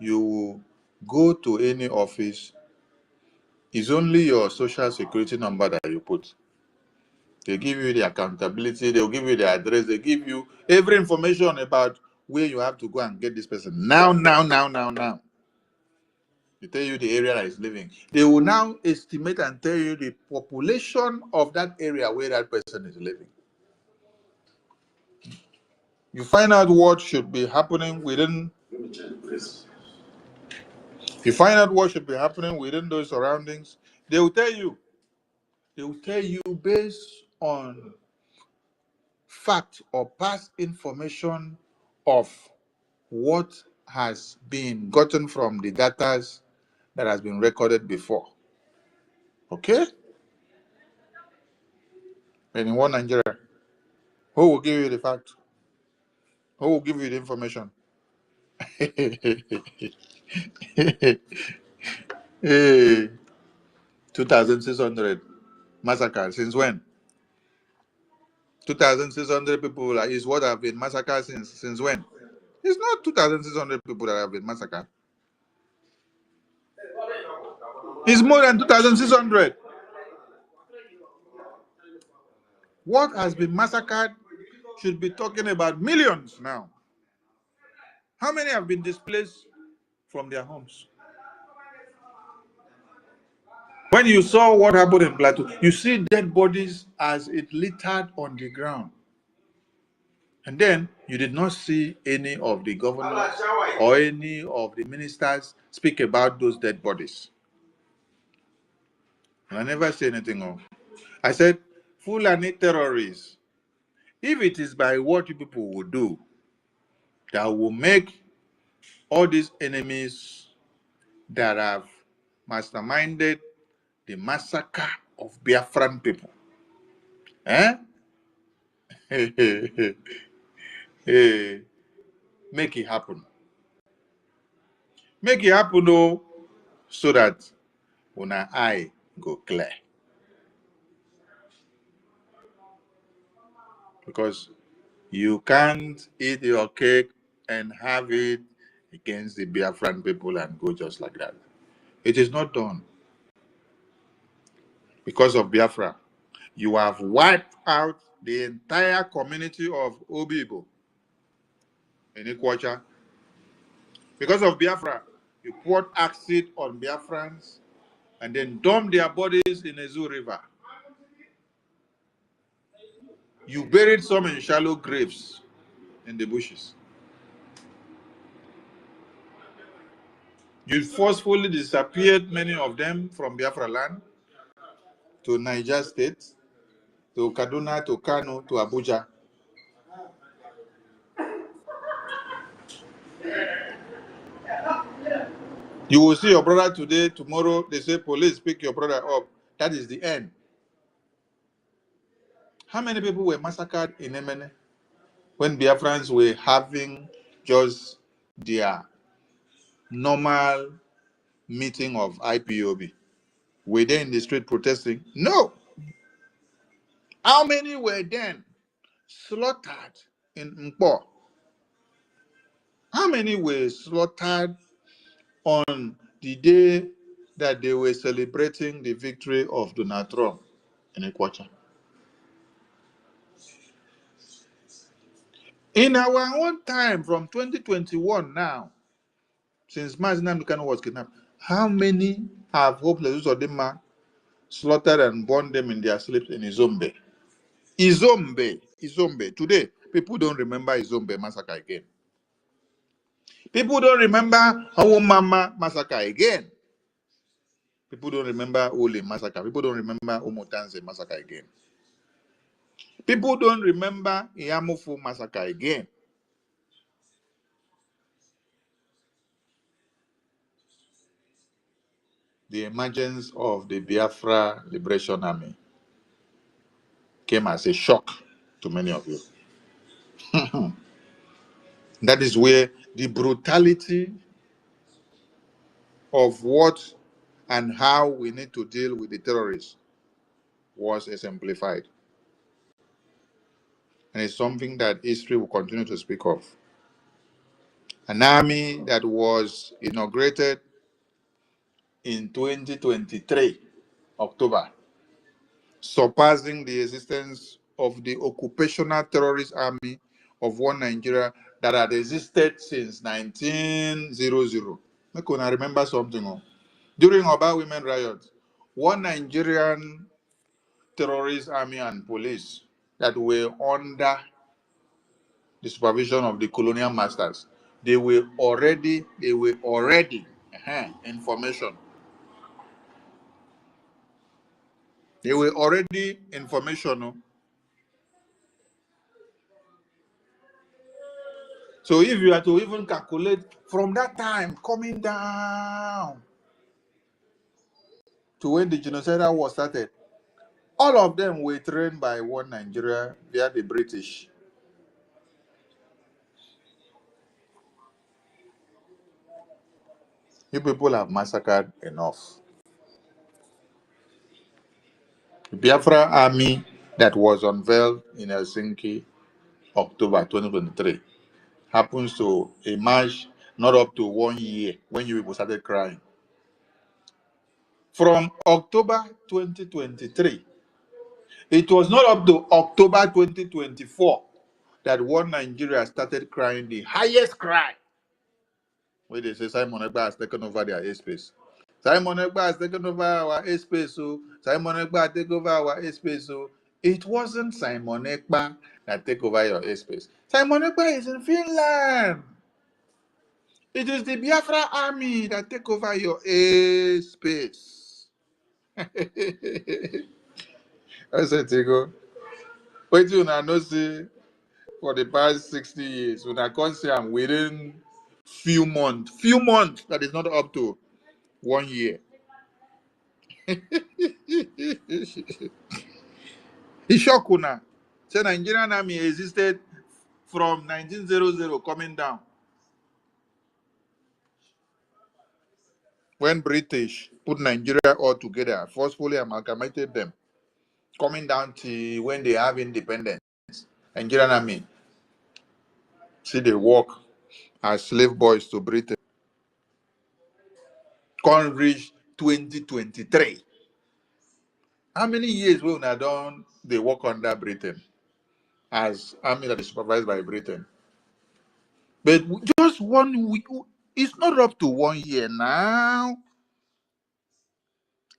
you go to any office, it's only your social security number that you put. They give you the accountability, they'll give you the address, they give you every information about where you have to go and get this person. Now. They tell you the area that is living. They will now estimate and tell you the population of that area where that person is living. You find out what should be happening within. You find out what should be happening within those surroundings. They will tell you. They will tell you based on fact or past information of what has been gotten from the data that has been recorded before. Okay? And in one Nigeria, who will give you the fact? Who will give you the information? Hey, 2,600 massacres. Since when? 2,600 people is what have been massacred since when? It's not 2,600 people that have been massacred. It's more than 2,600. What has been massacred should be talking about millions now. How many have been displaced from their homes? When you saw what happened in Plateau, you see dead bodies as it littered on the ground. And then you did not see any of the governors or any of the ministers speak about those dead bodies. And I never say anything of. I said, Fulani terrorists, if it is by what you people will do that will make all these enemies that have masterminded the massacre of Biafran people, make it happen. Make it happen, though, so that when our eye go clear. Because you can't eat your cake and have it against the Biafran people and go just like that. It is not done. Because of Biafra, you have wiped out the entire community of Obibo in Ikwocha. Because of Biafra, you poured acid on Biafrans and then dumped their bodies in a zoo river. You buried some in shallow graves in the bushes. You forcefully disappeared many of them from Biafra land to Niger State, to Kaduna, to Kano, to Abuja. You will see your brother today, tomorrow, they say, police, pick your brother up. That is the end. How many people were massacred in Emene when Biafrans were having just their normal meeting of IPOB? Were they in the street protesting? No. How many were then slaughtered in Mpo? How many were slaughtered on the day that they were celebrating the victory of Donald Trump in Ikwocha? In our own time, from 2021 now, since Mazinam Kano was kidnapped, how many have hopeless Uzodinma slaughtered and burned them in their sleeps in Izombe? Izombe. Today, people don't remember Izombe massacre again. People don't remember Hawo Mama massacre again. People don't remember Ole massacre. People don't remember Omotanze massacre again. People don't remember Iyamufu massacre again. The emergence of the Biafra Liberation Army came as a shock to many of you. That is where the brutality of what and how we need to deal with the terrorists was exemplified. And it's something that history will continue to speak of. An army that was inaugurated in 2023, October, surpassing the existence of the occupational terrorist army of one Nigeria that had existed since 1900. Make una remember something. Oh. During Oba Women Riot, one Nigerian terrorist army and police that were under the supervision of the colonial masters, they were already information. They were already information. Oh. So if you are to even calculate from that time coming down to when the genocidal war started, all of them were trained by one Nigeria via the British. You people have massacred enough. The Biafra army that was unveiled in Helsinki, October 2023, happens to emerge not up to 1 year when you people started crying. From October 2023, it was not up to October 2024 that one Nigeria started crying the highest cry. Where they say Simon Ekpa has taken over their airspace. Simon Ekpa has taken over our airspace. So Simon Ekpa take over our airspace. So it wasn't Simon Ekpa that take over your airspace. Simon Ekpa is in Finland. It is the Biafra army that take over your airspace. I said, Tigo, wait till I know see for the past 60 years, when I can say I'm within few months, that is not up to 1 year. Ishokuna said Nigerian army existed from 1900 coming down. When British put Nigeria all together, forcefully amalgamated them, coming down to when they have independence. Nigerian army, see they work as slave boys to Britain. Can't reach 2023. How many years will I done they work under Britain as army that is supervised by Britain? But just 1 week, it's not up to 1 year now.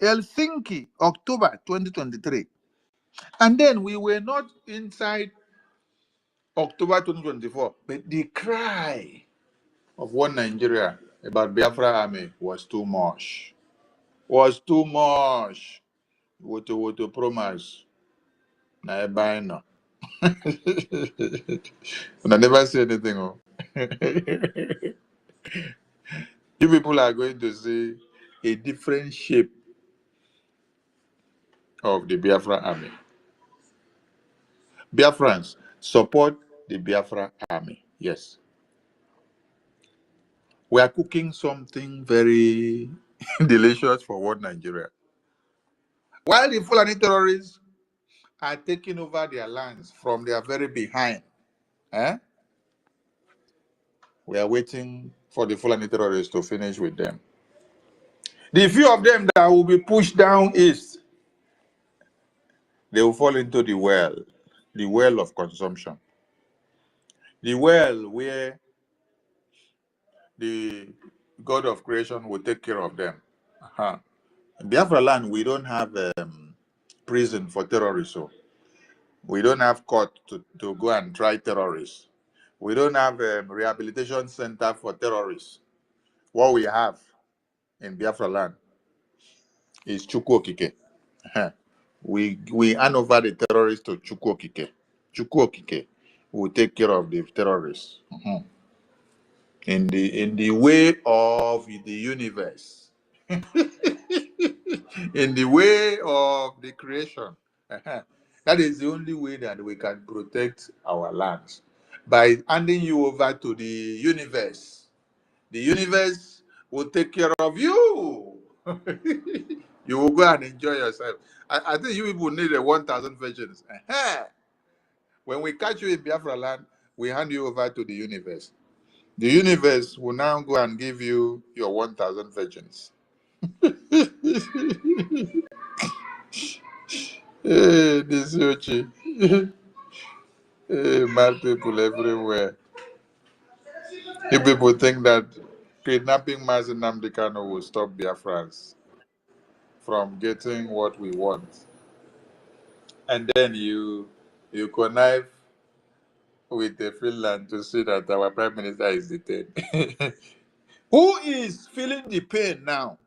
Helsinki, October 2023. And then we were not inside October 2024, but the cry of one Nigeria about Biafra army was too much. Was too much. Woto promise. Na buy no. And I never say anything. Oh. You people are going to see a different shape of the Biafra army. Biafrans, support the Biafra army. Yes. We are cooking something very delicious for one Nigeria. While the Fulani terrorists are taking over their lands from their very behind, we are waiting for the Fulani terrorists to finish with them. The few of them that will be pushed down east, they will fall into the well of consumption. The well where the God of creation will take care of them. In Biafra land, we don't have prison for terrorists. So we don't have court to go and try terrorists. We don't have a rehabilitation center for terrorists. What we have in Biafra land is Chukwu Okike. We hand over the terrorists to Chukwu Okike. Chukwu Okike will take care of the terrorists. In the way of the universe. In the way of the creation. That is the only way that we can protect our lands. By handing you over to the universe. The universe will take care of you. You will go and enjoy yourself. I think you people need a 1,000 versions. When we catch you in Biafra land, we hand you over to the universe. The universe will now go and give you your 1,000 virgins. Hey, this Yochi. Hey, mad people everywhere. If people think that kidnapping Mazi Nnamdi Kanu will stop Biafrans from getting what we want, and then you connive with the Finland to see that our prime minister is detained. Who is feeling the pain now?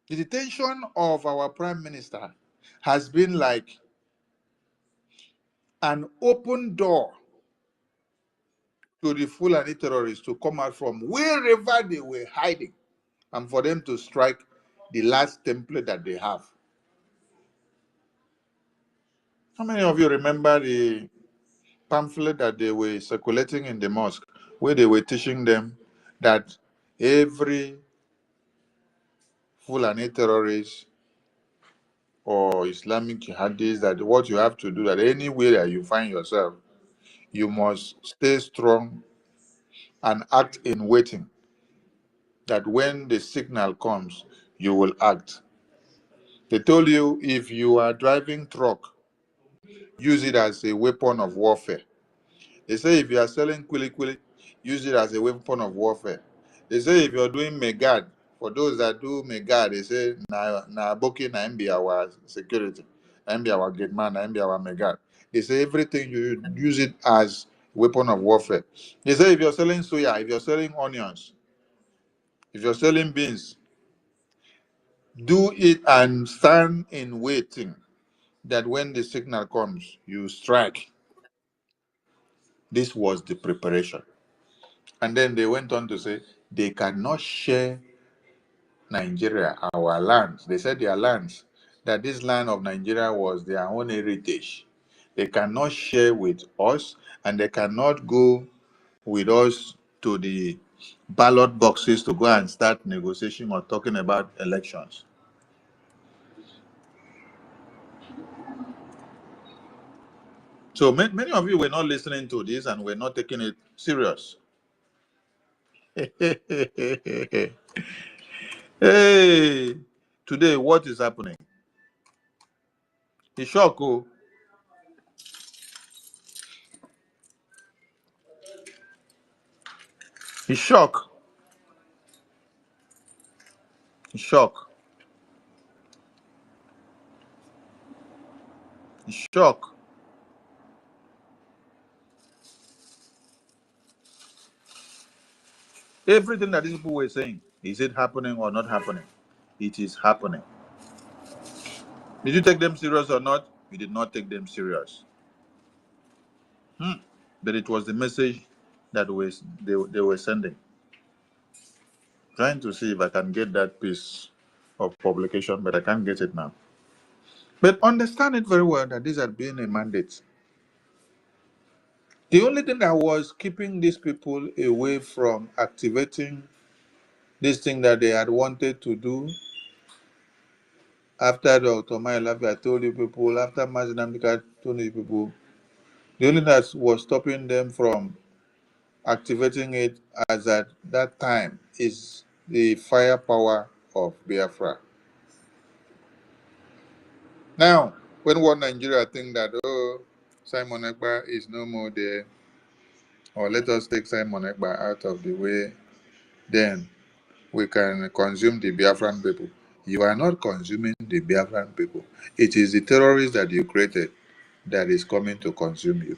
The detention of our prime minister has been like an open door to the Fulani terrorists to come out from wherever they were hiding and for them to strike the last template that they have. How many of you remember the pamphlet that they were circulating in the mosque where they were teaching them that every Fulani terrorist or Islamic jihadist, that what you have to do, that anywhere that you find yourself, you must stay strong and act in waiting, that when the signal comes, you will act. They told you if you are driving truck, use it as a weapon of warfare. They say if you are selling kwili, use it as a weapon of warfare. They say if you're doing megad, for those that do megad, they say na boki na be our security, na be our gate man, na be our megad. They say everything you use it as weapon of warfare. They say if you're selling soya, if you're selling onions, if you're selling beans, do it and stand in waiting that when the signal comes, you strike. This was the preparation. And then they went on to say they cannot share Nigeria, our lands. They said their lands, that this land of Nigeria was their own heritage. They cannot share with us, and they cannot go with us to the ballot boxes to go and start negotiation or talking about elections. So many of you were not listening to this and were not taking it serious. Hey, today what is happening? It's shock. Oh. It's shock. It's shock. It's shock. Everything that these people were saying, is it happening or not happening? It is happening. Did you take them serious or not? You did not take them serious. But it was the message that they were sending. Trying to see if I can get that piece of publication, but I can't get it now. But understand it very well that this had been a mandate. The only thing that was keeping these people away from activating this thing that they had wanted to do after the Ottoman I told you people, after Mazi Nnamdi Kanu told you people, the only thing that was stopping them from activating it as at that time is the firepower of Biafra. Now, when one Nigeria think that, oh, Simon Ekpa is no more there, or let us take Simon Ekpa out of the way, then we can consume the Biafran people. You are not consuming the Biafran people. It is the terrorists that you created that is coming to consume you.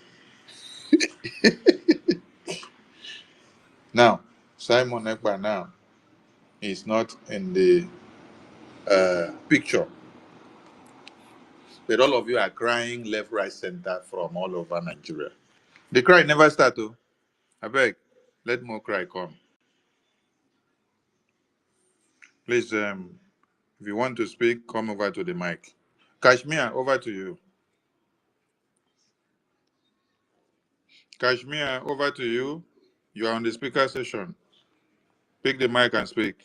Now, Simon Ekpa now is not in the picture. But all of you are crying left, right, center from all over Nigeria. The cry never started. I beg, let more cry come. Please, if you want to speak, come over to the mic. Kashmir, over to you. Kashmir, over to you. You are on the speaker session. Pick the mic and speak.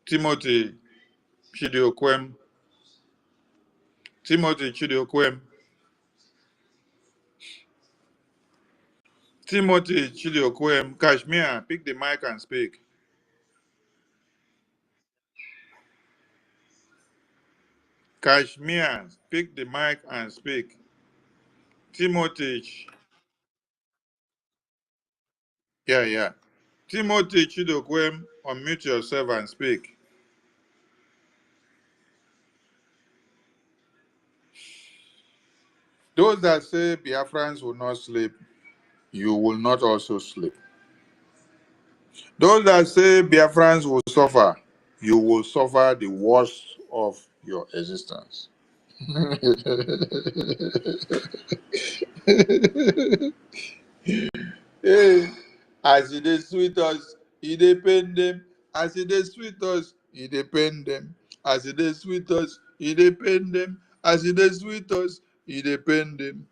Timothy Chidiokwem. Timothy Chidiokwem. Timothy Chidiokwem, Kashmir, pick the mic and speak. Kashmir, pick the mic and speak. Timothy. Yeah. Timothy Chidiokwem, unmute yourself and speak. Those that say Biafrans will not sleep, you will not also sleep. Those that say Biafrans will suffer, you will suffer the worst of your existence. Hey, as it is sweet us, it depend them. As it is sweet us, it depend them. As it is sweet us, it depend them. As it is sweet us, it depend them.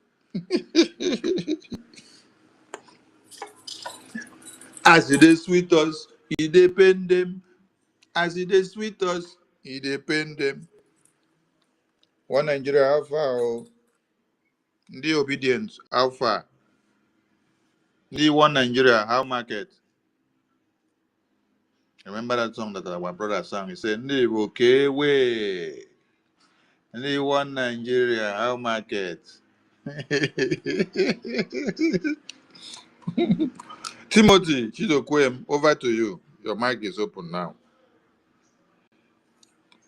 As it is sweet us, it depend them. As it is sweet us, it depend them. One Nigeria, how far? Oh, the obedience, how far? The one Nigeria, how market? Remember that song that our brother sang? He said, "Ndi okay way." The one Nigeria, how market? Timothy Chidokwem, over to you. Your mic is open now.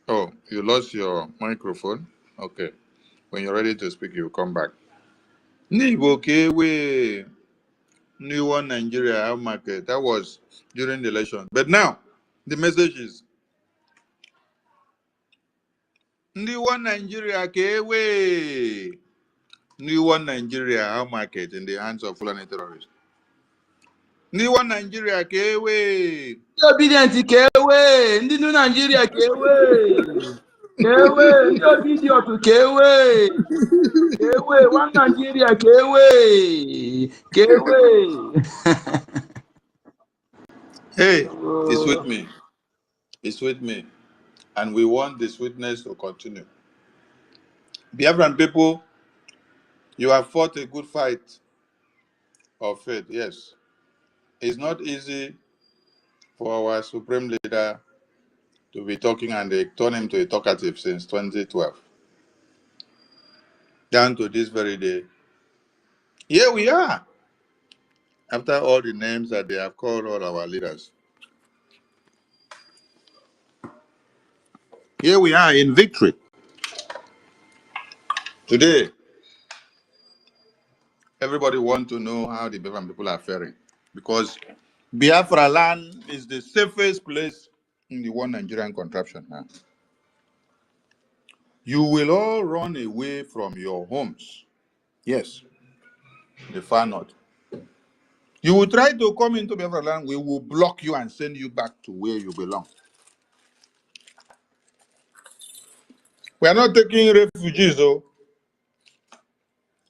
Oh, you lost your microphone? Okay. When you're ready to speak, you come back. Nibokewe, New One Nigeria, how market? That was during the election. But now, the message is, New One Nigeria, Kewe. New One Nigeria, how market in the hands of Fulani terrorists. New One Nigeria, Kewe. Obedient kewe, ndị New Nigeria kewe. Kewe, ndị obedient kewe. Kewe, one Nigeria kewe. Kewe. Hey, it's with me. It's with me. And we want the sweetness to continue. Biafran people, you have fought a good fight of faith, yes. It's not easy for our supreme leader to be talking and they turn him to a talkative since 2012. Down to this very day. Here we are. After all the names that they have called all our leaders. Here we are in victory. Today, everybody wants to know how the Biafran people are faring. Because Biafra land is the safest place in the one Nigerian contraption now. You will all run away from your homes. Yes, the far north. You will try to come into Biafra land, we will block you and send you back to where you belong. We are not taking refugees, though.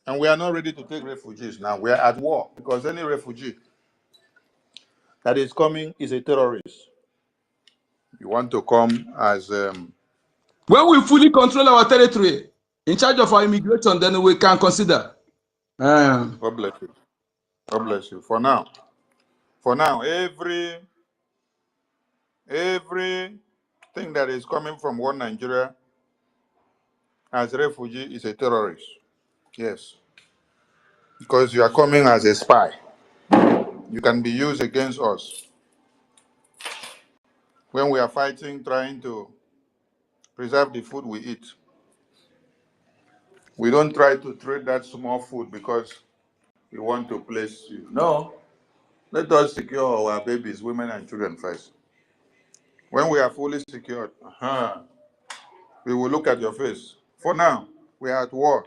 And we are not ready to take refugees now. We are at war because any refugee that is coming is a terrorist. You want to come as... When we fully control our territory, in charge of our immigration, then we can consider. God bless you. God bless you. For now, everything that is coming from one Nigeria as refugee is a terrorist. Yes. Because you are coming as a spy. You can be used against us. When we are fighting, trying to preserve the food we eat, we don't try to trade that small food because we want to place you. No. Let us secure our babies, women, and children first. When we are fully secured, we will look at your face. For now, we are at war.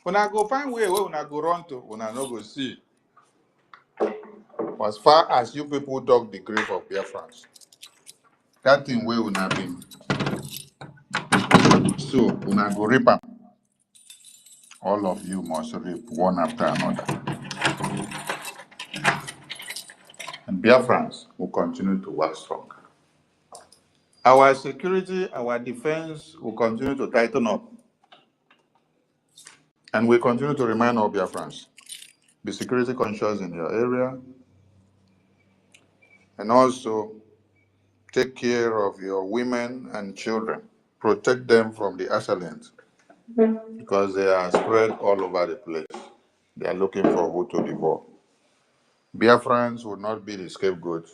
When I go find where I go run to, when I no go see. As far as you people dug the grave of Biafrans, that thing where una been. So una go rip am. All of you must rip one after another. And Biafrans will continue to work strong. Our security, our defense will continue to tighten up. And we continue to remind all Biafrans, be security conscious in your area, and also take care of your women and children. Protect them from the assailants because they are spread all over the place. They are looking for who to devour. Biafrans will not be the scapegoat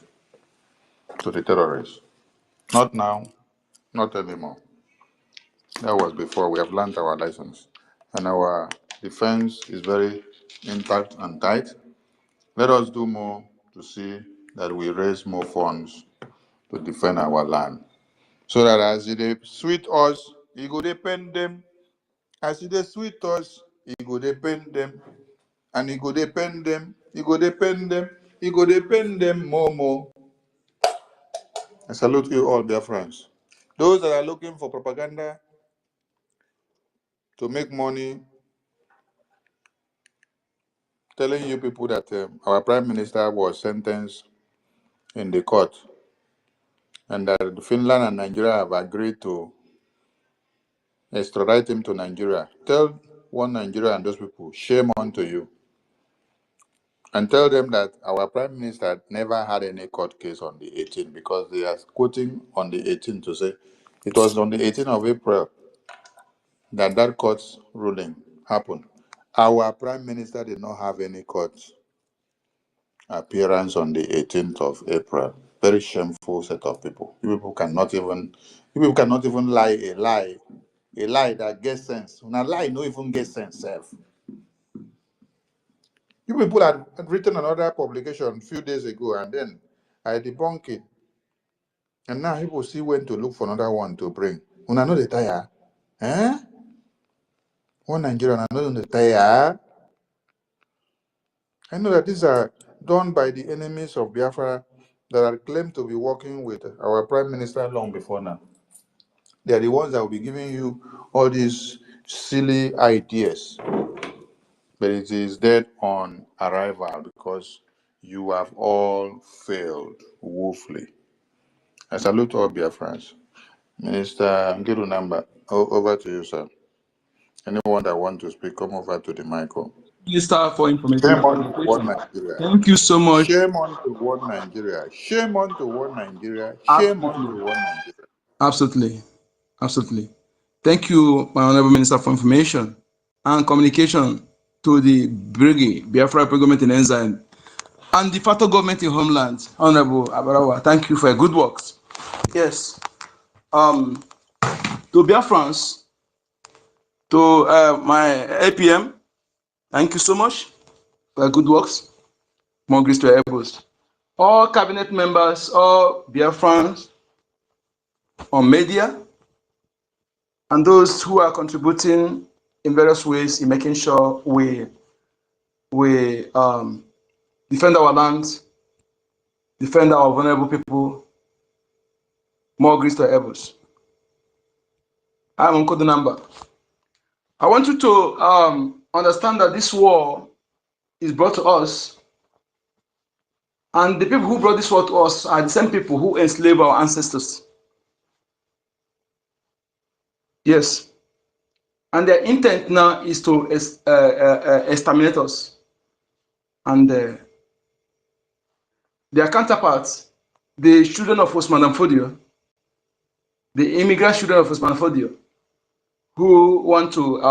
to the terrorists. Not now, not anymore. That was before. We have learned our lessons. And our defense is very intact and tight. Let us do more to see that we raise more funds to defend our land. So that as they sweet us, it go depend them. As they sweet us, it go depend them. And it go depend them. It go depend them. It go depend them more. I salute you all, dear friends. Those that are looking for propaganda to make money, telling you people that our prime minister was sentenced in the court and that Finland and Nigeria have agreed to extradite him to Nigeria. Tell one Nigeria and those people, shame unto you. And tell them that our prime minister never had any court case on the 18th because they are quoting on the 18th to say it was on the 18th of April that court's ruling happened. Our prime minister did not have any court appearance on the 18th of April. Very shameful set of people. You people cannot even lie a lie that gets sense. When a lie no even get sense self. You people had written another publication a few days ago and then I debunked it. And now people see when to look for another one to bring. When I know the tire, one Nigerian, I know the tire. I know that these are done by the enemies of Biafra that are claimed to be working with our prime minister long before now. They are the ones that will be giving you all these silly ideas. But it is dead on arrival because you have all failed woefully. I salute all Biafrans. Minister Ngiru Namba, over to you, sir. Anyone that wants to speak, come over to the mic. Minister for Information Shame and on to one Communication. Nigeria. Thank you so much. Shame on to one Nigeria. Shame on to one Nigeria. Shame on Absolutely. to one Nigeria. Absolutely. Thank you, my Honorable Minister for Information and Communication, to the BRGIE, Biafra Government in Exile, and the Fato government in Homeland, Honorable Abarawa. Thank you for your good works. Yes. To Biafrans, to my APM, thank you so much for your good works. More grace to your elbows. All cabinet members, all Biafrans on media, and those who are contributing in various ways in making sure we defend our land, defend our vulnerable people. More grace to our elbows. I'm Uncle the number. I want you to understand that this war is brought to us, and the people who brought this war to us are the same people who enslaved our ancestors. Yes. And their intent now is to exterminate us. And their counterparts, the children of Osman and Fodio, the immigrant children of Osman and Fodio, who want to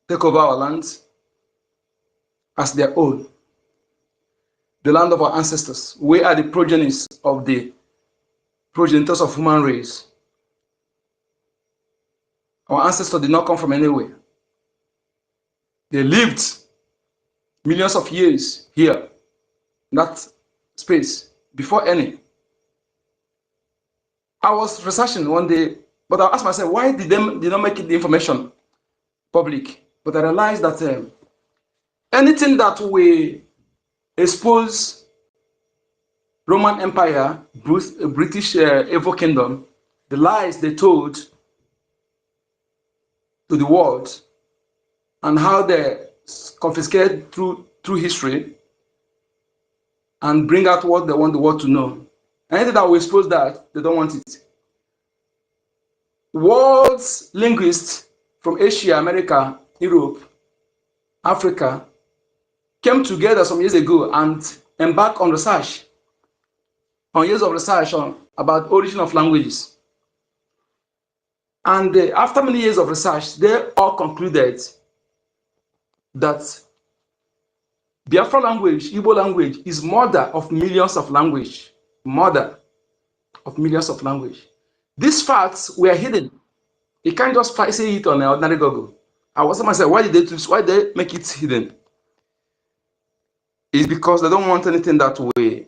take over our lands as their own, the land of our ancestors. We are the progenitors of the progenitors of human race. Our ancestors did not come from anywhere. They lived millions of years here, in that space, before any. I was researching one day, but I asked myself, why did they not make the information public? But I realized that anything that we expose Roman Empire, British Evil Kingdom, the lies they told to the world, and how they confiscate through history and bring out what they want the world to know. Anything that will expose that, they don't want it. World's linguists from Asia, America, Europe, Africa came together some years ago and embarked on research, on years of research on about origin of languages. And after many years of research, they all concluded that Biafra language, Igbo language, is mother of millions of language. Mother of millions of language. These facts were hidden. You can't just say it on an ordinary Google. I was myself, why did they make it hidden? It's because they don't want anything that we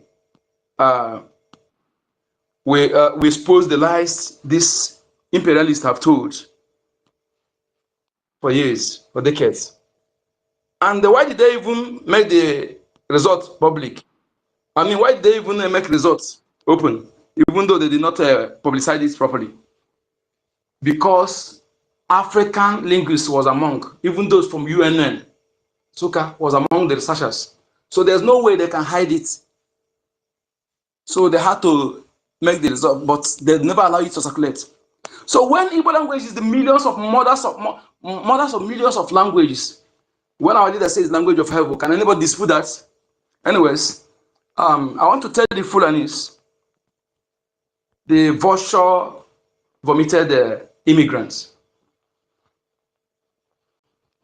expose the lies these imperialists have told for years, for decades. And why did they even make the results public? I mean, why did they even make results open, even though they did not publicize it properly? Because African linguists was among, even those from UNN, Suka was among the researchers. So there's no way they can hide it. So they had to make the result, but they never allow it to circulate. So when Igbo language is the millions of mothers of millions of languages, when our leader says language of heaven, can anybody dispute that? Anyways, I want to tell the Fulanis, the vulture vomited immigrants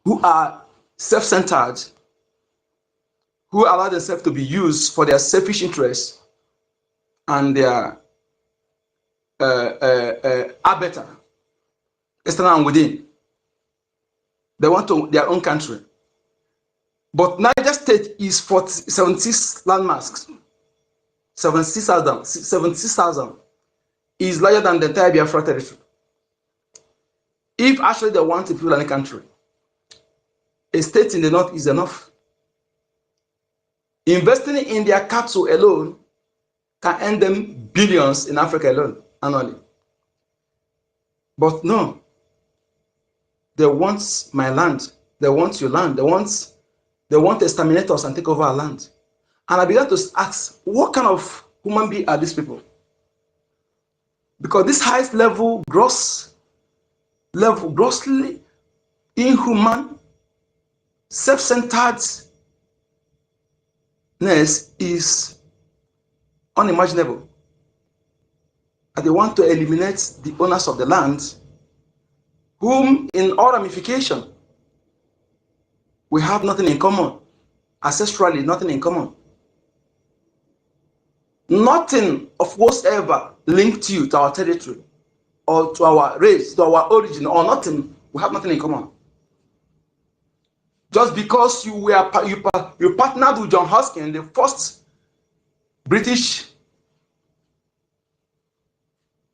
who are self-centered, who allow themselves to be used for their selfish interests and their arbiter, external and within. They want to their own country. But Niger State is 76 landmarks, 76,000 is larger than the entire Biafra territory. If actually they want to build any country, a state in the north is enough. Investing in their capital alone can earn them billions in Africa alone annually. But no, they want my land, they want your land, they want to exterminate us and take over our land. And I began to ask, what kind of human being are these people? Because this highest level, grossly inhuman, self-centeredness is unimaginable. And they want to eliminate the owners of the land, whom in all ramification, we have nothing in common. Ancestrally, nothing in common. Nothing of whatsoever linked you to our territory or to our race, to our origin, or nothing. We have nothing in common. Just because you partnered with John Hoskin, the first British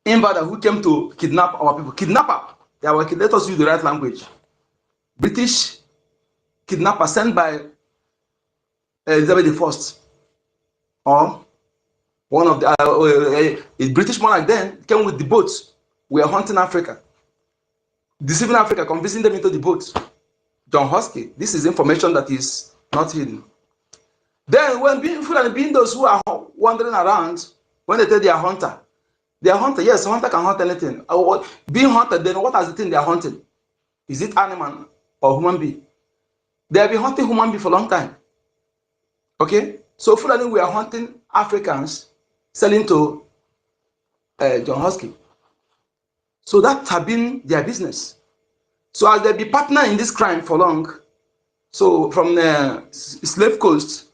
invader who came to kidnap our people. Kidnapper. Let us use the right language. British kidnapper sent by Elizabeth I, or one of the British monarch then came with the boats. We are hunting Africa, deceiving Africa, convincing them into the boats. John Hoskin. This is information that is not hidden. Then when being those who are wandering around, when they tell they are hunter, yes, hunter can hunt anything. Being hunted, then what is the thing they are hunting? Is it animal or human being? They have been hunting human being for a long time. Okay? So Fulani, we are hunting Africans, selling to John Hoskin. So that has been their business. So as they be partner in this crime for long, so from the slave coast,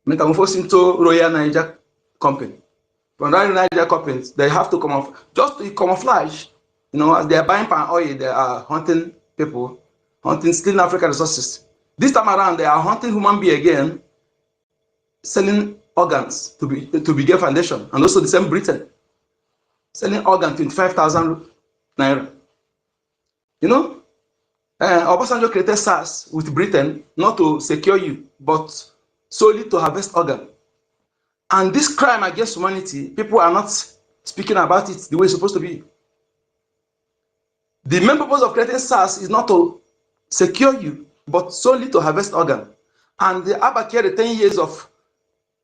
metamorphose into Royal Niger Company. From Royal Niger Company, they have to come off, just to camouflage, as they are buying palm oil, they are hunting people, stealing African resources. This time around, they are hunting human being again, selling organs to Bigger Foundation, and also the same Britain, selling organs 25,000 naira. Obasanjo created SARS with Britain not to secure you, but solely to harvest organ. And this crime against humanity, people are not speaking about it the way it's supposed to be. The main purpose of creating SARS is not to secure you, but solely to harvest organ. And the Abakere 10 years of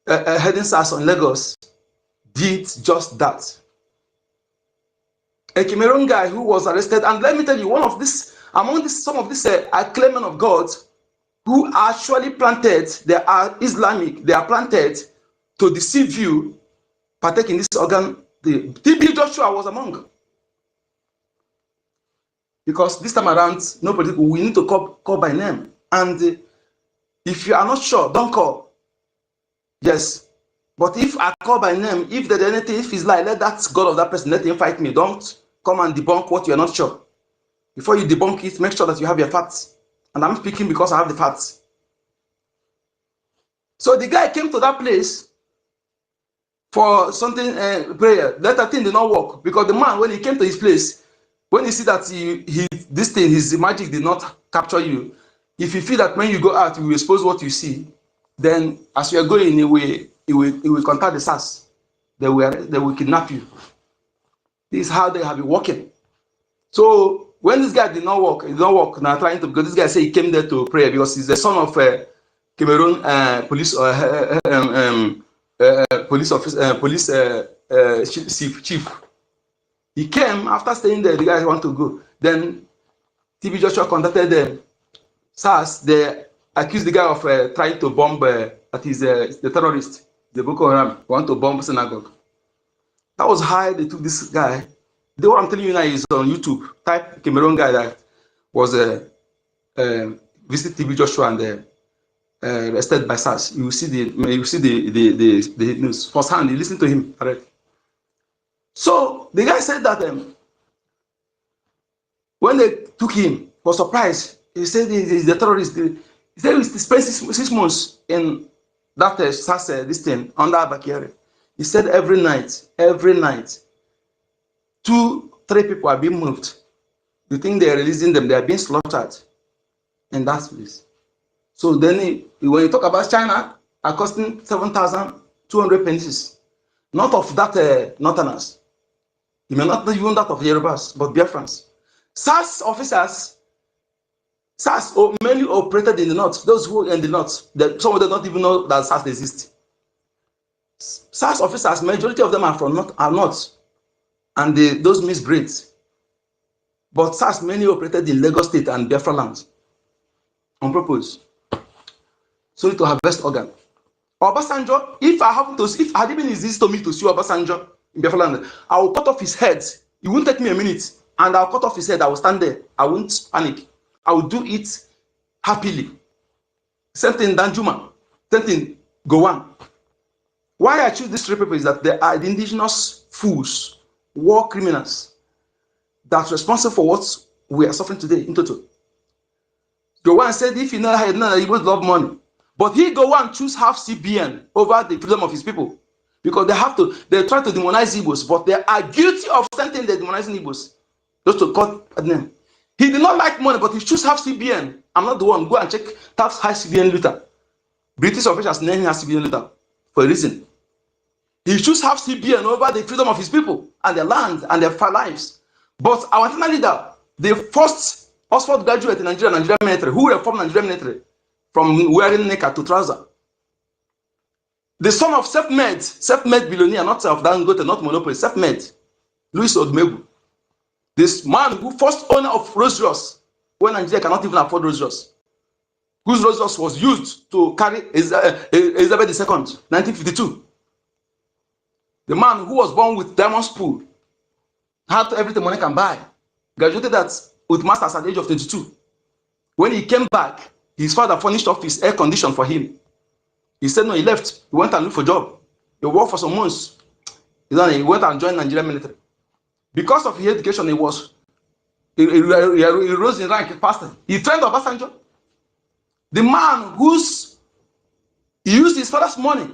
heading SARS on Lagos did just that. A Cameroon guy who was arrested, and let me tell you, some of these acclaimed men of God who are actually planted, they are Islamic, they are planted to deceive you, partake in this organ. The TB Joshua was among. Because this time around, nobody, we need to call by name. And if you are not sure, don't call. Yes. But if I call by name, if there's anything, if it's like, let that God of that person, let him fight me. Don't come and debunk what you're not sure. Before you debunk it, make sure that you have your facts. And I'm speaking because I have the facts. So the guy came to that place for something, prayer. That thing did not work. Because the man, when he came to his place, when you see that this thing, his magic did not capture you, if you feel that when you go out, you will expose what you see, then as you are going, he will contact the SARS. They will kidnap you. This is how they have been working. So when this guy did not work, now trying to, because this guy said he came there to pray because he's the son of Cameroon police chief. He came after staying there. The guys want to go. Then TB Joshua contacted them. SARS, they accused the guy of trying to bomb, that he's the terrorist, the Boko Haram, want to bomb synagogue. That was how they took this guy. The what I'm telling you now is on YouTube. Type Cameroon guy that was visit TB Joshua and arrested by SARS. You will see the news firsthand. You listen to him. Right? So the guy said that when they took him, he was surprised. He said he's the terrorist. He said he spent 6 months in that SARS this thing under BRGIE. He said every night, 2-3 people are being moved. You think they are releasing them? They are being slaughtered in that place. So then, when you talk about China, are costing 7,200 pennies. Not of that Northerners. You may not even that of Yorubas, but Biafrans. SARS officers, SARS mainly operated in the north. Those who are in the north, some of them don't even know that SARS exists. SARS officers, majority of them are from north, and those misbreeds. But SARS mainly operated in Lagos State and Biafra lands on purpose. So to harvest organ. Obasanjo, if had it been easy to me to see Obasanjo in Biafra land, I will cut off his head. It won't take me a minute, and I'll cut off his head. I will stand there. I won't panic. I will do it happily. Same thing Danjuma. Same thing Gowan. Why I choose these 3 people is that they are the indigenous fools, war criminals, that's responsible for what we are suffering today in total. Gowan said if you know how he would love money. But he Gowan choose half CBN over the freedom of his people. Because they try to demonize Igbos, but they are guilty of something they're demonizing Igbos. Just to cut a name. He did not like money, but he choose half CBN. I'm not the one. Go and check tax high CBN Luther. British officials name him as CBN Luther for a reason. He choose half CBN over the freedom of his people and their land and their lives. But our national leader, the first Oxford graduate in Nigerian military, who reformed Nigerian military from wearing knicker to trouser. The son of self-made billionaire, not self-Dangote, not monopoly, self-made, Louis Odumegwu. This man who first owner of Rolls-Royce, when Nigeria cannot even afford Rolls-Royce, whose Rolls-Royce was used to carry Elizabeth II, 1952. The man who was born with diamond spoon, had everything money can buy, graduated with masters at the age of 22. When he came back, his father furnished off his air condition for him. He said no, he left. He went and looked for a job. He worked for some months. He went and joined Nigerian military. Because of his education, he rose in rank faster. He trained Obasanjo. The man he used his father's money,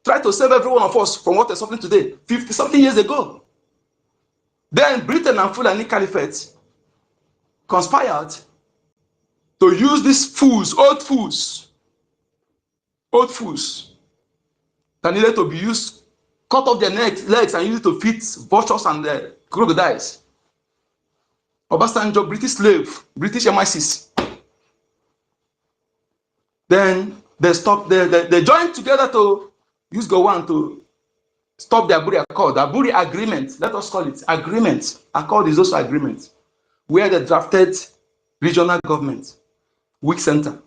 tried to save every one of us from what is suffering today, 50-something years ago. Then Britain and Fulani Caliphate conspired to use these old fools, that needed to be used, cut off their legs and use it to feed vultures and crocodiles. Obasanjo, British slave, British MI6. Then they joined together to use Gowan to stop the Aburi Accord. The Aburi Agreement, let us call it agreement. Accord is also agreement, where they drafted regional government, weak center.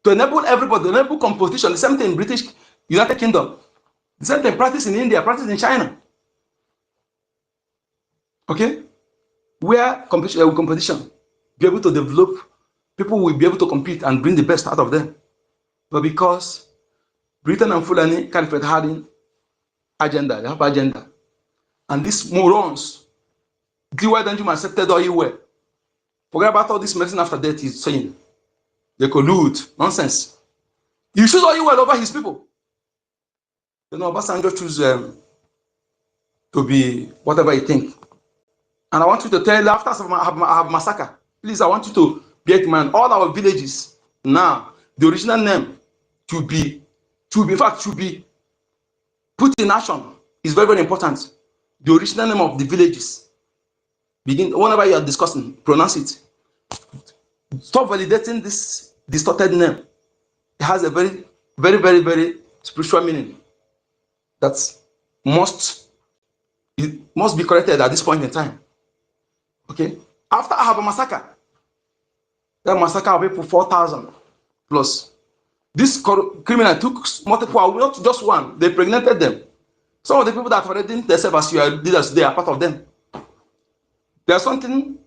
to enable everybody, to enable competition. The same thing in British United Kingdom. The same thing practice in India, practice in China. Okay? Where competition, be able to develop, people will be able to compete and bring the best out of them. But because Britain and Fulani Caliphate had an agenda, they have agenda. And these morons, why don't you accepted all you were? Forget about all this medicine after death he's saying. They collude. Nonsense. You choose all you were over his people. You know, Obasanjo choose to be whatever you think. And I want you to tell, after I have massacre, please, I want you to get man, all our villages now, the original name to be put in action is very, very important. The original name of the villages. Begin, whenever you are discussing, pronounce it. Stop validating this distorted name. It has a very, very, very, very spiritual meaning that must be corrected at this point in time. Okay? After I have a massacre, that massacre of people 4,000 plus. This criminal took multiple, not just one, they impregnated them. Some of the people that already themselves as your leaders, they are part of them. There's something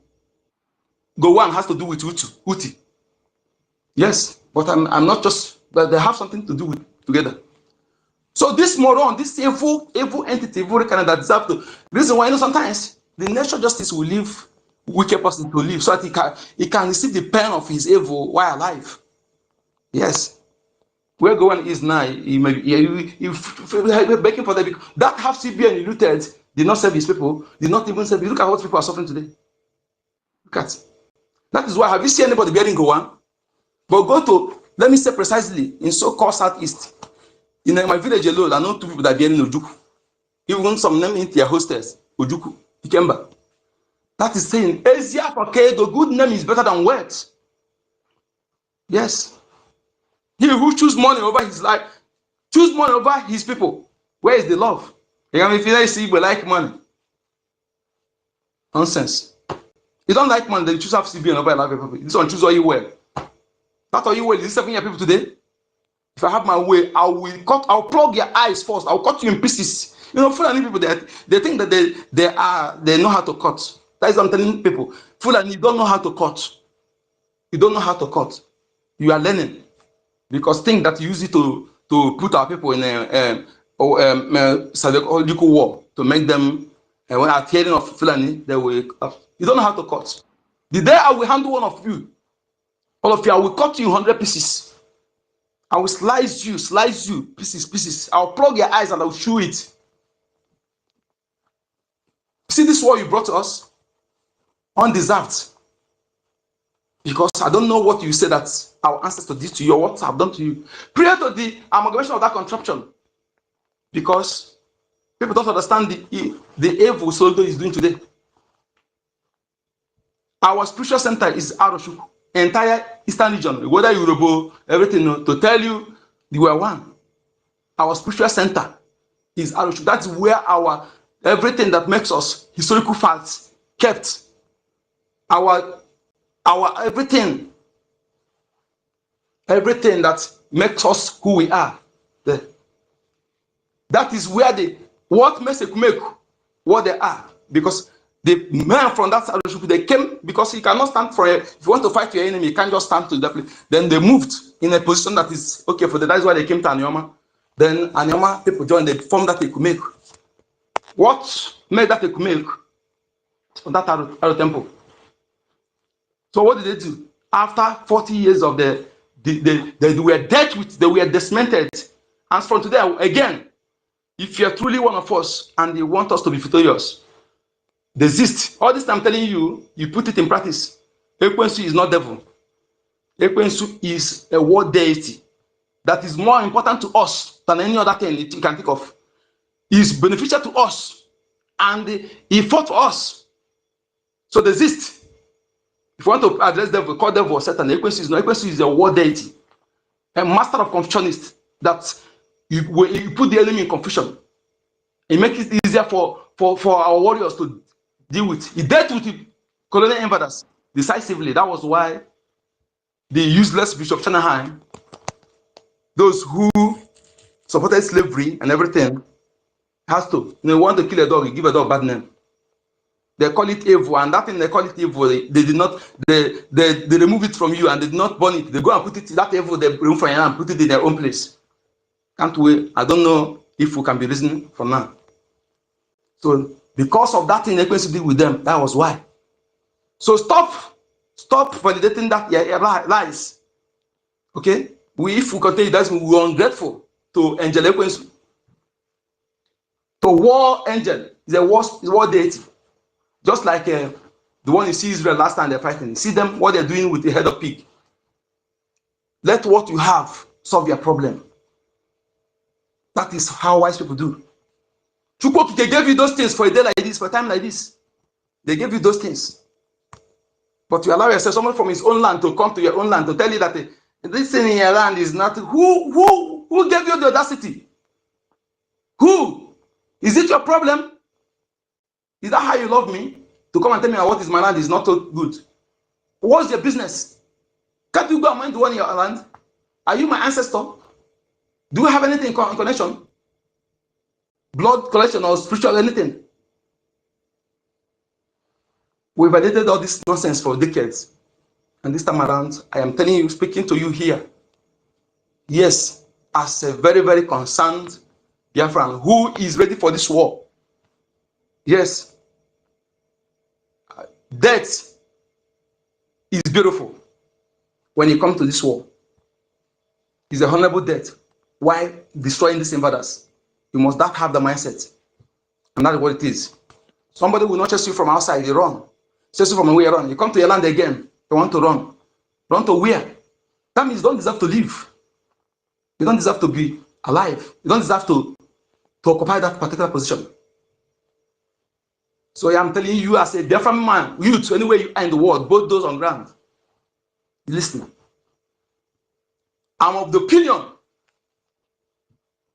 Gowon has to do with Uti. Yes, but I'm not just, but they have something to do with together. So this moron, this evil entity, evil kind that deserve to. Reason why, you know, sometimes the natural justice will leave wicked person to live so that he can receive the pain of his evil while alive. Yes. Where Gowon is now, he begging for them. That half CBN looted did not serve his people, did not even serve. Look at what people are suffering today. Look at. That is why, have you seen anybody bearing Gowon? But go to, let me say precisely, in so-called Southeast, in my village alone, I know two people that are bearing Ojuku. Even some name into their hostess, Ojuku, Ikemba. That is saying, Asia for the good name is better than words. Yes. He who choose money over his life, choose money over his people. Where is the love? If you see, we like money. Nonsense. You don't like money, then you choose have CBN over your life people. This one choose all you well. That's all you will. Is 7 year people today? If I have my way, I'll plug your eyes first. I'll cut you in pieces. You know, Fulani people, they think that they know how to cut. That is what I'm telling people. Fulani, you don't know how to cut. You don't know how to cut. You are learning. Because think that you use it to put our people in a psychological war, to make them, when I'm hearing of Fulani, they will, you don't know how to cut. The day I will handle one of you, all of you, I will cut you in 100 pieces. I will slice you, pieces. I'll plug your eyes and I'll chew it. See this war you brought to us? Undeserved. Because I don't know what you said that our ancestors did to you or what I've done to you. Prior to the amalgamation of that contraption. Because people don't understand the evil Soldo is doing today. Our spiritual center is Aroshuku. Entire Eastern region, whether Yoruba, everything, to tell you we were one. Our spiritual center is Arushu. That's where our everything that makes us historical facts kept. Our everything that makes us who we are. That is where what makes it make what they are. Because the men from that Arushu, they came because you cannot stand for if you want to fight your enemy, you can't just stand to that place. Then they moved in a position that is okay for them. That's why they came to Anyoma. Then Anyoma people joined, they formed that Ekumeku. What made that Ekumeku? That Aro temple. So what did they do? After 40 years of they were dealt with, they were dismantled. And from today, again, if you're truly one of us and you want us to be victorious, desist. All this time I'm telling you, you put it in practice. Ekwensu is not devil. Ekwensu is a world deity that is more important to us than any other thing you can think of. He is beneficial to us and he fought for us. So desist. If you want to address devil, call devil or Satan, Ekwensu is not. Ekwensu is a world deity, a master of confusionist that you put the enemy in confusion. It makes it easier for our warriors to deal with. He dealt with the colonial invaders decisively. That was why the useless Bishop Shanahan those who supported slavery and everything has to. Want to kill a dog, you give a dog bad name. They call it evil, and that thing they call it evil, they did not, they remove it from you and they did not burn it. They go and put it, that evil they remove from you and put it in their own place. Can't wait. I don't know if we can be reasoning for now. So because of that thing they're going to deal with them, that was why. So stop validating that lies. Okay? If we continue that, we are ungrateful to Angel Ekwensu. To war angel is a war deity. Just like the one you see Israel last time they're fighting. See them, what they're doing with the head of pig. Let what you have solve your problem. That is how wise people do. They gave you those things for a day like this, for a time like this. They gave you those things. But you allow yourself, someone from his own land to come to your own land to tell you that this thing in your land is not. Who gave you the audacity? Who? Is it your problem? Is that how you love me? To come and tell me what is my land is not so good. What's your business? Can't you go and mind the one in your land? Are you my ancestor? Do you have anything in connection? Blood collection or spiritual anything? We validated all this nonsense for decades. And this time around, I am telling you, speaking to you here. Yes, as a very, very concerned Biafran who is ready for this war. Yes, death is beautiful when you come to this war. It's a honorable death. Why destroying these invaders? You must not have the mindset. And that's what it is. Somebody will not chase you from outside, you run. Chase you from where you run. You come to your land again, you want to run. Run to where? That means you don't deserve to live. You don't deserve to be alive. You don't deserve to occupy that particular position. So I am telling you as a Biafran man, youth, anywhere you are in the world, both those on ground, listen. I'm of the opinion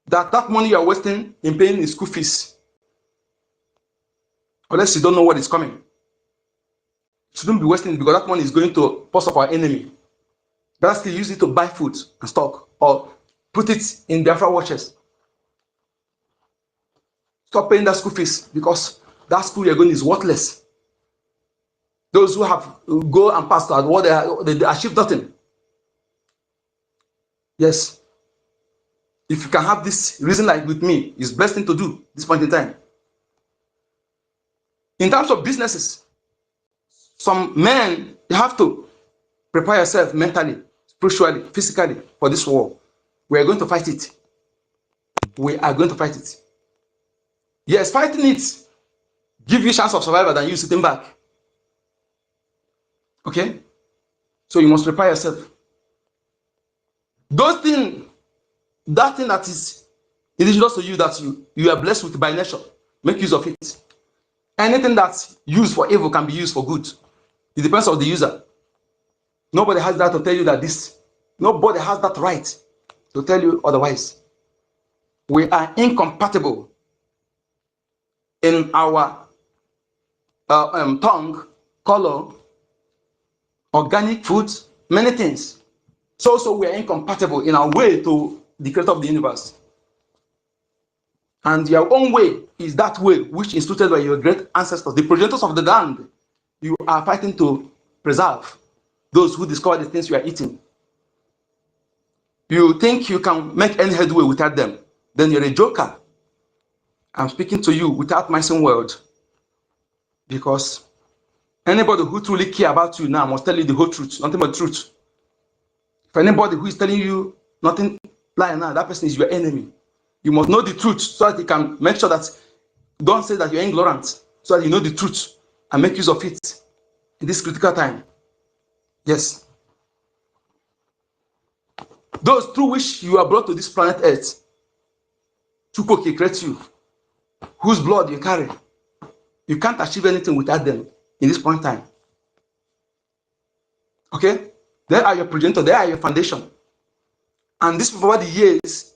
that money you are wasting in paying in school fees, unless you don't know what is coming, you shouldn't be wasting it because that money is going to purse of our enemy. Better still use it to buy food and stock or put it in Biafra watches. Stop paying that school fees because that school you're going is worthless. Those who have go and pass that what they achieve nothing. Yes. If you can have this reason like with me, it's best thing to do this point in time. In terms of businesses, some men, you have to prepare yourself mentally, spiritually, physically for this war. We are going to fight it. We are going to fight it. Yes, fighting it give you a chance of survival than you sitting back. Okay? So you must prepare yourself. Those things, that thing that is indigenous to you that you are blessed with by nature, make use of it. Anything that's used for evil can be used for good. It depends on the user. Nobody has that to tell you that this. Nobody has that right to tell you otherwise. We are incompatible in our tongue, color, organic foods, many things. So we are incompatible in our way to the creator of the universe. And your own way is that way which is instituted by your great ancestors, the progenitors of the land. You are fighting to preserve those who discover the things you are eating. You think you can make any headway without them, then you're a joker. I'm speaking to you without missing word. Because anybody who truly cares about you now must tell you the whole truth, nothing but truth. If anybody who is telling you nothing lie now, that person is your enemy. You must know the truth so that you can make sure that don't say that you're ignorant, so that you know the truth and make use of it in this critical time. Yes. Those through which you are brought to this planet Earth, Chukwuka creates you, whose blood you carry. You can't achieve anything without them in this point in time. Okay? They are your progenitor, they are your foundation. And this over the years,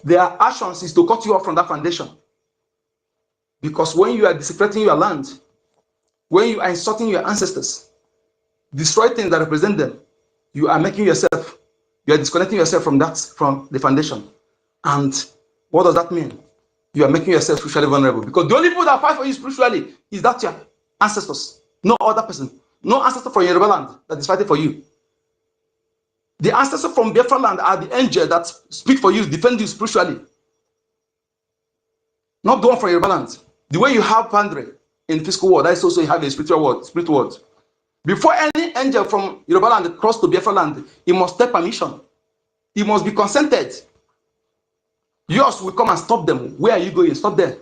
their actions is to cut you off from that foundation. Because when you are desecrating your land, when you are insulting your ancestors, destroy things that represent them, you are making yourself You are disconnecting yourself from that, from the foundation. And what does that mean? You are making yourself spiritually vulnerable, because the only people that fight for you spiritually is that your ancestors, no other person, no ancestor from Yoruba land that is fighting for you. The ancestors from Biafra land are the angels that speak for you, defend you spiritually, not the one from Yoruba land. The way you have Pandre in physical world, that is also you have a spiritual world, spirit world. Before any angel from Yoruba land cross to Biafra land, he must take permission. He must be consented. Yours will come and stop them. Where are you going? Stop there.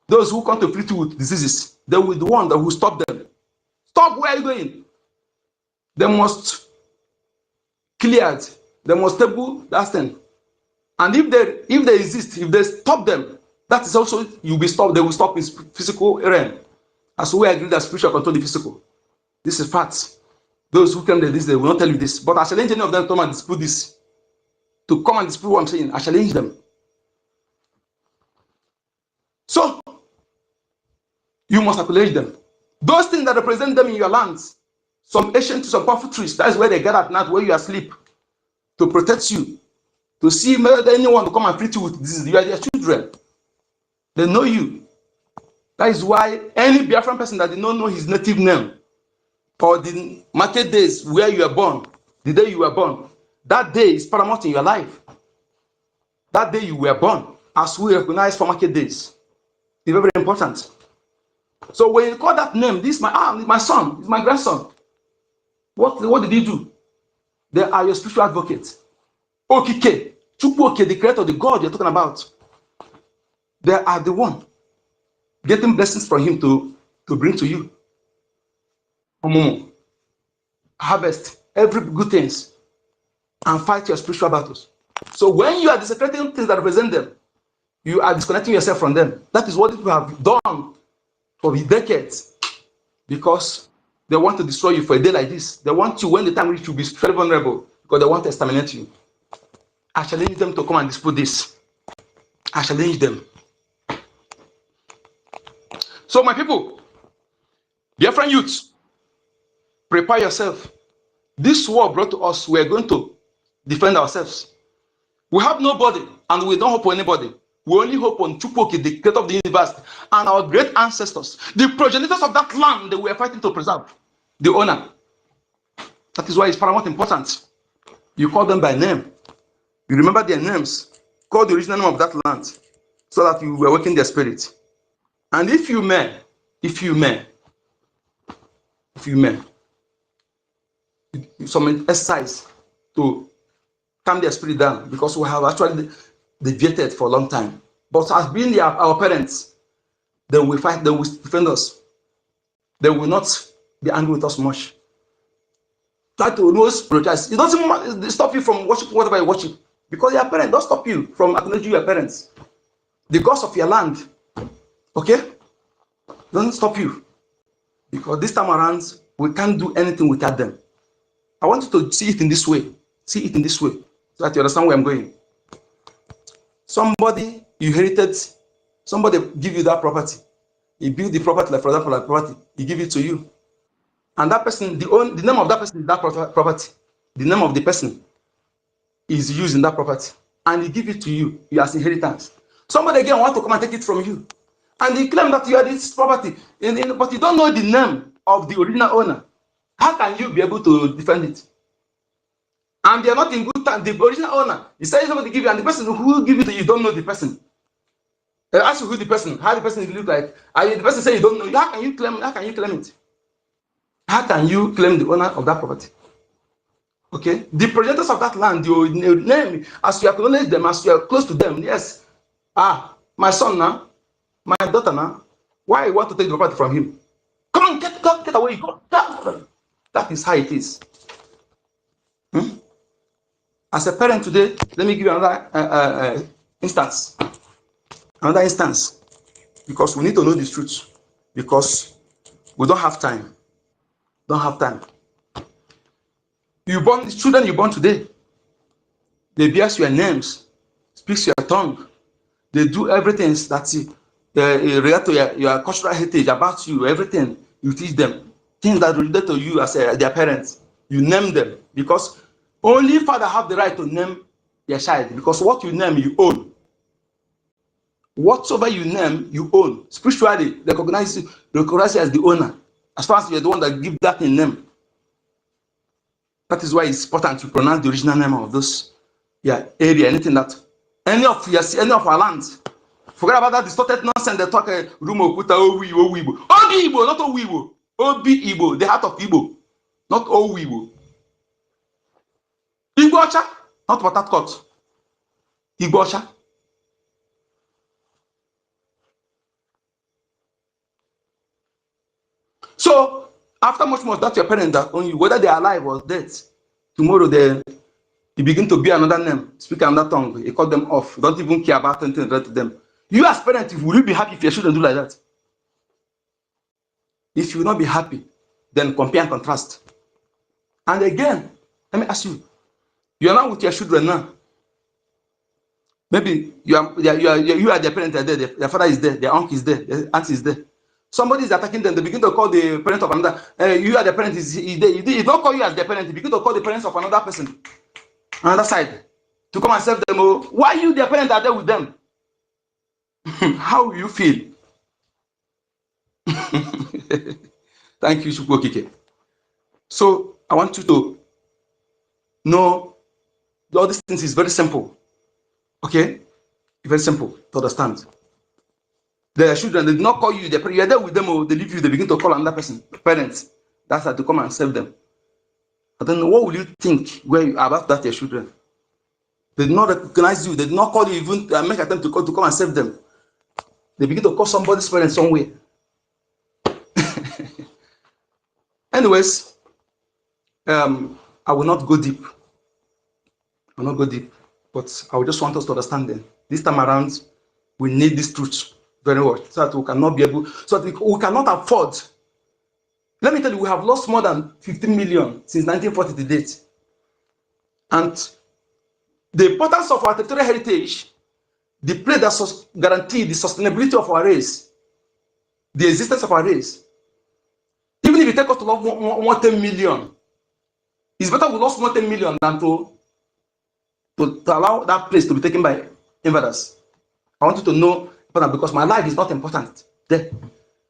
Those who come to treat you with diseases, they will be the one that will stop them. Stop, where are you going? They must clear it. They must table that thing. And if they exist, if they stop them, that is also, you'll be stopped. They will stop in physical realm. As we agree that spiritual control the physical. This is facts. Those who claim this, they will not tell you this. But I challenge any of them to come and dispute this. To come and dispute what I'm saying, I challenge them. So, you must acknowledge them. Those things that represent them in your lands, some ancient, some powerful trees, that is where they gather at night, where you are asleep, to protect you, to see anyone to come and treat you with disease. You are their children. They know you. That is why any Biafran person that did not know his native name, or the market days where you are born, the day you were born, that day is paramount in your life. That day you were born, as we recognize for market days, is very, very important. So when you call that name, this is my son, is my grandson. What did he do? They are your spiritual advocates. Okike, Chukwuoke, the creator, the God you're talking about. They are the one getting blessings from him to bring to you. Harvest every good things and fight your spiritual battles. So when you are desecrating things that represent them, you are disconnecting yourself from them. That is what people have done for decades, because they want to destroy you for a day like this. They want you, when the time reaches, to be very vulnerable, because they want to exterminate you. I challenge them to come and dispute this. I challenge them. So my people, Biafran youth, prepare yourself. This war brought to us, we are going to defend ourselves. We have nobody, and we don't hope on anybody. We only hope on Chukwuoke, the creator of the universe, and our great ancestors, the progenitors of that land that we are fighting to preserve, the owner. That is why it's paramount important. You call them by name. You remember their names. Call the original name of that land, so that you will awaken their spirit. And if you may, some exercise to calm their spirit down, because we have actually deviated for a long time. But as being our parents, they will fight, they will defend us. They will not be angry with us much. Try to always prioritize. It doesn't stop you from worshiping whatever you worship, because your parents don't stop you from acknowledging your parents. The gods of your land, okay, doesn't stop you, because this time around we can't do anything without them. I want you to see it in this way. See it in this way, so that you understand where I'm going. Somebody you inherited, somebody give you that property. He built the property, like for example, like property, he give it to you. And that person, the name of that person is that property. The name of the person is used in that property. And he give it to you, as inheritance. Somebody again want to come and take it from you. And he claim that you are this property, but you don't know the name of the original owner. How can you be able to defend it? And they are not in good time. The original owner, he says somebody give you, and the person who give it to you don't know the person. They ask you who the person, how the person look like, and the person say you don't know. How can you claim it? How can you claim the owner of that property? Okay, the progenitors of that land, your name, as you acknowledge them, as you are close to them, yes. My son now, my daughter now, why you want to take the property from him? Come on, get away, go. That is how it is. As a parent today, let me give you another instance. Another instance, because we need to know the truth, because we don't have time. The children you born today, they bear your names, speak your tongue, they do everything that relate to your cultural heritage, about you, everything you teach them, things that relate to you as their parents. You name them, because Only father have the right to name their child, because what you name, you own. Whatsoever you name, you own. Spiritually, recognize you as the owner, as far as you're the one that give that in name. That is why it's important to pronounce the original name of this area, anything that, any of our lands. Forget about that distorted nonsense. They talk Rumo Kuta Owi Igbo. Obi Igbo, not Owi Igbo. Obi Igbo, the heart of Igbo, not Owi Igbo. Igbo Ocha, not Port Harcourt. Igbo Ocha. So after much that your parents that own you, whether they're alive or dead, tomorrow you begin to be another name, speak another tongue, you cut them off, don't even care about anything related to them. You as parents, will you be happy if your children do like that? If you will not be happy, then compare and contrast. And again, let me ask you, you are not with your children now. Maybe you are their parents, are there, their father is there, their uncle is there, their aunt is there. Somebody is attacking them, they begin to call the parent of another. You are the parent, he did not call you as the parent, he begin to call the parents of another person, another side, to come and serve them. Oh, why you, their parents, are there with them? How will you feel? Thank you, Shukwu Okike. So I want you to know all these things is very simple. Okay? Very simple to understand. Their children, they did not call you, you are there with them, or they leave you, they begin to call another person, parents. That's how to come and serve them. I don't know, what will you think about that, your children? They did not recognize you, they did not call you, even make attempt to come and serve them. They begin to call somebody's parents somewhere. Anyways, I will not go deep. I will not go deep, but I just want us to understand them. This time around, we need this truth very well, so that we cannot be able, so that we cannot afford. Let me tell you, we have lost more than 15 million since 1940 to date. And the importance of our territorial heritage, the place that guarantees the sustainability of our race, the existence of our race. Even if you take us to lose 110 million, it's better we lost 110 million than to allow that place to be taken by invaders. I want you to know, because my life is not important there.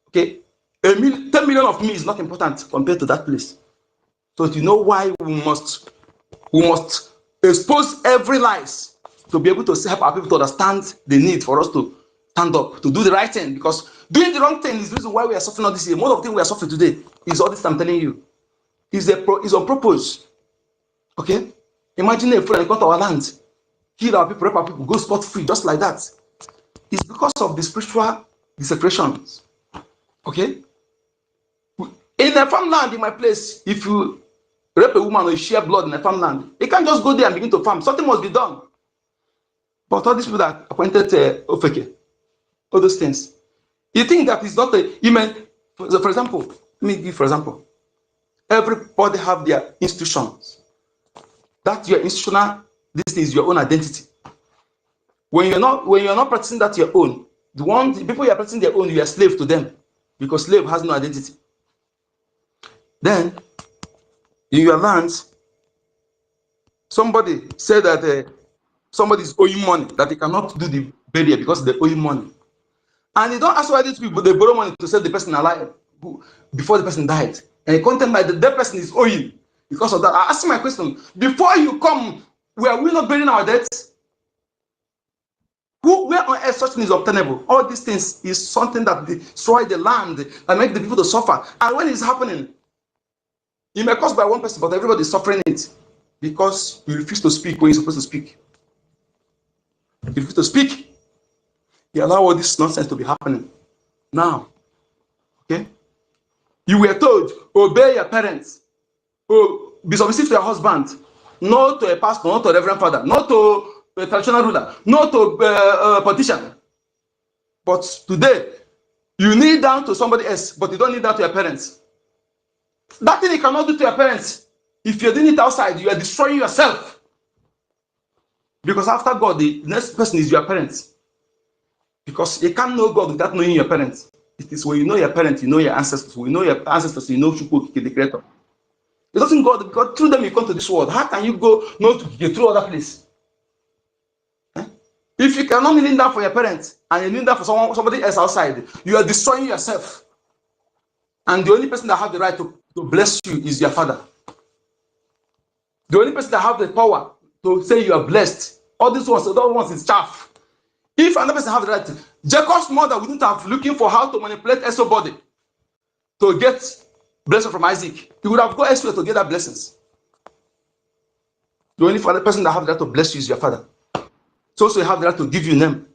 Okay? 10 million of me is not important compared to that place. So you know why we must expose every lies to be able to help our people to understand the need for us to stand up, to do the right thing. Because doing the wrong thing is the reason why we are suffering all this year. Most of the things we are suffering today is all this I'm telling you. Is on purpose. Okay? Imagine a friend come to our land, kill our people, rape our people, go spot free, just like that. It's because of the spiritual desecrations. Okay? In a farmland in my place, if you rape a woman or you share blood in a farmland, you can't just go there and begin to farm. Something must be done. But all these people that appointed Ofeke, all those things, you think that it's not for example, let me give for example, everybody have their institutions. That your institutional, this is your own identity. When you're not practicing that your own, the people you are practicing their own, you are slave to them, because slave has no identity. Then in your lands, somebody said that somebody is owing money, that they cannot do the burial because they owe money. And they don't ask why these people, they borrow money to save the person alive before the person died. And the content by the dead person is owing. Because of that, I ask my question, before you come, were we not burying our debts? Where on earth such thing is obtainable? All these things is something that destroy the land and make the people to suffer. And when it's happening, it may cause by one person, but everybody is suffering it because you refuse to speak when you're supposed to speak. You refuse to speak. You allow all this nonsense to be happening. Now, okay? You were told, obey your parents. Be submissive to your husband. Not to a pastor, not to a reverend father, not to a traditional ruler, not to a politician. But today, you kneel down to somebody else, but you don't kneel down to your parents. That thing you cannot do to your parents. If you're doing it outside, you are destroying yourself. Because after God, the next person is your parents. Because you can't know God without knowing your parents. It is when you know your parents, you know your ancestors. When you know your ancestors, you know Chukwu, the creator. It doesn't go because through them you come to this world. How can you go not to get through other place? If you cannot kneel down for your parents and you kneel down for somebody else outside, you are destroying yourself. And the only person that has the right to bless you is your father. The only person that has the power to say you are blessed. All these ones, the other ones is chaff. If another person has the right to, Jacob's mother wouldn't have looking for how to manipulate somebody to get blessing from Isaac. He would have gone elsewhere to get that blessings. The only person that has the right to bless you is your father. So you have the right to give you a name.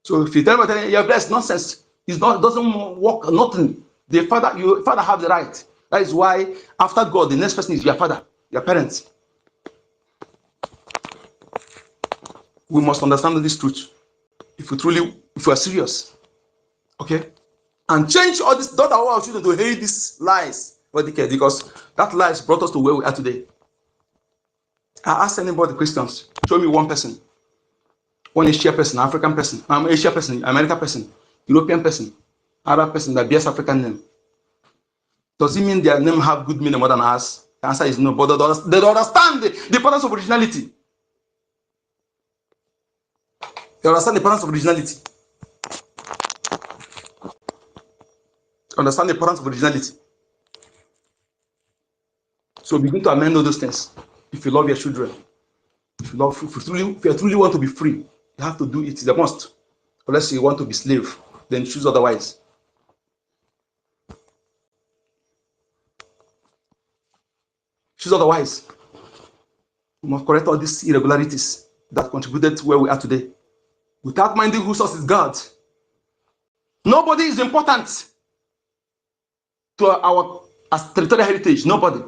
So if you tell me you're blessed, nonsense. It doesn't work, nothing. Your father have the right. That is why after God, the next person is your father, your parents. We must understand this truth. If you are serious, okay, and change all this. Don't allow our children to hate these lies, because that lies brought us to where we are today. I ask anybody questions. Show me one person, one Asian person, African person, Asian person, American person, European person, Arab person that bears African name. Does it mean their name have good meaning more than us? The answer is no. But they don't understand the importance of originality. They understand the importance of originality. Understand the importance of originality. So begin to amend all those things. If you love your children, if you truly want to be free, you have to do it. It's a must. Unless you want to be slave, then choose otherwise. Choose otherwise. We must correct all these irregularities that contributed to where we are today. Without minding whose source is God. Nobody is important to our territorial heritage. Nobody.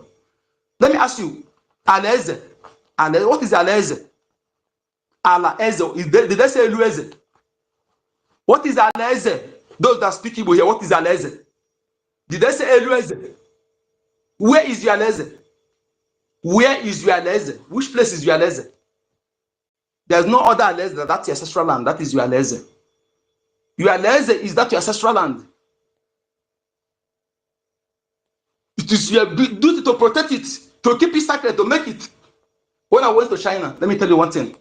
Let me ask you, Aleze. What is Aleze? Aleze. Did they say Elueze? What is Aleze? Those that speak Igbo here, what is Aleze? Did they say Elueze? Where is your Aleze? Where is your Aleze? Which place is your Aleze? There's no other Aleze than that's your ancestral land. That is your Aleze. Your Aleze is that your ancestral land. It is your duty to protect it, to keep it sacred, to make it. When I went to China, let me tell you one thing.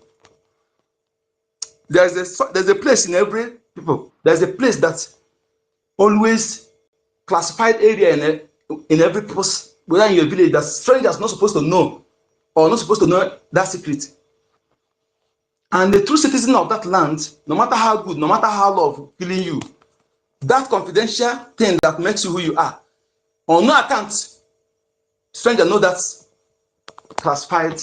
There's a place in every people. There's a place that's always classified area in every post, whether in your village, that strangers not supposed to know or not supposed to know that secret. And the true citizen of that land, no matter how good, no matter how love killing you, that confidential thing that makes you who you are, on no account, stranger know that's classified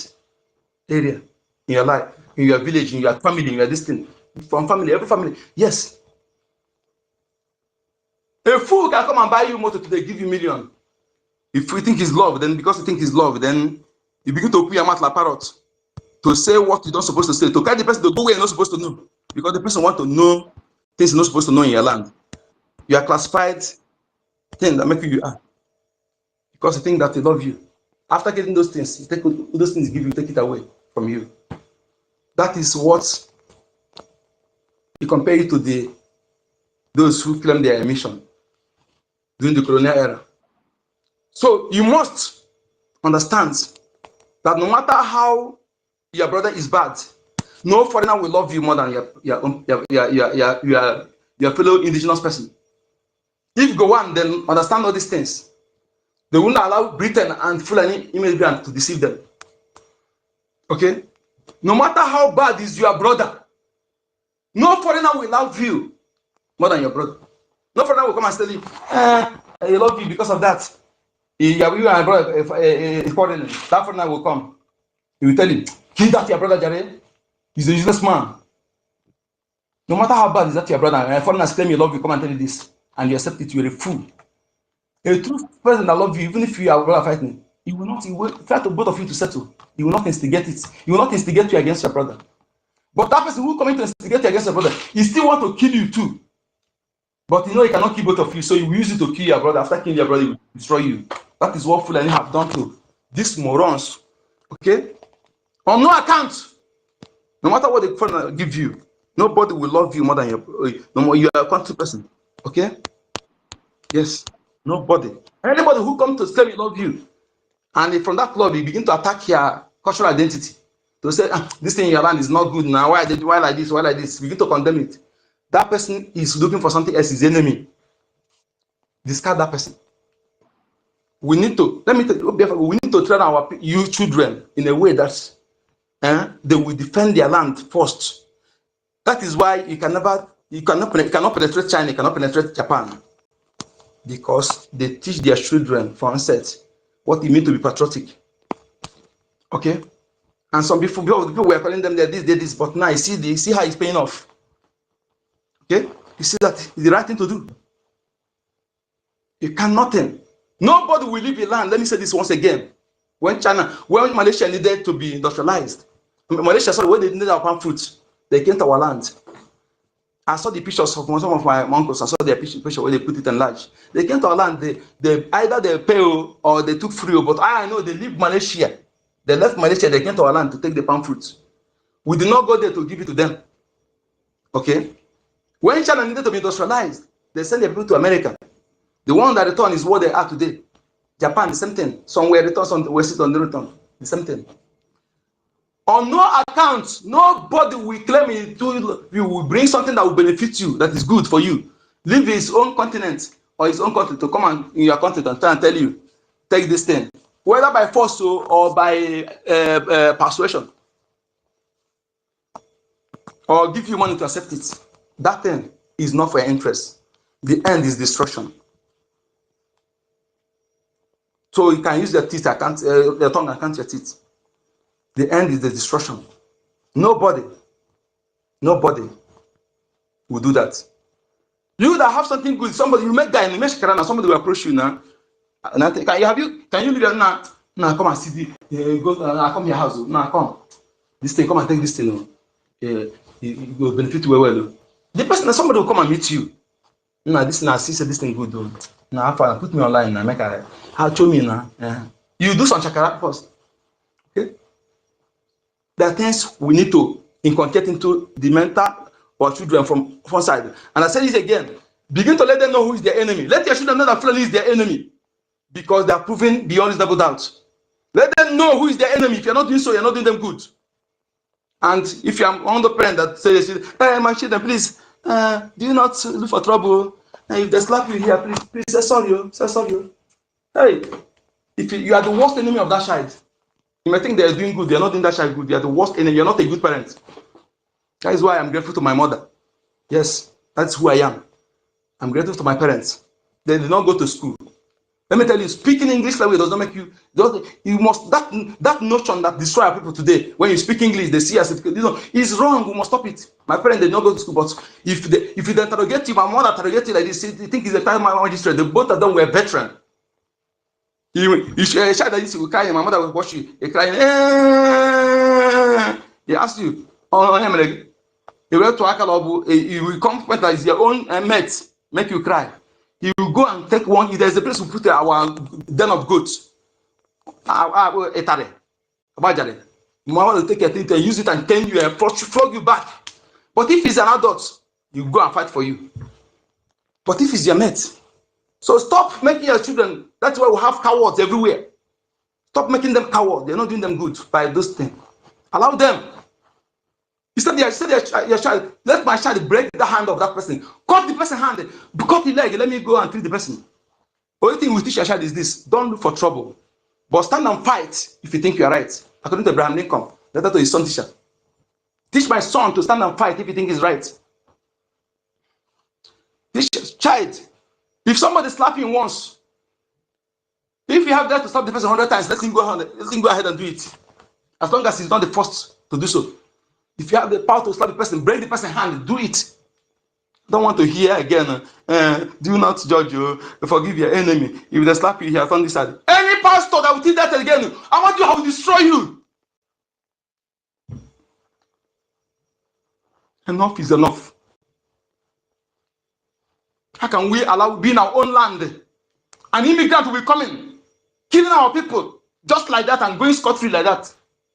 area in your life, in your village, in your family, in your distance, from family, every family. Yes. A fool can come and buy you motor today, give you million. If you think he's love, then because you think he's love, then you begin to open your mouth like parrot to say what you're not supposed to say, to carry the person to go where you're not supposed to know, because the person wants to know things you're not supposed to know in your land. You are classified thing that make you are, because you think that they love you. After getting those things, you take those things, give you, take it away from you. That is what you compare it to those who claim their mission during the colonial era. So you must understand that no matter how your brother is bad, no foreigner will love you more than your fellow indigenous person. If you go on, then understand all these things. They will not allow Britain and Fulani immigrants to deceive them. Okay? No matter how bad is your brother, no foreigner will love you more than your brother. No foreigner will come and tell you, I love you because of that. You and my brother is foreigner. That foreigner will come. He will tell him, kill that your brother, Jare. He's a useless man. No matter how bad is that your brother, and a foreigner claim you love you, come and tell you this, and you accept it, you're a fool. A true person that loves you, even if you are brother fighting, he will try to both of you to settle. He will not instigate it. He will not instigate you against your brother. But that person who comes to instigate you against your brother, he still want to kill you too. But you know he cannot kill both of you, so he will use it to kill your brother. After killing your brother, he will destroy you. That is what Fulani have done to these morons. Okay? On no account, no matter what the foreigner give you, nobody will love you more than you are a country person. Okay? Yes. Nobody. Anybody who comes to say we love you, and from that love, you begin to attack your cultural identity. To say, this thing in your land is not good now. Why like this? Why like this? Begin to condemn it. That person is looking for something else, his enemy. Discard that person. We need to, let me tell you, we need to train our youth children in a way that they will defend their land first. That is why you cannot penetrate China, you cannot penetrate Japan, because they teach their children from onset what it means to be patriotic. Okay, and some people were calling them this, but now you see how it's paying off. Okay, you see that it's the right thing to do. You can nothing. Nobody will leave a land. Let me say this once again. When Malaysia needed to be industrialized, Malaysia, sorry, when they needed our palm fruits, they came to our land. I saw the pictures of some of my uncles. I saw their picture where they put it enlarged. They came to our land. They either they pay or they took free. But I know they leave Malaysia. They left Malaysia. They came to our land to take the palm fruits. We did not go there to give it to them. Okay. When China needed to be industrialized, they sent their people to America. The one that return is what they are today. Japan, the same thing. Somewhere return, somewhere sit on the return. The same thing. On no account, nobody will claim you will bring something that will benefit you, that is good for you. Leave his own continent or his own country to come in your continent and try and tell you, take this thing. Whether by force or by persuasion. Or give you money to accept it. That thing is not for your interest. The end is destruction. So you can use your teeth, your tongue and count your teeth. The end is the destruction. Nobody will do that. You that have something good, somebody you make guy in the shakara, somebody will approach you now. And I think, can you leave here now? Now come and see the go. Come to your house. Now come. This thing, come and take this thing. It will benefit you well. The person, somebody will come and meet you. Now this now see say this thing good though. Now put me online now. Make how show me now. You do some shakara first. Okay. There are things we need to inculcate into the mental or children from one side. And I say this again, begin to let them know who is their enemy. Let your children know that Fulani is their enemy, because they are proven beyond reasonable doubt. Let them know who is their enemy. If you're not doing so, you're not doing them good. And if you're one of the parents that says, hey, my children, please, do you not look for trouble? And if they slap you here, please say sorry. Say sorry. Hey, if you are the worst enemy of that child, you may think they are doing good. They are not doing that child good. They are the worst enemy. You're not a good parent. That is why I'm grateful to my mother. Yes, that's who I am. I'm grateful to my parents. They did not go to school. Let me tell you, speaking English that way does not make you. You must that notion that destroys people today. When you speak English, they see as if it's wrong. We must stop it. My parents did not go to school, but if they interrogate you, my mother interrogate you like this, they think it's a time magistrate. The both of them were veterans. You child that used to cry, my mother will watch you. You crying. He asked you, he went to Akalabu. He will come when is your own mate, make you cry. He will go and take one. There's a place we put our den of goats. Etare, Abajare. Mama will take a thing and use it and turn you and flog you back. But if he's an adult, you go and fight for you. But if he's your mate, so stop making your children. That's why we have cowards everywhere. Stop making them cowards. They're not doing them good by those things. Allow them. You said your child, let my child break the hand of that person. Cut the person's hand. Cut the leg. Let me go and treat the person. Only thing we teach your child is this: don't look for trouble, but stand and fight if you think you are right. According to Abraham Lincoln, letter to his son teacher. Teach my son to stand and fight if you think he's right. This child, if somebody slaps him once, if you have that to slap the person 100 times, let him go ahead and do it. As long as he's not the first to do so. If you have the power to slap the person, break the person's hand, do it. Don't want to hear again, do not judge you, forgive your enemy. If they slap you, he has done this side. Any pastor that will teach that again, I want you, I will destroy you. Enough is enough. How can we allow be in our own land? An immigrant will be coming, killing our people, just like that, and going scot-free like that,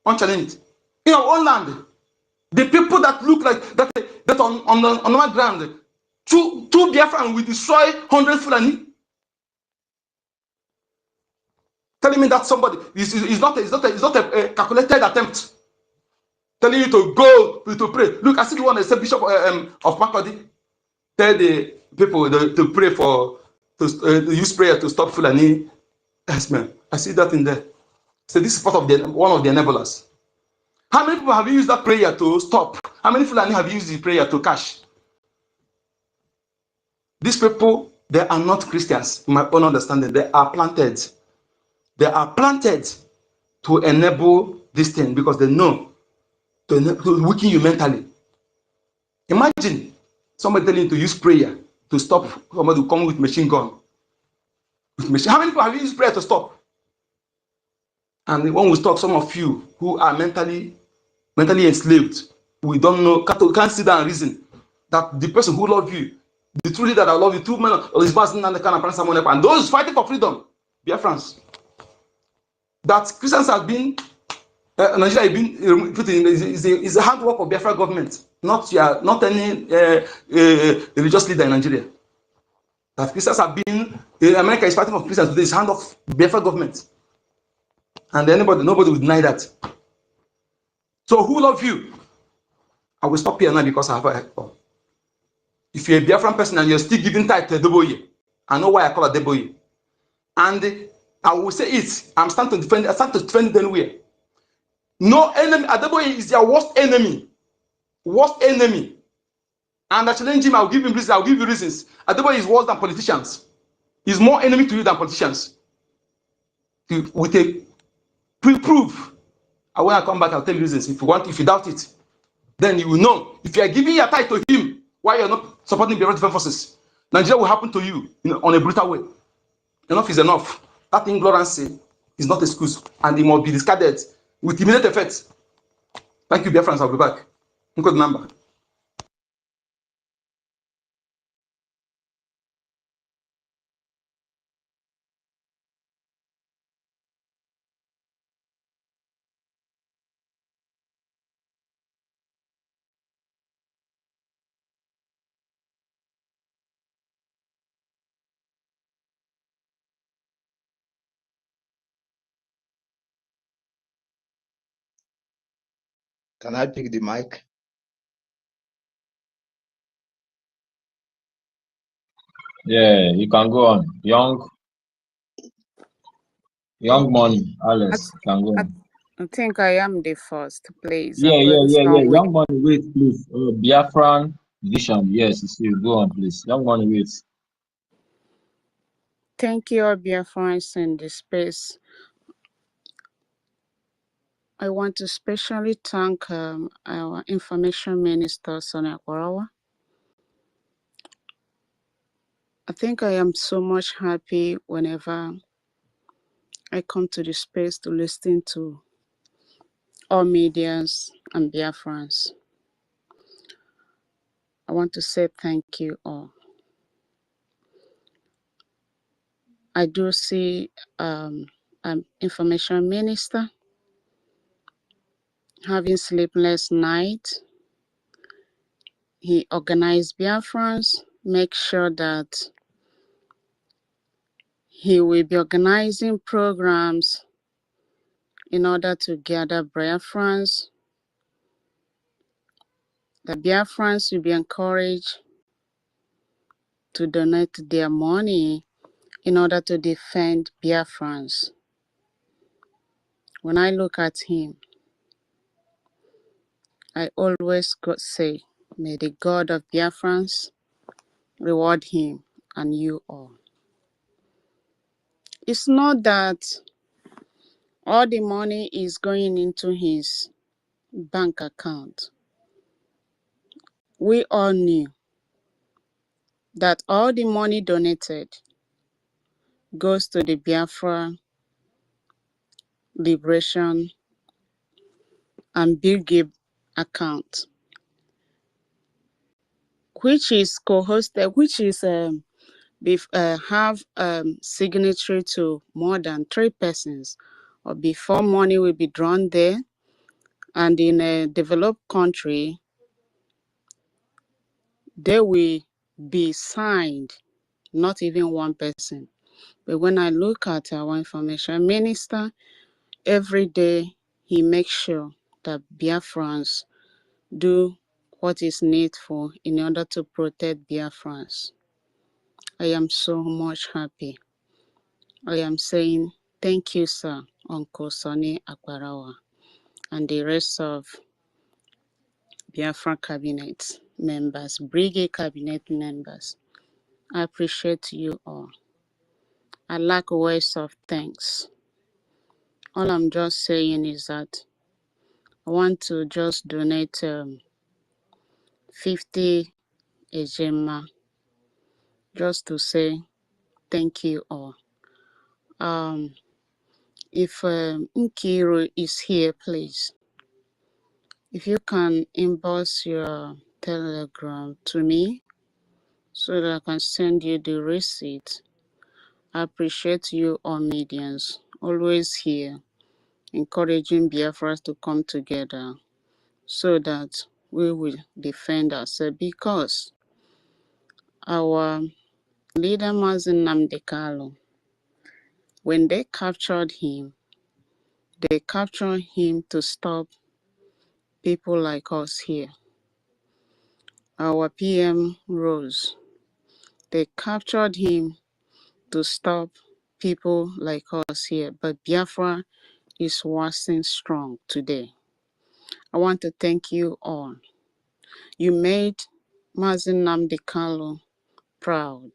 unchallenged. In our own land. The people that look like that on our ground, two Biafran will destroy 100 Fulani. telling me that somebody is not a calculated attempt. Telling you to go to pray. Look, I see the one that said Bishop of Makodi tell the people to pray for to use prayer to stop Fulani. Yes, man. I see that in there. So this is part of one of the enablers. How many people have used that prayer to stop? How many Fulani have used the prayer to cash? These people, they are not Christians, in my own understanding. They are planted. They are planted to enable this thing because they know to weaken you mentally. Imagine somebody telling you to use prayer to stop somebody who come with machine gun. How many people have used prayer to stop? And when we talk, some of you who are mentally enslaved, we don't know, can't sit down and reason that the person who loves you, the true leader that love you, two men of this person and those fighting for freedom, Biafrans, that Christians have been, Nigeria has been put in is a handwork of Biafra government, not any religious leader in Nigeria. That Christians have been, America is fighting for Christians today, is hand of Biafra government. And nobody will deny that. So who love you? I will stop here now because I have a help. If you're a Biafran person and you're still giving tithe to Adeboye, I know why I call Adeboye. And I will say it. I stand to defend it anywhere. No enemy. Adeboye is their worst enemy. Worst enemy. And I challenge him, I'll give him reasons. I'll give you reasons. Adeboye is worse than politicians. He's more enemy to you than politicians. With a proof. And when I come back, I'll tell you reasons. If you doubt it, then you will know. If you are giving your tithe to him, why you're not supporting the defense forces, Nigeria will happen to you on a brutal way. Enough is enough. That ignorance is not excuse, and it must be discarded with immediate effect. Thank you, dear friends. I'll be back. Good number. Can I pick the mic? Yeah, you can go on. Young money, Alex, can go on. I think I am the first, please. Yeah. Young money, wait, please. Biafran vision. Yes, you go on, please. Young money, wait. Thank you, all Biafrans in this space. I want to especially thank our Information Minister, Sonia Kwarawa. I think I am so much happy whenever I come to the space to listen to all medias and Biafrans. I want to say thank you all. I do see an Information Minister having sleepless night. He organized Biafrans, make sure that he will be organizing programs in order to gather Biafrans. The Biafrans will be encouraged to donate their money in order to defend Biafrans. When I look at him, I always say, may the God of Biafrans reward him and you all. It's not that all the money is going into his bank account. We all knew that all the money donated goes to the Biafra Liberation and BRGIE account, which is co-hosted, which is have signatory to more than 3 persons, or before money will be drawn there. And in a developed country, they will be signed, not even 1 person, But when I look at our information minister, every day he makes sure that Biafrans do what is needful in order to protect Biafrans. I am so much happy. I am saying thank you, sir, Uncle Sonny Akbarawa, and the rest of Biafra cabinet members, BRGIE cabinet members. I appreciate you all. I lack words of thanks. All I'm just saying is that I want to just donate 50 ejema just to say thank you all. If Nkiru is here, please, if you can inbox your telegram to me so that I can send you the receipt. I appreciate you all medians, always here, encouraging Biafras to come together so that we will defend ourselves, because our leader Mazen Nnamdi Kanu, when they captured him to stop people like us here. Our PM Rose, they captured him to stop people like us here, but Biafra is waxing strong today. I want to thank you all. You made Mazen Nnamdi Kanu proud,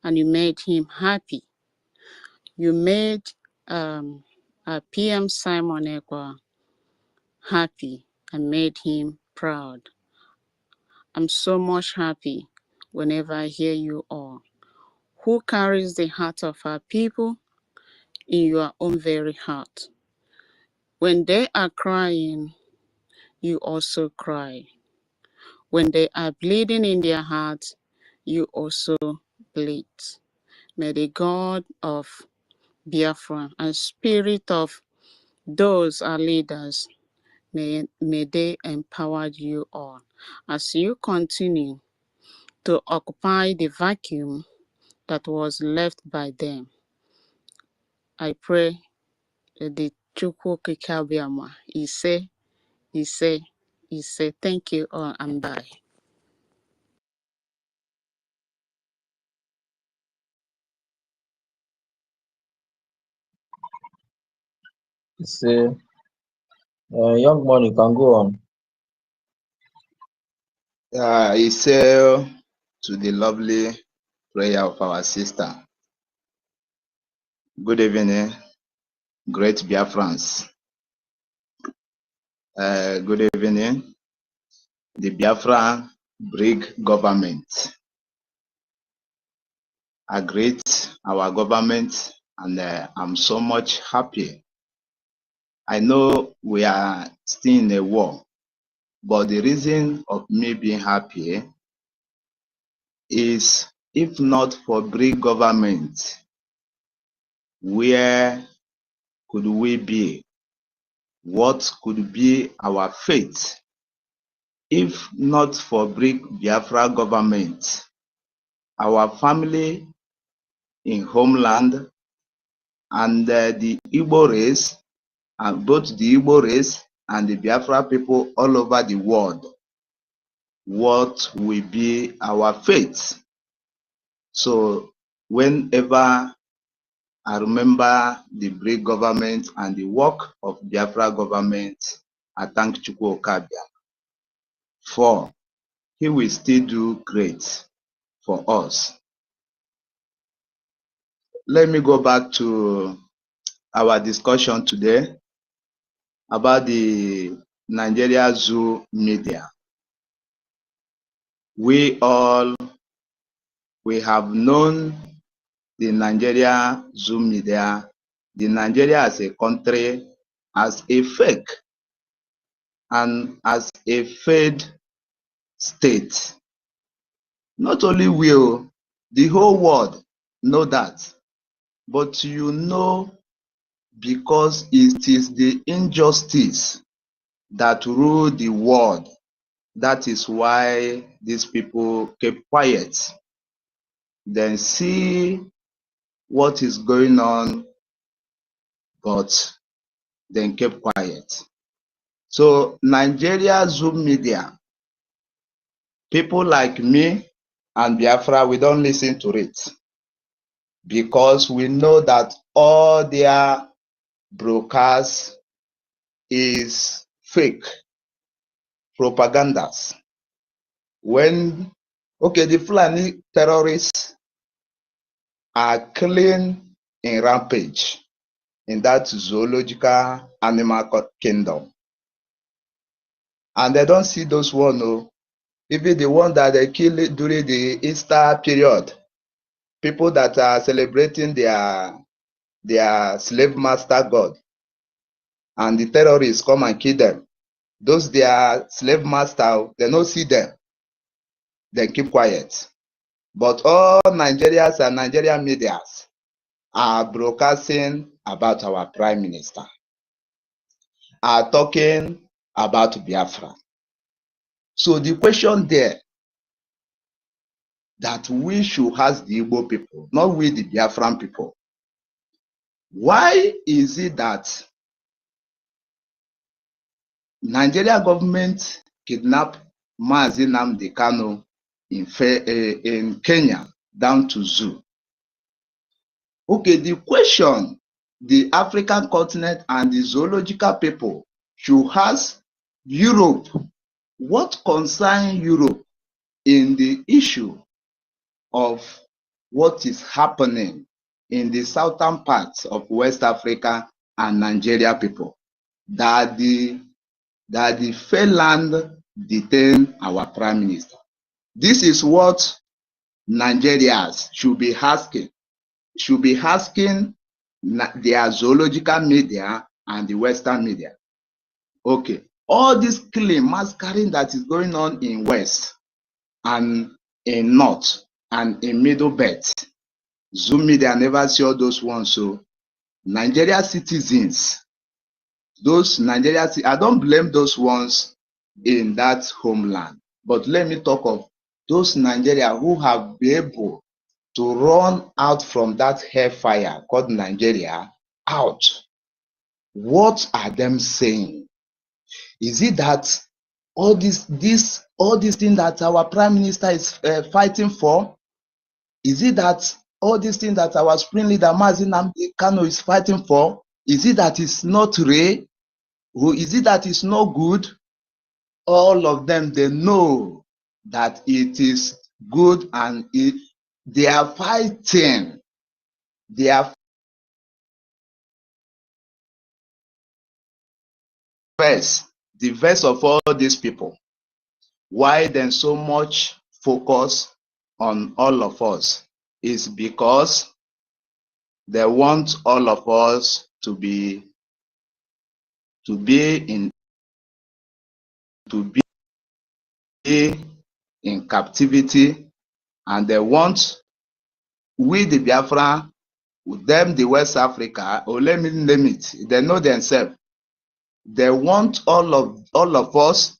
and you made him happy. You made PM Simon Ekwa happy and made him proud. I'm so much happy whenever I hear you all. Who carries the heart of our people in your own very heart? When they are crying, you also cry. When they are bleeding in their hearts, you also bleed. May the God of Biafra and spirit of those our leaders, may they empower you all as you continue to occupy the vacuum that was left by them. I pray that the Chukwu Kikabiama, he say, thank you all and bye. Say, young man, you can go on. He said to the lovely prayer of our sister, good evening, great Biafrans. Good evening, the Biafra BRGIE government. I greet our government, and I'm so much happy. I know we are still in a war, but the reason of me being happy is, if not for BRGIE government, where could we be? What could be our fate? If not for Biafra government, our family in homeland and the Igbo race, and both the Igbo race and the Biafra people all over the world, what will be our fate? So whenever I remember the BRGIE government and the work of Biafra government, I thank Chukwu Okabia, for he will still do great for us. Let me go back to our discussion today about the Nigeria Zoo media. We have known the Nigeria Zoo media, the Nigeria as a country, as a fake and as a failed state. Not only will the whole world know that, but you know, because it is the injustice that rule the world. That is why these people kept quiet. Then see what is going on, but then kept quiet. So Nigeria Zoom media, people like me and Biafra, we don't listen to it because we know that all their broadcasts is fake propagandas. When, okay, the Fulani terrorists are killing in rampage in that zoological animal kingdom. And they don't see those one, no. Even the one that they kill during the Easter period, people that are celebrating their slave master God, and the terrorists come and kill them. Those their slave master, they don't see them. They keep quiet. But all Nigerians and Nigerian medias are broadcasting about our prime minister, are talking about Biafra. So the question there that we should ask the Igbo people, not we the Biafran people, why is it that Nigeria government kidnapped Mazi Nnamdi Kanu in Kenya down to zoo? Okay, the question the African continent and the zoological people should ask Europe, what concerns Europe in the issue of what is happening in the southern parts of West Africa and Nigeria people, that the Finland detain our prime minister. This is what Nigerians should be asking their zoological media and the Western media. Okay, all this killing, massacring that is going on in West and in North and in Middle Belt, Zoom media never see all those ones. So Nigeria citizens, I don't blame those ones in that homeland, but let me talk of those Nigeria who have been able to run out from that hellfire called Nigeria out. What are them saying? Is it that all these things that our prime minister is fighting for? Is it that all these things that our spring leader Mazi Nnamdi Kanu is fighting for? Is it that it's not real? Or is it that it's not good? All of them, they know that it is good, and they are fighting. They are the verse of all these people. Why then so much focus on all of us is because they want all of us to be in captivity, and they want we the Biafra, them the West Africa, or let me name it, they know themselves. They want all of us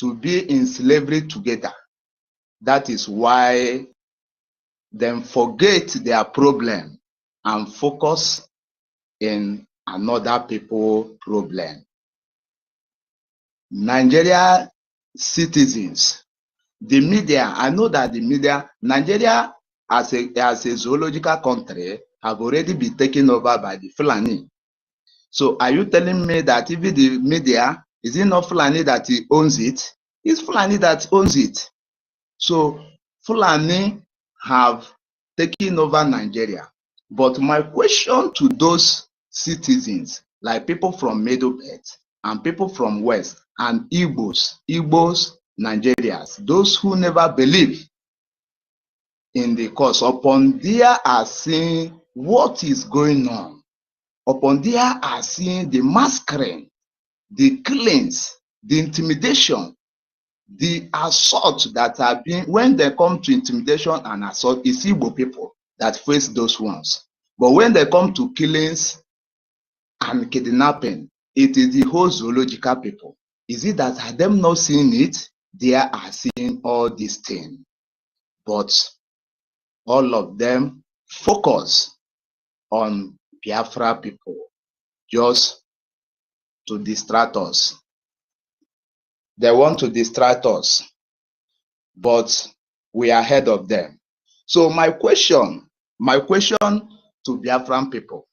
to be in slavery together. That is why they forget their problem and focus in another people's problem. Nigeria citizens, the media, I know that the media, Nigeria as a zoological country have already been taken over by the Fulani. So are you telling me that even the media, is it not Fulani that owns it? It's Fulani that owns it. So Fulani have taken over Nigeria. But my question to those citizens, like people from Middle Belt and people from West and Igbos, Nigerians, those who never believe in the cause, upon there are seeing what is going on, upon there are seeing the massacring, the killings, the intimidation, the assault that are being, when they come to intimidation and assault, it's Igbo people that face those ones. But when they come to killings and kidnapping, it is the whole zoological people. Is it that are them not seeing it? They are seeing all these things. But all of them focus on Biafra people just to distract us. They want to distract us, but we are ahead of them. So my question to Biafran people,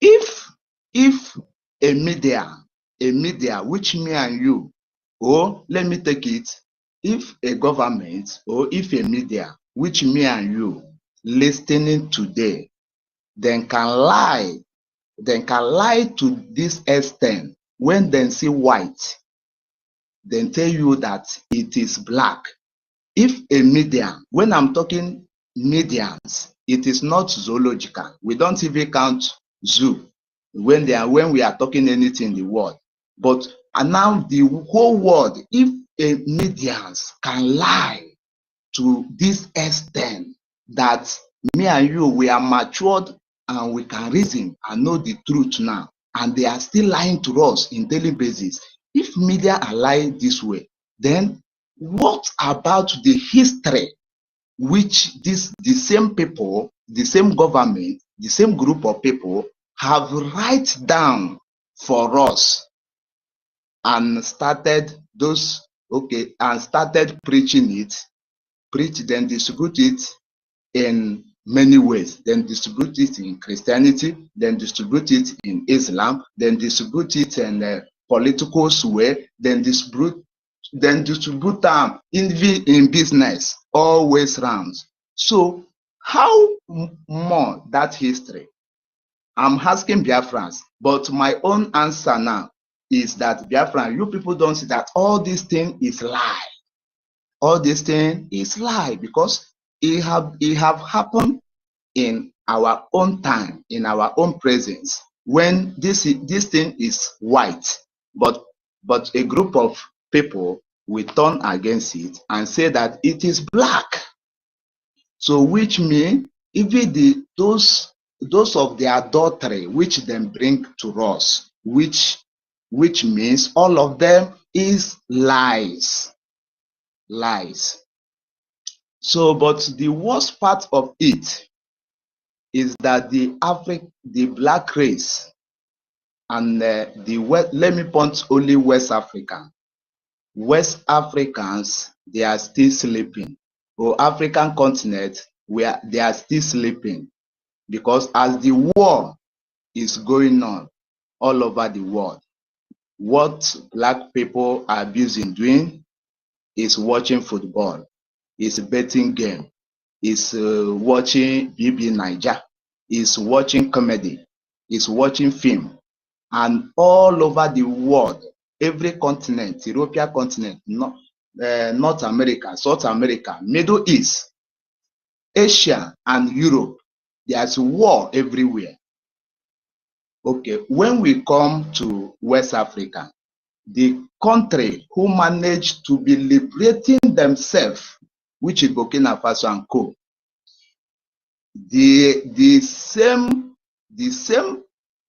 if a media which me and you, or let me take it, if a government or if a media which me and you listening today, then can lie to this extent when they see white, then tell you that it is black. If a medium, when I'm talking medians, it is not zoological. We don't even count zoo when we are talking anything in the world. But and now the whole world, if a medians can lie to this extent that me and you, we are matured and we can reason and know the truth now, and they are still lying to us in daily basis. If media are lying this way, then what about the history which the same people, the same government, the same group of people have write down for us and started preaching it, then distribute it in many ways, then distribute it in Christianity, then distribute it in Islam, then distribute it in political way, then distribute them in business, always rounds. So how more that history? I'm asking Biafrans, but my own answer now is that Biafran, you people don't see that all this thing is lie. All this thing is lie because it have happened in our own time, in our own presence, when this thing is white, but a group of people will turn against it and say that it is black. So which means even those of the adultery which them bring to us, which means all of them is lies. So, but the worst part of it is that the black race and let me point only West African. West Africans, they are still sleeping. Or African continent, where they are still sleeping, because as the war is going on all over the world, what black people are busy doing is watching football, is betting game, is watching BB Niger, is watching comedy, is watching film, and all over the world, every continent, European continent, North America, South America, Middle East, Asia, and Europe, there's war everywhere. Okay, when we come to West Africa, the country who managed to be liberating themselves, which is Burkina Faso and Co. The same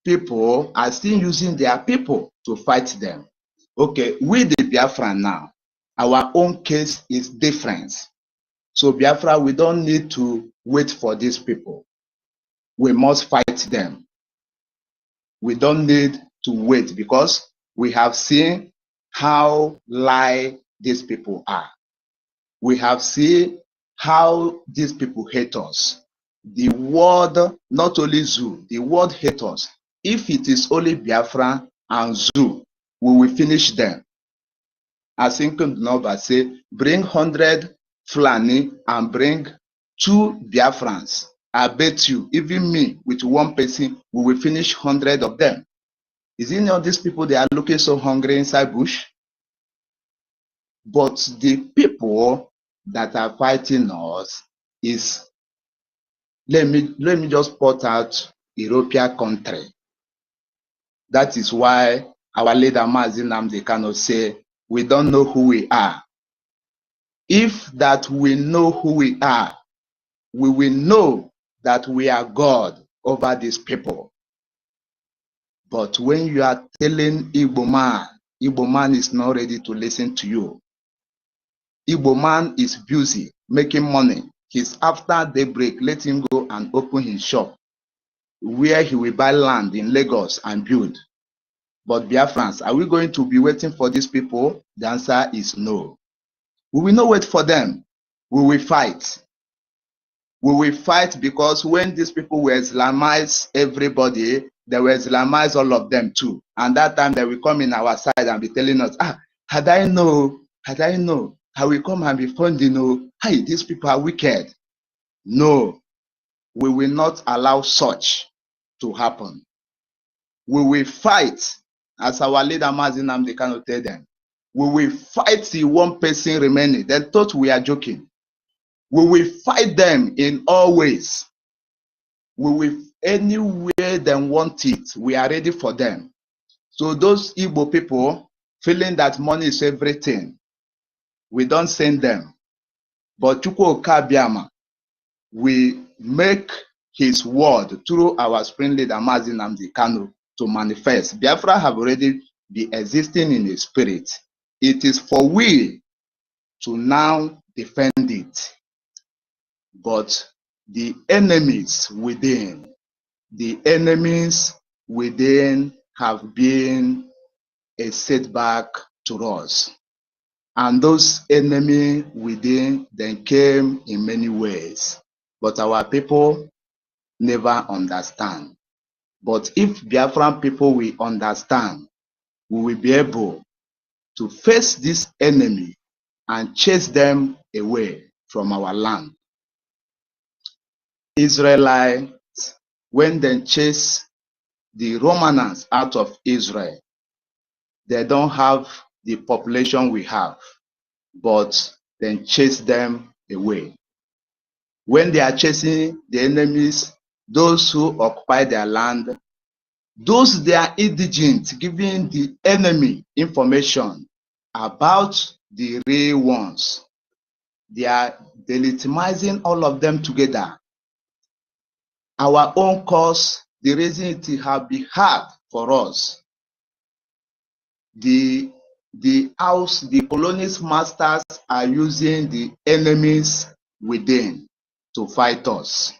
people are still using their people to fight them. Okay, we the Biafra now, our own case is different. So Biafra, we don't need to wait for these people. We must fight them. We don't need to wait because we have seen how lie these people are. We have seen how these people hate us. The world, not only Zoo, the world hates us. If it is only Biafra and Zoo, we will finish them. As Inkum Nova say, bring 100 Fulani and bring 2 Biafrans. I bet you, even me, with one person, we will finish 100 of them. Is it not these people, they are looking so hungry inside bush? But the people that are fighting us is, let me just put out European country. That is why our leader Mazi Nnamdi cannot say, we don't know who we are. If that we know who we are, we will know that we are God over these people. But when you are telling Igbo man is not ready to listen to you. Igbo man is busy making money. He's after daybreak, let him go and open his shop where he will buy land in Lagos and build. But Biafrans, are we going to be waiting for these people? The answer is no. We will not wait for them. We will fight. We will fight, because when these people were Islamize everybody, they were Islamize all of them too. And that time they will come in our side and be telling us, had I know, I will come and be funding, hey, these people are wicked. No, we will not allow such to happen. We will fight, as our leader Mazin Nnamdi Kanu tell them. We will fight the one person remaining. They thought we are joking. We will fight them in all ways. We will, anywhere they want it, we are ready for them. So those Igbo people feeling that money is everything, we don't send them. But Chukwu Okabiama will make his word through our spring leader Mazin Nnamdi Kanu to manifest. Biafra have already been existing in the spirit. It is for we to now defend it. But the enemies within have been a setback to us. And those enemies within then came in many ways. But our people never understand. But if Biafran people will understand, we will be able to face this enemy and chase them away from our land. Israelites, when they chase the Romans out of Israel, they don't have the population we have, but then chase them away. When they are chasing the enemies, those who occupy their land, those they are indigent, giving the enemy information about the real ones. They are delegitimizing all of them together. Our own cause, the reason it has been hard for us, the colonist masters are using the enemies within to fight us.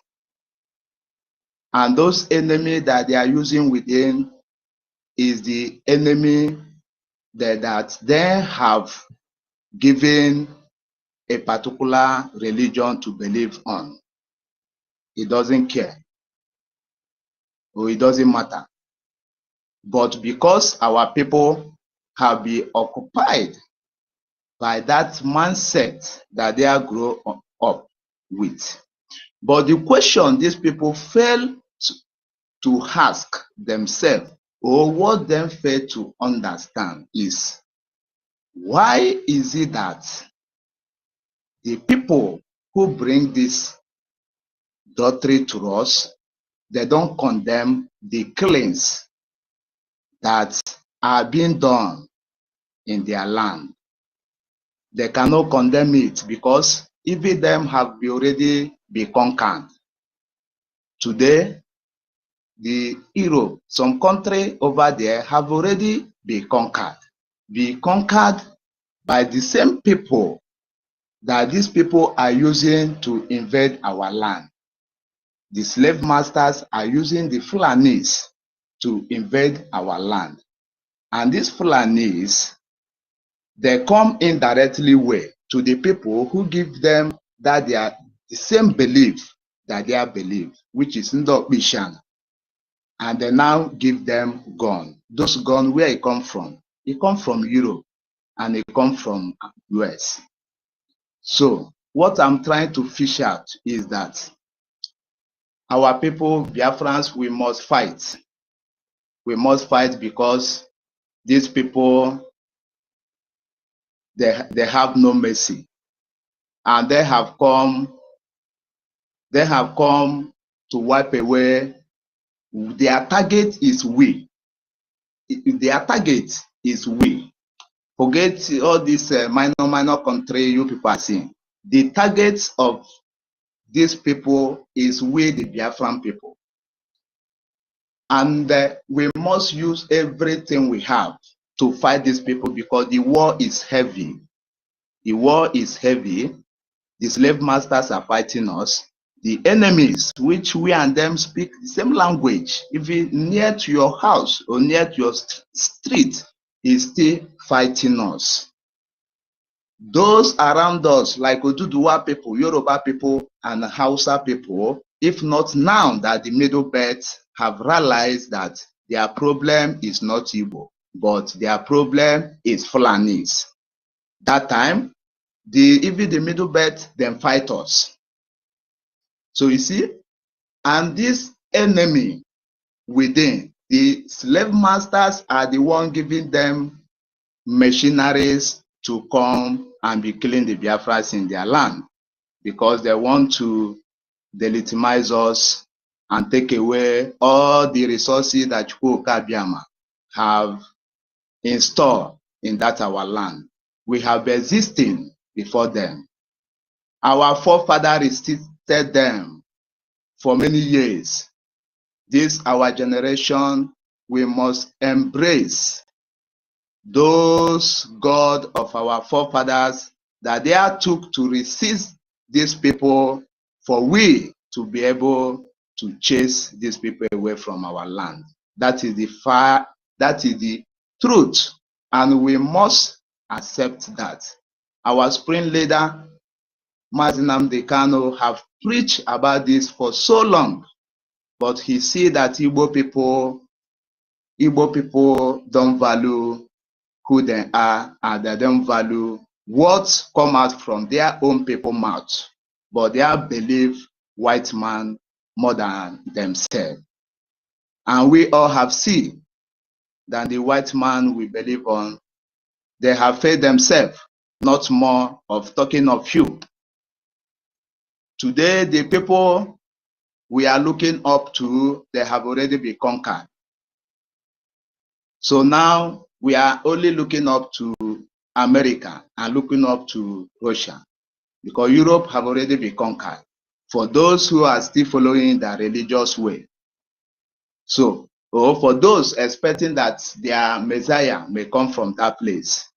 And those enemies that they are using within is the enemy that they have given a particular religion to believe on. It doesn't care, or it doesn't matter. But because our people have been occupied by that mindset that they are grown up with. But the question these people fail to ask themselves, or what them fail to understand, is why is it that the people who bring this doctrine to us, they don't condemn the killings that are being done in their land? They cannot condemn it because even them have already been conquered. Today, the Europe, some country over there have already been conquered by the same people that these people are using to invade our land. The slave masters are using the Fulanis to invade our land. And these Fulanis, they come indirectly way to the people who give them that they are the same belief that they believe, which is Ndokbishan. And they now give them gun. Those guns, where it come from? It come from Europe and it come from US. So what I'm trying to fish out is that our people, Biafrans, we must fight. We must fight because these people, they have no mercy. And they have come to wipe away. Their target is we. Their target is we. Forget all this minor country you people are seeing. The targets of these people is we, the Biafran people. And we must use everything we have to fight these people because the war is heavy. The war is heavy. The slave masters are fighting us. the enemies, which we and them speak the same language, if it near to your house or near to your street, is still fighting us. Those around us, like Oduduwa people, Yoruba people, and Hausa people, if not now that the Middle Belt have realized that their problem is not Igbo, but their problem is Fulanis. That time, even the Middle Belt, then fight us. So you see, and this enemy within, the slave masters are the one giving them machineries to come and be killing the Biafrans in their land, because they want to delegitimize us and take away all the resources that Chukwuka have in store in that our land. We have been existing before them. Our forefathers resisted them for many years. This our generation, we must embrace those God of our forefathers that they took to resist these people, for we to be able to chase these people away from our land. That is the fire, that is the truth, and we must accept that. Our spring leader, Nnamdi Kanu, have preached about this for so long, but he see that Igbo people don't value who they are, and they don't value what come out from their own people mouth, but they believe white man more than themselves. And we all have seen that the white man we believe on, they have failed themselves, not more of talking of you. Today, the people we are looking up to, they have already been conquered. So now we are only looking up to America and looking up to Russia, because Europe have already been conquered, for those who are still following the religious way. So, for those expecting that their Messiah may come from that place,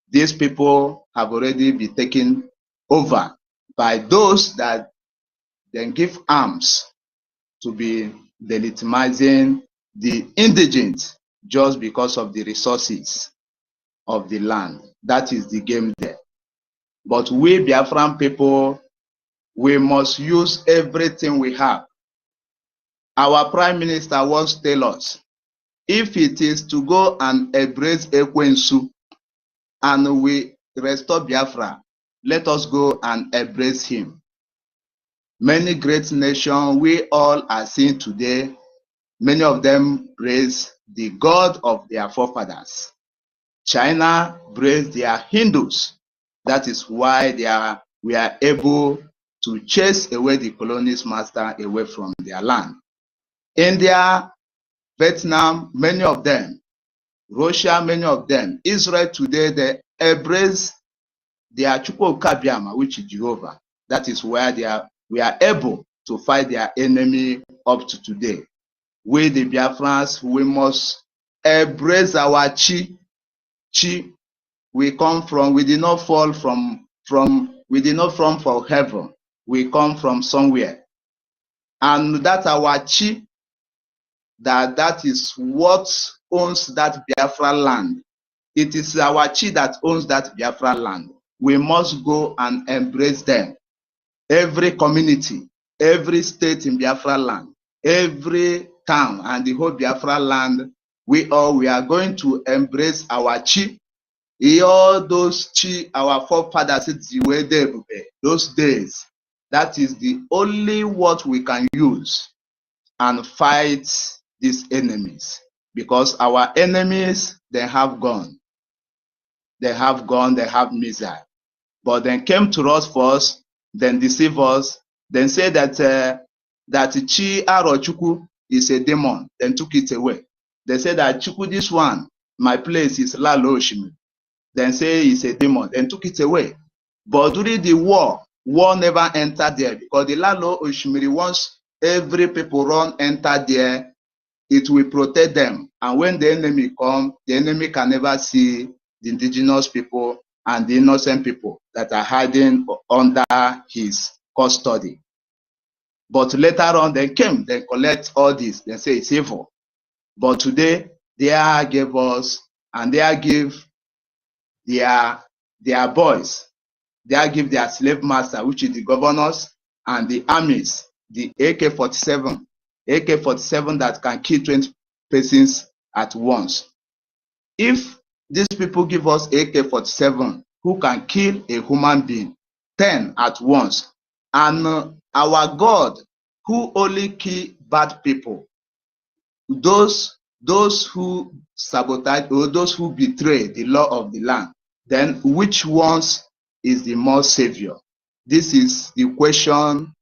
these people have already been taken over by those that then give arms to be delegitimizing the indigent just because of the resources of the land. That is the game there. But we Biafran people, we must use everything we have. Our Prime Minister once tell us, if it is to go and embrace Ekwensu and we restore Biafra, let us go and embrace him. Many great nations we all are seeing today, many of them praise the God of their forefathers. China praise their Hindus. That is why we are able to chase away the colonialist master away from their land. India, Vietnam, many of them, Russia, many of them, Israel today, they embrace their Chukwuka, which is Jehovah. That is where we are able to fight their enemy up to today. We, the Biafrans, we must embrace our chi. We come from, we did not fall we did not fall from heaven. We come from somewhere. And that our chi, that is what owns that Biafra land. It is our chi that owns that Biafra land. We must go and embrace them. Every community, every state in Biafra land, every town and the whole Biafra land, we are going to embrace our chi. All those chi, our forefathers, those days, that is the only what we can use and fight these enemies. Because our enemies, they have gone. They have gone, they have missile. But then came to us first, then deceive us, then say that Chi Arochukwu is a demon, then took it away. They said that Chukwu, this one, my place is Lalo Oshimiri. Then say it's a demon, then took it away. But during the war never entered there, because the Lalo Oshimiri, once every people run enter there, it will protect them. And when the enemy come, the enemy can never see the indigenous people and the innocent people that are hiding under his custody. But later on, they came, they collect all this, they say it's evil. But today, they give us, and they give their boys, they give their slave master, which is the governors and the armies, the AK-47 that can kill 20 persons at once. If these people give us AK-47 who can kill a human being 10 at once, and our God who only kill bad people, those who sabotage or those who betray the law of the land, then which ones is the more savior? This is the question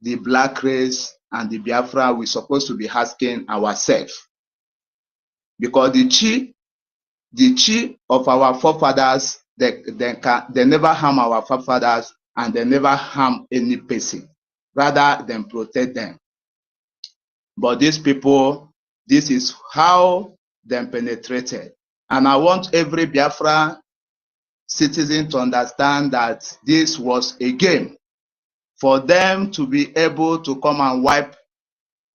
the black race and the Biafra we're supposed to be asking ourselves. Because the chi of our forefathers, they never harm our forefathers, and they never harm any person, rather than protect them. But these people, this is how they penetrated. And I want every Biafra citizen to understand that this was a game for them to be able to come and wipe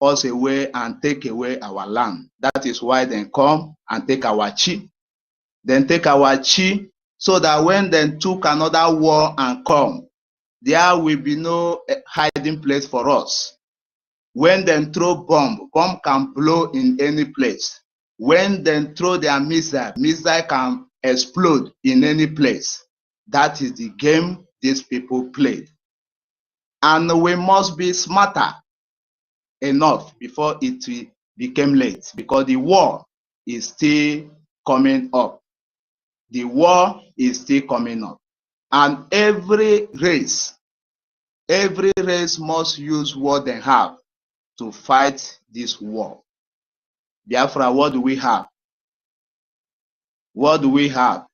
us away and take away our land. That is why they come and take our chi. Then take our chi, so that when they took another war and come, there will be no hiding place for us. When they throw bomb can blow in any place. When they throw their missile can explode in any place. That is the game these people played. And we must be smarter enough before it became late, because the war is still coming up. The war is still coming up. And every race must use what they have to fight this war. Biafra, what do we have? What do we have?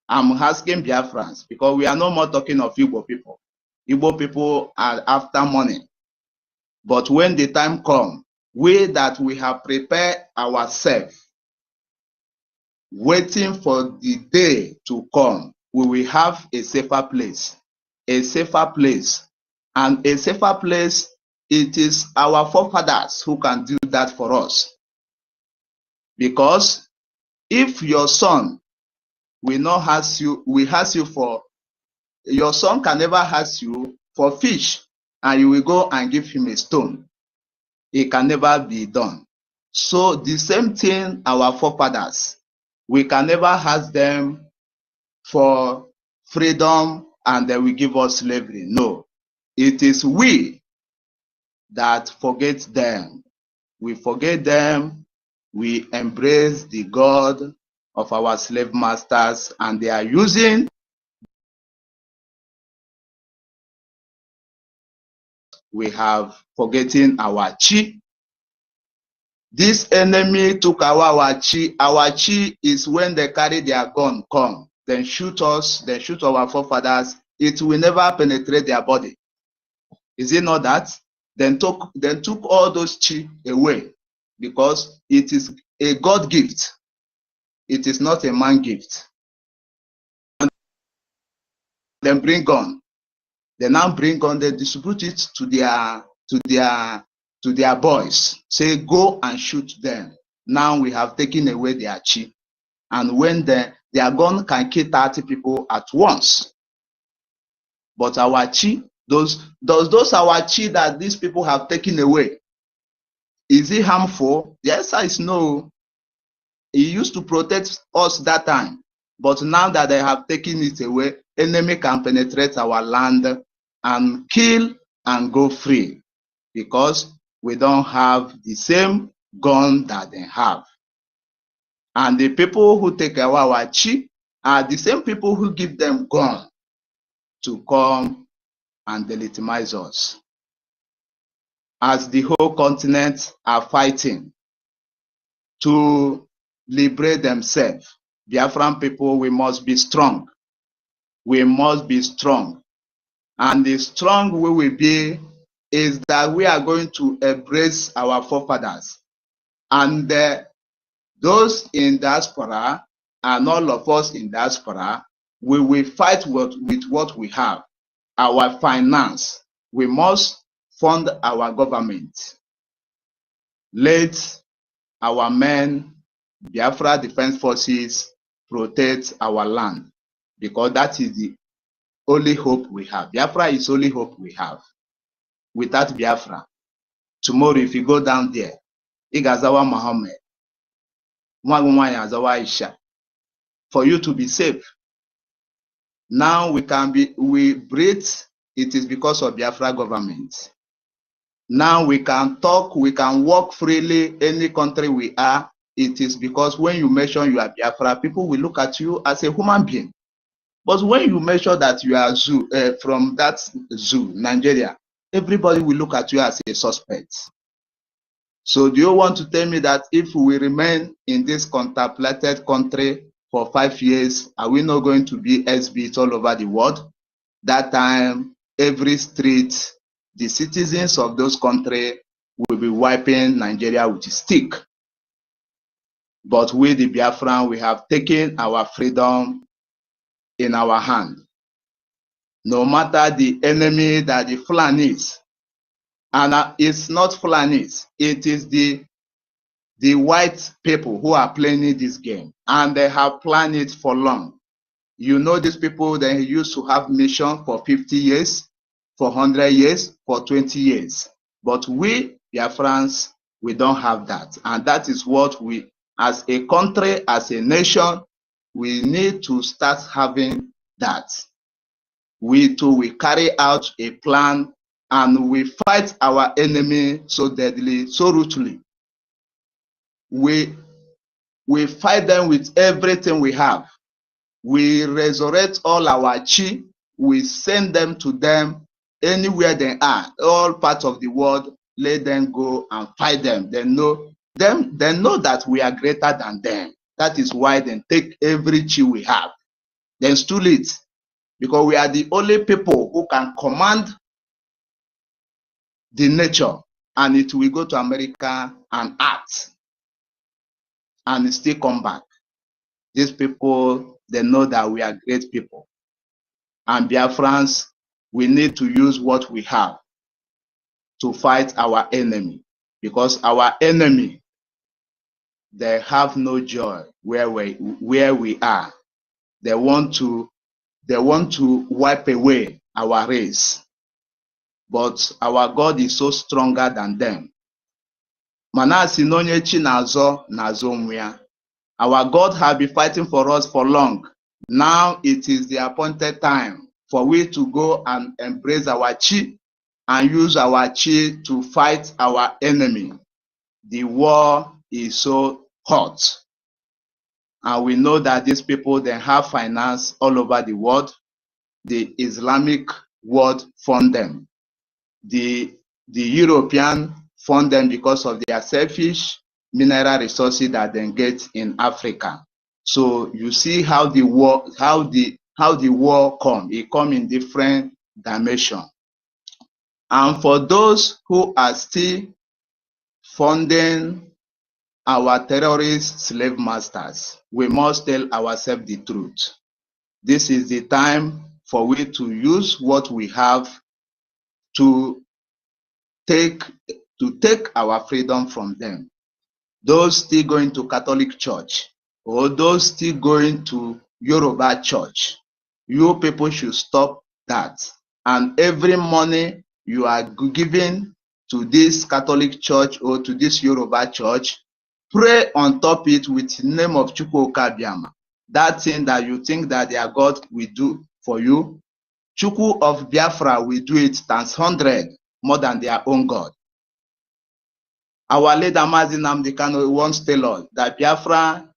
I'm asking Biafrans, because we are no more talking of Igbo people. Igbo people are after money. But when the time comes, we have prepared ourselves, waiting for the day to come, we will have a safer place. A safer place. And a safer place, it is our forefathers who can do that for us. Because if your son will not ask you, your son can never ask you for fish, and you will go and give him a stone. It can never be done. So the same thing, our forefathers, we can never ask them for freedom and they will give us slavery. No, it is we that forget them. We forget them. We embrace the God of our slave masters, and they are using. We have forgetting our chi. This enemy took our chi. Our chi is when they carry their gun, come, then shoot us, then shoot our forefathers. It will never penetrate their body. Is it not that? Then took all those chi away, because it is a God gift. It is not a man gift. And then bring gun. They now bring gun. They distribute it to their boys. Say, go and shoot them. Now we have taken away their chi. And when their gun can kill 30 people at once. But our chi, those our chi that these people have taken away, is it harmful? The answer is no. It used to protect us that time. But now that they have taken it away, enemy can penetrate our land and kill and go free, because we don't have the same gun that they have. And the people who take away our chi are the same people who give them gun to come and delegitimize us. As the whole continent are fighting to liberate themselves, Biafran people, we must be strong. We must be strong. And the strong we will be is that we are going to embrace our forefathers. And those in diaspora, and all of us in diaspora, we will fight with what we have. Our finance. We must fund our government. Let our men, Biafra Defense Forces, protect our land, because that is the only hope we have. Biafra is only hope we have. Without Biafra, tomorrow if you go down there, Igazawa Mohammed, Azawa Isha, for you to be safe. Now we breathe, it is because of Biafra government. Now we can talk, we can walk freely any country we are. It is because when you mention you are Biafra, people will look at you as a human being. But when you mention that you are from that zoo, Nigeria, everybody will look at you as a suspect. So do you want to tell me that if we remain in this contemplated country for 5 years, are we not going to be SBs all over the world? That time, every street, the citizens of those countries will be wiping Nigeria with a stick. But we, the Biafran, we have taken our freedom in our hand. No matter the enemy that the Fulanis, and it's not Fulanis, it is the white people who are playing this game, and they have planned it for long. You know, these people, they used to have mission for 50 years, for 100 years, for 20 years. But we, Biafrans, we don't have that. And that is what we, as a country, as a nation, we need to start having that. We too, we carry out a plan and we fight our enemy so deadly, so ruthlessly. We fight them with everything we have. We resurrect all our chi. We send them to them anywhere they are, all parts of the world. Let them go and fight them. They know that we are greater than them. That is why they take every chi we have. Then stool it, because we are the only people who can command the nature, and it will go to America and act, and still come back. These people, they know that we are great people. And Biafrans, we need to use what we have to fight our enemy, because our enemy, they have no joy where we are. They want to wipe away our race. But our God is so stronger than them. Manasi nonye chi nazo mwya. Our God has been fighting for us for long. Now it is the appointed time for we to go and embrace our chi and use our chi to fight our enemy. The war is so hot. And we know that these people, they have finance all over the world. The Islamic world fund them. The European fund them because of their selfish mineral resources that they get in Africa. So you see how the war come. It come in different dimensions. And for those who are still funding our terrorist slave masters, we must tell ourselves the truth. This is the time for we to use what we have to take our freedom from them. Those still going to Catholic Church, or those still going to Yoruba Church, you people should stop that. And every money you are giving to this Catholic Church or to this Yoruba Church, pray on top it with the name of Chukwu Okabiama. That thing that you think that their God will do for you, Chukwu of Biafra will do it times 100 more than their own God. Our leader Mazi Nnamdi Kanu once tell us that Biafra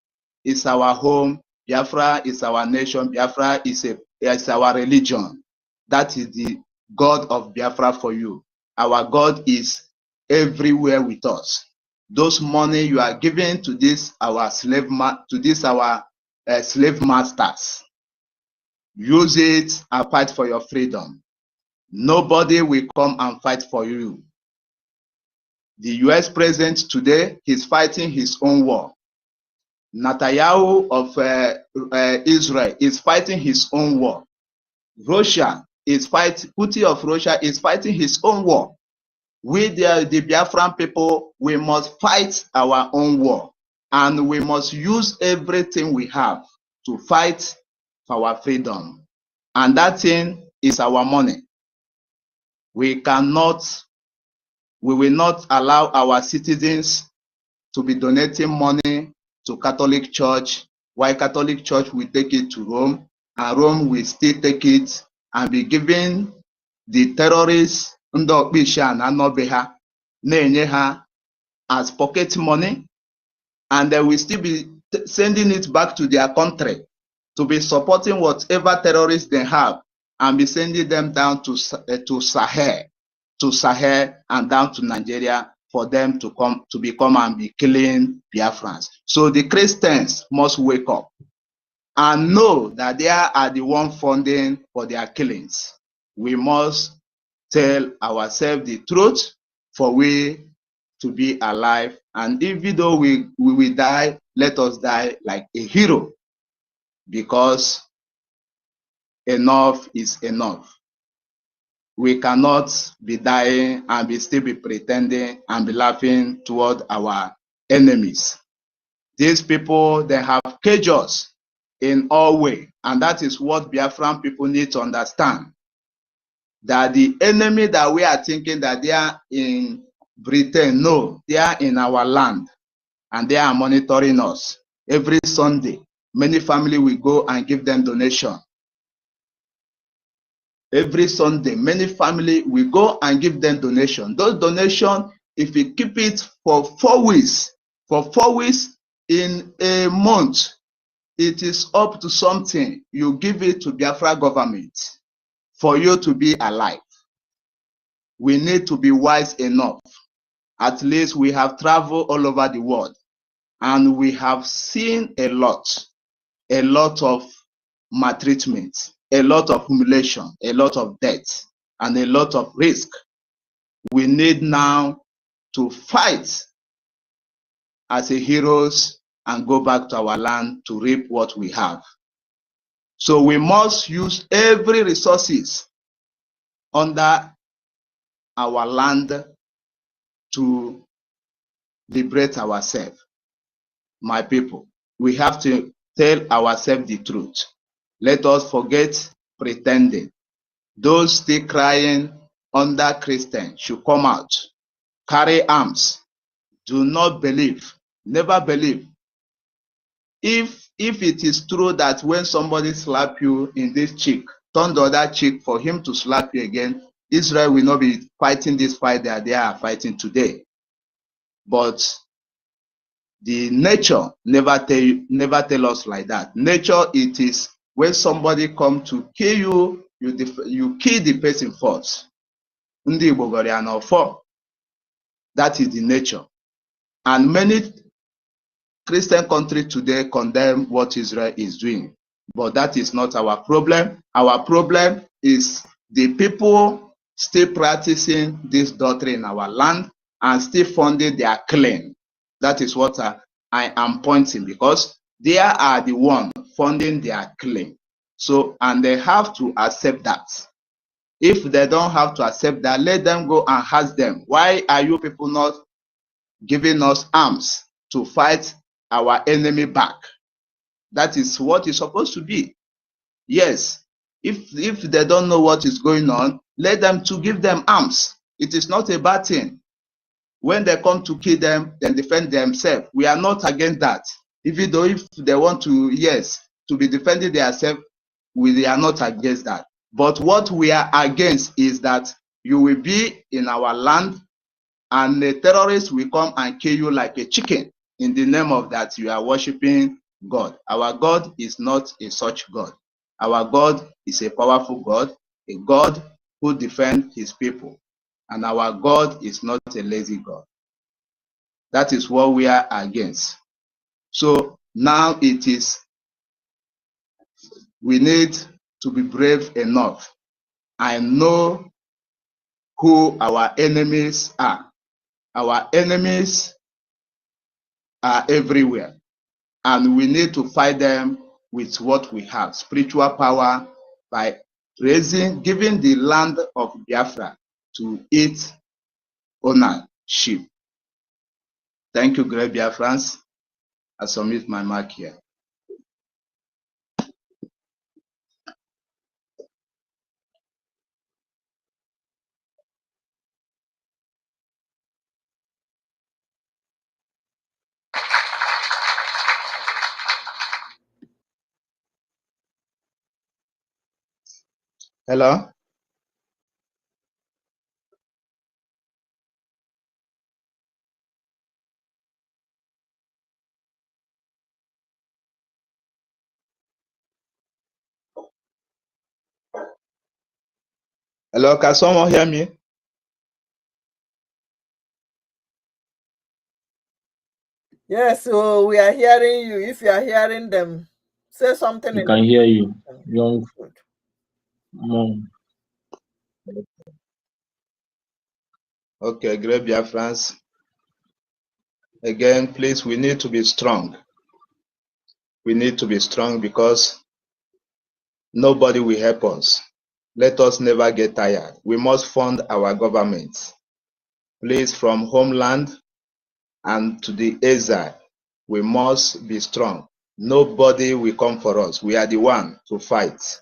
is our home, Biafra is our nation, Biafra is our religion. That is the God of Biafra for you. Our God is everywhere with us. Those money you are giving to our slave masters, use it and fight for your freedom. Nobody will come and fight for you. The US president today, he's fighting his own war. Netanyahu of Israel is fighting his own war. Putin of Russia is fighting his own war. We, the Biafran people, we must fight our own war, and we must use everything we have to fight for our freedom. And that thing is our money. We will not allow our citizens to be donating money to Catholic Church, while Catholic Church will take it to Rome, and Rome will still take it and be giving the terrorists as pocket money, and they will still be sending it back to their country to be supporting whatever terrorists they have, and be sending them down to Sahel, and down to Nigeria for them to come and be killing Biafrans. So the Christians must wake up and know that they are the one funding for their killings. We must tell ourselves the truth for we to be alive, and even though we will die, let us die like a hero, because enough is enough. We cannot be dying and still be pretending and be laughing toward our enemies. These people, they have caged us in all ways, and that is what Biafran people need to understand. That the enemy that we are thinking that they are in Britain, no, they are in our land, and they are monitoring us. Every Sunday, many families will go and give them donation. Every Sunday, many families will go and give them donation. Those donations, if you keep it for 4 weeks, in a month, it is up to something. You give it to Biafra government for you to be alive. We need to be wise enough. At least we have traveled all over the world, and we have seen a lot of maltreatment, a lot of humiliation, a lot of death, and a lot of risk. We need now to fight as a heroes and go back to our land to reap what we have. So we must use every resources under our land to liberate ourselves. My people, we have to tell ourselves the truth. Let us forget pretending. Those still crying under Christian should come out, carry arms. Do not believe, never believe. If it is true that when somebody slap you in this cheek, turn the other cheek for him to slap you again, Israel will not be fighting this fight that they are fighting today. But the nature never tell us like that. Nature, it is when somebody come to kill you, you kill the person first. That is the nature. And many Christian countries today condemn what Israel is doing. But that is not our problem. Our problem is the people still practicing this doctrine in our land and still funding their claim. That is what I am pointing, because they are the one funding their claim. So, and they have to accept that. If they don't have to accept that, let them go and ask them, why are you people not giving us arms to fight our enemy back? That is what is supposed to be. Yes, if they don't know what is going on, let them to give them arms. It is not a bad thing. When they come to kill them, then defend themselves. We are not against that. Even though if they want to, yes, to be defending themselves, we are not against that. But what we are against is that you will be in our land and the terrorists will come and kill you like a chicken in the name of that you are worshiping God. Our God is not a such God. Our God is a powerful God, a God who defends his people. And our God is not a lazy God. That is what we are against. So now it is, we need to be brave enough. I know who our enemies are. Our enemies are everywhere. And we need to fight them with what we have. Spiritual power, by giving the land of Biafra to eat ownership. Thank you, great Biafrans. I submit my mark here. Hello? Hello, can someone hear me? Yes, so we are hearing you. If you are hearing them, say something. We can hear you, young mom. Okay, great Biafrans. Again, please, we need to be strong. We need to be strong because nobody will help us. Let us never get tired. We must fund our government. Please, from homeland and to the exile, we must be strong. Nobody will come for us. We are the one to fight.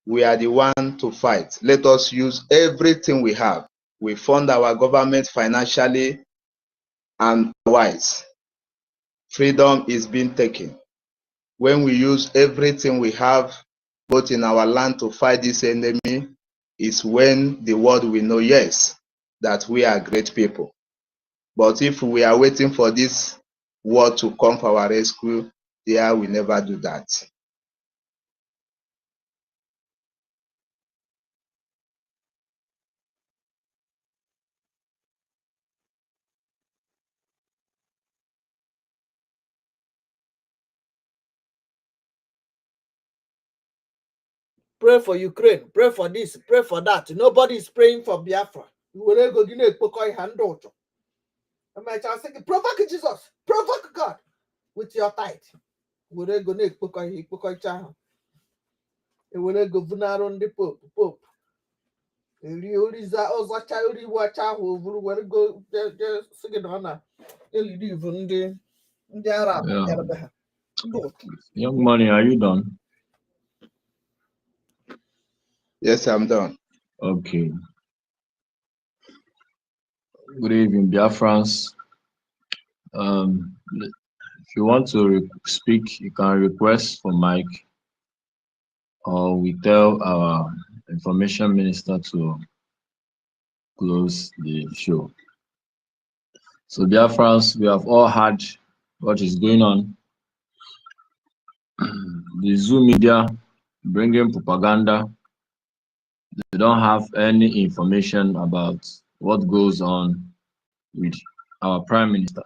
We are the one to fight. Let us use everything we have. We fund our government financially and otherwise. Freedom is being taken. When we use everything we have, both in our land to fight this enemy, is when the world will know, yes, that we are great people. But if we are waiting for this world to come for our rescue, there we never do that. Pray for Ukraine, pray for this, pray for that. Nobody is praying for Biafra. You will go handle. Provoke Jesus, provoke God with your tithe. You will go vunaro the Pope. Oriza Ozacha Ori Wacha who will go sing it on the Arab. Yeah. Young money, are you done? Yes, I'm done. Okay. Good evening, Biafrans. If you want to speak, you can request for mic, or we tell our information minister to close the show. So, Biafrans, we have all heard what is going on. The Zoom media bringing propaganda. They don't have any information about what goes on with our Prime Minister.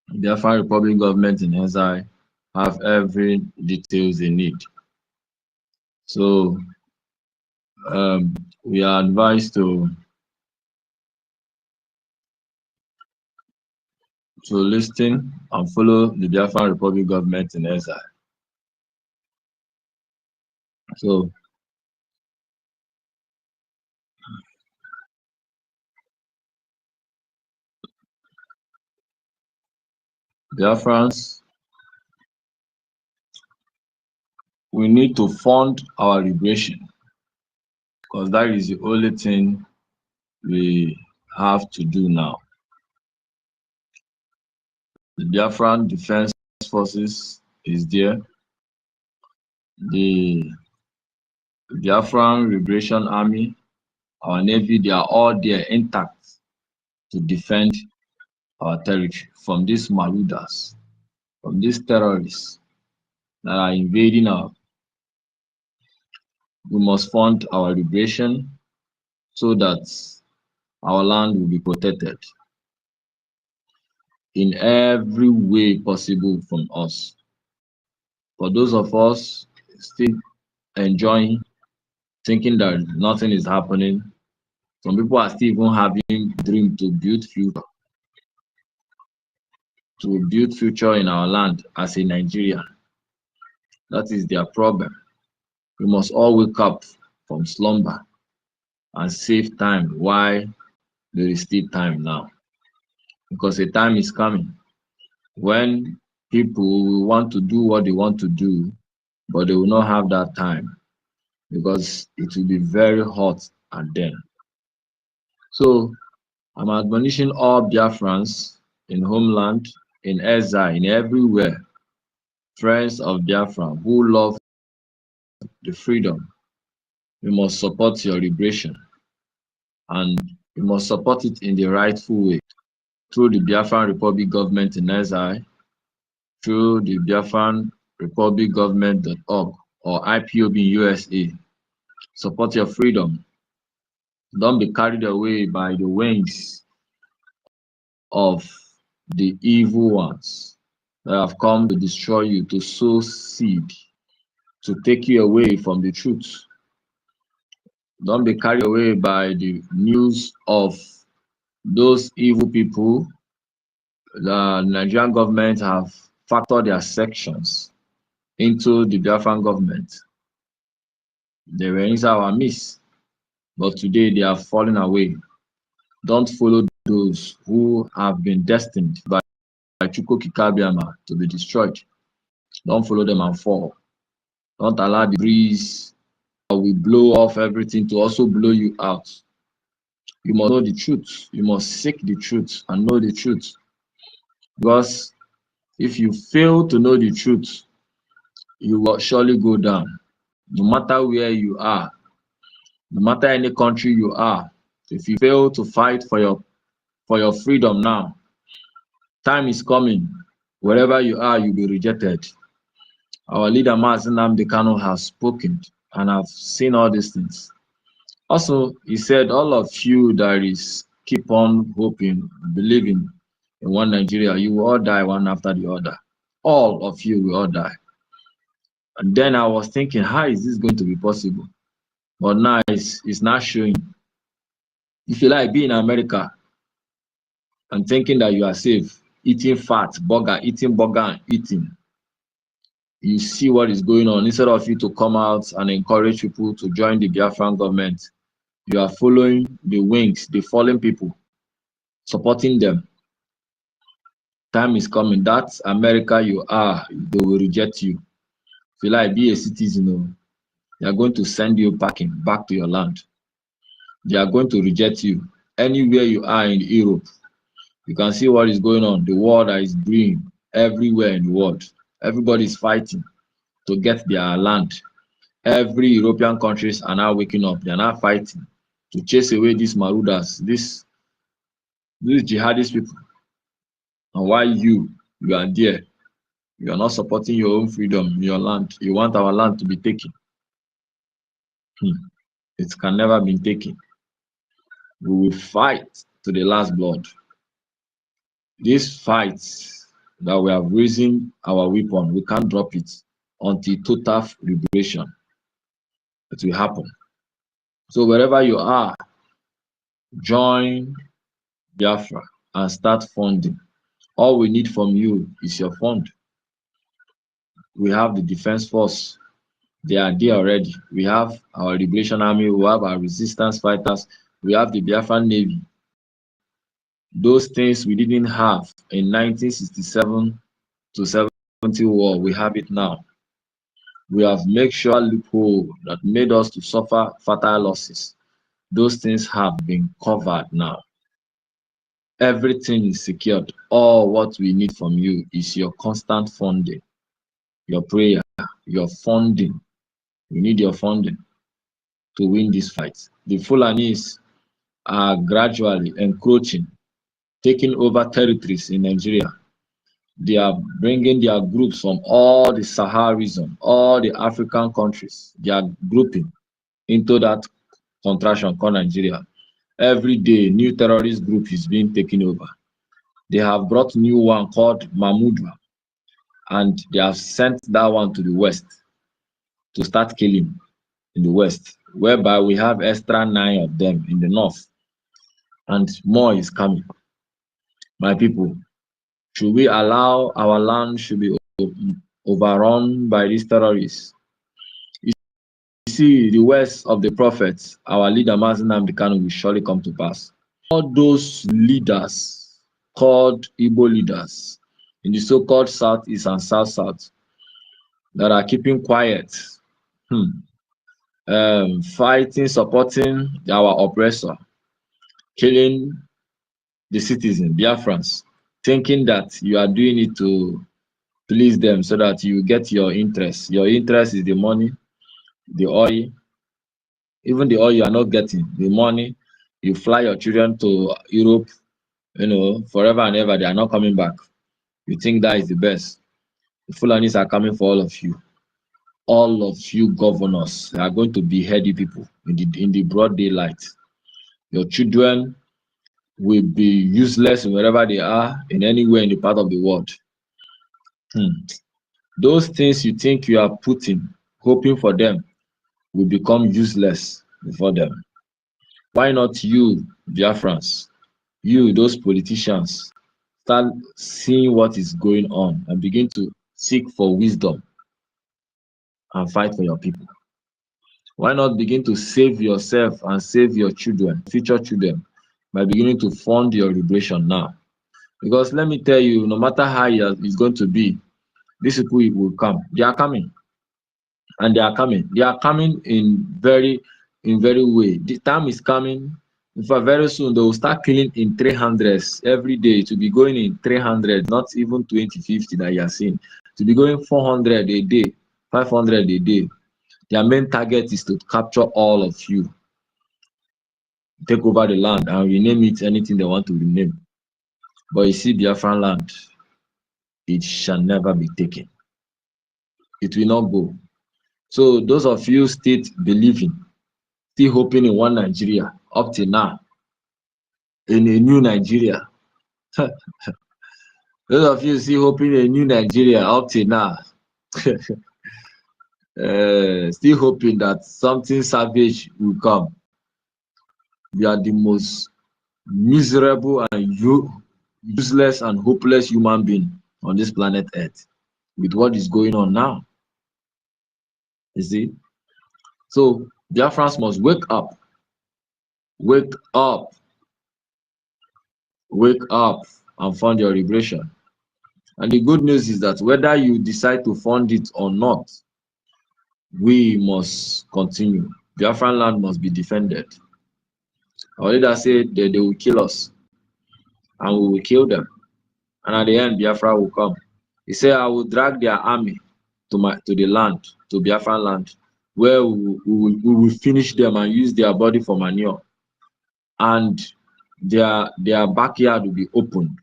The Biafran Republic government in exile have every details they need. So we are advised to listen and follow the Biafran Republic government in exile. So Biafrans, we need to fund our liberation, because that is the only thing we have to do now. The Biafran Defense Forces is there. The Biafran Liberation Army, our Navy, they are all there intact to defend our territory from these marauders, from these terrorists that are invading our. We must fund our liberation so that our land will be protected in every way possible from us. For those of us still enjoying, thinking that nothing is happening, some people are still even having dream to build future in our land as a Nigerian. That is their problem. We must all wake up from slumber and save time while there is still time now, because a time is coming when people will want to do what they want to do, but they will not have that time because it will be very hot at them. So I'm admonishing all Biafrans in homeland, in exile, in everywhere, friends of Biafra who love the freedom. You must support your liberation, and you must support it in the rightful way through the Biafran Republic government in exile, through the Biafran Republic government.org or IPOB in USA. Support your freedom. Don't be carried away by the wings of the evil ones that have come to destroy you, to sow seed, to take you away from the truth. Don't be carried away by the news of those evil people. The Nigerian government have factored their sections into the Biafran government. They were inside our midst, but today they are falling away. Don't follow those who have been destined by Chukwukikabiama to be destroyed. Don't follow them and fall. Don't allow the breeze that will blow off everything to also blow you out. You must know the truth. You must seek the truth and know the truth. Because if you fail to know the truth, you will surely go down. No matter where you are, no matter any country you are, if you fail to fight for your freedom now, time is coming. Wherever you are, you'll be rejected. Our leader, Mazi Nnamdi Kanu, has spoken, and I've seen all these things. Also, he said, all of you that is keep on hoping, believing in one Nigeria, you will all die one after the other. All of you will all die. And then I was thinking, how is this going to be possible? But now it's not showing. If you like, be in America and thinking that you are safe, eating fat, eating burger and eating, you see what is going on. Instead of you to come out and encourage people to join the Biafran government, you are following the wings, the fallen people, supporting them. Time is coming. That's America you are, they will reject you. If you like, be a citizen, they are going to send you packing back to your land. They are going to reject you. Anywhere you are in Europe, you can see what is going on. The war that is brewing everywhere in the world. Everybody is fighting to get their land. Every European countries are now waking up. They are now fighting to chase away these marauders, these jihadist people. And while you are there, you are not supporting your own freedom, your land. You want our land to be taken. It can never be taken. We will fight to the last blood. These fights that we have raising our weapon, we can't drop it until total liberation. It will happen. So wherever you are, join Biafra and start funding. All we need from you is your fund. We have the defense force. They are there already. We have our liberation army. We have our resistance fighters. We have the Biafran Navy. Those things we didn't have in 1967 to 70 war, we have it now. We have made sure loophole that made us to suffer fatal losses. Those things have been covered now. Everything is secured. All what we need from you is your constant funding, your prayer, your funding. We need your funding to win this fight. The Fulanis are gradually encroaching, taking over territories in Nigeria. They are bringing their groups from all the Sahara region, all the African countries. They are grouping into that contraction called Nigeria. Every day, new terrorist group is being taken over. They have brought new one called Mahmoudwa, and they have sent that one to the west to start killing in the west, whereby we have extra 9 of them in the north, and more is coming. My people, should we allow our land should be overrun by these terrorists? You see, the words of the prophets, our leader Mazi Nnamdi Kanu, will surely come to pass. all those leaders called Igbo leaders in the so-called Southeast and South that are keeping quiet, fighting, supporting our oppressor, killing the citizen, Biafrans, thinking that you are doing it to please them so that you get your interest. Your interest is the money, the oil, even the oil you are not getting, the money. You fly your children to Europe, forever and ever, they are not coming back. You think that is the best. The Fulanis are coming for all of you. All of you governors are going to behead you people in the broad daylight. Your children will be useless wherever they are, in anywhere in the part of the world. Those things you think you are putting, hoping for them, will become useless before them. Why not you, Biafrans, you, those politicians, start seeing what is going on and begin to seek for wisdom and fight for your people? Why not begin to save yourself and save your children, future children, by beginning to fund your liberation now? Because let me tell you, no matter how it's going to be, these people will come. They are coming. And they are coming. They are coming in very way. The time is coming. In fact, very soon they will start killing in 300s every day. To be going in 300, not even 2050 that you are seeing. To be going 400 a day, 500 a day. Their main target is to capture all of you, take over the land and rename it anything they want to rename. But you see, Biafran land, it shall never be taken. It will not go. So those of you still believing, still hoping in one Nigeria up till now, in a new Nigeria. Those of you still hoping in a new Nigeria up till now, still hoping that something savage will come. You are the most miserable and useless and hopeless human being on this planet Earth with what is going on now. You see? So Biafrans must wake up. Wake up. Wake up and fund your liberation. And the good news is that whether you decide to fund it or not, we must continue. Biafran land must be defended. Our leader said that they will kill us and we will kill them. And at the end, Biafra will come. He said, I will drag their army to the land, to Biafran land, where we will finish them and use their body for manure. And their backyard will be opened.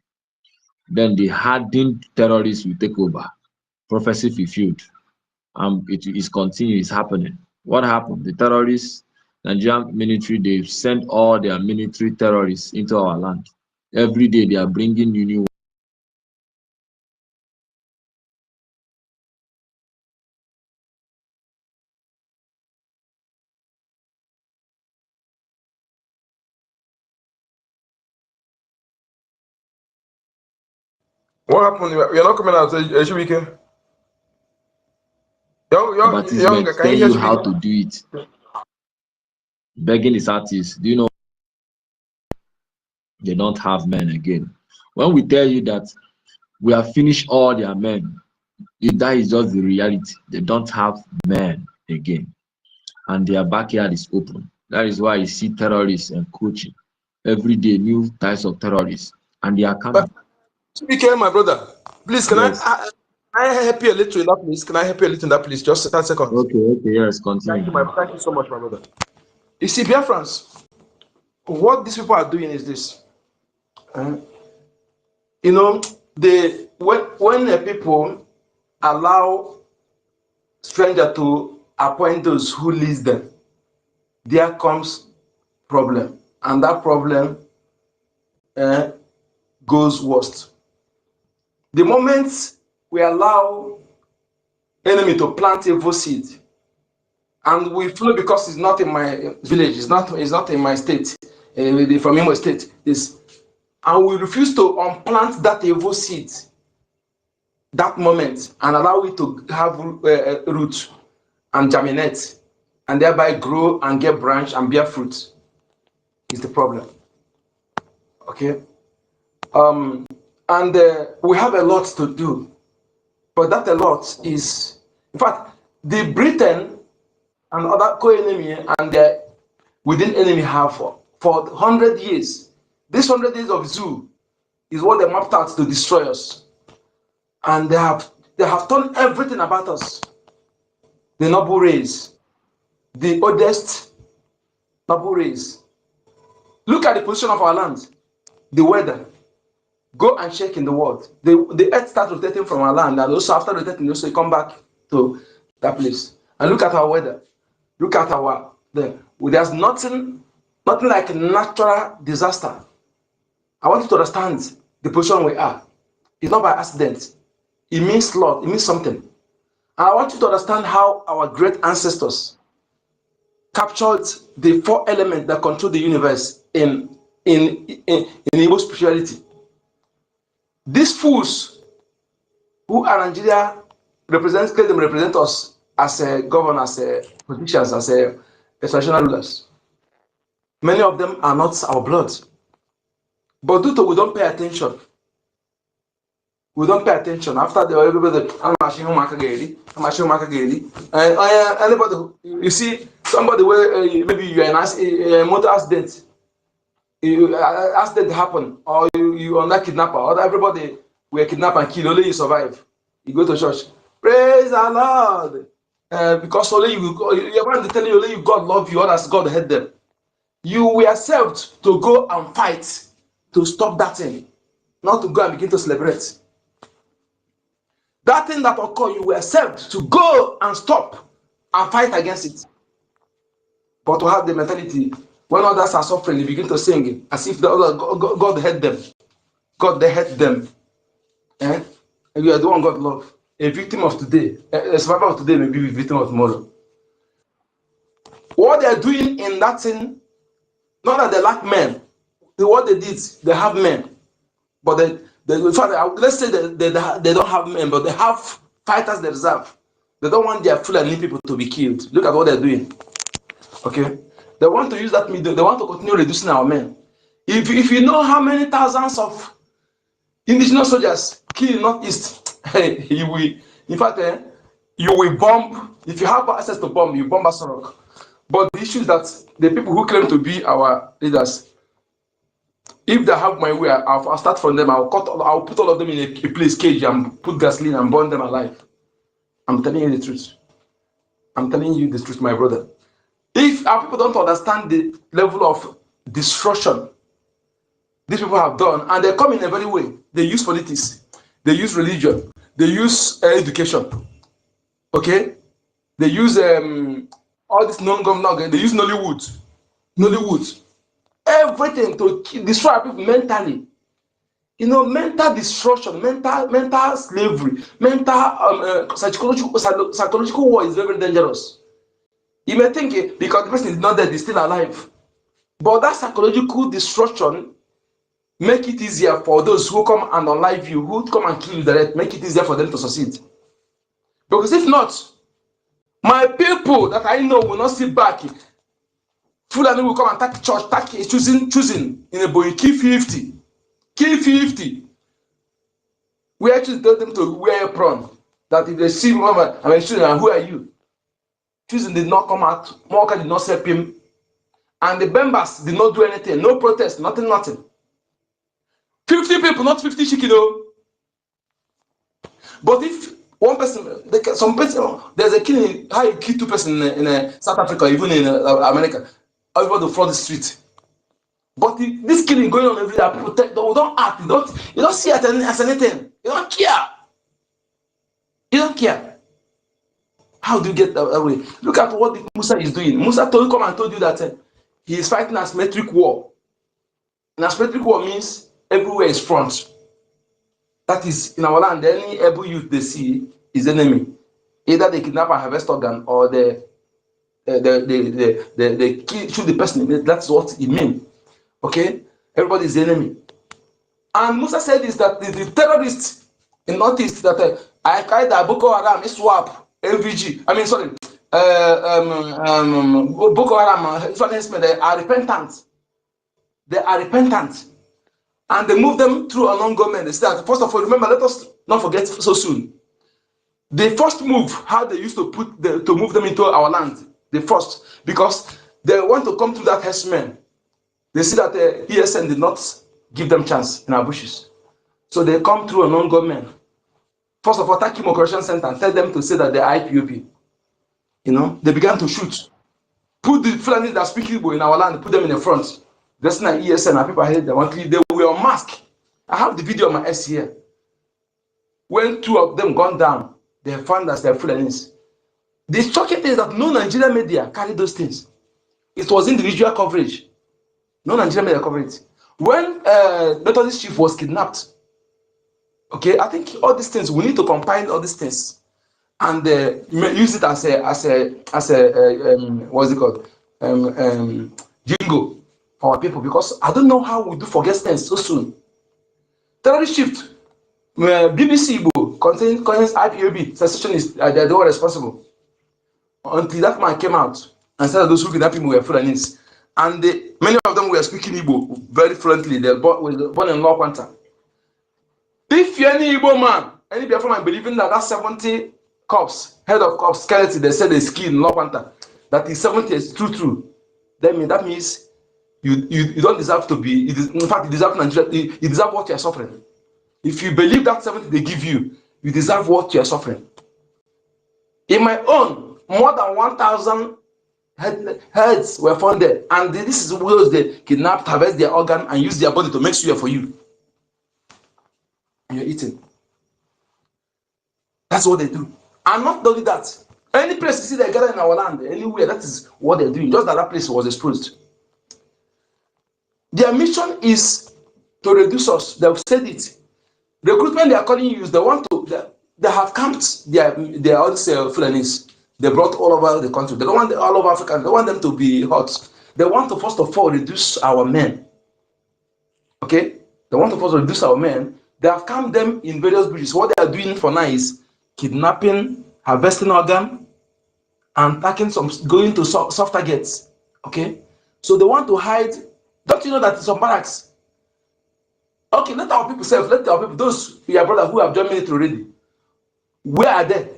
Then the hardened terrorists will take over. Prophecy fulfilled. It is continuing, it's happening. What happened? The terrorists, Nigerian military, they sent all their military terrorists into our land. Every day they are bringing new. What happened? You're not coming out, Eshibike? Young, Advertisements can tell you hear you how Eshibike? to do it. Begging is artists. Do you know they don't have men again? When we tell you that we have finished all their men, that is just the reality. They don't have men again. And their backyard is open. That is why you see terrorists encroaching. Every day, new types of terrorists. And they are coming. Eshibike, my brother, please, can Yes. I help you a little in that place? Can I help you a little in that place? Just 10 seconds. Okay, yes, continue. Thank you so much, my brother. You see, Biafrans, what these people are doing is this. When people allow stranger to appoint those who lead them, there comes problem, and that problem goes worst. The moment we allow enemy to plant evil seed, and we feel because it's not in my village, it's not in my state, from Imo State, and we refuse to unplant that evil seed that moment and allow it to have roots and germinate and thereby grow and get branch and bear fruit is the problem. Okay, and we have a lot to do, but that a lot is, in fact, the Britain and other co-enemy and the within enemy have for 100 years. This 100 years of zoo is what they mapped out to destroy us, and they have done everything about us. The noble race, the oldest noble race. Look at the position of our land, the weather. Go and check in the world. The earth starts rotating from our land, and also after rotating, also come back to that place. And look at our weather. Look at there's nothing like a natural disaster. I want you to understand the position we are. It's not by accident. It means a lot. It means something. And I want you to understand how our great ancestors captured the 4 elements that control the universe in Igbo spirituality. These fools who are Nigeria claim them represent us as governors, as politicians, as traditional rulers. Many of them are not our blood. But due to we don't pay attention. We don't pay attention. After everybody, and anybody, you see somebody where maybe you're in a motor accident, accident happen, or you under kidnapper, or everybody were kidnapped and killed, only you survive. You go to church, praise the Lord, because only you're going to tell you only God love you, others God hate them. You were saved to go and fight to stop that thing, not to go and begin to celebrate. That thing that occurred, you were saved to go and stop and fight against it. But to have the mentality, when others are suffering, you begin to sing as if God hate them. God, they hate them. And you are the one God love. A victim of today, a survivor of today may be a victim of tomorrow. What they are doing in that thing, not that they lack men. What they did, they have men. But in fact, let's say they don't have men, but they have fighters they reserve. They don't want their Fulani people to be killed. Look at what they're doing. Okay? They want to use that media. They want to continue reducing our men. If you know how many thousands of indigenous soldiers killed in Northeast, you will, in fact, you will bomb. If you have access to bomb, you bomb Asorok. But the issue is that the people who claim to be our leaders, if they have my way, I'll start from them. I'll put all of them in a place cage and put gasoline and burn them alive. I'm telling you the truth. I'm telling you the truth, my brother. If our people don't understand the level of destruction these people have done, and they come in a very way, they use politics, they use religion, they use education, okay? They use all this non-government, they use Nollywood, everything to destroy people mentally. You know, mental destruction, mental slavery, mental psychological war is very, very dangerous. You may think because the person is not dead, he's still alive. But that psychological destruction make it easier for those who come and unalive you, who come and kill you direct, make it easier for them to succeed. Because if not, my people that I know will not sit back. Fulani will come and take church, choosing in a boy, key 50. We actually told them to wear a prawn. That if they see mama, I mean, children, who are you? Choosing did not come out, Moka did not help him. And the members did not do anything, no protest, nothing. 50 people, not 50 chicken. But if one person, there's a killing, how you kill 2 persons in South Africa, even in America, everybody flood the street. But this killing going on every day, people don't act, you don't see it as anything. You don't care. How do you get that way? Look at what Musa is doing. Musa told you that he is fighting asymmetric war. And asymmetric war means everywhere is front. That is, in our land, any able youth they see is enemy. Either they kidnap and harvest organ, or they shoot the person. That's what it means. Okay? Everybody is the enemy. And Musa said is that the terrorists in Northeast that IKID, Boko Haram, ISWAP, LVG, Boko Haram, they are repentant. and they move them through an government. They said, first of all, remember, let us not forget so soon. The first move, how they used to move them into our land, the first, because they want to come through that herdsmen. They see that the ESN did not give them chance in our bushes. So they come through a non-government. First of all, Takim Operation Center and tell them to say that they're IPOB. You know, they began to shoot. Put the Fulani that speak Igbo in our land, put them in the front. That's not ESN, and people hate them. They were on mask. I have the video on my S here. When two of them gone down, they found that they're Fulanis. The shocking thing is that no Nigerian media carried those things. It was individual coverage. No Nigerian media covered it. When Methodist chief was kidnapped, okay, I think all these things, we need to combine all these things and use it as a what's it called? Jingo for our people, because I don't know how we do forget things so soon. Terrorist shift, BBC Igbo contains IPOB, secessionists, they were responsible. Until that man came out and said that those who kidnapped him were Fulanis. And many of them were speaking Igbo very fluently. They were born in Law Quanta. If you're any Igbo man, any Biafra man believing that 70 cops, head of cops, skeleton, they said they ski in Law Quanta, that is 70 is true. Then that means you don't deserve to be, in fact, you deserve Nigeria, you deserve what you're suffering. If you believe that 70 they give you, you deserve what you're suffering. In my own, more than 1,000 heads were found there, and this is those they kidnapped, harvest their organ, and use their body to make suya for you. And you're eating. That's what they do. And not only that, any place you see they gather in our land, anywhere, that is what they're doing. Just that place was exposed. Their mission is to reduce us. They've said it. Recruitment they are calling you, they want to. They have camped their all these Fulanis. They brought all over the country. They don't want all over Africa. They don't want them to be hot. They want to first of all reduce our men. Okay? They want to first reduce our men. They have camped them in various bridges. What they are doing for now is kidnapping, harvesting organ, and going to soft targets. Okay? So they want to hide. Don't you know that in some barracks? Okay, let our people say, let our people, those your brothers who have joined military already, where are they?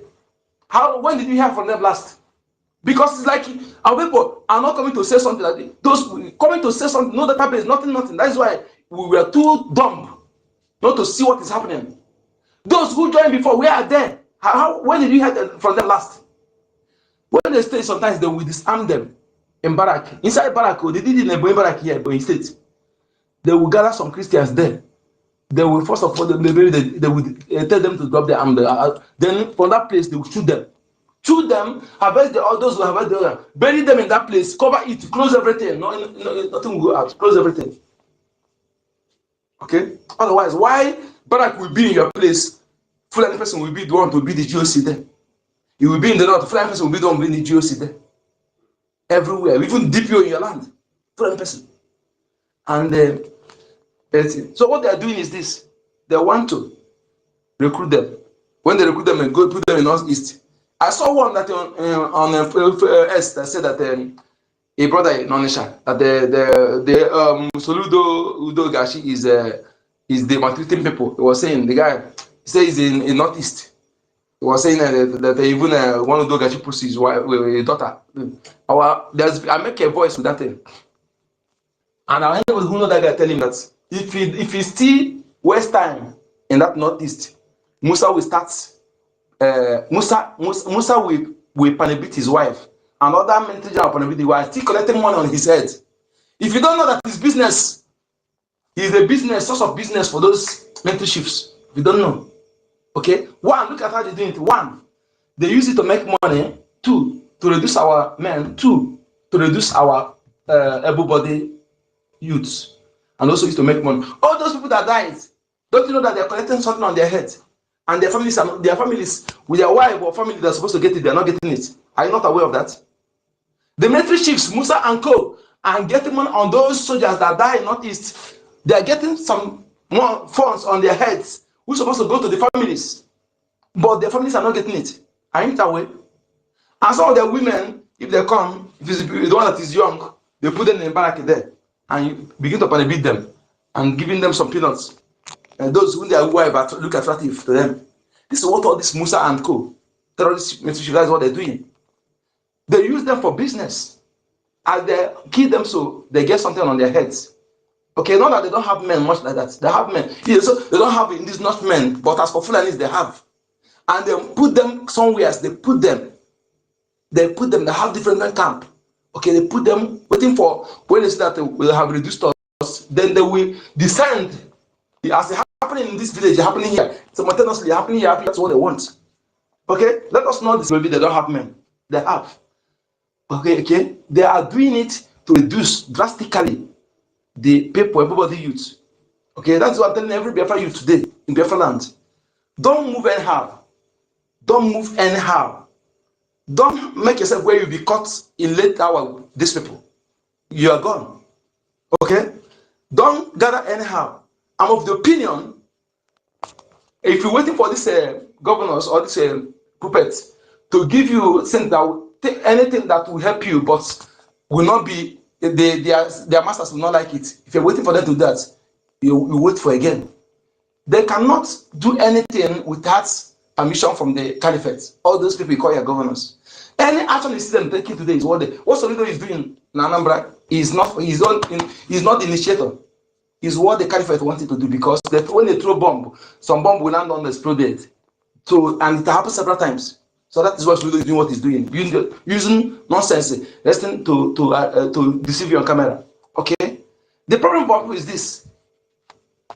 When did you hear from them last? Because it's like our people are not coming to say something like those coming to say something, no database, nothing. That's why we were too dumb not to see what is happening. Those who joined before, where are they? When did you hear from them last? When they stay, sometimes they will disarm them in barrack. Inside barrack, they did it in a barrack here, but in state. They will gather some Christians there. They will first of all, they will tell them to drop their arm there. Then from that place, they will shoot them. Shoot them, harvest those who harvest the other, bury them in that place, cover it, close everything. Nothing will go out. Close everything. Okay? Otherwise, why barrack will be in your place? Fulani person will be the one to be the GOC there. He will be in the north. Fulani person will be the one to be the GOC there. Everywhere, even DPO in your land. Fulani person. And so what they are doing is this: they want to recruit them. When they recruit them and go put them in Northeast, I saw one that on S that said that a brother in Onisha that the Soludo Udo Gashi is the maltreating people. He was saying the guy says in Northeast. He was saying that even one of Udo Gashi puts his wife, a daughter. I make a voice with that thing, and I who know that guy tell him that. If he still waste time in that Northeast, Musa will start. Musa will panabit his wife, and other military general panabit his wife, still collecting money on his head. If you don't know that his business is a source of business for those military chiefs, if you don't know, okay. One, look at how they do it. One, they use it to make money. Two, to reduce our men. Two, to reduce our able-bodied youths. And also used to make money. All those people that died, don't you know that they're collecting something on their head? And their families with their wife or family that's supposed to get it, they're not getting it. Are you not aware of that? The military chiefs, Musa and Co, are getting money on those soldiers that die in Northeast. They're getting some more funds on their heads, which are supposed to go to the families. But their families are not getting it. Are you not aware? And some of their women, if they come, if it's the one that is young, they put them in a barrack there. And you begin to panabit them and giving them some peanuts. And those who look attractive to them. This is what all this Musa and co. terrorists guys what they're doing. They use them for business. And they kill them so they get something on their heads. Okay, not that they don't have men much like that. They have men. Yeah, so they don't have in this not men, but as for Fulanis, they have. And they put them somewhere. They put them. They have different men camp. Okay, they put them waiting for when they see that they will have reduced us, then they will descend. As it happening in this village, happening here. Simultaneously happening here, that's what they want. Okay, let us know this. Maybe they don't have men. They have. Okay, they are doing it to reduce drastically the people, everybody youth. Okay, that's what I'm telling every Biafra youth today in Biafra land. Don't move anyhow. Don't move anyhow. Don't make yourself where you'll be caught in late hour with these people. You are gone. Okay? Don't gather anyhow. I'm of the opinion, if you're waiting for these governors or these puppets to give you something that will take anything that will help you, but will not be, their masters will not like it. If you're waiting for them to do that, you wait for again. They cannot do anything without permission from the caliphate. All those people you call your governors. Any action you see them taking today is what Solido is doing in Anambra is not the initiator. Is what the caliphate wanted to do, because when they throw bomb, some bomb will land on the exploded. So, and it happens several times. So that is what Solido is doing. What he's doing, using nonsense, resting to deceive you on camera. Okay. The problem is this.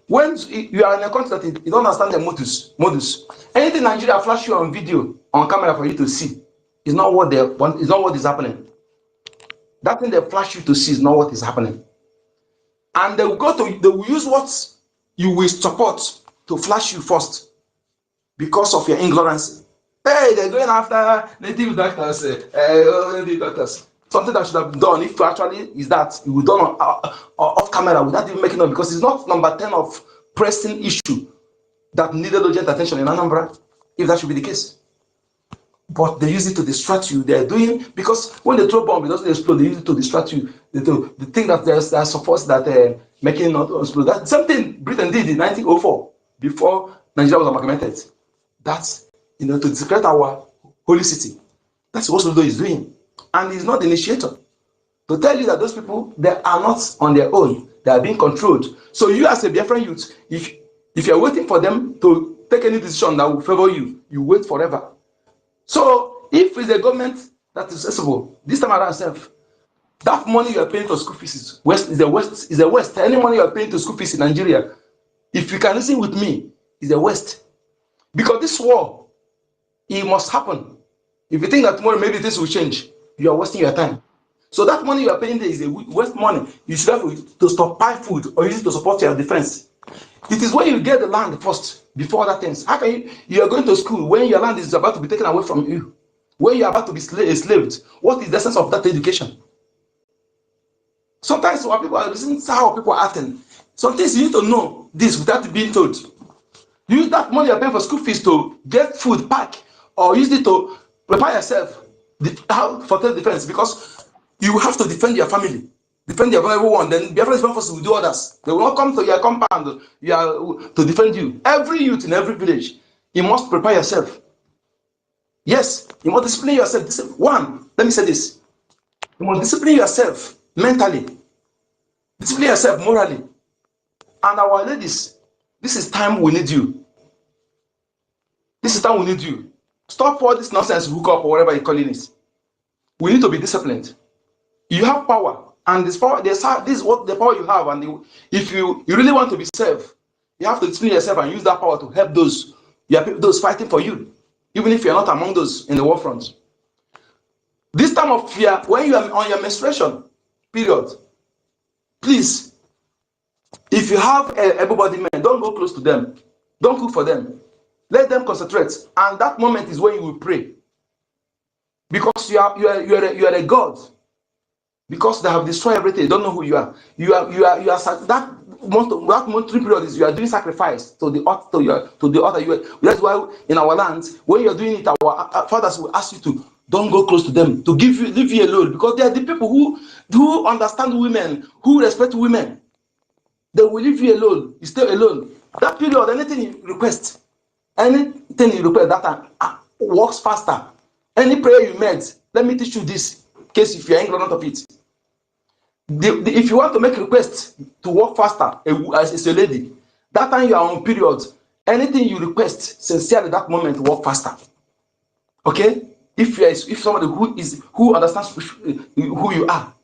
When you are in a country that you don't understand the modus, anything Nigeria flash you on video, on camera for you to see, is not what they want, is not what is happening. That thing they flash you to see is not what is happening. And they will use what you will support to flash you first because of your ignorance. Hey, they're going after native doctors, native doctors. Something that should have been done if actually is that you will done off camera without even making it, because it's not number 10 of pressing issue that needed urgent attention in Anambra, if that should be the case. But they use it to distract you. They're doing, because when they throw bomb, it doesn't explode. They use it to distract you. They think that there's supports that making it not explode. That's something Britain did in 1904 before Nigeria was amalgamated. That's to discredit our holy city. That's what Solido is doing, and he's not the initiator. To tell you that those people, they are not on their own. They are being controlled. So you as a Biafran youth, if you're waiting for them to take any decision that will favor you, you wait forever. So if it's a government that is accessible, this time around itself, that money you are paying to school fees is the West. Any money you are paying to school fees in Nigeria, if you can listen with me, is the West. Because this war, it must happen. If you think that tomorrow maybe this will change, you are wasting your time. So that money you are paying there is a waste money. You should have to stockpile food or use it to support your defense. It is when you get the land first, before that things. How can you are going to school when your land is about to be taken away from you, when you are about to be enslaved? What is the essence of that education? Sometimes when people are listening to how people are acting, sometimes you need to know this without being told. Use that money you're paying for school fees to get food, pack, or use it to prepare yourself for self-defense, because you have to defend your family, defend your vulnerable one. Then Biafran forces will do others. They will not come to your compound to defend you. Every youth in every village, you must prepare yourself. Yes, you must discipline yourself. One, let me say this. You must discipline yourself mentally, discipline yourself morally. And our ladies, this is time we need you. This is time we need you. Stop all this nonsense, hook up or whatever you're calling it. We need to be disciplined. You have power, and this power, this is what the power you have. And if you really want to be safe, you have to discipline yourself and use that power to help those fighting for you, even if you're not among those in the war front. This time of fear, when you are on your menstruation period, please, if you have everybody men, don't go close to them. Don't cook for them. Let them concentrate, and that moment is when you will pray, because you are a god. Because they have destroyed everything, they don't know who you are. You are that monthly period is you are doing sacrifice to the other. That's why in our lands, when you are doing it, our fathers will ask you to don't go close to them, to leave you alone, because they are the people who understand women, who respect women. They will leave you alone. You stay alone. That period, anything you request that time works faster. Any prayer you made, let me teach you this, in case if you are ignorant of it. If you want to make requests to work faster as a lady, that time you are on period, anything you request sincerely that moment work faster. Okay? If somebody who understands who you are,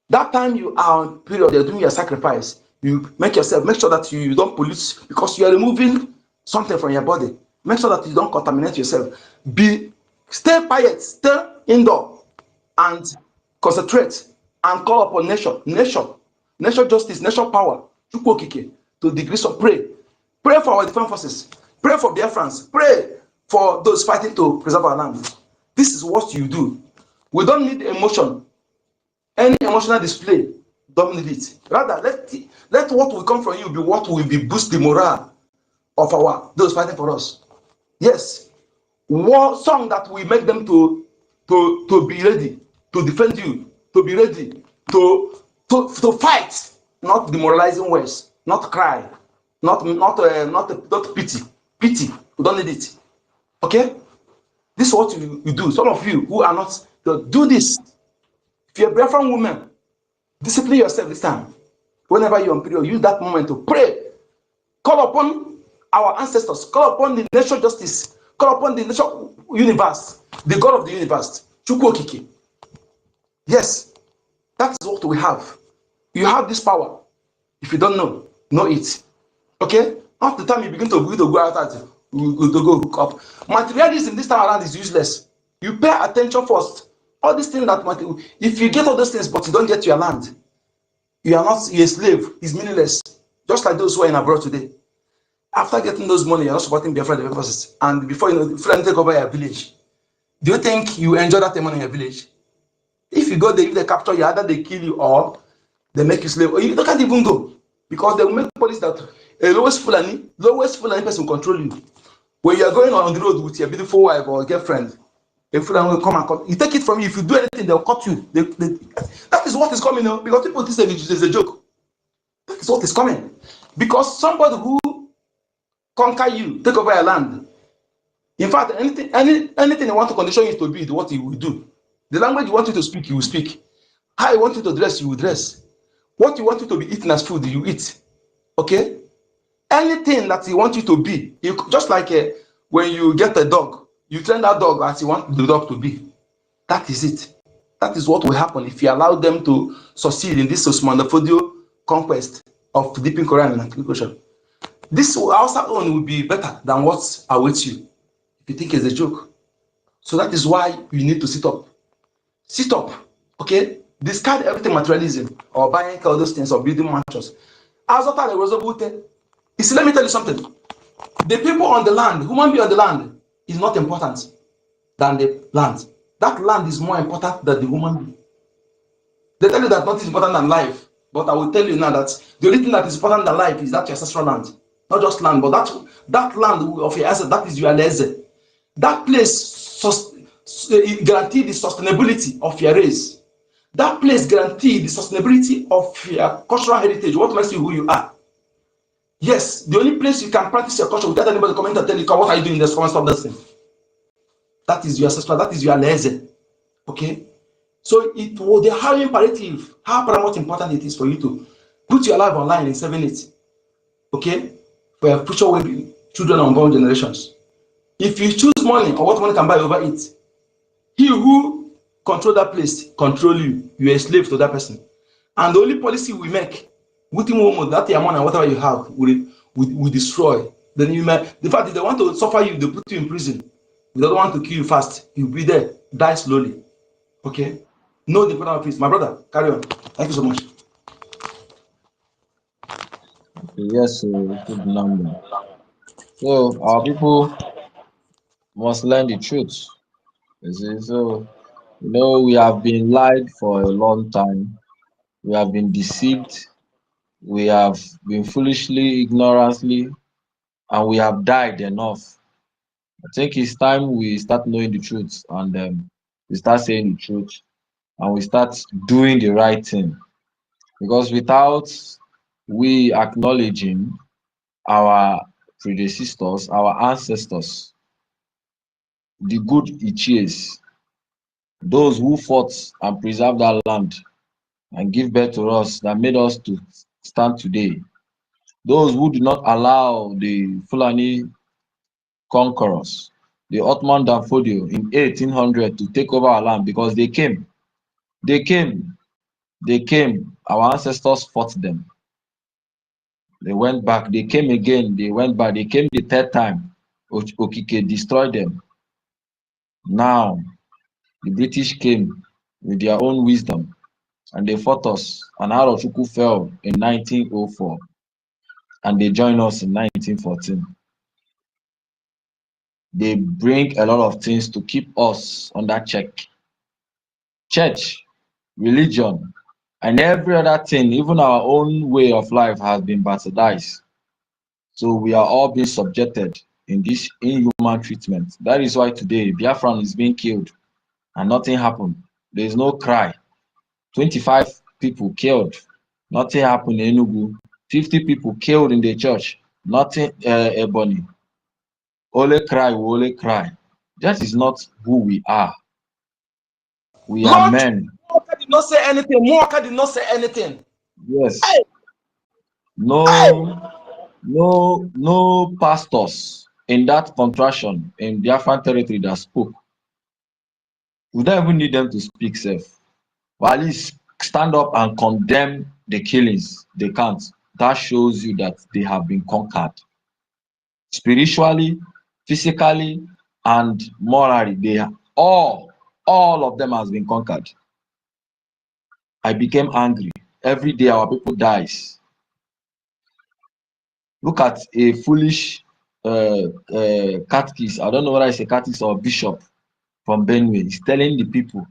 that time you are on period, you're doing your sacrifice. You make sure that you don't pollute, because you are removing something from your body. Make sure that you don't contaminate yourself. Stay quiet, stay indoor, and concentrate and call upon nature justice, nature power, to degrees of pray. Pray for our defense forces. Pray for BIAFRANS. Pray for those fighting to preserve our land. This is what you do. We don't need emotion. Any emotional display, don't need it. Rather, let what will come from you be what will be boost the morale of those fighting for us. Yes, war song that will make them to be ready to defend you, to be ready to fight, not demoralizing words, not cry, not pity. Pity, we don't need it. Okay, this is what you do. Some of you who are not, do this. If you're a Biafran woman, discipline yourself this time. Whenever you're on period, use that moment to pray. Call upon our ancestors. Call upon the natural justice. Call upon the natural universe, the God of the universe. Chukwokike. Yes, that is what we have. You have this power. If you don't know it. Okay? After the time you begin to go out to go hook up. Materialism this time around is useless. You pay attention first. All these things that matter. If you get all those things but you don't get your land, you're a slave. It's meaningless. Just like those who are in abroad today. After getting those money, you're not supporting Biafra developers. And before you know, take over your village. Do you think you enjoy that money in your village? If you go there, if they capture you, either they kill you or they make you slave. Or you can't even go. Because they will make police that a lowest Fulani person will control you. When you are going on the road with your beautiful wife or girlfriend, a Fulani will come and cut. You take it from you. If you do anything, they'll cut you. That is what is coming now. Because people think it's a joke. That is what is coming. Because somebody who conquer you, take over your land. In fact, anything they want to condition you to be, what you will do. The language you want you to speak, you will speak. How you want you to dress, you will dress. What you want you to be eating as food, you eat. Okay? Anything that you want you to be, just like when you get a dog, you train that dog as you want the dog to be. That is it. That is what will happen if you allow them to succeed in this Osmanofodio conquest of deep in Korean and Ocean. This outside own will be better than what awaits you if you think it's a joke. So that is why you need to sit up. Sit up, okay? Discard everything materialism or buying all those things or building mansions. You see, let me tell you something. The people on the land, human being on the land, is not important than the land. That land is more important than the human being. They tell you that nothing is important than life, but I will tell you now that the only thing that is important than life is that your ancestral land. Not just land, but that land of your ancestors, that is your leze. That place guarantee the sustainability of your race. That place guarantee the sustainability of your cultural heritage, what makes you who you are. Yes, the only place you can practice your culture without anybody coming to tell you, what are you doing in this? Come and stop this thing. That is your ancestral, that is your leze. Okay? So it was the how imperative, how paramount important it is for you to put your life online and saving it. Okay? For your future children and unborn generations. If you choose money or what money can buy over it, he who control that place control you. You are a slave to that person. And the only policy we make, within that your money and whatever you have will destroy. Then you may, the fact that they want to suffer you, they put you in prison. They don't want to kill you fast. You'll be there, die slowly. Okay? Know the importance of peace. My brother, carry on. Thank you so much. Yes, good number. So our people must learn the truth. You see, so we have been lied for a long time. We have been deceived. We have been foolishly, ignorantly, and we have died enough. I think it's time we start knowing the truth and we start saying the truth and we start doing the right thing. Because without we acknowledging our predecessors, our ancestors, the good Ichies, those who fought and preserved our land and give birth to us, that made us to stand today. Those who did not allow the Fulani conquerors, the Ottoman Danfodio in 1800 to take over our land, because they came. They came. They came. Our ancestors fought them. They went back. They came again. They went back. They came the third time. Okike destroyed them. Now, the British came with their own wisdom and they fought us. And Arochukwu fell in 1904 and they joined us in 1914. They bring a lot of things to keep us under check. Church, religion, and every other thing, even our own way of life has been bastardized. So we are all being subjected in this inhuman treatment. That is why today Biafran is being killed and nothing happened. There is no cry. 25 people killed, nothing happened in Enugu. 50 people killed in the church, nothing Ebony. Only cry, we only cry. That is not who we are. We are Lord, men. Mwaka did not say anything. Mwaka did not say anything. Yes. Hey. No pastors in that contraction in Biafran territory that spoke. We don't even need them to speak safe. But at least stand up and condemn the killings. They can't. That shows you that they have been conquered. Spiritually, physically, and morally, they all of them has been conquered. I became angry. Every day our people dies. Look at a foolish catechist. I don't know whether it's a catechist or a bishop from Benue. He's telling the people,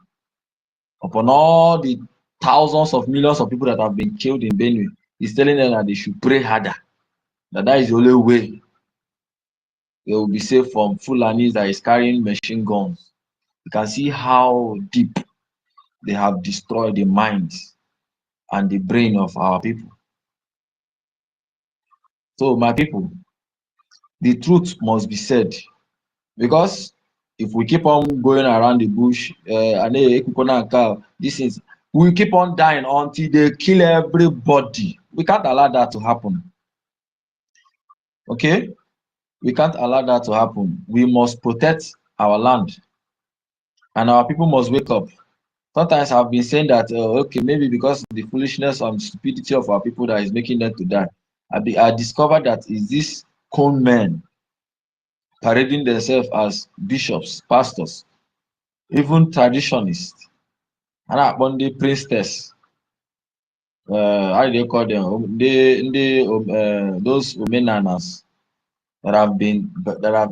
upon all the thousands of millions of people that have been killed in Benue, he's telling them that they should pray harder. That is the only way they will be safe from Fulanis that is carrying machine guns. You can see how deep they have destroyed the minds and the brain of our people. So my people, the truth must be said, because if we keep on going around the bush, this is, we keep on dying until they kill everybody. We can't allow that to happen. Okay? We can't allow that to happen. We must protect our land and our people must wake up. Sometimes I've been saying that, okay, maybe because of the foolishness and stupidity of our people that is making them to die. I discovered that is this con men parading themselves as bishops, pastors, even traditionists, and upon the priestess. How do they call them? Those omenanas that have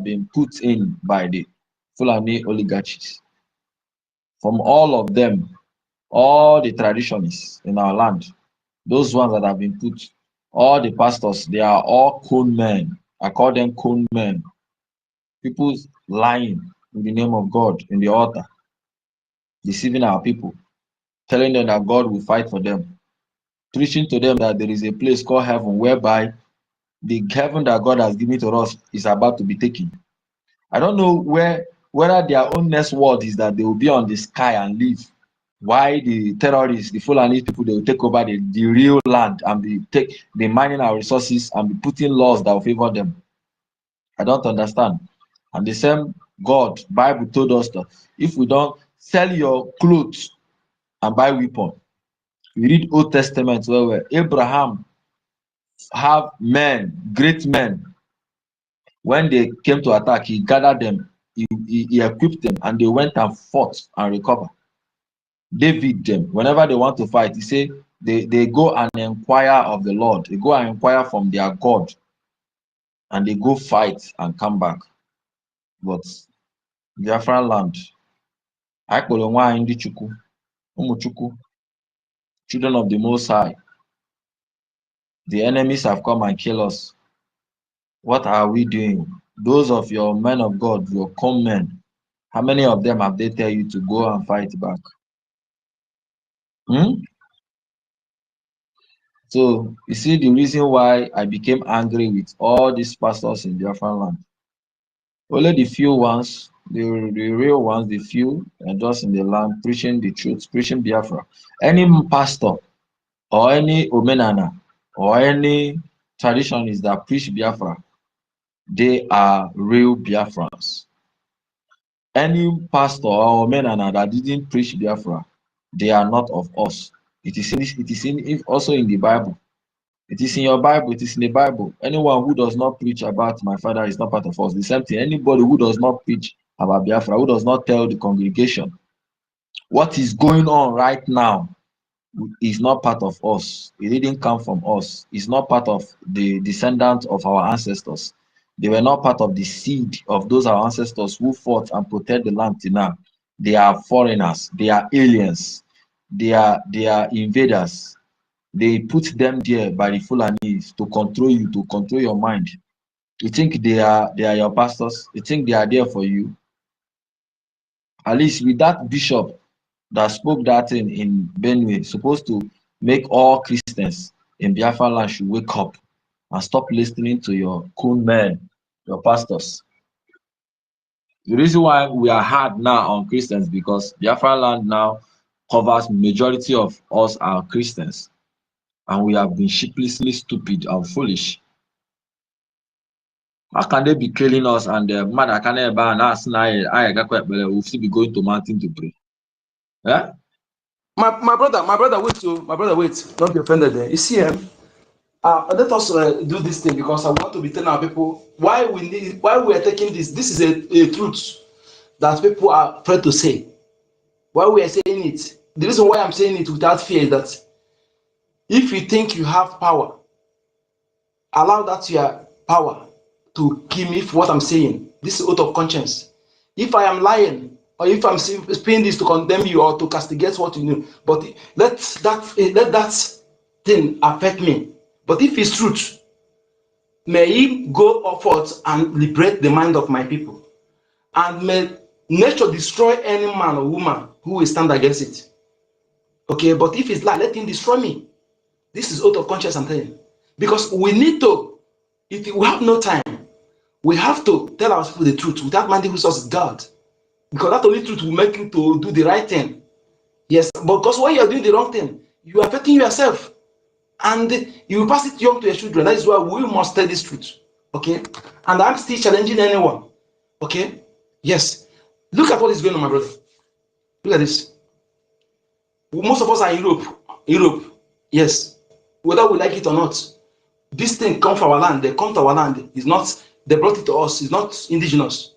been put in by the Fulani oligarchies. From all of them, all the traditionists in our land, those ones that have been put, all the pastors, they are all con men. I call them con men. People lying in the name of God in the altar, deceiving our people, telling them that God will fight for them, preaching to them that there is a place called heaven whereby the heaven that God has given to us is about to be taken. I don't know whether their own next word is that they will be on the sky and live. Why the terrorists, the Fulani people, they will take over the real land and be mining our resources and be putting laws that will favor them. I don't understand. And the same God, Bible told us that if we don't sell your clothes and buy weapon, we read Old Testament where Abraham have men, great men. When they came to attack, he gathered them, he equipped them, and they went and fought and recovered. David them, whenever they want to fight, he say they go and inquire of the Lord. They go and inquire from their God, and they go fight and come back. But Biafra land, children of the Most High, the enemies have come and killed us. What are we doing? Those of your men of God, your come men, how many of them have they tell you to go and fight back? So you see the reason why I became angry with all these pastors in Biafra land. Only the few ones, the real ones, the few, and just in the land preaching the truth, preaching Biafra. Any pastor or any omenana or any traditionalist that preach Biafra, they are real Biafrans. Any pastor or omenana that didn't preach Biafra, they are not of us. It is also in the Bible. It is in your Bible, it is in the Bible. Anyone who does not preach about my father is not part of us. The same thing, anybody who does not preach about Biafra, who does not tell the congregation what is going on right now, is not part of us. It didn't come from us. It's not part of the descendants of our ancestors. They were not part of the seed of those our ancestors who fought and protected the land till now. They are foreigners. They are aliens. They are invaders. They put them there by the Fulanis to control you, to control your mind. You think they are your pastors? You think they are there for you? At least with that bishop that spoke that in Benue, supposed to make all Christians in Biafra land should wake up and stop listening to your cool men, your pastors. The reason why we are hard now on Christians because Biafra land now covers majority of us are Christians, and we have been sheepishly stupid and foolish. How can they be killing us and the mother can never and us now we'll still be going to mountain to pray? Yeah? My brother, wait. Don't be offended there. You see, let us do this thing because I want to be telling our people why we are taking this. This is a truth that people are afraid to say. Why we are saying it. The reason why I'm saying it without fear is that if you think you have power, allow that your power to kill me for what I'm saying. This is out of conscience. If I am lying, or if I'm speaking this to condemn you or to castigate what you know, but let that thing affect me. But if it's truth, may it go forth and liberate the mind of my people, and may nature destroy any man or woman who will stand against it. Okay, but if it's lie, let him destroy me. This is out of conscience, I'm telling you. Because we need to, if we have no time, we have to tell our people the truth without minding who source is God. Because that only truth will make you to do the right thing. Yes, but because when you are doing the wrong thing, you are affecting yourself. And you will pass it on to your children. That is why we must tell this truth. Okay? And I'm still challenging anyone. Okay? Yes. Look at what is going on, my brother. Look at this. Most of us are in Europe. Yes. Whether we like it or not. This thing come from our land. They come to our land. It's not, they brought it to us. It's not indigenous.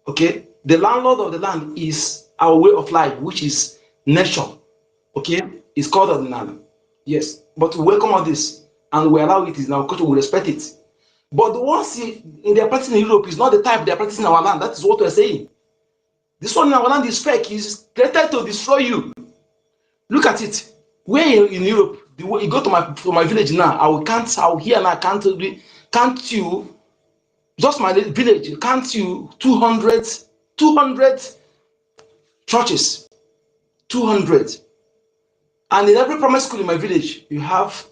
Okay? The landlord of the land is our way of life, which is nature. Okay? It's called ordinary. Yes. But we welcome all this and we allow it in our culture, we respect it. But the ones in their practice in Europe is not the type they are practicing in our land. That is what we're saying. This one in our land is fake. It's created to destroy you. Look at it. Where in Europe, you go to my village now, I will hear now, count you, just my village, count you 200 churches, 200. And in every primary school in my village, you have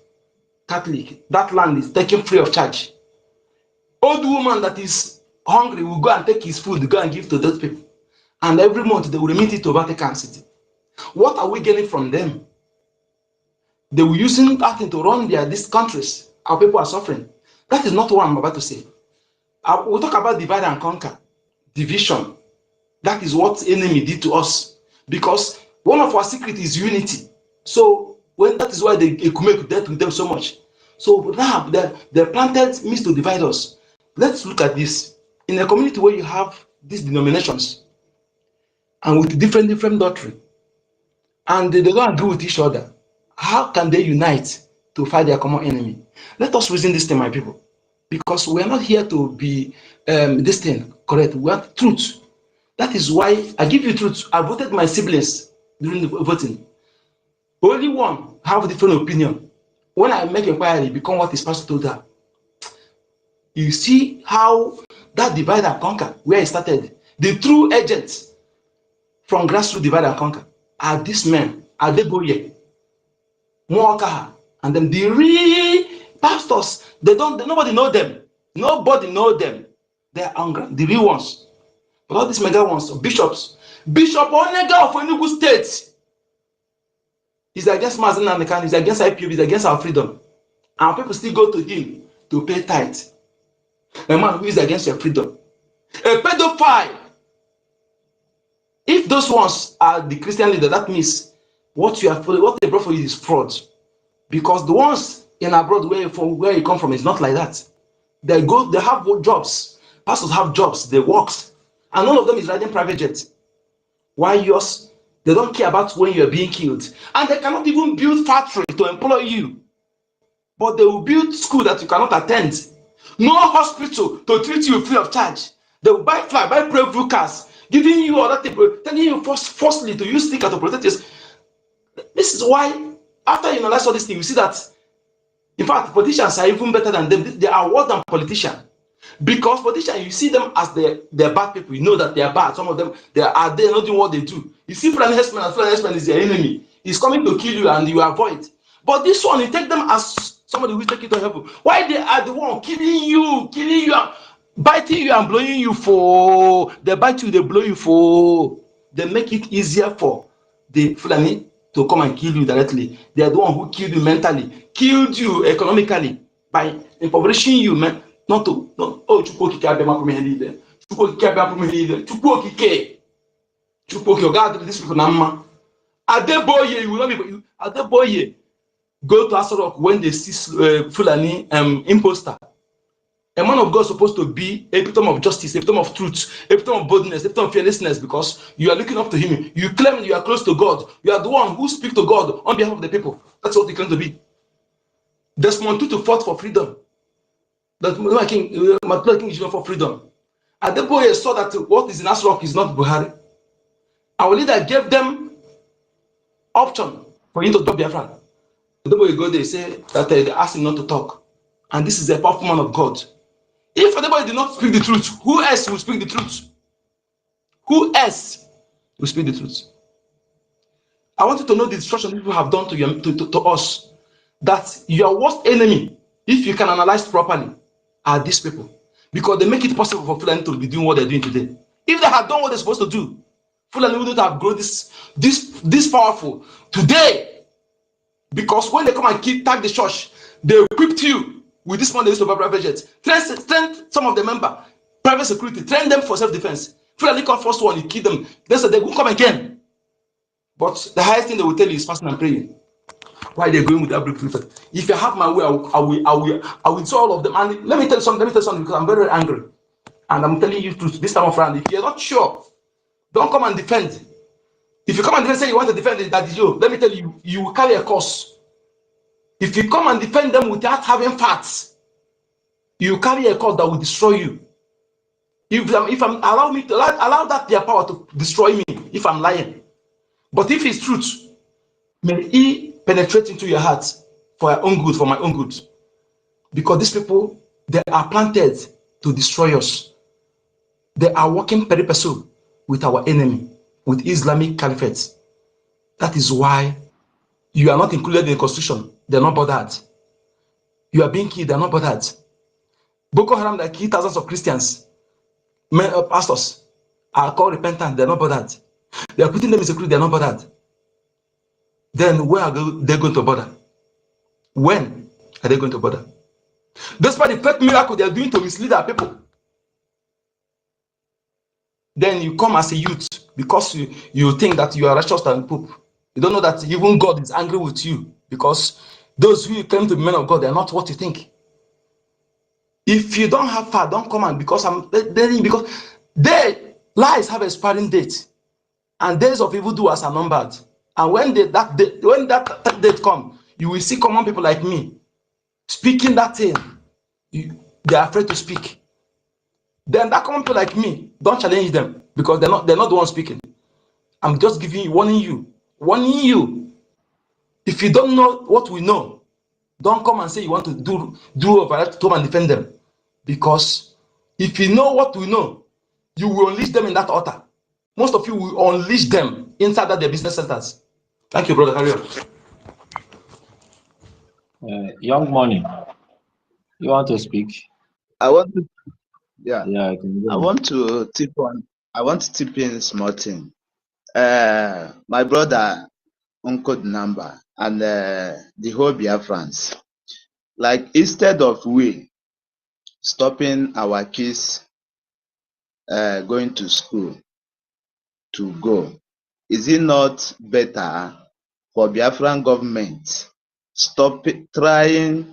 Catholic. That land is taken free of charge. Old woman that is hungry will go and take his food, go and give to those people. And every month they will remit it to Vatican City. What are we getting from them? They were using that thing to run these countries. Our people are suffering. That is not what I'm about to say. We'll talk about divide and conquer, division. That is what enemy did to us. Because one of our secrets is unity. So that is why they could death with them so much. So now they planted means to divide us. Let's look at this. In a community where you have these denominations and with different doctrine, and they don't agree with each other, how can they unite to fight their common enemy? Let us reason this thing, my people, because we are not here to be this thing correct. We want truth. That is why I give you truth. I voted my siblings during the voting. Only one have a different opinion. When I make inquiry, become what is pastor told her. You see how that divide and conquer, where it started. The true agents from grassroots divide and conquer are these men, Adeboye, Mwakaha, And then the real pastors, nobody know them. Nobody know them. They're hungry, the real ones. But all these mega ones, bishops, Bishop Onega of Enugu State is against Mazen and Mekan, is against IPOB, is against our freedom. And people still go to him to pay tithe. A man who is against your freedom. A pedophile. If those ones are the Christian leader, that means what they brought for you is fraud. Because the ones in abroad where you come from is not like that. They have jobs. Pastors have jobs, they work. And none of them is riding private jets. Why yours? They don't care about when you're being killed. And they cannot even build factory to employ you. But they will build school that you cannot attend. No hospital to treat you free of charge. They will buy preview cars, giving you other people, telling you forcefully to use sticker to protect us. This is why, after you analyze all these things, you see that, in fact, politicians are even better than them. They are worse than politicians. Because politicians, you see them as they're bad people. You know that they are bad. Some of them, they're not doing what they do. You see Fulani herdsmen, and Fulani herdsmen is their enemy. He's coming to kill you and you avoid. But this one, you take them as somebody who is taking to heaven. Why they are the one killing you, biting you and blowing you for? They bite you, they blow you for. They make it easier for the Fulani to come and kill you directly. They are the one who killed you mentally, killed you economically by impoverishing you, man. Chukwu okike abịa mapụ ihe niile. Chukwu okike abịa mapụ ihe niile. Chukwu okike God did this people na mma. Adeboye, you will not be. Adeboye go to Asarok when they see Fulani imposter. A man of God is supposed to be a epitome of justice, a epitome of truth, a epitome of boldness, a epitome of fearlessness, because you are looking up to him. You claim you are close to God. You are the one who speaks to God on behalf of the people. That's what you claim to be. Desmond Tutu fought for freedom. That my king is for freedom. Adeboye saw that what is in Asarok is not Buhari. Our leader gave them option for him to talk Biafran. Adeboye go there, say that they asked him not to talk. And this is a powerful man of God. If Adeboye did not speak the truth, who else will speak the truth? Who else will speak the truth? I want you to know the destruction people have done to us. That your worst enemy, if you can analyze properly, are these people. Because they make it possible for Fulani to be doing what they're doing today. If they had done what they're supposed to do, Fulani wouldn't have grown this powerful today. Because when they come and tag the church, they equipped you with this money to buy private jets. Train some of the members, private security, train them for self-defense. Fulani come first one, you kill them. They said they won't come again. But the highest thing they will tell you is fasting and praying. Why they're going with that breakthrough? If you have my way, I will do all of them. And let me tell you something because I'm very angry. And I'm telling you the truth. This time of round, if you're not sure, don't come and defend. If you come and defend, say you want to defend it, that is you. Let me tell you, you will carry a curse. If you come and defend them without having facts, you carry a curse that will destroy you. If I'm allow that their power to destroy me, if I'm lying. But if it's truth, may he penetrate into your heart for your own good, for my own good. Because these people, they are planted to destroy us. They are working peri passu with our enemy, with Islamic Caliphate. That is why you are not included in the constitution. They're not bothered. You are being killed, they're not bothered. Boko Haram, that killed thousands of Christians, pastors, are called repentant, they're not bothered. They are putting them in security, they're not bothered. Then where are they going to bother? When are they going to bother? Despite the fake miracle they are doing to mislead our people. Then you come as a youth because you think that you are righteous than Pope. You don't know that even God is angry with you because those who claim to be men of God, they are not what you think. If you don't have far, don't come on because lies have expiring date and days of evildoers are numbered. And when that date comes, you will see common people like me speaking that thing. They are afraid to speak. Then that common people like me, don't challenge them because they're not the one speaking. I'm just warning you. If you don't know what we know, don't come and say you want to do over to come and defend them. Because if you know what we know, you will unleash them in that altar. Most of you will unleash them inside their business centers. Thank you, brother. Carry on. Young Money, you want to speak? I want to, yeah, Yeah, I can I go. want to tip on, I want to tip in small thing. My brother, Uncle Number, and the whole Biafrans, like instead of we stopping our kids going to school to go, is it not better for Biafran government stop trying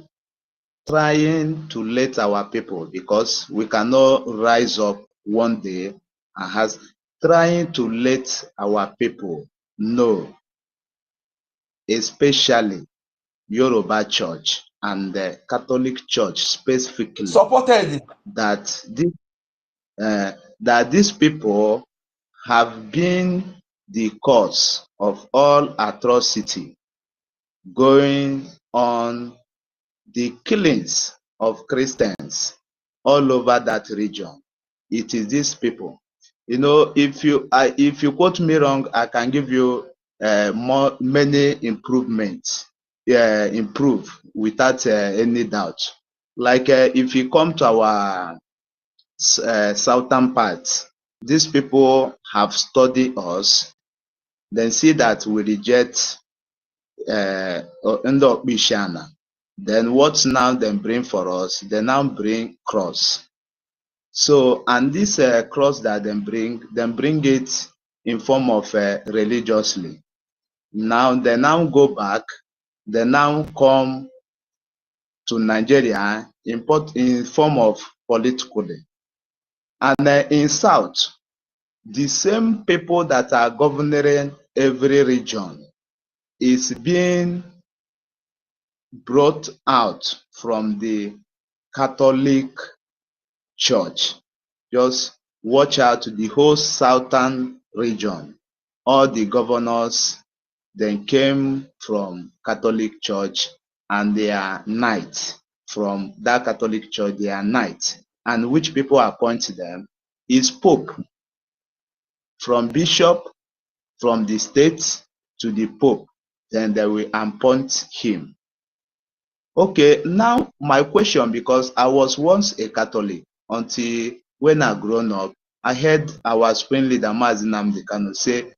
to let our people, because we cannot rise up one day and has trying to let our people know, especially Yoruba Church and the Catholic Church specifically, Supported. that these people have been the cause of all atrocity going on, the killings of Christians all over that region. It is these people. You know, if you quote me wrong, I can give you many improvements. Improve without any doubt. Like if you come to our southern part, these people have studied us, then see that we reject ndị Okpishana. Then what now they bring for us? They now bring cross. So, and this cross that they bring it in form of religiously. Now they now go back, they now come to Nigeria in form of politically. And in South, the same people that are governing every region is being brought out from the Catholic Church. Just watch out the whole southern region. All the governors then came from Catholic Church, and they are knights from that Catholic Church. They are knights, and which people appoint them is Pope, from bishop, from the states to the Pope. Then they will appoint him. Okay, now my question, because I was once a Catholic until when I grown up, I heard our spring leader Mazi Nnamdi Kanu say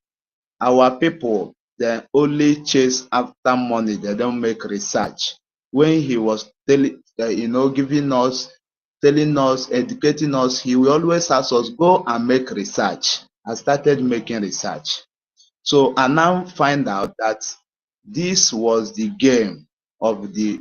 our people, they only chase after money, they don't make research. When he was telling, giving us, telling us, educating us, he will always ask us go and make research. I started making research. So I now find out that this was the game of the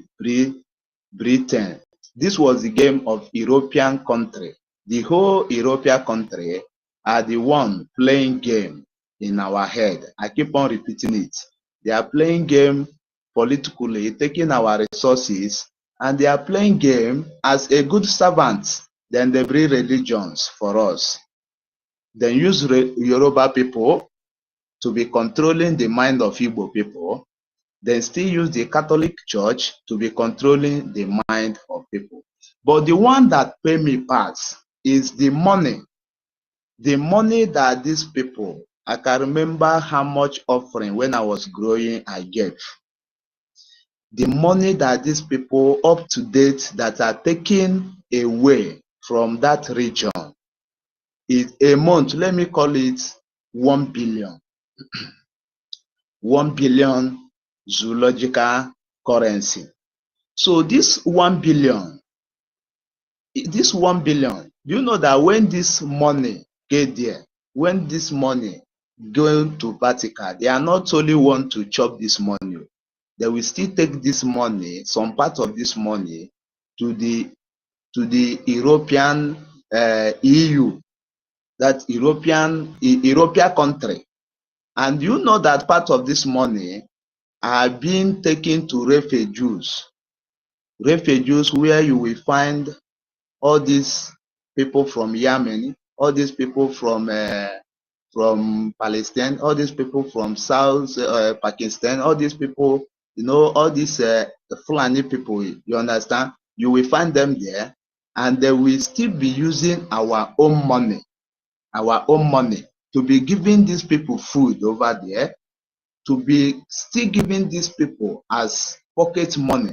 Britain. This was the game of European country. The whole European country are the one playing game in our head. I keep on repeating it. They are playing game politically, taking our resources, and they are playing game as a good servant. Then they bring religions for us. They use Yoruba people to be controlling the mind of Igbo people. They still use the Catholic Church to be controlling the mind of people. But the one that pay me pass is the money. The money that these people, I can remember how much offering when I was growing I gave. The money that these people up to date that are taken away from that region is a month, let me call it 1 billion. 1 billion zoological currency. So this 1 billion, do you know that when this money get there, when this money going to Vatican, they are not only want to chop this money, they will still take this money, some part of this money, to the European EU, that European country. And you know that part of this money are being taken to refugees where you will find all these people from Yemen, all these people from Palestine, all these people from South Pakistan, all these people, all these Fulani people, you understand? You will find them there, and they will still be using our own money to be giving these people food over there, to be still giving these people as pocket money.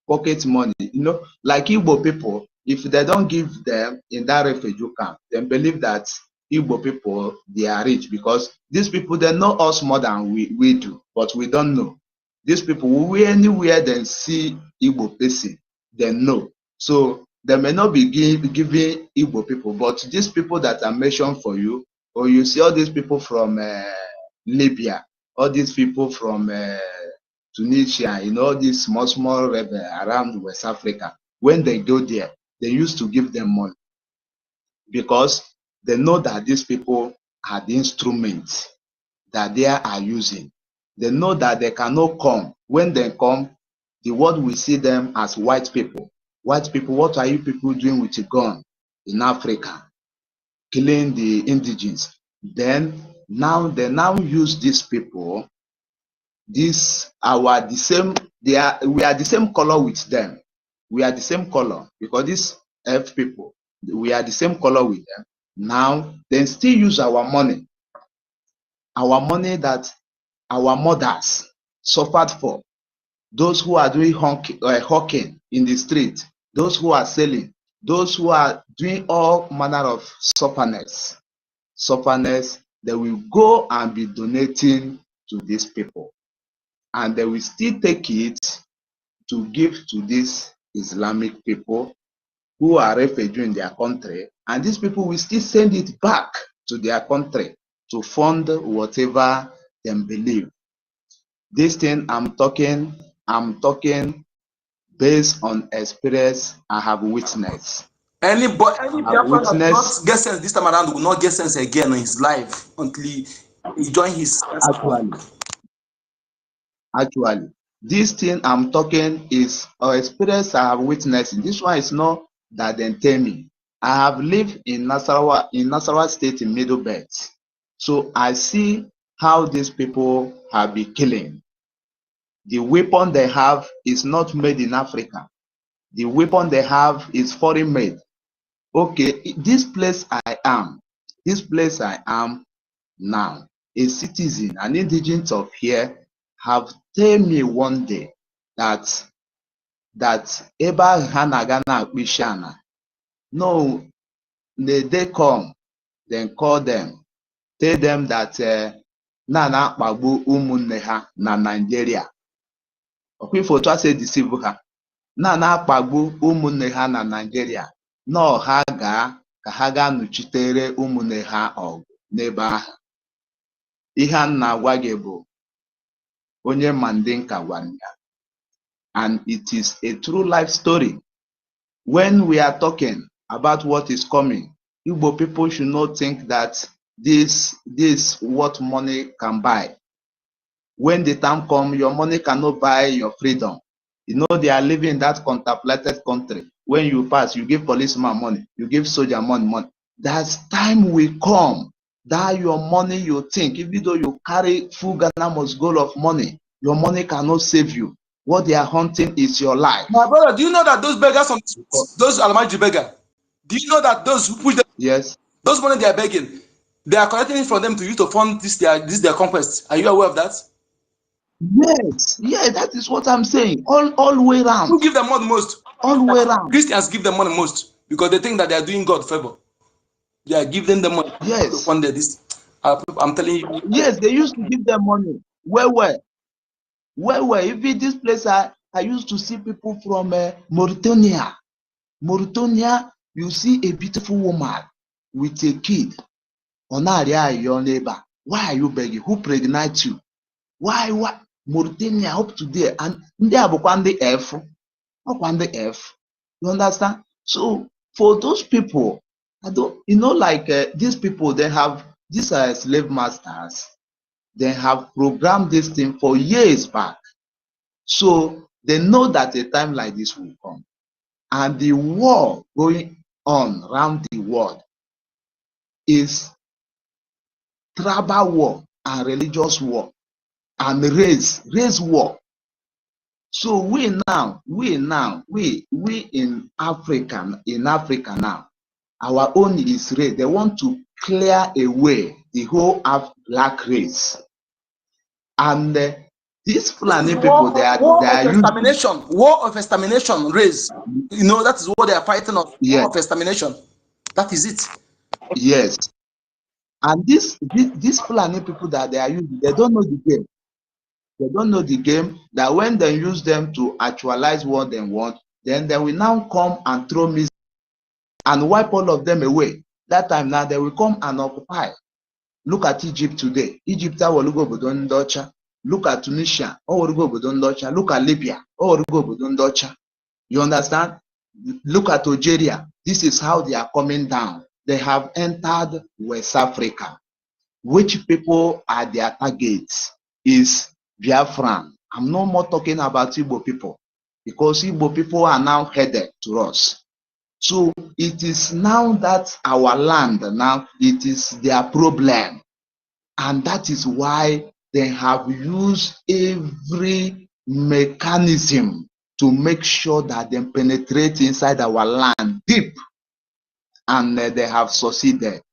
pocket money. You know, like Igbo people, if they don't give them in that refugee camp, they believe that Igbo people, they are rich, because these people, they know us more than we do, but we don't know. These people, anywhere they see Igbo person, they know. So they may not be giving Igbo people, but these people that I mentioned for you, or you see all these people from Libya, all these people from Tunisia, you know, all these small rebels around West Africa, when they go there, they used to give them money, because they know that these people are the instruments that they are using. They know that they cannot come. When they come, the world will see them as white people. White people, what are you people doing with a gun in Africa? Killing the indigenous. Then now they use these people. We are the same color with them. We are the same color, because these F people, we are the same color with them. Now they still use our money that our mothers suffered for. Those who are doing hawking in the street, those who are selling, those who are doing all manner of sufferness, they will go and be donating to these people, and they will still take it to give to these Islamic people who are refugees in their country, and these people will still send it back to their country to fund whatever they believe. This thing I'm talking based on experience I have witnessed. Any Biafran that does not get sense this time around will not get sense again in his life until he join his Actually, this thing I'm talking is an experience I have witnessed. This one is not that they tell me. I have lived in Nasarawa State in Middle Belt. So I see how these people have been killing. The weapon they have is not made in Africa. The weapon they have is foreign made. Okay, this place I am now, a citizen, an indigent of here, have told me one day that Eba Hanagana Bishana, no, they come, then call them, tell them that Nana Babu Umunne ha na Nigeria. Okwifoto ase deceive ha. Nana akpagbu ụmụnne ha na Nigeria, nọ ha gaa ka ha gaa nọchitere ụmụnne ha ọgụ n'ebe ahụ. Ihe a na-agwa gị bụ onye Mandinka gwara ya, and it is a true life story. When we are talking about what is coming, Igbo people should not think that this what money can buy. When the time comes, your money cannot buy your freedom. You know, they are living in that contemplated country. When you pass, you give policeman money, you give soldier money. That time will come that your money, you think, even though you carry full Ghana must goal of money, your money cannot save you. What they are hunting is your life. My brother, do you know that those beggars, those Almaji beggar, do you know that those who push them, yes, those money they are begging, they are collecting it from them to use to fund this their conquest? Are you aware of that? Yes, yeah, that is what I'm saying. All way around. Who give them money most? All the way around. Christians give them money most because they think that they are doing God favor. They are giving them money to fund this. I'm telling you. Yes, they used to give them money. Where? Even this place, I used to see people from Mauritania. Mauritania, you see a beautiful woman with a kid. Your neighbor. Why are you begging? Who pregnant you? Why? Mauritania up to there, and they are the F. You understand? So for those people, I don't, like these people, they have these slave masters. They have programmed this thing for years back, so they know that a time like this will come, and the war going on around the world is tribal war and religious war and race war. So we in Africa now, our own is race. They want to clear away the whole black race, and These Fulani people, they are using war of extermination race. You know, that is what they are fighting of. Yes. War of extermination. That is it. Yes. And these Fulani people that they are using, they don't know the game. They don't know the game, that when they use them to actualize what they want, then they will now come and throw missiles and wipe all of them away. That time now they will come and occupy. Look at Egypt today. Egypt, look at Tunisia, look at Libya, you understand? Look at Algeria. This is how they are coming down. They have entered West Africa. Which people are their targets is Biafran. I'm no more talking about Igbo people, because Igbo people are now headed to us. So it is now that our land, now it is their problem. And that is why they have used every mechanism to make sure that they penetrate inside our land deep. And they have succeeded,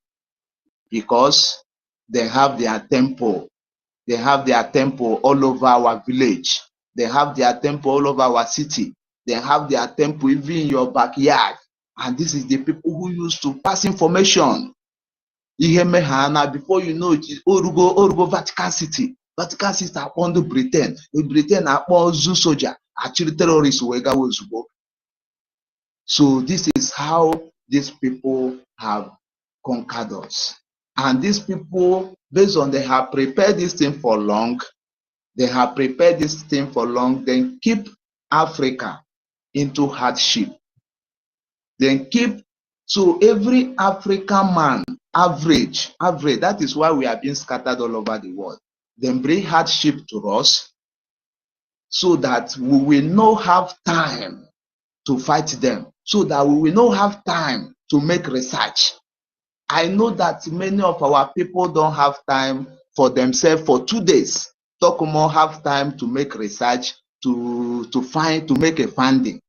because they have their temple. They have their temple all over our village. They have their temple all over our city. They have their temple even in your backyard. And this is the people who used to pass information. Before you know it, Orugo Vatican City. Vatican City upon the Britain. Britain upon Zoo soldier. Actually terrorists. So this is how these people have conquered us. And these people, based on they have prepared this thing for long, then keep Africa into hardship. Then keep, so every African man, average, that is why we are being scattered all over the world. Then bring hardship to us, so that we will not have time to fight them, so that we will not have time to make research. I know that many of our people don't have time for themselves for 2 days. Talk more have time to make research, to make a funding,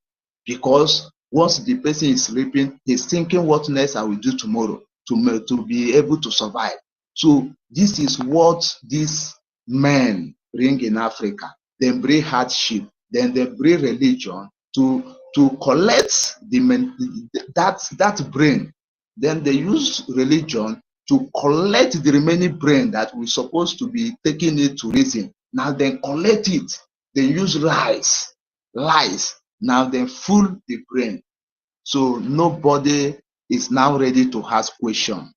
because once the person is sleeping, he's thinking what next I will do tomorrow to be able to survive. So this is what these men bring in Africa. They bring hardship, then they bring religion to collect that brain. Then they use religion to collect the remaining brain that we're supposed to be taking it to reason. Now they collect it. They use lies. Now they fool the brain. So nobody is now ready to ask questions.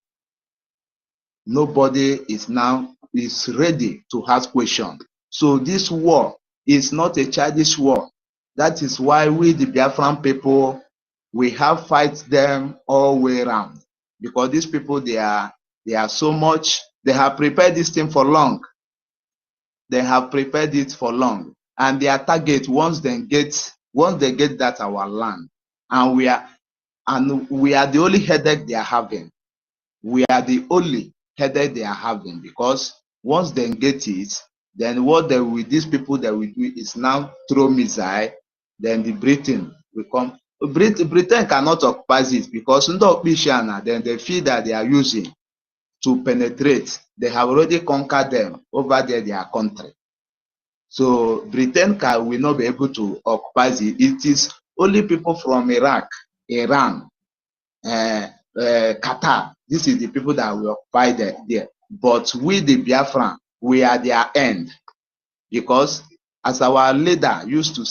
Nobody is ready to ask questions. So this war is not a childish war. That is why we, the Biafran people, we have fight them all the way around. Because these people, they are so much, they have prepared this thing for long. They have prepared it for long. And their target, once they get that our land, and we are the only headache they are having. We are the only headache they are having, because once they get it, then what these people that we do is now throw missile, then the Britain will come. Britain cannot occupy it, because then the field that they are using to penetrate, they have already conquered them over there, their country. So Britain will not be able to occupy it. It is only people from Iraq, Iran, Qatar. This is the people that will occupy there. But we, the Biafran, we are their end. Because as our leader used to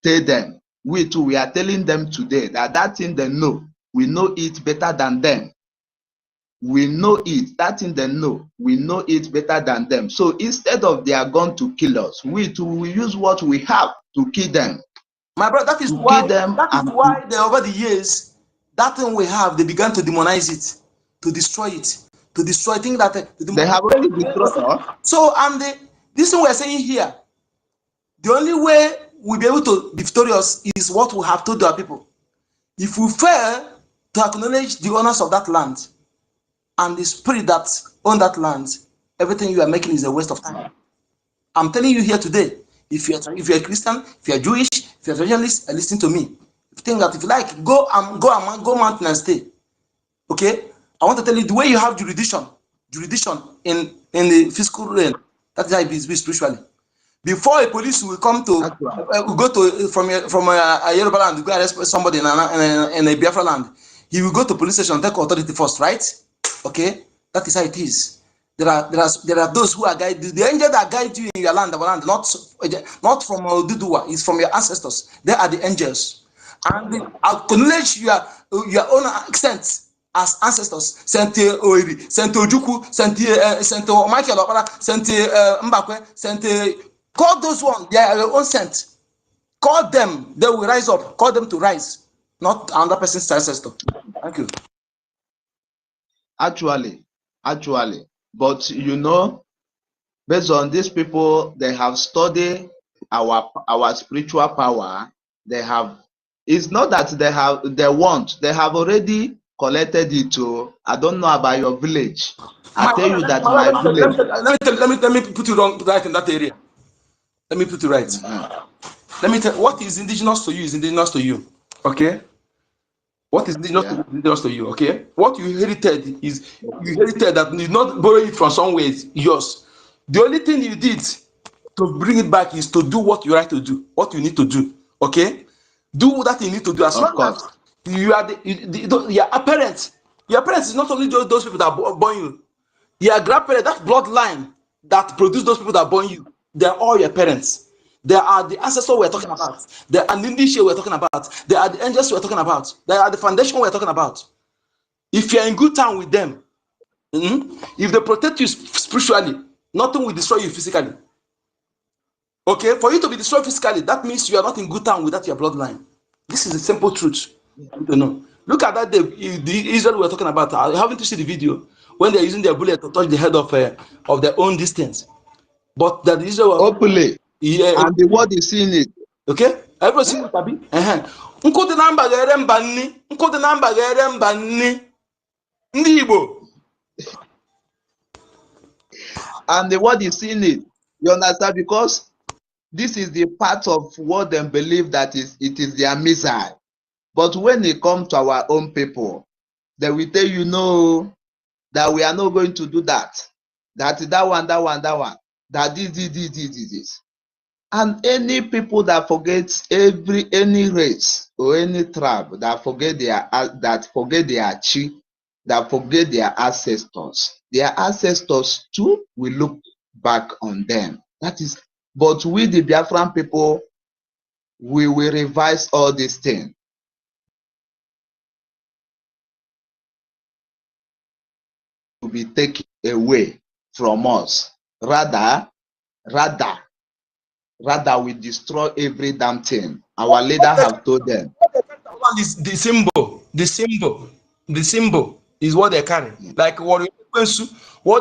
tell them, we too, we are telling them today that thing they know, we know it better than them. We know it. That thing they know, we know it better than them. So instead of they are going to kill us, we too, we use what we have to kill them. My brother, that is why they, over the years, that thing we have, they began to demonize it, to destroy it, to destroy things that they have already destroyed us. So, and this thing we are saying here, the only way we'll be able to be victorious is what we have told our people. If we fail to acknowledge the owners of that land and the spirit that own that land, everything you are making is a waste of time. I'm telling you here today, if you're a Christian, if you're Jewish, if you're a traditionalist, listen to me. If you think that if you like, go mountain and stay. Okay? I want to tell you the way you have jurisdiction in the physical realm, that is how it is spiritually. Before a police will come to will go to from a Yoruba land to go arrest somebody in a Biafra land, he will go to police station and take authority first, right? Okay, that is how it is. There are those who are guide the angel that guide you in your land, not from Dudua, it's from your ancestors. They are the angels, and they acknowledge your own extent as ancestors. Sente Oiri, Sente Ojuku, Sente Michael Opara, Sente Mbakwe, Sente. Call those ones, they are your own sent. Call them, they will rise up. Call them to rise, not another person's ancestor. Thank you. Actually, but you know, based on these people, they have studied our spiritual power. They have. It's not that they have already collected it. To I don't know about your village. I tell you that my village. Let me put you right in that area. Let me put it right. Let me tell what is indigenous to you is indigenous to you. Okay? What is indigenous to you? Okay? What you inherited is you inherited that you not borrow it from somewhere, it's yours. The only thing you did to bring it back is to do what you right to do, what you need to do. Okay? Do that you need to do. As long as you are your parents. Your parents is not only those people that born you. Your grandparents, that bloodline that produce those people that born you. They are all your parents. They are the ancestors we're talking about. They are the leadership we're talking about. They are the angels we're talking about. They are the foundation we're talking about. If you're in good time with them, if they protect you spiritually, nothing will destroy you physically. Okay, for you to be destroyed physically, that means you are not in good time with that your bloodline. This is the simple truth. You know. Look at that the Israel we're talking about. I haven't to see the video when they're using their bullet to touch the head of their own distance. But that Israel openly, and the world is seeing it. Okay, everybody see what I mean? Nkụdị na mba ga-ere mba nni, nkụdị na mba ga-ere mba nni, ndị Igbo. And the world is seeing it. You understand? Because this is the part of what they believe that it is their missile. But when it comes to our own people, they will tell you no, that we are not going to do that. That one, that this. And any people that forgets any race or any tribe that forget their chi, that forget their ancestors too will look back on them. That is, but we the Biafran people, we will revise all these things. To be taken away from us. Rather we destroy every damn thing. Our leader have told them. The symbol is what they carry. Like what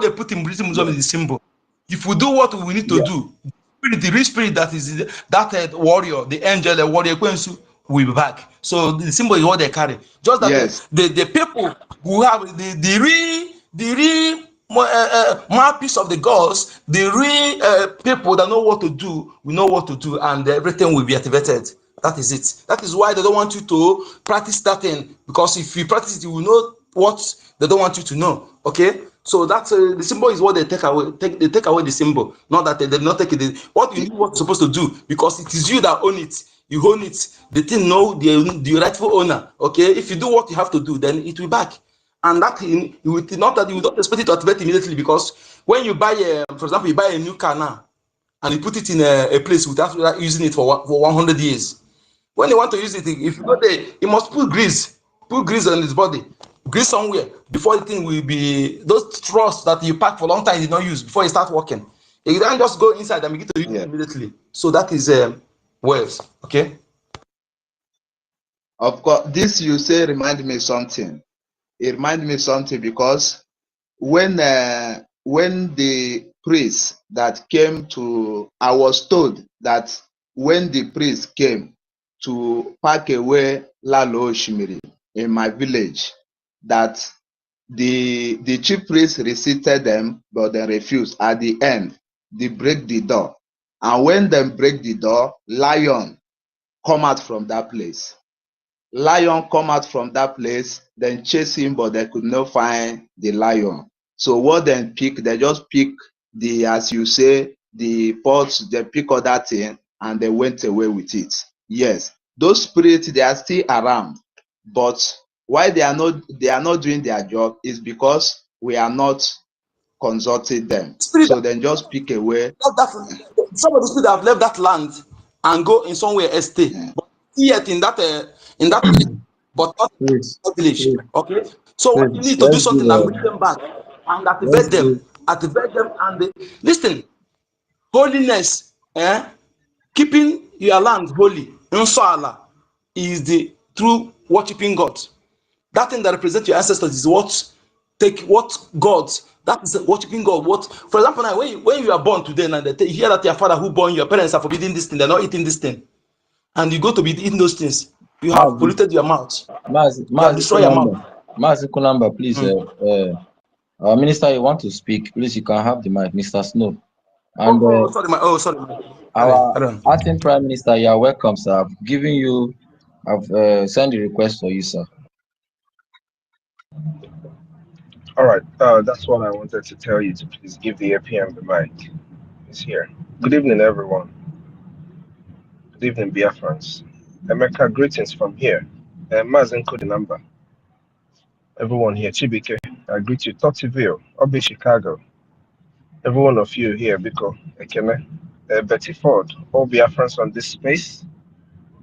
they put in Britain Museum is the symbol. If we do what we need to do, the real spirit that is that warrior, the angel, the warrior will be back. So the symbol is what they carry. Just that the people who have the real mouthpiece of the gods, the real people that know what to do, we know what to do, and everything will be activated. That is it. That is why they don't want you to practice that thing, because if you practice it, you will know what they don't want you to know. Okay, so that's the symbol is what they take away. They take away the symbol, not that they did not take it. What you do, what you're supposed to do, because it is you that own it. You own it. The thing know the rightful owner. Okay, if you do what you have to do, then it will back. And that you not that you don't expect it to activate immediately, because when you buy for example, you buy a new car now and you put it in a place without using it for 100 years. When you want to use it, if you go there, you must put grease on his body, grease somewhere before the thing will be those troughs that you pack for a long time you did not use before you start working. You don't just go inside and begin to use it immediately. So that is waves. Okay. Of course, this you say remind me something. It reminds me something because when the priest that came to, I was told that when the priest came to pack away Lalo Oshimiri in my village, that the chief priest recited them, but they refused. At the end, they break the door. And when they break the door, lion come out from that place. Lion come out from that place, then chase him, but they could not find the lion. So what they pick, they just pick the, as you say, the pots, they pick other thing, and they went away with it. Yes, those spirits, they are still around, but why they are not doing their job is because we are not consulting them. Spirit So then just pick away. some of the people that have left that land and go in somewhere else stay, Yeah. but yet in that place, but not in Please, that village. please, Okay, so what you please, need to do let's give something and bring them back and let's activate them, and they, listen. Holiness, keeping your land holy, inshallah, is the true worshiping God. That thing that represents your ancestors is what gods. That is worshiping God. What, for example, now when you are born today and you hear that your father who born your parents are forbidding this thing, they're not eating this thing, and you go to be eating those things, you have polluted your mouth. You have destroyed your mouth. Kunamba, please. Our minister, you want to speak? Please, you can have the mic, Mr. Snow. And Sorry. our acting prime minister, you are welcome, sir. I've sent a request for you, sir. All right, that's what I wanted to tell you, to please give the APM the mic. It's here. Good evening, everyone. Good evening, Biafrans. Emeka, greetings from here. Mazen Kodinamba. Everyone here, Chibike, I greet you. Tottiville, Obi Chicago. Every one of you here, Biko, Ekene, Betty Ford, all Biafrans on this space.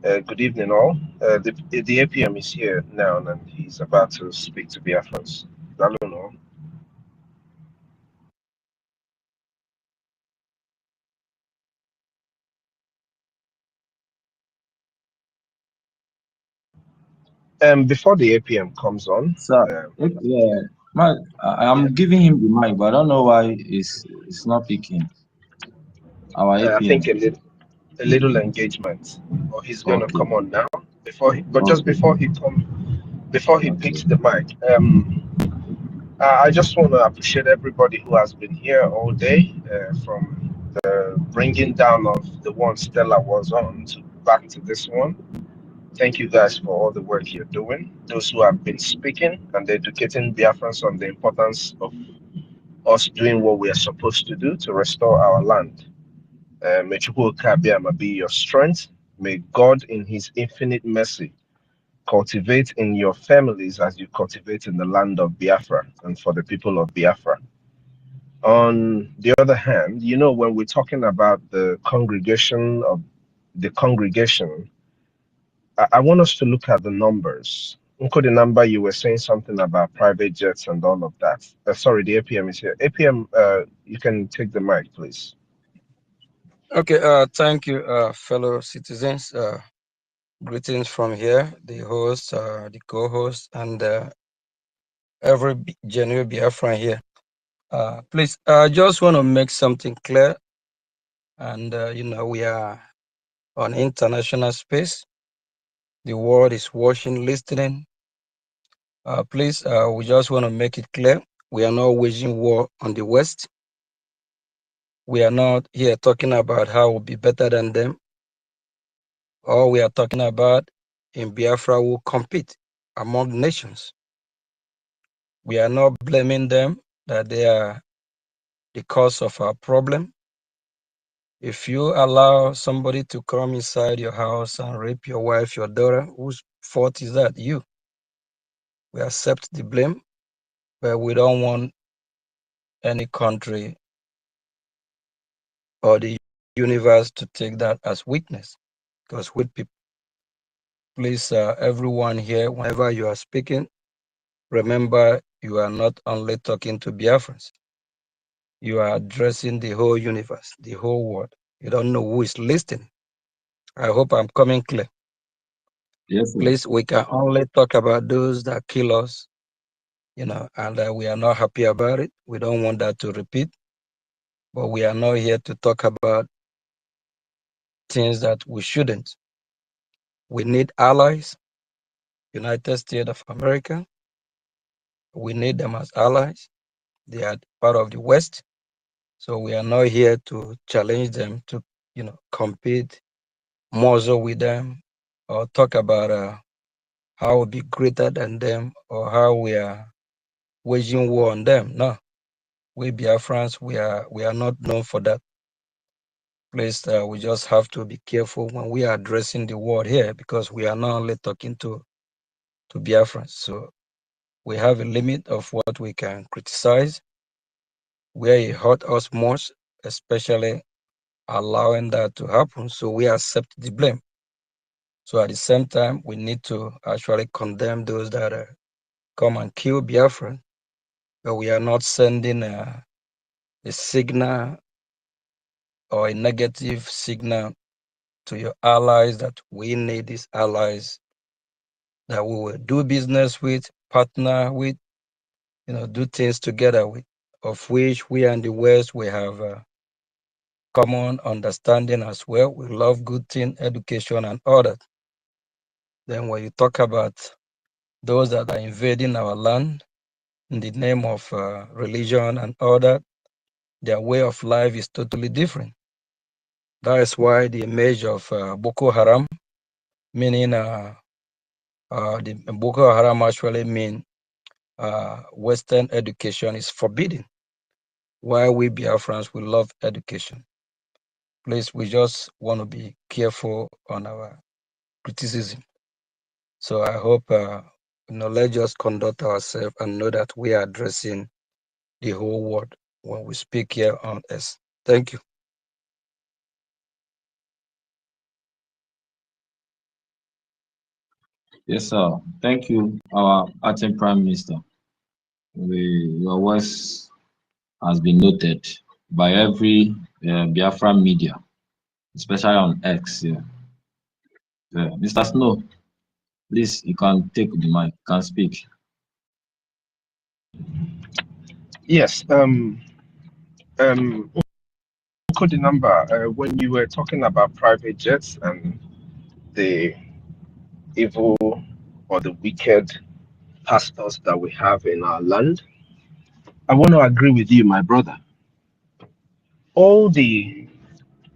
Good evening, all. The APM is here now, and he's about to speak to Biafrans. I don't know. Before the APM comes on, Sir, I'm giving him the mic, but I don't know why it's not picking. Our I think APM. a little engagement, or he's going to Okay. come on now. Just Okay. before he Okay. picks the mic, I just want to appreciate everybody who has been here all day, from the bringing down of the one Stella was on to back to this one. Thank you guys for all the work you're doing. Those who have been speaking and educating Biafrans on the importance of us doing what we are supposed to do to restore our land. May Chukwuka be your strength. May God, in His infinite mercy, cultivate in your families as you cultivate in the land of Biafra and for the people of Biafra. On the other hand, when we're talking about the congregation, I want us to look at the numbers. The number, you were saying something about private jets and all of that. Sorry, the APM is here. APM, you can take the mic, please. Okay, thank you, fellow citizens. Greetings from here, the host, the co-host, and every genuine Biafran here. Please, I just want to make something clear. And, we are on international space. The world is watching, listening. Please, we just want to make it clear. We are not waging war on the West. We are not here talking about how we'll be better than them. All we are talking about in Biafra will compete among nations. We are not blaming them that they are the cause of our problem. If you allow somebody to come inside your house and rape your wife, your daughter, whose fault is that? You. We accept the blame, but we don't want any country or the universe to take that as weakness, because with people, please, everyone here, whenever you are speaking, remember you are not only talking to Biafrans, you are addressing the whole universe, the whole world. You don't know who is listening. I hope I'm coming clear. Yes, sir. Please, we can only talk about those that kill us, and we are not happy about it. We don't want that to repeat, but we are not here to talk about things that we shouldn't. We need allies, United States of America. We need them as allies. They are part of the West. So we are not here to challenge them to, compete, muzzle with them, or talk about how we'll be greater than them or how we are waging war on them. No, we Biafrans, we are not known for that. Please, we just have to be careful when we are addressing the word here, because we are not only talking to Biafrans. So we have a limit of what we can criticize, where it hurt us most, especially allowing that to happen. So we accept the blame. So at the same time, we need to actually condemn those that come and kill Biafran, but we are not sending a signal or a negative signal to your allies that we need these allies that we will do business with, partner with, do things together with, of which we and the West, we have a common understanding as well. We love good thing, education and all that. Then when you talk about those that are invading our land in the name of religion and all that, their way of life is totally different. That is why the image of Boko Haram, meaning the Boko Haram actually mean Western education is forbidden. Why we Biafrans, we love education. Please, we just want to be careful on our criticism. So I hope, let's just conduct ourselves and know that we are addressing the whole world when we speak here on earth. Thank you. Yes, sir. Thank you, our acting Prime Minister. Your voice has been noted by every Biafra media, especially on X. Yeah. Mr. Snow, please, you can take the mic, you can speak. Yes. Code the number when you were talking about private jets and the evil or the wicked pastors that we have in our land. I want to agree with you, my brother. All the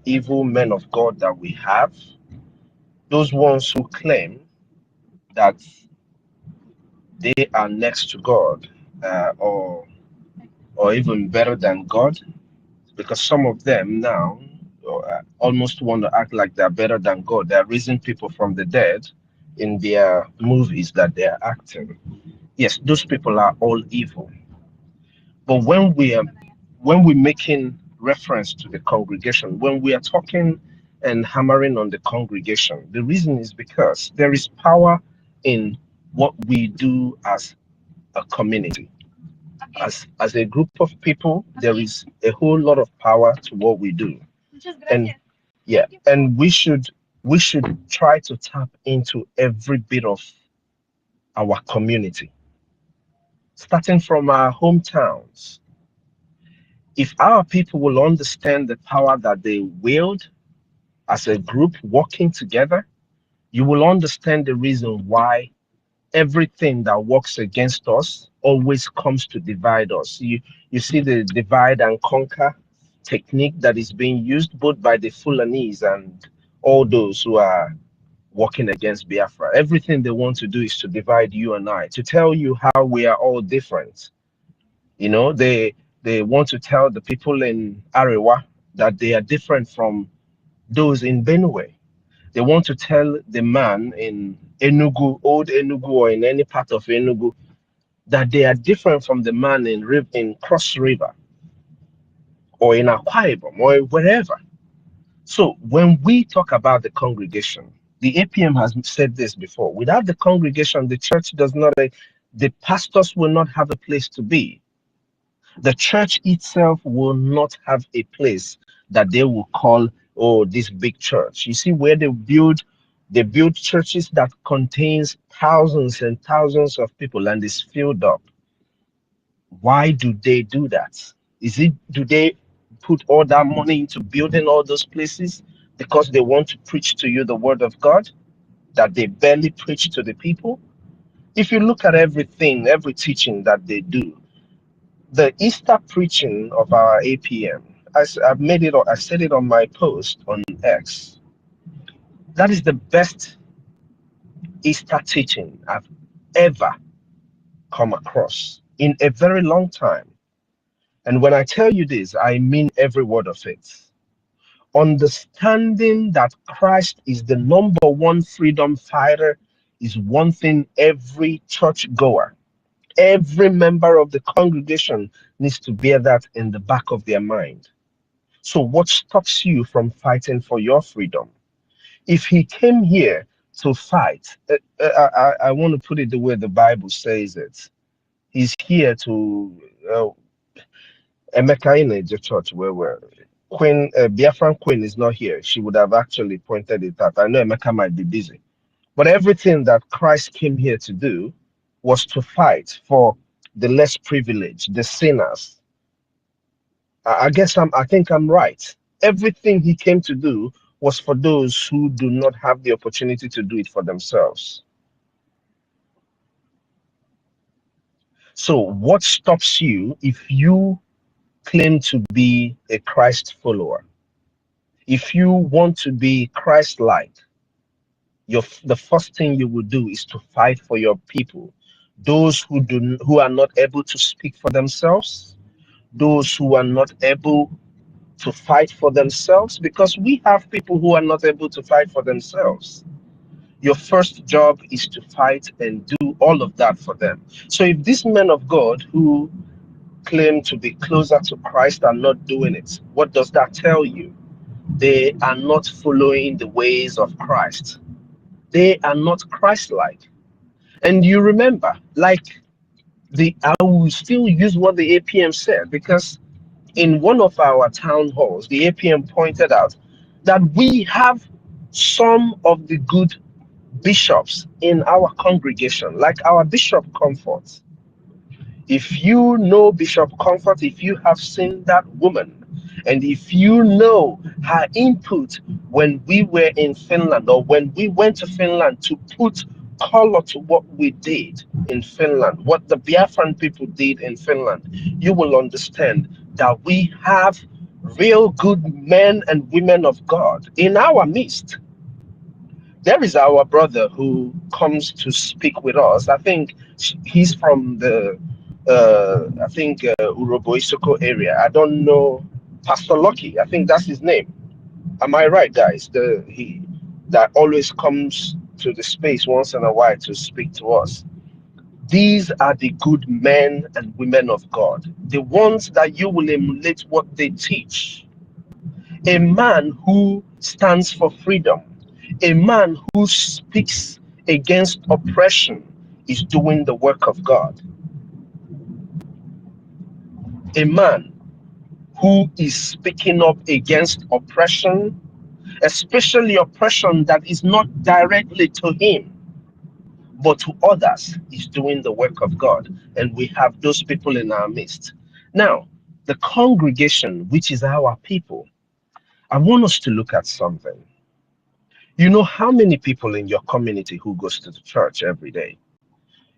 evil men of God that we have, those ones who claim that they are next to God, or even better than God, because some of them now almost want to act like they're better than God. They're raising people from the dead in their movies that they're acting. Yes, those people are all evil. But when we're making reference to the congregation, when we are talking and hammering on the congregation, the reason is because there is power in what we do as a community. As a group of people, there is a whole lot of power to what we do. And yeah, and we should try to tap into every bit of our community, starting from our hometowns. If our people will understand the power that they wield as a group working together, you will understand the reason why everything that works against us always comes to divide us. You see the divide and conquer technique that is being used both by the Fulanese and all those who are working against Biafra. Everything they want to do is to divide you and I, to tell you how we are all different. They want to tell the people in Arewa that they are different from those in Benue. They want to tell the man in Enugu, old Enugu, or in any part of Enugu, that they are different from the man in Cross River or in Akwa Ibom or wherever. So when we talk about the congregation, the APM has said this before. Without the congregation, the church does not. The pastors will not have a place to be. The church itself will not have a place that they will call, oh, this big church. You see, where they build churches that contains thousands and thousands of people and is filled up. Why do they do that? Do they put all that money into building all those places because they want to preach to you the word of God that they barely preach to the people? If you look at everything, every teaching that they do, the Easter preaching of our APM, I said it on my post on X. That is the best Easter teaching I've ever come across in a very long time. And when I tell you this, I mean every word of it. Understanding that Christ is the number one freedom fighter is one thing every church goer, every member of the congregation needs to bear that in the back of their mind. So what stops you from fighting for your freedom? If he came here to fight, I want to put it the way the Bible says it. He's here to Emeka in the church where we're Queen Biafran Queen is not here. She would have actually pointed it out. I know Emeka might be busy, but everything that Christ came here to do was to fight for the less privileged, the sinners. I think I'm right. Everything he came to do was for those who do not have the opportunity to do it for themselves. So what stops you if you claim to be a Christ follower? If you want to be Christ-like, the first thing you will do is to fight for your people, those who are not able to speak for themselves, those who are not able to fight for themselves, because we have people who are not able to fight for themselves. Your first job is to fight and do all of that for them. So if these men of God who claim to be closer to Christ are not doing it, what does that tell you? They are not following the ways of Christ. They are not Christ-like. And you remember, like I will still use what the APM said, because in one of our town halls, the APM pointed out that we have some of the good bishops in our congregation, like our Bishop Comfort. If you know Bishop Comfort, if you have seen that woman, and if you know her input when we were in Finland, or when we went to Finland to put color to what we did in Finland, what the Biafran people did in Finland, you will understand that we have real good men and women of God in our midst. There is our brother who comes to speak with us. I think he's from the Urobo Isoko area. I don't know, Pastor Lucky. I think that's his name. Am I right, guys? He that always comes to the space once in a while to speak to us. These are the good men and women of God, the ones that you will emulate what they teach. A man who stands for freedom, a man who speaks against oppression is doing the work of God. A man who is speaking up against oppression, especially oppression that is not directly to him, but to others, is doing the work of God. And we have those people in our midst. Now, the congregation, which is our people, I want us to look at something. You know how many people in your community who goes to the church every day?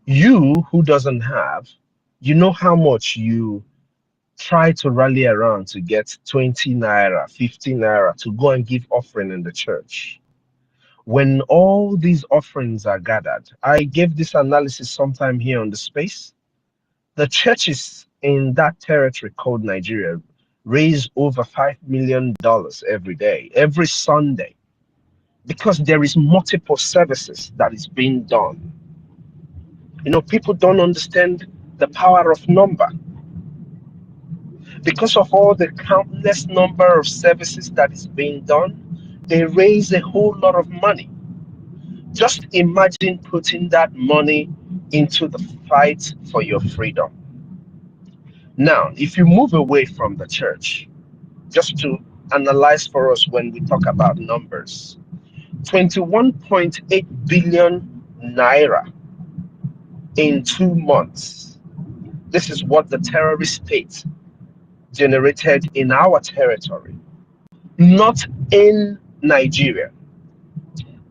You who doesn't have, you know how much you try to rally around to get 20 naira, 50 naira to go and give offering in the church. When all these offerings are gathered, I gave this analysis sometime here on the space. The churches in that territory called Nigeria raise over $5 million every day, every Sunday, because there is multiple services that is being done. You know, people don't understand the power of number. Because of all the countless number of services that is being done, they raise a whole lot of money. Just imagine putting that money into the fight for your freedom. Now, if you move away from the church, just to analyze for us when we talk about numbers, 21.8 billion naira in 2 months. This is what the terrorist state generated in our territory, not in Nigeria.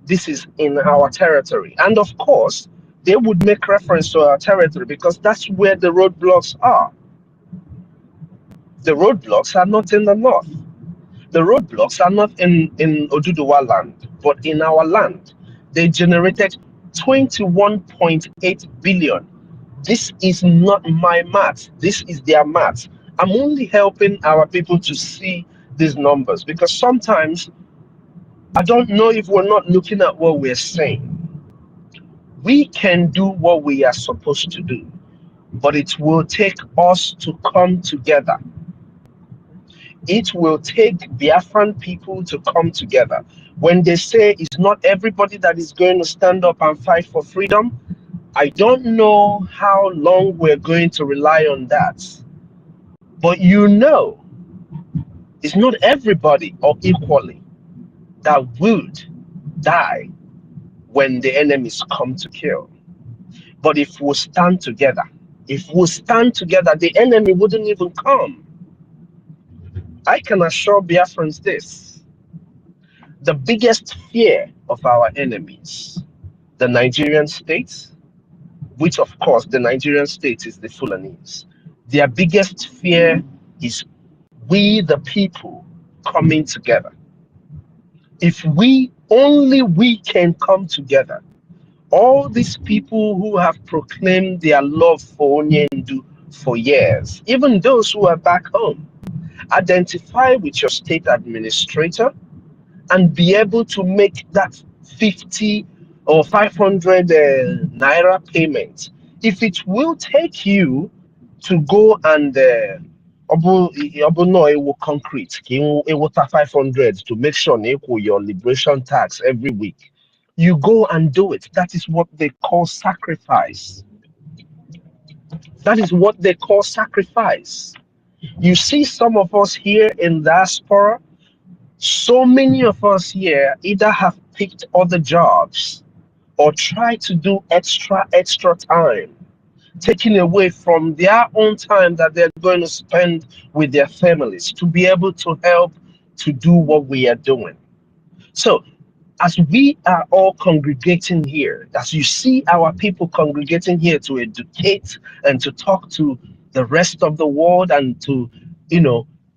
This is in our territory. And of course, they would make reference to our territory because that's where the roadblocks are. The roadblocks are not in the north. The roadblocks are not in Oduduwa land, but in our land. They generated 21.8 billion. This is not my math. This is their math. I'm only helping our people to see these numbers, because sometimes I don't know if we're not looking at what we're saying. We can do what we are supposed to do, but it will take us to come together. It will take Biafran people to come together. When they say it's not everybody that is going to stand up and fight for freedom, I don't know how long we're going to rely on that. But you know, it's not everybody or equally that would die when the enemies come to kill. But if we stand together, the enemy wouldn't even come. I can assure Biafrans this: the biggest fear of our enemies, the Nigerian state, which of course the Nigerian state is the Fulanese, their biggest fear is we the people coming together. If we can come together, all these people who have proclaimed their love for Onyendu for years, even those who are back home, identify with your state administrator and be able to make that 50 or 500 naira payment. If it will take you to go and no, it will concrete, it will 500 to make sure your liberation tax every week. You go and do it. That is what they call sacrifice. That is what they call sacrifice. You see some of us here in diaspora, so many of us here either have picked other jobs or try to do extra time, taking away from their own time that they're going to spend with their families to be able to help to do what we are doing. So as we are all congregating here, as you see our people congregating here to educate and to talk to the rest of the world and to,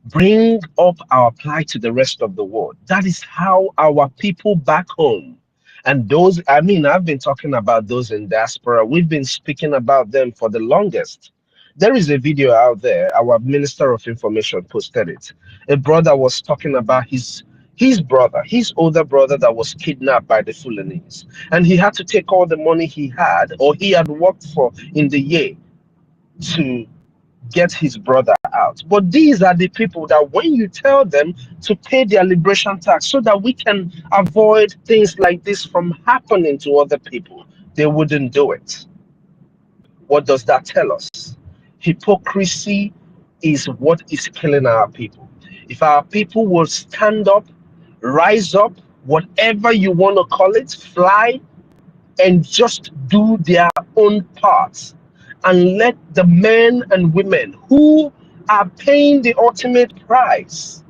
bring up our plight to the rest of the world, that is how our people back home, and those, I've been talking about those in diaspora, we've been speaking about them for the longest. There is a video out there, our Minister of Information posted it. A brother was talking about his brother, his older brother, that was kidnapped by the Fulanese, and he had to take all the money he had or he had worked for in the year to get his brother out. But these are the people that when you tell them to pay their liberation tax so that we can avoid things like this from happening to other people, they wouldn't do it. What does that tell us? Hypocrisy is what is killing our people. If our people will stand up, rise up, whatever you want to call it, fly, and just do their own parts, and let the men and women who are paying the ultimate price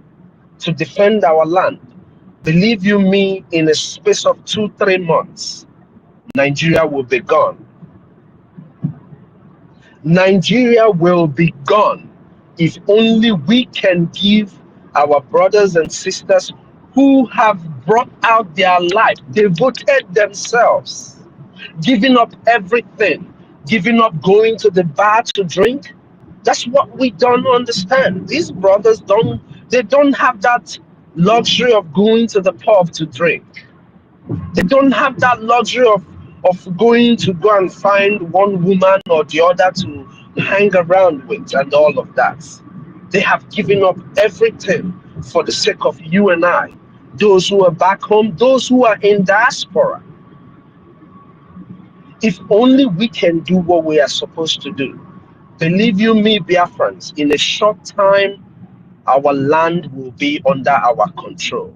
to defend our land, believe you me, in a space of 2-3 months, Nigeria will be gone. Nigeria will be gone if only we can give our brothers and sisters who have brought out their life, devoted themselves, giving up everything, giving up going to the bar to drink. That's what we don't understand. These brothers don't have that luxury of going to the pub to drink. They don't have that luxury of going to go and find one woman or the other to hang around with and all of that. They have given up everything for the sake of you and I, those who are back home, those who are in diaspora. If only we can do what we are supposed to do, believe you me, Biafrans, in a short time, our land will be under our control.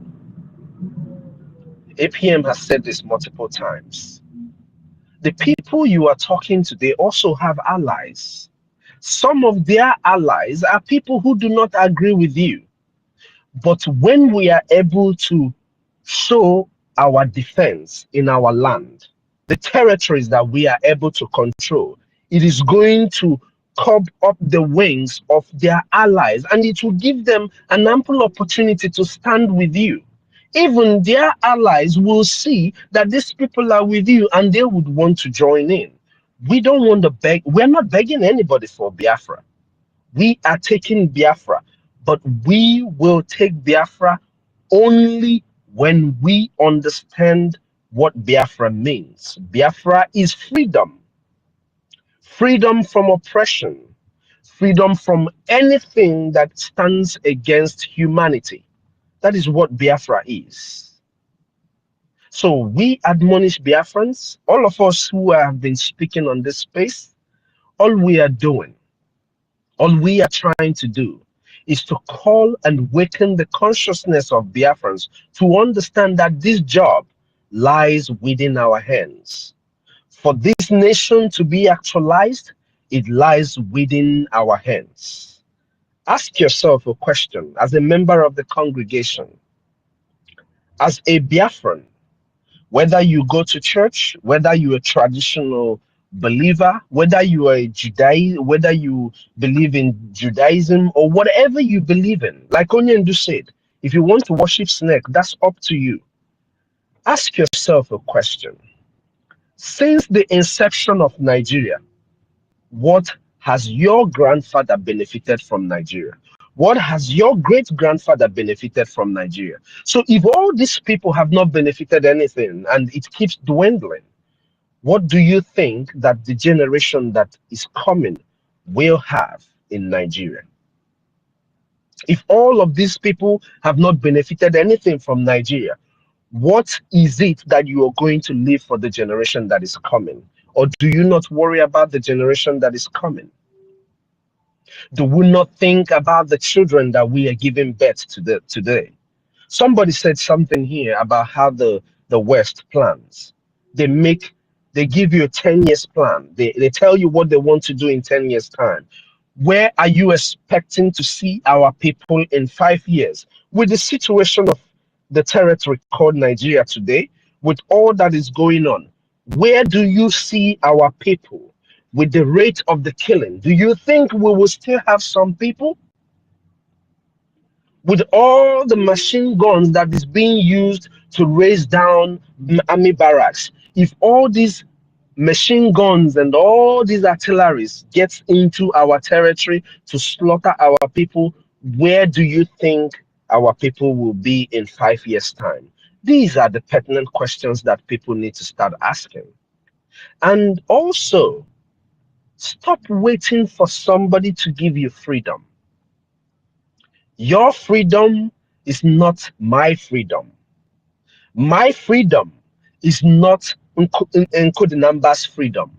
APM has said this multiple times. The people you are talking to, they also have allies. Some of their allies are people who do not agree with you. But when we are able to show our defense in our land, the territories that we are able to control, it is going to curb up the wings of their allies, and it will give them an ample opportunity to stand with you. Even their allies will see that these people are with you and they would want to join in. We don't want to beg. We're not begging anybody for Biafra. We are taking Biafra. But we will take Biafra only when we understand what Biafra means. Biafra is freedom, freedom from oppression, freedom from anything that stands against humanity. That is what Biafra is. So we admonish Biafrans, all of us who have been speaking on this space, all we are doing, all we are trying to do is to call and waken the consciousness of Biafrans to understand that this job lies within our hands. For this nation to be actualized, it lies within our hands. Ask yourself a question as a member of the congregation, as a Biafran, whether you go to church, whether you're a traditional believer, whether you are a whether you believe in Judaism or whatever you believe in, like Onyendu said, if you want to worship snake, that's up to you. Ask yourself a question. Since the inception of Nigeria, what has your grandfather benefited from Nigeria? What has your great grandfather benefited from Nigeria? So if all these people have not benefited anything and it keeps dwindling, what do you think that the generation that is coming will have in Nigeria? If all of these people have not benefited anything from Nigeria, what is it that you are going to leave for the generation that is coming? Or do you not worry about the generation that is coming? Do we not think about the children that we are giving birth to today? Somebody said something here about how the West plans. They give you a 10 years plan. They tell you what they want to do in 10 years time. Where are you expecting to see our people in 5 years? With the situation of the territory called Nigeria today, with all that is going on, where do you see our people with the rate of the killing? Do you think we will still have some people? With all the machine guns that is being used to raise down army barracks, if all these machine guns and all these artilleries gets into our territory to slaughter our people, where do you think our people will be in 5 years' time? These are the pertinent questions that people need to start asking. And also, stop waiting for somebody to give you freedom. Your freedom is not my freedom. My freedom is not Nkodinamba's freedom,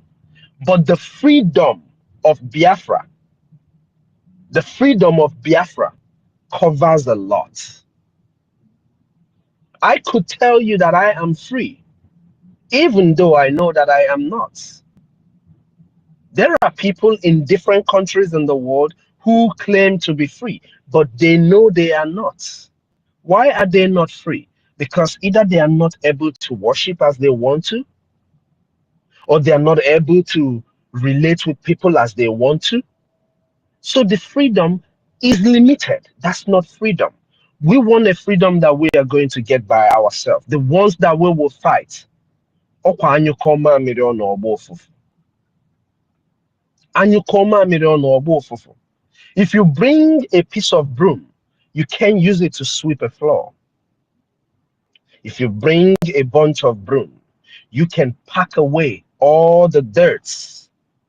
but the freedom of Biafra. The freedom of Biafra covers a lot. I could tell you that I am free, even though I know that I am not. There are people in different countries in the world who claim to be free, but they know they are not. Why are they not free? Because either they are not able to worship as they want to, or they are not able to relate with people as they want to. So the freedom is limited. That's not freedom. We want a freedom that we are going to get by ourselves. The ones that we will fight. If you bring a piece of broom, you can use it to sweep a floor. If you bring a bunch of broom, you can pack away all the dirt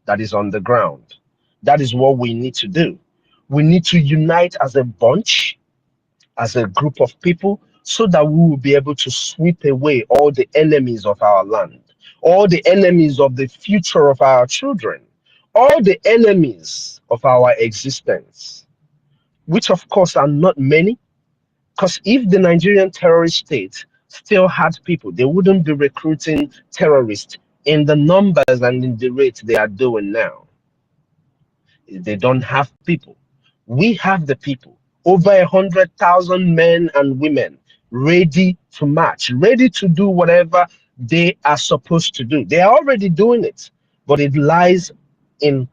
that is on the ground. That is what we need to do. We need to unite as a bunch, as a group of people, so that we will be able to sweep away all the enemies of our land, all the enemies of the future of our children, all the enemies of our existence, which of course are not many. Because if the Nigerian terrorist state still had people, they wouldn't be recruiting terrorists in the numbers and in the rate they are doing now. They don't have people. We have the people. Over 100,000 men and women ready to march, ready to do whatever they are supposed to do. They are already doing it, but it lies in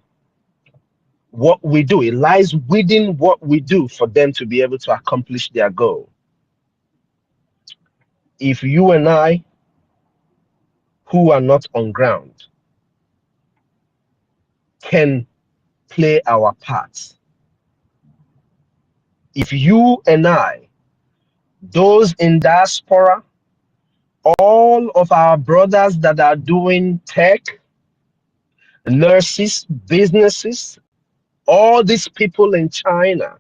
what we do. It lies within what we do for them to be able to accomplish their goal. If you and I, who are not on ground, can play our parts, If you and I, those in diaspora, all of our brothers that are doing tech, nurses, businesses, all these people in China,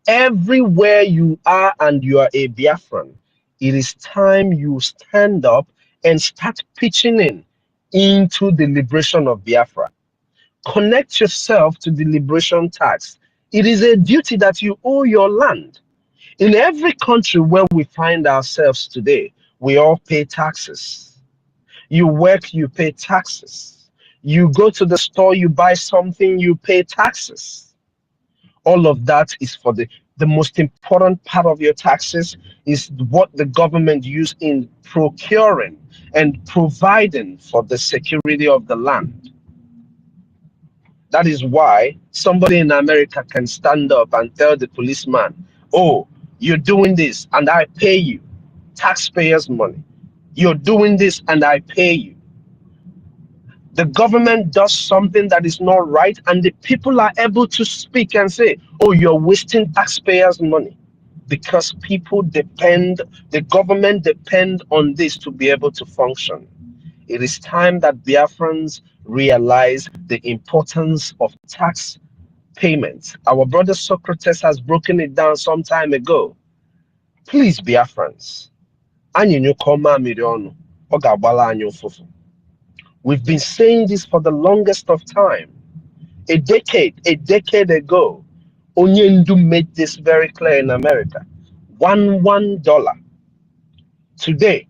everywhere you are and you are a Biafran, it is time you stand up and start pitching in into the liberation of Biafra. Connect yourself to the liberation tax. It is a duty that you owe your land. In every country where we find ourselves today, we all pay taxes. You work, you pay taxes. You go to the store, you buy something, you pay taxes. All of that is for the most important part of your taxes is what the government use in procuring and providing for the security of the land. That is why somebody in America can stand up and tell the policeman, oh, you're doing this and I pay you taxpayers' money. You're doing this and I pay you. The government does something that is not right and the people are able to speak and say, oh, you're wasting taxpayers' money, because people depend, the government depend on this to be able to function. It is time that Biafrans realize the importance of tax payments. Our brother Socrates has broken it down some time ago. Please, Biafrans, we've been saying this for the longest of time. A decade ago, Onyendu made this very clear in America. $1. Today,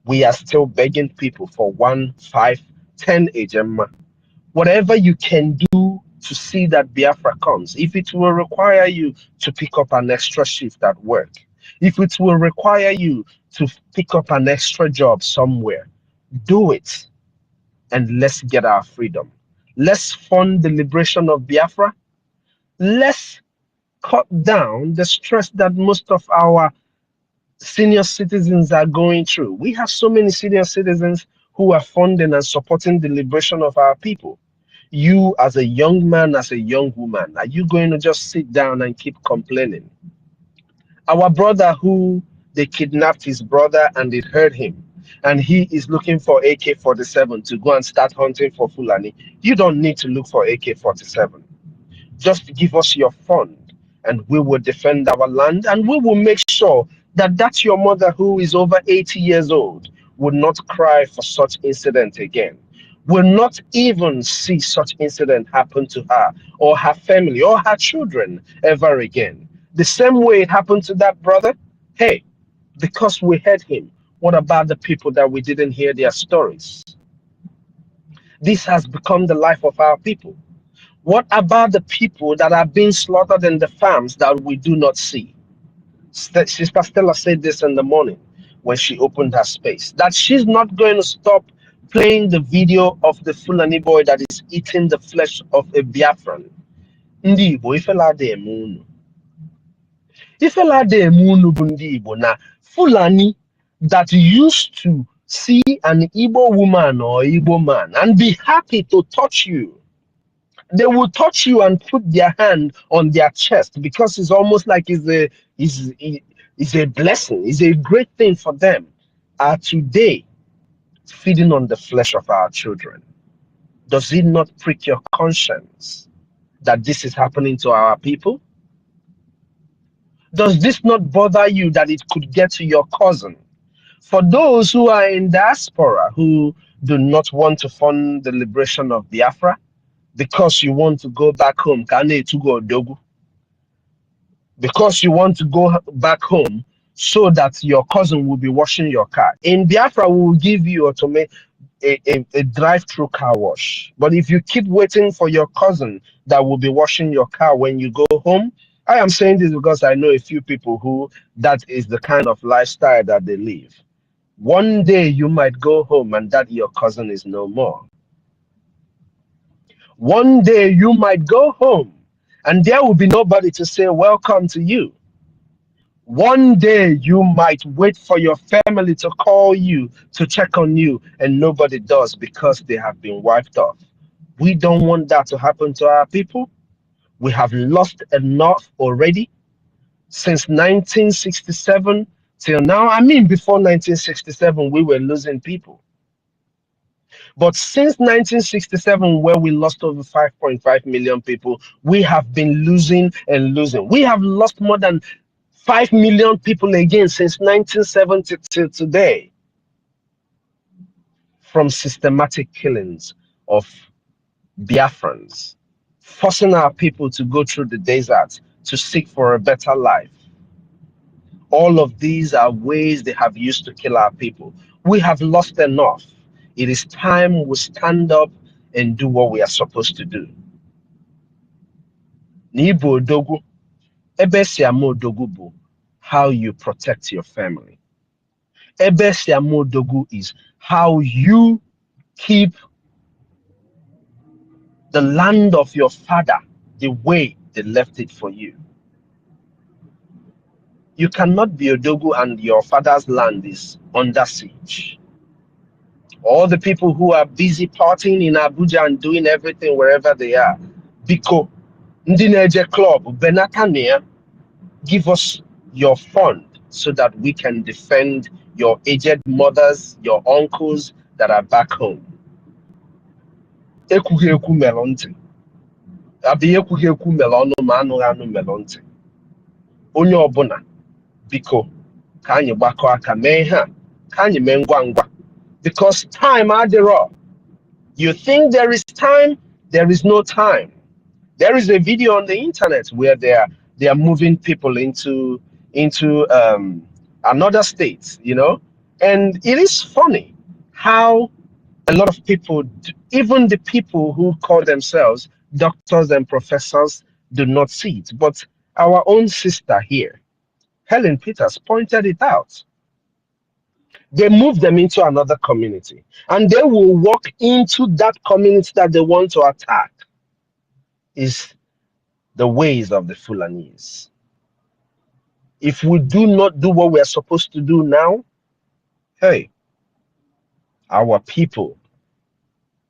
we are still begging people for 1, 5, 10 ejema. Whatever you can do to see that Biafra comes. If it will require you to pick up an extra shift at work, if it will require you to pick up an extra job somewhere, do it, and let's get our freedom. Let's fund the liberation of Biafra. Let's cut down the stress that most of our senior citizens are going through. We have so many senior citizens who are funding and supporting the liberation of our people. You, as a young man, as a young woman, are you going to just sit down and keep complaining? Our brother who they kidnapped his brother and it hurt him, and he is looking for AK-47 to go and start hunting for Fulani. You don't need to look for AK-47. Just give us your fund and we will defend our land, and we will make sure that that your mother who is over 80 years old will not cry for such incident again, will not even see such incident happen to her or her family or her children ever again. The same way it happened to that brother, hey, because we heard him, what about the people that we didn't hear their stories? This has become the life of our people. What about the people that are being slaughtered in the farms that we do not see? Sister Stella said this in the morning when she opened her space, that she's not going to stop playing the video of the Fulani boy that is eating the flesh of a Biafran. Ndi Igbo, ifela dị eme unu. Ifela dị eme unu bụ ndị Igbo na Fulani that used to see an Igbo woman or Igbo man and be happy to touch you. They will touch you and put their hand on their chest because it's almost like it's a blessing, it's a great thing for them. Are today feeding on the flesh of our children? Does it not prick your conscience that this is happening to our people? Does this not bother you that it could get to your cousin? For those who are in diaspora who do not want to fund the liberation of Biafra, because you want to go back home, because you want to go back home so that your cousin will be washing your car. In Biafra, we will give you a drive-through car wash. But if you keep waiting for your cousin that will be washing your car when you go home, I am saying this because I know a few people who that is the kind of lifestyle that they live. One day you might go home and that your cousin is no more. One day you might go home and there will be nobody to say welcome to you. One day you might wait for your family to call you to check on you and nobody does because they have been wiped off. We don't want that to happen to our people. We have lost enough already. Since 1967 till now, I mean, before 1967, we were losing people. But since 1967, where we lost over 5.5 million people, we have been losing and losing. We have lost more than 5 million people again since 1970 till today from systematic killings of Biafrans, forcing our people to go through the desert to seek for a better life. All of these are ways they have used to kill our people. We have lost enough. It is time we stand up and do what we are supposed to do. N'ibu odogwu, ebe si ama odogwu bụ how you protect your family. Ebe si ama odogwu is how you keep the land of your father the way they left it for you. You cannot be odogwu and your father's land is under siege. All the people who are busy partying in Abuja and doing everything wherever they are. Biko, ndị na-eje club, Benatania, give us your fund so that we can defend your aged mothers, your uncles that are back home. Ekwughị ekwu melụ ntị. Abi ekwughị ekwu melụ ọnụ ma anụghị anụ melụ ntị. Onye ọbụla, biko, ka anyị gbakọọ aka mee ihe a, ka anyị mee ngwa ngwa. Because time adịrọ. You think there is time, there is no time. There is a video on the internet where they are moving people into another state, you know, and it is funny how a lot of people, even the people who call themselves doctors and professors, do not see it. But our own sister here, Helen Peters, pointed it out. They move them into another community, and they will walk into that community that they want to attack. Is the ways of the Fulanese. If we do not do what we are supposed to do now, hey, our people,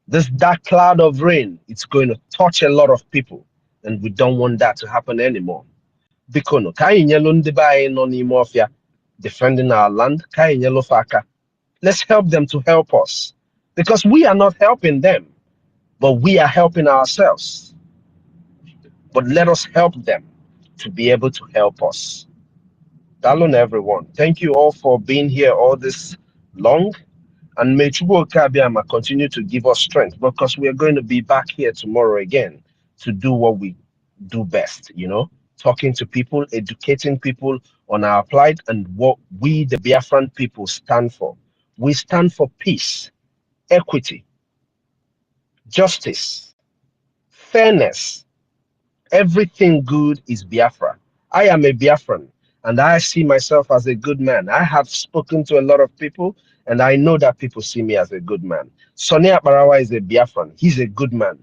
this dark cloud of rain, it's going to touch a lot of people, and we don't want that to happen anymore. Because defending our land, let's help them to help us, because we are not helping them, but we are helping ourselves. But let us help them to be able to help us. Dalon, everyone. Thank you all for being here all this long. And may Chubo Kabiama continue to give us strength, because we are going to be back here tomorrow again to do what we do best, you know, talking to people, educating people on our plight and what we, the Biafran people, stand for. We stand for peace, equity, justice, fairness. Everything good is Biafra. I am a Biafran, and I see myself as a good man. I have spoken to a lot of people, and I know that people see me as a good man. Sonny Akbarawa is a Biafran. He's a good man.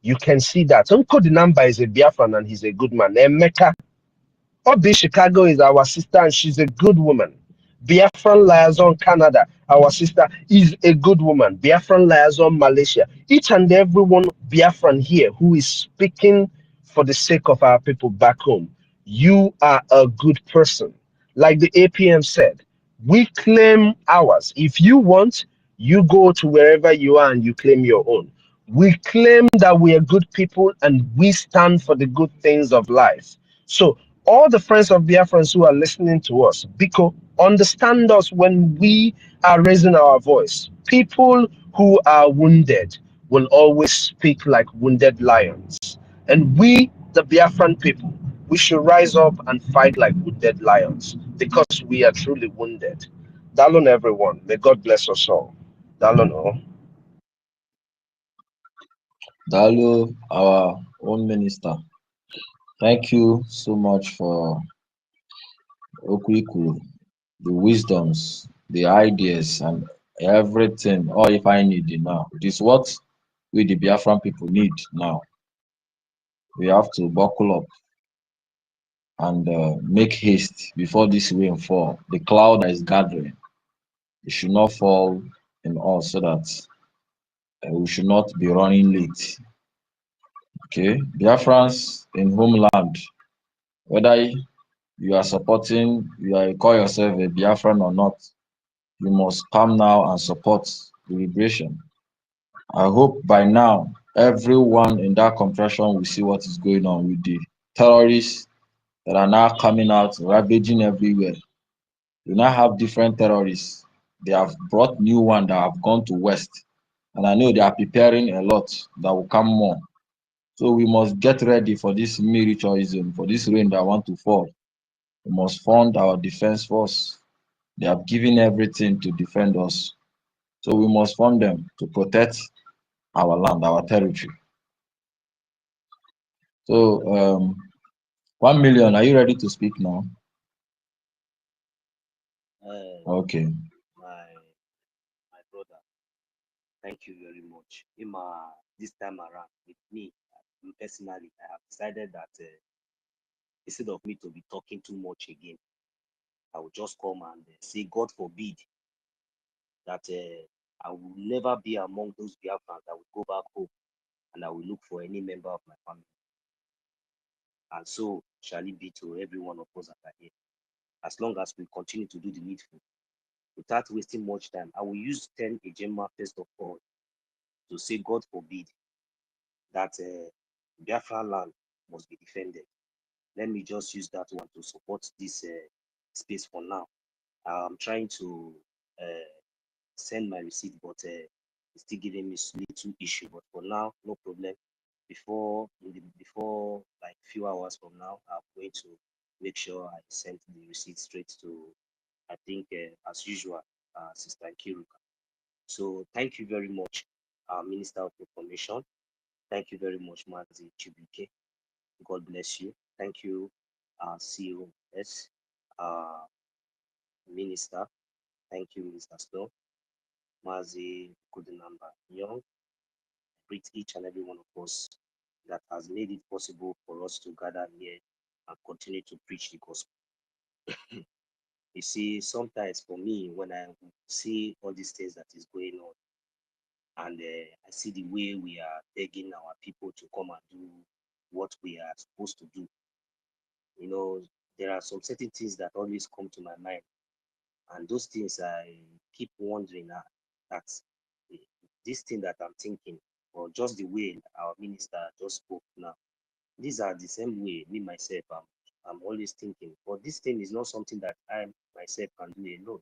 You can see that. Unko Dinamba is a Biafran, and he's a good man. Emeka Obi Chicago is our sister, and she's a good woman. Biafran Liaison Canada, our sister, is a good woman. Biafran Liaison Malaysia. Each and every one Biafran here who is speaking for the sake of our people back home, you are a good person. Like the APM said, we claim ours. If you want, you go to wherever you are and you claim your own. We claim that we are good people and we stand for the good things of life. So all the friends of Biafrans who are listening to us, Biko, understand us when we are raising our voice. People who are wounded will always speak like wounded lions. And we, the Biafran people, we should rise up and fight like wounded lions, because we are truly wounded. Dalon, everyone. May God bless us all. Dalon, oh. Dalu, our own minister. Thank you so much for Okwiku, the wisdoms, the ideas, and everything. All if I need it now. It is what we, the Biafran people, need now. We have to buckle up and make haste before this rain fall. The cloud that is gathering, it should not fall in us, so that we should not be running late. Okay, Biafrans in homeland, whether you are supporting, you call yourself a Biafran or not, you must come now and support the liberation. I hope by now everyone in that compression will see what is going on with the terrorists that are now coming out, ravaging everywhere. We now have different terrorists. They have brought new one that have gone to West. And I know they are preparing a lot that will come more. So we must get ready for this militarism, for this rain that want to fall. We must fund our defense force. They have given everything to defend us. So we must fund them to protect our land, our territory. So 1 million, are you ready to speak now? Okay. My brother, thank you very much. This time around with me, personally, I have decided that instead of me to be talking too much again, I will just come and say, God forbid that I will never be among those Biafrans that will go back home and I will look for any member of my family. And so shall it be to every one of us that are here. As long as we continue to do the needful, without wasting much time, I will use 10 Ejema first of all to say, God forbid that Biafra land must be defended. Let me just use that one to support this space for now. I'm trying to send my receipt, but it's still giving me little issue. But for now, no problem. Before like few hours from now, I'm going to make sure I send the receipt straight to, I think as usual, Sister Kiruka. So thank you very much, Minister of Information. Thank you very much, Mazi Chibike. God bless you. Thank you, COS, Minister. Thank you, Minister Snow. Mazi Kudenamba Young. Greet each and every one of us that has made it possible for us to gather here and continue to preach the gospel. You see, sometimes for me, when I see all these things that is going on, and I see the way we are begging our people to come and do what we are supposed to do, you know, there are some certain things that always come to my mind. And those things I keep wondering that this thing that I'm thinking, or just the way our minister just spoke now, these are the same way me myself I'm always thinking. But this thing is not something that I myself can do alone.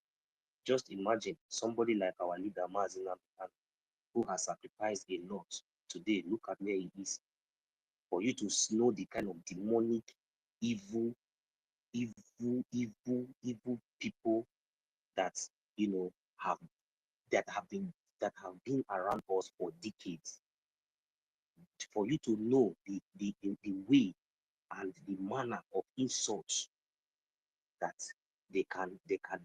Just imagine somebody like our leader Mazina, who has sacrificed a lot today. Look at where he is. For you to know the kind of demonic, evil people that have been around us for decades. For you to know the way and the manner of insults that they can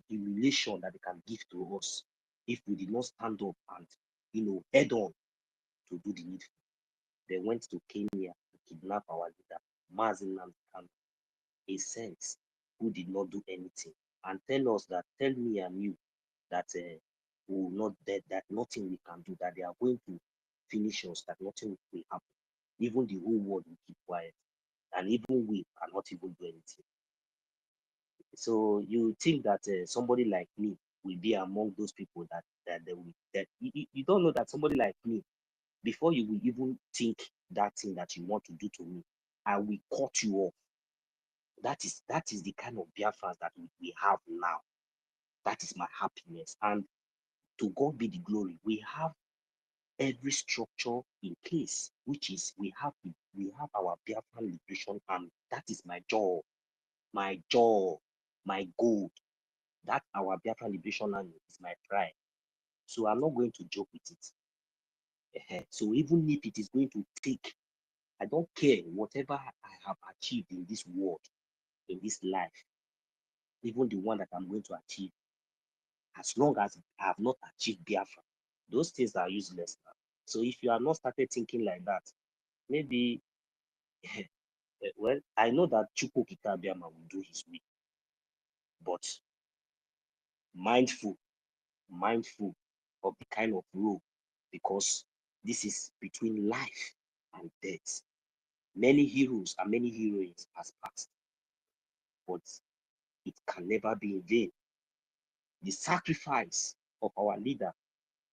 humiliation that they can give to us if we did not stand up and head on to do the needful. They went to Kenya to kidnap our leader, Mazin Namdekan, a saint who did not do anything, and tell me and you that we will not dead, that nothing we can do, that they are going to finish us, that nothing will happen. Even the whole world will keep quiet, and even we cannot even do anything. So you think that somebody like me will be among those people that they will, that you don't know that somebody like me, before you will even think that thing that you want to do to me, I will cut you off. That is the kind of Biafrans that we have now. That is my happiness. And to God be the glory. We have every structure in place, which is we have our Biafran Liberation Army. That is my joy, my goal. That our Biafran Liberation Army is my pride. So I'm not going to joke with it. So even if it is going to take, I don't care whatever I have achieved in this world, in this life, even the one that I'm going to achieve, as long as I have not achieved Biafra, those things are useless now. So if you have not started thinking like that, maybe, well, I know that Chukwu Kikabiama will do his will, but mindful of the kind of role, because this is between life and death. Many heroes and many heroines has passed. but it can never be in vain. The sacrifice of our leader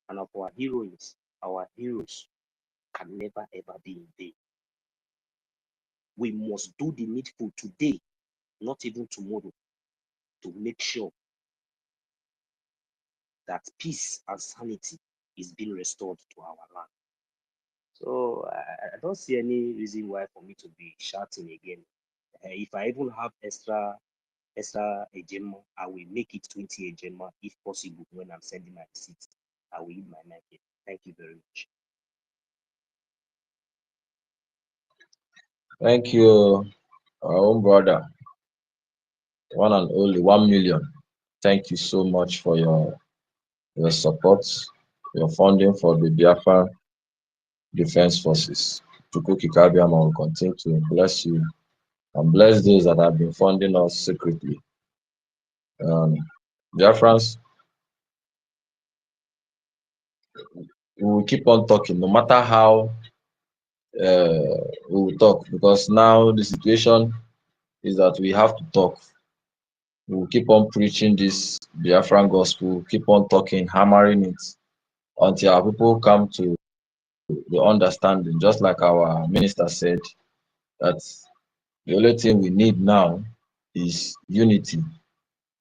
and of our heroes can never ever be in vain. We must do the needful today, not even tomorrow, to make sure that peace and sanity is being restored to our land. So I don't see any reason why for me to be shouting again. If I even have extra ejema, I will make it 20 ejema if possible when I'm sending my receipts. I will eat my mic here. Thank you very much. Thank you, our own brother, one and only 1 million. Thank you so much for your support, your funding for the Biafra Defense Forces. Tukuki Kabiama will continue to bless you and bless those that have been funding us secretly. Biafrans, we will keep on talking no matter how we will talk, because now the situation is that we have to talk. We will keep on preaching this Biafran gospel, keep on talking, hammering it until our people come to the understanding, just like our minister said, that the only thing we need now is unity.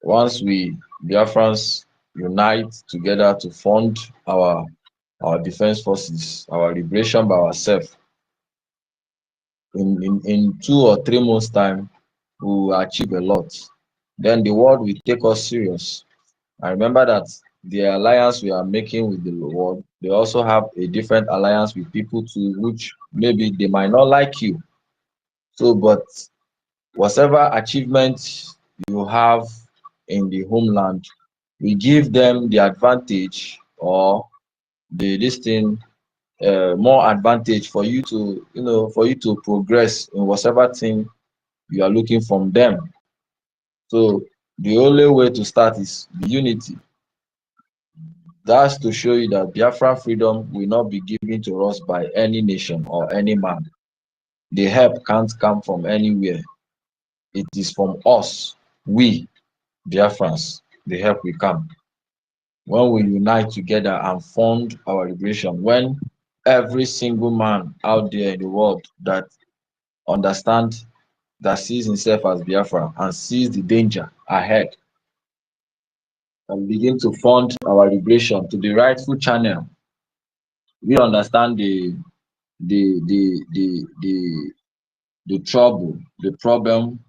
Once we Biafrans unite together to fund our defense forces, our liberation by ourselves, in 2 or 3 months' time, we will achieve a lot. Then the world will take us serious. I remember that the alliance we are making with the world, they also have a different alliance with people too, which maybe they might not like you. So, but whatever achievement you have in the homeland, we give them the advantage or this thing, more advantage for you to, for you to progress in whatever thing you are looking from them. So the only way to start is the unity. That's to show you that Biafra freedom will not be given to us by any nation or any man. The help can't come from anywhere. It is from us, we, Biafrans, the help will come. When we unite together and fund our liberation, when every single man out there in the world that understands, that sees himself as Biafra and sees the danger ahead, and begin to fund our liberation to the rightful channel, we understand the the the the the trouble, the problem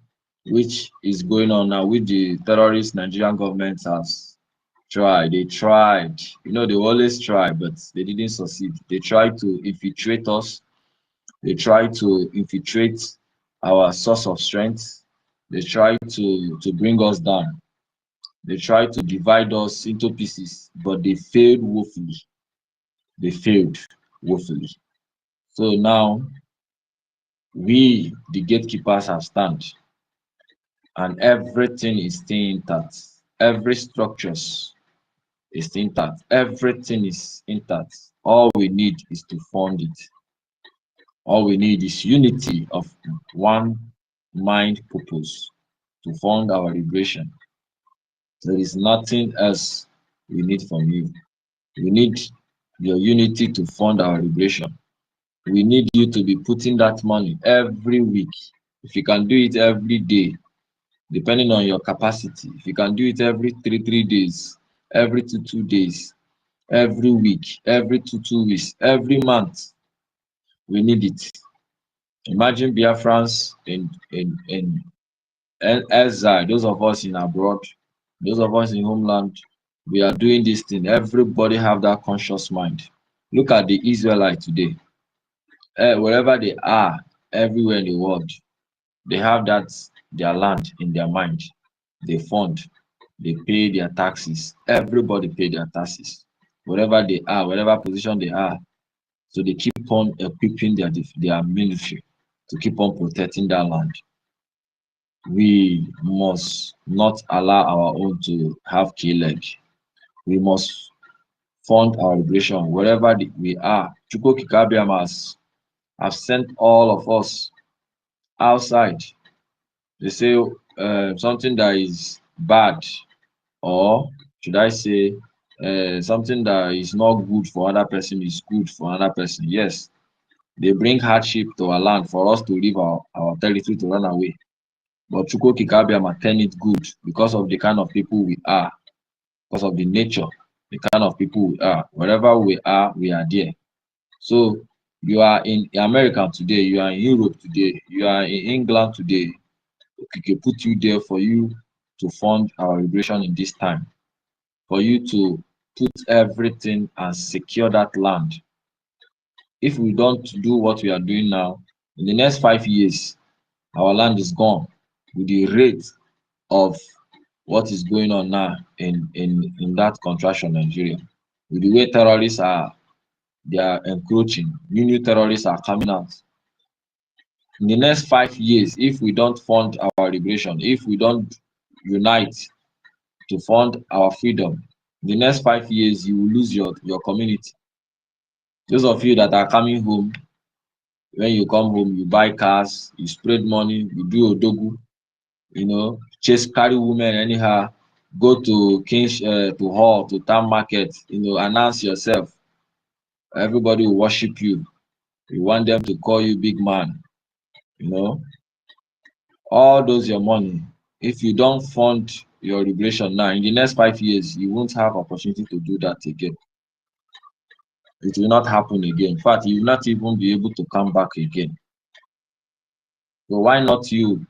which is going on now, which the terrorist Nigerian government has tried. They tried, they always try, but they didn't succeed. They tried to infiltrate us. They tried to infiltrate our source of strength. They tried to bring us down. They tried to divide us into pieces, but they failed woefully. They failed woefully. So now we, the gatekeepers, have stand, and everything is still intact. Every structures is intact. Everything is intact. All we need is to fund it. All we need is unity of one mind purpose to fund our liberation. There is nothing else we need from you. We need your unity to fund our liberation. We need you to be putting that money every week. If you can do it every day, depending on your capacity. If you can do it every 3 days, every 2 days, every week, every 2 weeks, every month, we need it. Imagine Biafrans in exile, those of us in abroad, those of us in homeland, we are doing this thing. Everybody have that conscious mind. Look at the Israelite today. Wherever they are, everywhere in the world, they have that their land in their mind. They fund, they pay their taxes. Everybody pay their taxes. Wherever they are, whatever position they are. So they keep on equipping their military to keep on protecting that land. We must not allow our own to have kill leg. We must fund our liberation wherever we are. Chukwu Kikabiam have sent all of us outside. They say something that is bad, or should I say something that is not good for another person is good for another person. Yes, they bring hardship to our land for us to leave our territory to run away. But Chukwu Kikabiama turn it good because of the kind of people we are, because of the nature, the kind of people we are. Wherever we are there. So you are in America today, you are in Europe today, you are in England today. Okike put you there for you to fund our liberation in this time, for you to put everything and secure that land. If we don't do what we are doing now, in the next 5 years, our land is gone with the rate of what is going on now in that contraction Nigeria. With the way terrorists they are encroaching, new terrorists are coming out. In the next 5 years, if we don't fund our liberation, if we don't unite to fund our freedom, in the next 5 years, you will lose your community. Those of you that are coming home, when you come home, you buy cars, you spread money, you do odogu, carry women anyhow, go to to hall, to town market, announce yourself. Everybody will worship you. You want them to call you big man, all those your money. If you don't fund your liberation now, in the next 5 years, you won't have opportunity to do that again. It will not happen again. In fact, you will not even be able to come back again. So why not you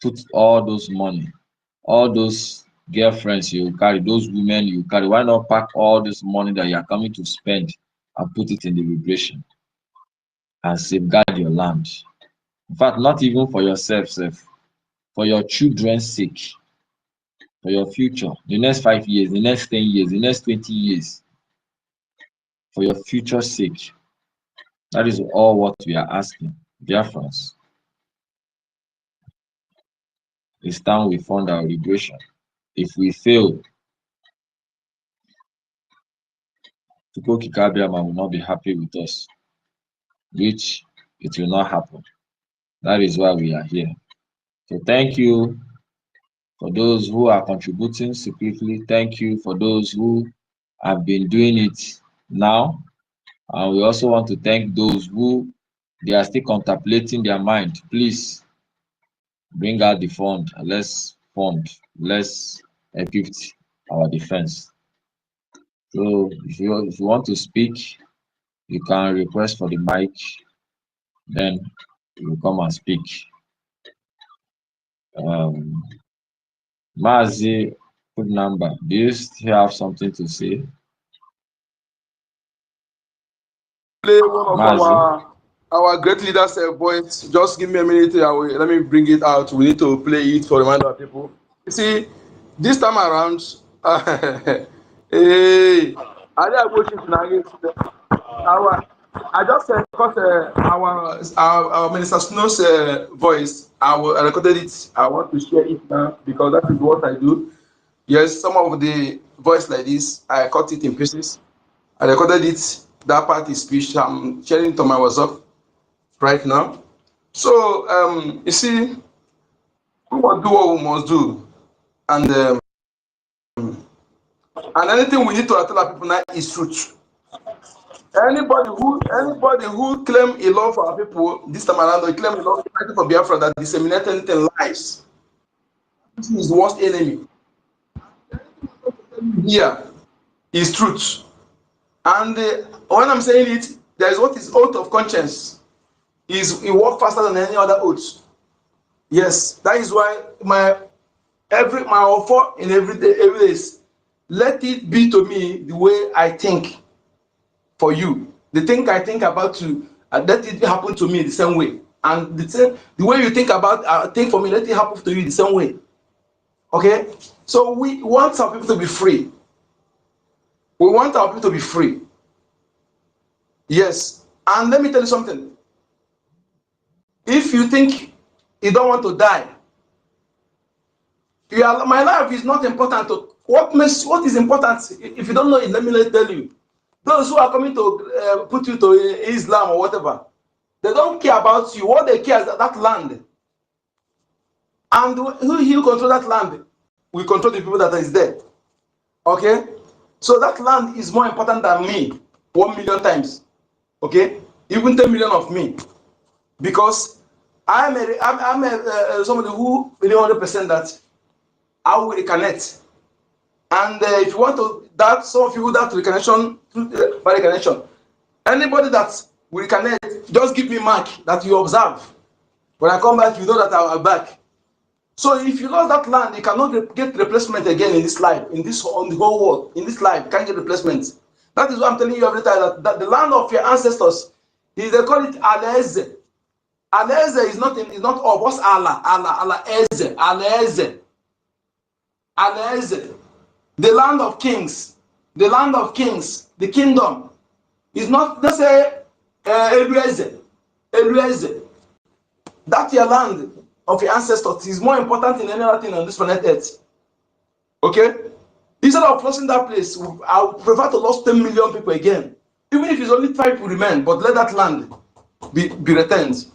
put all those money, all those girlfriends you carry, those women you carry, why not pack all this money that you are coming to spend and put it in the liberation and safeguard your land? In fact, not even for yourself, for your children's sake, for your future, the next 5 years, the next 10 years, the next 20 years, for your future's sake. That is all what we are asking. BIAFRANS, it's time we fund our liberation. If we fail, Chukwu Kikabiama will not be happy with us, which it will not happen. That is why we are here. So thank you for those who are contributing secretly. Thank you for those who have been doing it now. And we also want to thank those who they are still contemplating their mind. Please bring out the fund. Let's fund. Let's equip our defense. So if you want to speak, you can request for the mic. Then you come and speak. Mazi, good number. Do you still have something to say? Play one of Mazi. our great leaders' voice. Just give me a minute. Let me bring it out. We need to play it for reminder of people. You see, this time around, hey, I just said because our Minister Snow's voice, I recorded it. I want to share it now because that is what I do. Yes, some of the voice like this, I cut it in pieces. I recorded it. That part is speech. I'm sharing it on my WhatsApp right now. So you see, we must do what we must do, and anything we need to tell our people now is truth. Anybody who claim a love for our people this time around, or claim a love for Biafra that disseminated lies, this is the worst enemy. Here is truth, and when I'm saying it, there is what is oath of conscience. It works faster than any other oath. Yes, that is why my offer in every day is let it be to me the way I think for you. The thing I think about you, let it happen to me the same way. And the way you think about think for me, let it happen to you the same way. Okay? So we want our people to be free. We want our people to be free. Yes. And let me tell you something. If you think you don't want to die, my life is not important. What is important? If you don't know it, let me tell you. Those who are coming to put you to Islam or whatever, they don't care about you. What they care is that land. And who will control that land? We control the people that is there. Okay? So that land is more important than me 1 million times. Okay? Even 10 million of me. Because I'm somebody who really 100% that I will reconnect. And if you want to, that some of you that reconnection, by reconnection, anybody that will reconnect, just give me mark that you observe. When I come back, you know that I'm back. So if you lost that land, you cannot get replacement again in this life, on the whole world, in this life, you can't get replacement. That is what I'm telling you every time, that the land of your ancestors, they call it Aleze. Aleze is not of what's Allah, Allah Eze, Aleze. Aleze. The land of kings, the kingdom is not, let's say, Elueze. That your land of your ancestors is more important than any other thing on this planet Earth. Okay? Instead of losing that place, I would prefer to lose 10 million people again. Even if it's only 5 people remain, but let that land be returned.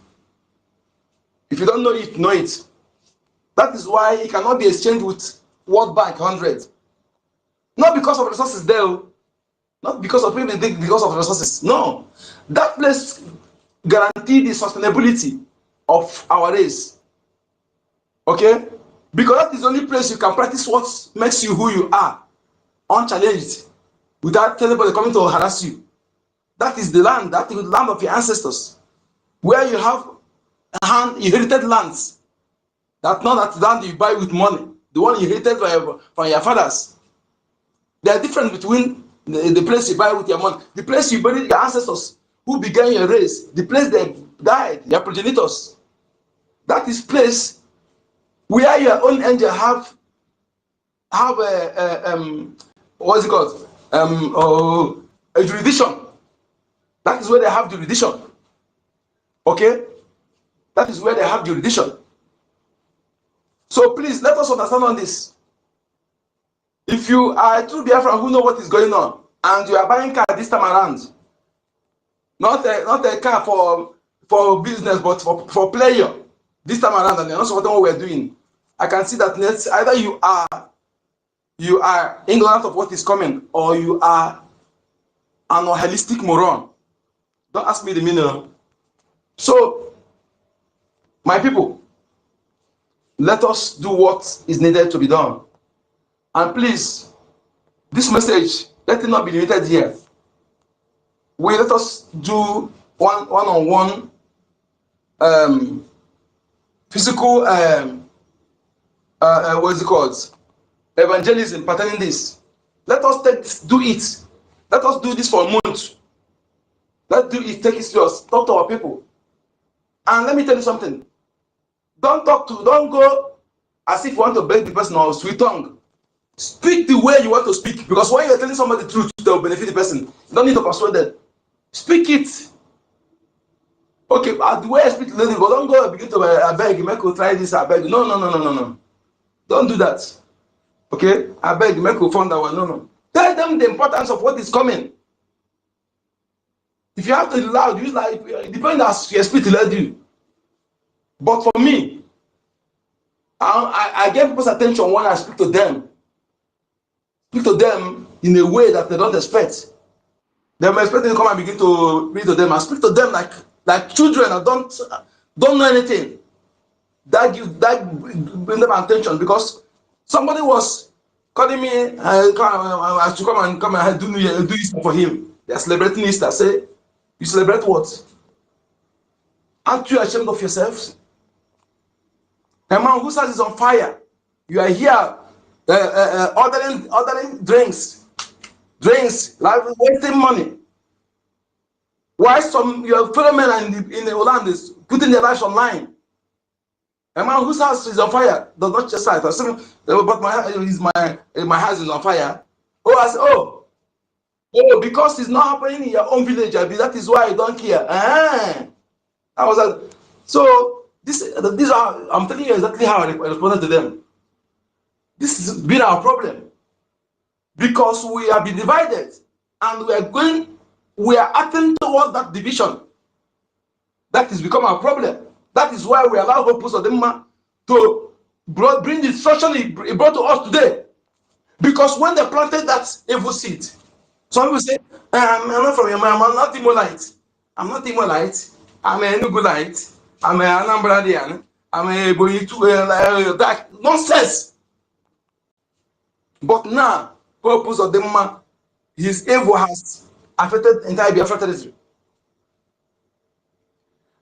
If you don't know it, know it. That is why it cannot be exchanged with World Bank 100. Not because of resources there, not because of people think because of resources. No. That place guarantees the sustainability of our race. Okay? Because that is the only place you can practice what makes you who you are, unchallenged, without anybody coming to harass you. That is the land, that is the land of your ancestors, where you have inherited lands. That's not that land you buy with money, the one you inherited from your fathers. There are difference between the place you buy with your money, the place you buried your ancestors who began your race, the place they died, your progenitors. That is place where your own angel have what's it called? A jurisdiction. That is where they have jurisdiction. Okay? That is where they have jurisdiction. So please let us understand on this. If you are a true Biafran who know what is going on, and you are buying car this time around, not a car for business, but for pleasure this time around, and you're not supporting what we're doing, I can see that next, either you are ignorant of what is coming, or you are an holistic moron. Don't ask me the meaning. So, my people, let us do what is needed to be done. And please, this message, let it not be limited here. Let us do one-on-one physical, what is it called? Evangelism pertaining this. Let us do it. Let us do this for a month. Let's do it, take it serious. Talk to our people. And let me tell you something. Don't go as if you want to beg the person or sweet tongue. Speak the way you want to speak. Because when you're telling somebody the truth, they'll benefit the person. You don't need to persuade them. Speak it. Okay, the way I speak to lady, but don't go and begin to I beg, make you try this, I beg. No. Don't do that. Okay? I beg, make you find that one. No. Tell them the importance of what is coming. If you have to loud, use like, it depends as your spirit led you. But for me, I get people's attention when I speak to them. Speak to them in a way that they don't expect. They may expect to come and begin to read to them. I speak to them like children that don't know anything. That bring them attention, because somebody was calling me I should come and do Easter for him. They're celebrating Easter. Say, you celebrate what? Aren't you ashamed of yourselves? A man whose house is on fire. You are here ordering drinks, like wasting money. Why some your fellow men in the land is putting their lives online? A man whose house is on fire does not just say, but my house is on fire. Oh, I say, oh, because it's not happening in your own village, that is why you don't care. So these are, I'm telling you exactly how I responded to them. This has been our problem, because we have been divided, and we are acting towards that division. That has become our problem. That is why we allow Opus Odema to bring the destruction he brought to us today. Because when they planted that evil seed, some people say, I'm not from your mom, I'm not Imolite. I'm not Imolite. I'm a Nugulite. I'm an Anambradian. I'm a Boyitu. That nonsense. But now, purpose of the man, his evil has affected the entire Biafra territory.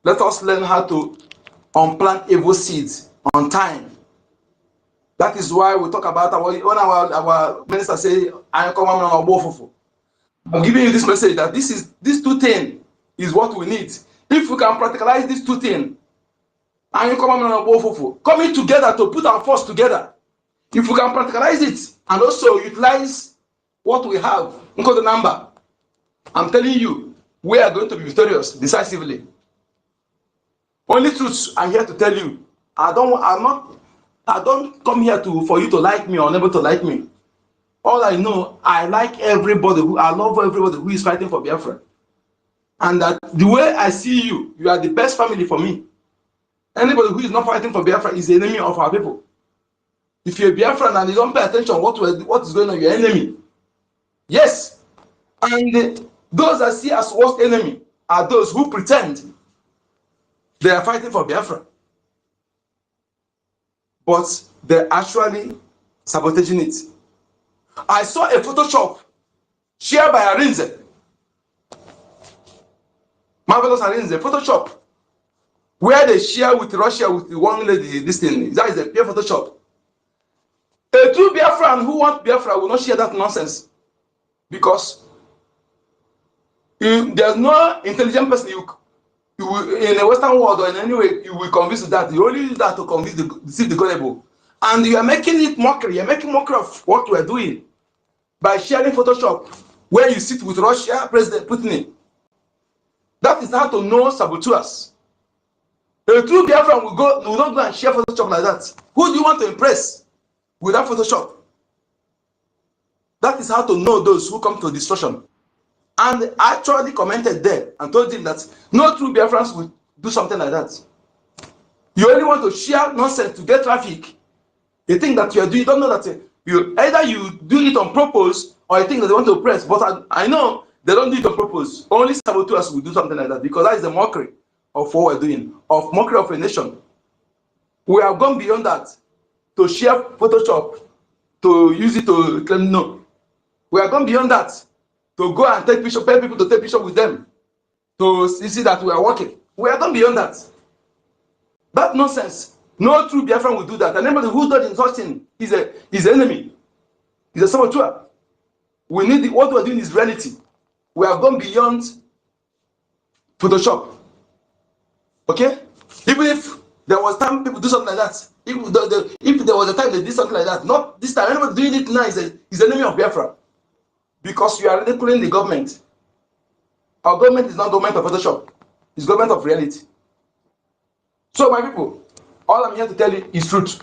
Let us learn how to unplant evil seeds on time. That is why we talk about when our minister say, I'm giving you this message that these two things is what we need. If we can practicalize these two things, coming together to put our force together, if we can practicalize it and also utilize what we have, look at the number. I'm telling you, we are going to be victorious decisively. Only truth I'm here to tell you. I don't come here for you to like me or never to like me. All I know, I like everybody I love everybody who is fighting for Biafra. And that the way I see you, you are the best family for me. Anybody who is not fighting for Biafra is the enemy of our people. If you're a Biafran and you don't pay attention what is going on, you're enemy. Yes. And those I see as worst enemy are those who pretend they are fighting for Biafra, but they're actually sabotaging it. I saw a Photoshop shared by Arinze, Marvelous Arinze, Photoshop, where they share with Russia with the one lady, this thing. That is a pure Photoshop. A true Biafran who wants Biafra will not share that nonsense, because there's no intelligent person you will, in the Western world or in any way, you will convince that. You only use that to convince deceive the gullible. And you are making it mockery. You're making mockery of what we are doing by sharing Photoshop where you sit with Russia, President Putin. That is how to know saboteurs. A true Biafran will not go and share Photoshop like that. Who do you want to impress with that Photoshop? That is how to know those who come to destruction. And I actually commented there and told him that no true Biafrans will do something like that. You only want to share nonsense to get traffic. You think that you don't know that either you do it on purpose or you think that they want to oppress. But I know they don't do it on purpose. Only saboteurs will do something like that, because that is a mockery of what we're doing, of mockery of a nation. We have gone beyond that to share Photoshop, to use it to claim no. We have gone beyond that to go and take picture, pay people to take picture with them, to see that we are working. We have gone beyond that. That nonsense. No true Biafran will do that. And anybody who does such thing is an enemy. He's a saboteur. We need what we're doing is reality. We have gone beyond Photoshop. Okay? Even if there was time people do something like that, if there was a time they did something like that, not this time. Anybody doing it now is enemy of Biafra. Because you are ridiculing the government. Our government is not government of Photoshop. It's government of reality. So my people, all I'm here to tell you is truth.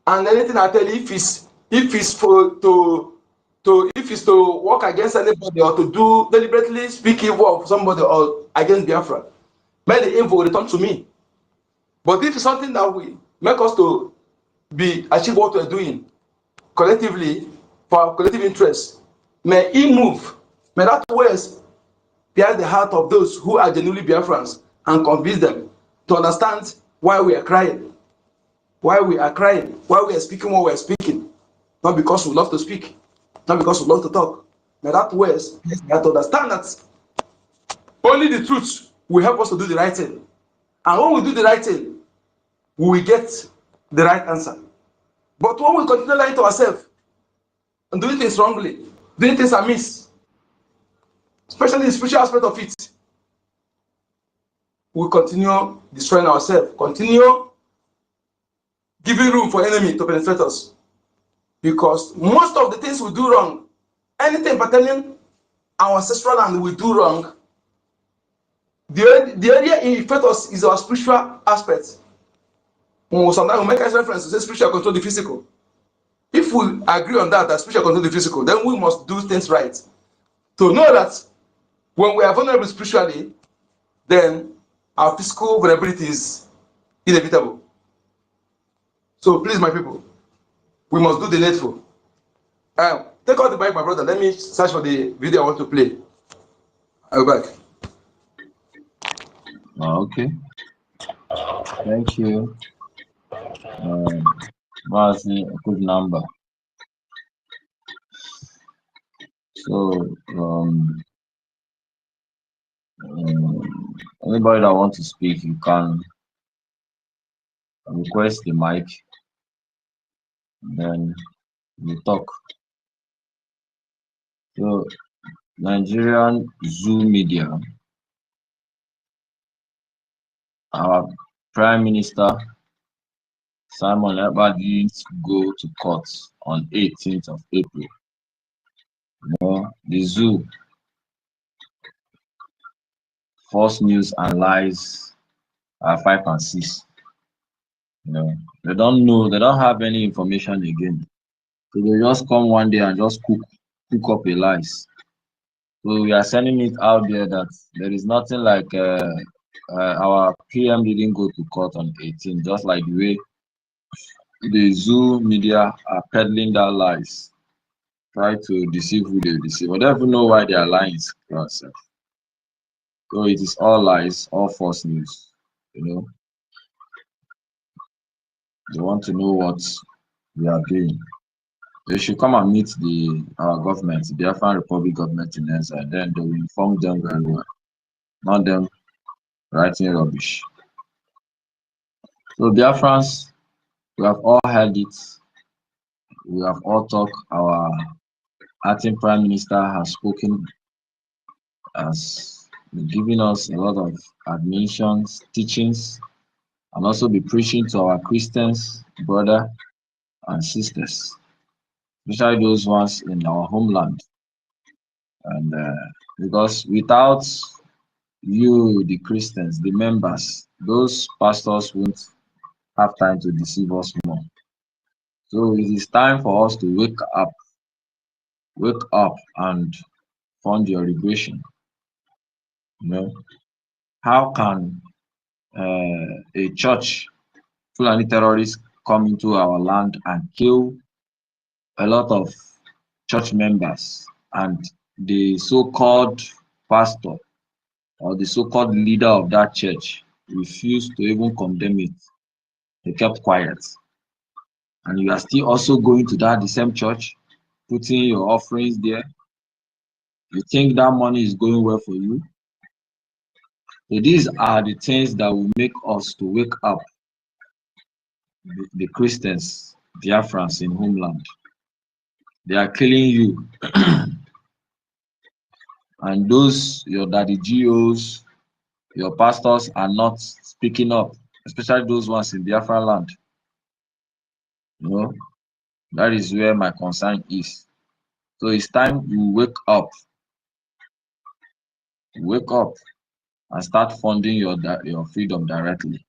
And anything I tell you, if it's to work against anybody or to do deliberately speak evil of somebody or against Biafra, may the evil return to me. But if it's something that will make us to achieve what we're doing collectively for our collective interests, may it move. May that words pierce the heart of those who are genuinely Biafrans and convince them to understand why we are crying. Why we are crying, why we are speaking what we are speaking. Not because we love to speak, not because we love to talk. May that words you have to understand that only the truth will help us to do the right thing. And when we do the right thing, we will get the right answer. But when we continue lying to ourselves and doing things wrongly, doing things amiss, especially the spiritual aspect of it, we continue destroying ourselves, continue giving room for enemy to penetrate us. Because most of the things we do wrong, anything pertaining our ancestral land we do wrong, the area it affects us is our spiritual aspect. Sometimes we make a reference to say spiritual control the physical. If we agree on that spiritual control the physical, then we must do things right. To know that when we are vulnerable spiritually, then our physical vulnerability is inevitable. So please, my people, we must do the needful. Take out the mic, my brother. Let me search for the video I want to play. I'll be back. Okay. Thank you. That's a good number. So, anybody that wants to speak, you can request the mic, then you talk. So, Nigerian Zoo Media, our Prime Minister Simon Ekpa didn't go to court on 18th of April. The zoo, false news and lies are 5 and 6. They don't know, they don't have any information again. So they just come one day and just cook up a lies. So we are sending it out there that there is nothing like our PM didn't go to court on 18, just like the way the zoo media are peddling that lies, try to deceive who they deceive. I don't even know why they are lying. So it is all lies, all false news. They want to know what we are doing. They should come and meet our government, the Biafran Republic government in exile. Then they will inform them very well, not them writing rubbish. So Biafrans, we have all heard it. We have all talked. Our acting Prime Minister has spoken, has been giving us a lot of admonitions, teachings, and also be preaching to our Christians, brother and sisters, especially those ones in our homeland. And because without you, the Christians, the members, those pastors won't have time to deceive us more. So it is time for us to wake up and fund your liberation. How can a church Fulani terrorists come into our land and kill a lot of church members, and the so-called pastor or the so-called leader of that church refused to even condemn it? They kept quiet. And you are still also going to the same church, putting your offerings there. You think that money is going well for you? So these are the things that will make us to wake up the Christians, Biafrans in homeland. They are killing you. And those, your daddy GOs, your pastors are not speaking up, especially those ones in Biafra land. That is where my concern is. So it's time you wake up and start funding your freedom directly.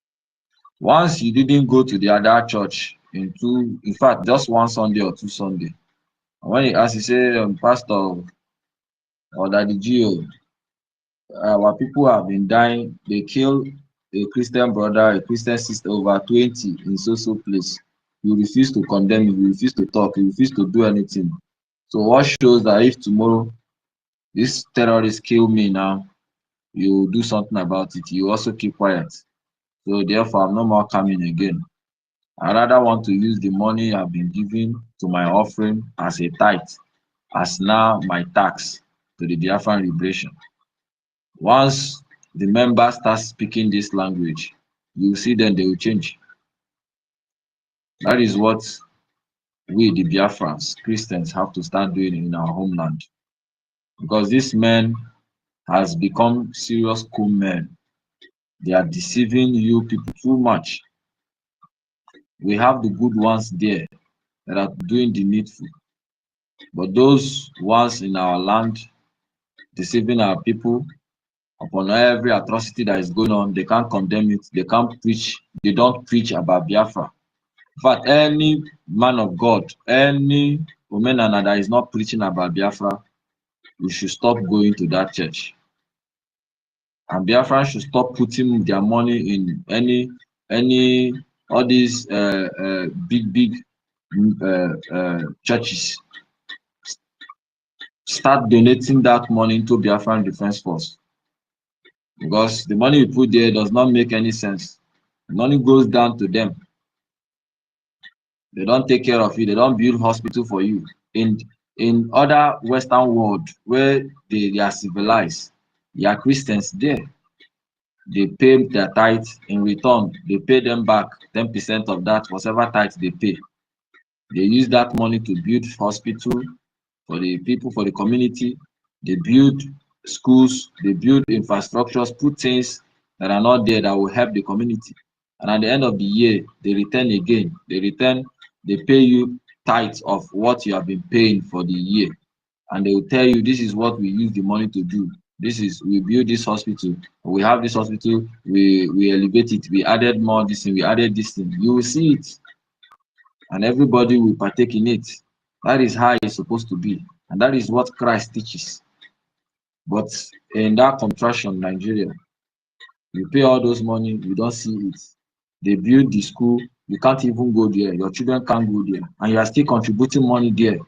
Once you didn't go to the other church in fact, just one Sunday or 2 Sunday, and when he ask, you say, Pastor or Daddy GO, our people have been dying. They killed a Christian brother, a Christian sister, over 20 in so place. You refuse to condemn it, you refuse to talk, you refuse to do anything. So what shows that if tomorrow these terrorists kill me now, you do something about it, you also keep quiet. So therefore, I'm no more coming again. I rather want to use the money I've been giving to my offering as a tithe, as now my tax to the Biafran liberation. Once the members start speaking this language, you see then they will change. That is what we, the Biafrans, Christians, have to start doing in our homeland. Because these men has become serious cool men. They are deceiving you people too much. We have the good ones there that are doing the needful. But those ones in our land deceiving our people upon every atrocity that is going on, they can't condemn it, they can't preach, they don't preach about Biafra. In fact, any man of God, any woman that is not preaching about Biafra, you should stop going to that church. And Biafra should stop putting their money in any all these big churches start donating that money into Biafran Defense Force, because the money you put there does not make any sense. The money goes down to them. They don't take care of you. They don't build hospital for you. In other Western world where they are civilized, they are Christians there. They pay their tithe. In return, they pay them back 10% of that, whatever tithe they pay. They use that money to build hospital for the people, for the community. They build schools, they build infrastructures, put things that are not there that will help the community. And at the end of the year, they return again. They pay you tithes of what you have been paying for the year. And they will tell you, this is what we use the money to do. We build this hospital, we have this hospital, we elevate it, we added more this thing, we added this thing. You will see it, and everybody will partake in it. That is how it's supposed to be, and that is what Christ teaches. But in that contraction, Nigeria, you pay all those money, you don't see it. They build the school, you can't even go there, your children can't go there, and you are still contributing money there.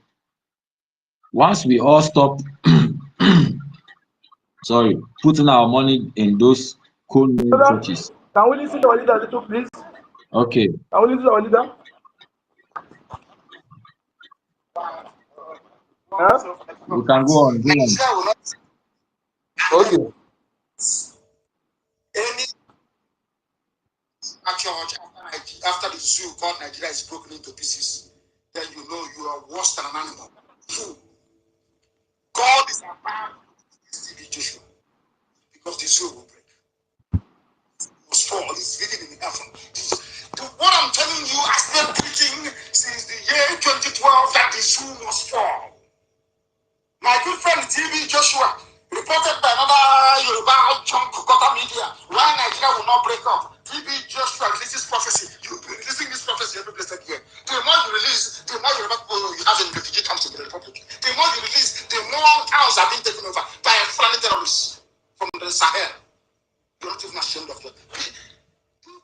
Once we all stop putting our money in those cold churches. Can we listen to our leader a little, please? Okay. Can we listen to our leader? Huh? You can go on. Okay. Any church after the zoo called Nigeria is broken into pieces, then you know you are worse than an animal. God is about to Joshua, because the zoo will break. Must fall. It's written in heaven. What I'm telling you, I've been preaching since the year 2012 that the zoo must fall. My good friend TV Joshua reported by another Yoruba chunk Kota media why Nigeria will not break up. TV Joshua releases prophecy. You've been releasing this prophecy every blessed year. The more you release, the more Yoruba people you have in refugee camps in the Republic. The more you release, the more towns are being taken over by Fulani terrorists from the Sahel. You're not even ashamed of them. They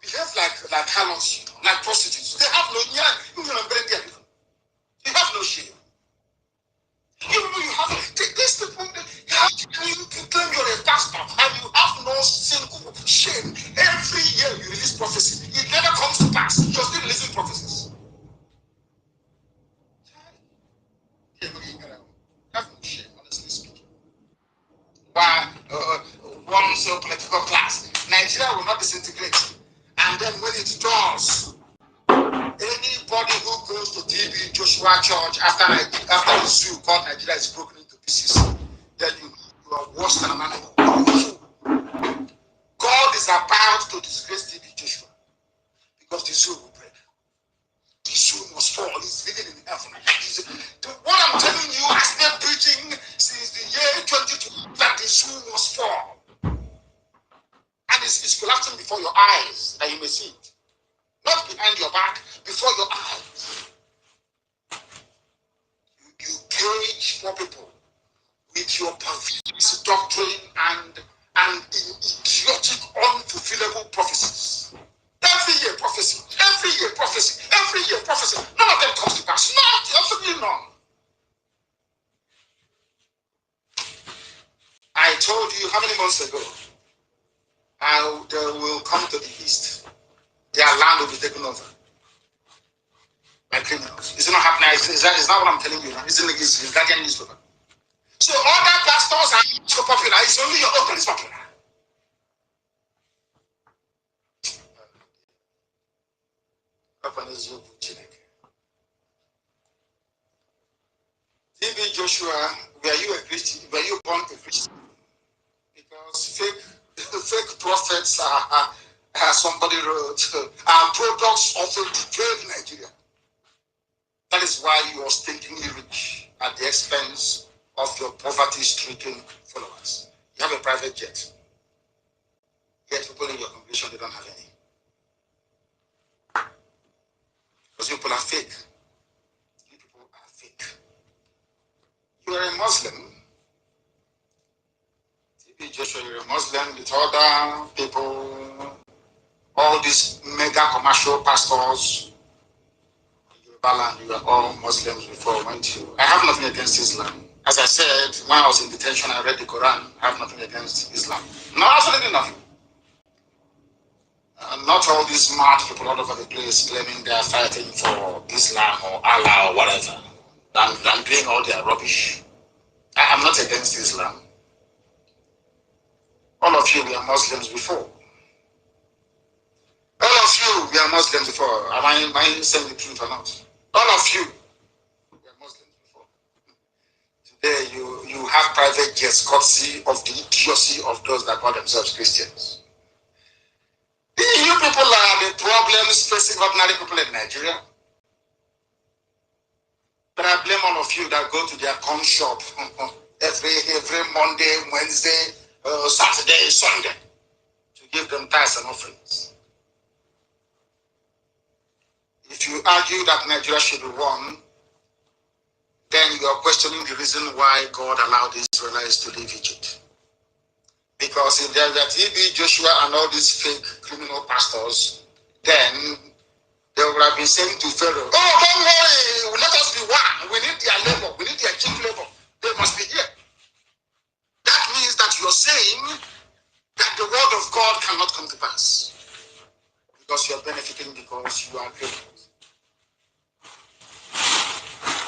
behave like harlots, like prostitutes. They have no they have no shame. You have these people. How can you claim you're a pastor and you have no single shame? Every year you release prophecy, it never comes to pass. You're still releasing prophecies. You have no shame, honestly speaking. Why one so political class, Nigeria will not disintegrate, and then when it does, anybody who goes to TB Joshua Church after the zoo called Nigeria is broken into pieces, then you are worse than an animal. God is about to disgrace TB Joshua because the zoo will break. The zoo must fall. It's written in heaven. What I'm telling you, I've been preaching since the year 2012 that the zoo must fall. And it's collapsing before your eyes that you may see it. Not behind your back, before your eyes. You cage poor people with your perverse doctrine and idiotic, unfulfillable prophecies. Every year prophecy, every year prophecy, every year prophecy. None of them comes to pass. Not, absolutely none. I told you how many months ago, they will come to the east. Their land will be taken over by criminals. It's not happening. It's not what I'm telling you now. It's in the Guardian newspaper. So other pastors are so popular. It's only your own that is popular. TB Joshua, were you a Christian? Were you born a Christian? Because fake prophets are somebody wrote, are products of a decayed Nigeria. That is why you are stinkingly rich at the expense of your poverty-stricken followers. You have a private jet. Yet people in your congregation, they don't have any. Because you people are fake. You people are fake. You are a Muslim. TB Joshua, you're a Muslim with other people all these mega commercial pastors in Yoruba land, you were all Muslims before, weren't you? I have nothing against Islam. As I said, when I was in detention, I read the Quran. I have nothing against Islam. No, absolutely nothing. Not all these smart people all over the place claiming they are fighting for Islam or Allah or whatever. I'm doing all their rubbish. I'm not against Islam. All of you were Muslims before. All of you were Muslims before. Am I saying the truth or not? All of you were Muslims before. Today you have private jets courtesy of the idiocy of those that call themselves Christians. You people are the problems facing ordinary people in Nigeria. But I blame all of you that go to their corn shop every Monday, Wednesday, Saturday, Sunday to give them tithes and offerings. If you argue that Nigeria should be one, then you are questioning the reason why God allowed the Israelites to leave Egypt. Because if there were TB, Joshua, and all these fake criminal pastors, then they would have been saying to Pharaoh, "Oh, don't worry, let us be one. We need their labor, we need their cheap labor. They must be here." That means that you're saying that the word of God cannot come to pass because you're benefiting because you are criminals.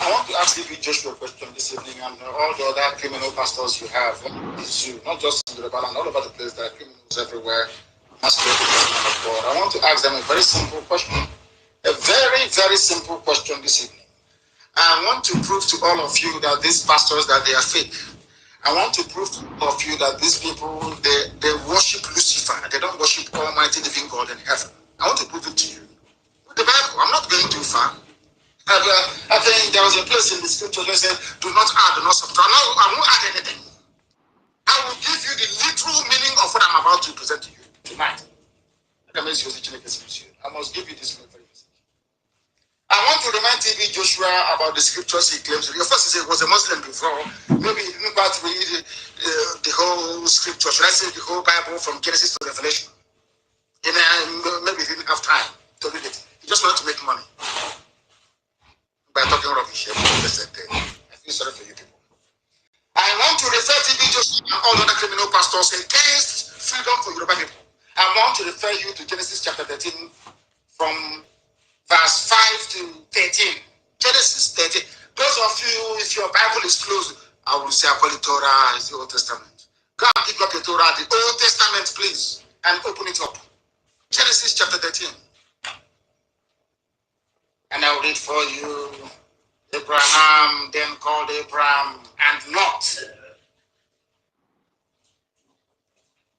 I want to ask you Joshua a question this evening, and all the other criminal pastors you have, not just in Yoruba and all over the place, there are criminals everywhere, masquerading as men of God. I want to ask them a very simple question. A very, very simple question this evening. I want to prove to all of you that these pastors, that they are fake. I want to prove to all of you that these people, they worship Lucifer. They don't worship Almighty Living God in heaven. I want to prove it to you. With the Bible, I'm not going too far. I think there was a place in the scripture that said, "Do not add, do not subtract." No, I won't add anything. I will give you the literal meaning of what I'm about to present to you tonight. I must give you this very message. I want to remind TB Joshua about the scriptures he claims. Of course, he was a Muslim before. Maybe he didn't quite read the whole scripture. Should I say the whole Bible from Genesis to Revelation? Maybe he didn't have time to read it. He just wanted to make money by talking rubbish. I feel sorry for you people. I want to refer TB Joshua and all other criminal pastors against freedom for Yoruba people. I want to refer you to Genesis chapter 13 from verse 5 to 13. Genesis 13. Those of you, if your Bible is closed, I will say I call it Torah, is the Old Testament. Go and pick up the Torah, the Old Testament, please, and open it up. Genesis chapter 13. And I will read for you. Abraham then called Abraham and Lot.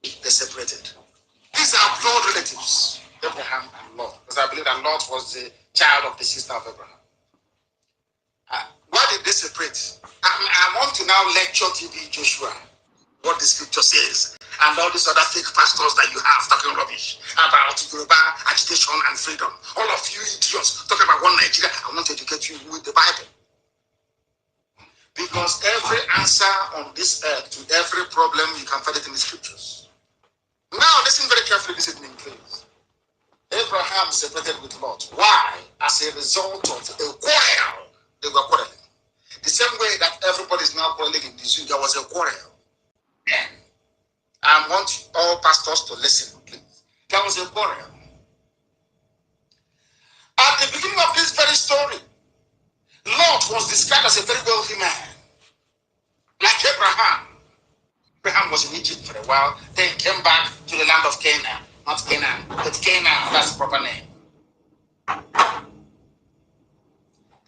They separated. These are blood relatives, Abraham and Lot. Because I believe that Lot was the child of the sister of Abraham. Why did they separate? I want to now lecture TB Joshua what the scripture says, and all these other fake pastors that you have talking rubbish about Yoruba agitation and freedom. All of you idiots talking about one Nigeria. I want to educate you with the Bible. Because every answer on this earth to every problem, you can find it in the scriptures. Now listen very carefully this evening, please. Abraham separated with Lot. Why? As a result of a quarrel. They were quarreling. The same way that everybody is now quarreling in the zoo, there was a quarrel. I want all pastors to listen, please. There was a quarrel. At the beginning of this very story, Lot was described as a very wealthy man. Like Abraham. Abraham was in Egypt for a while, then came back to the land of Canaan. Not Canaan, but Canaan, that's the proper name.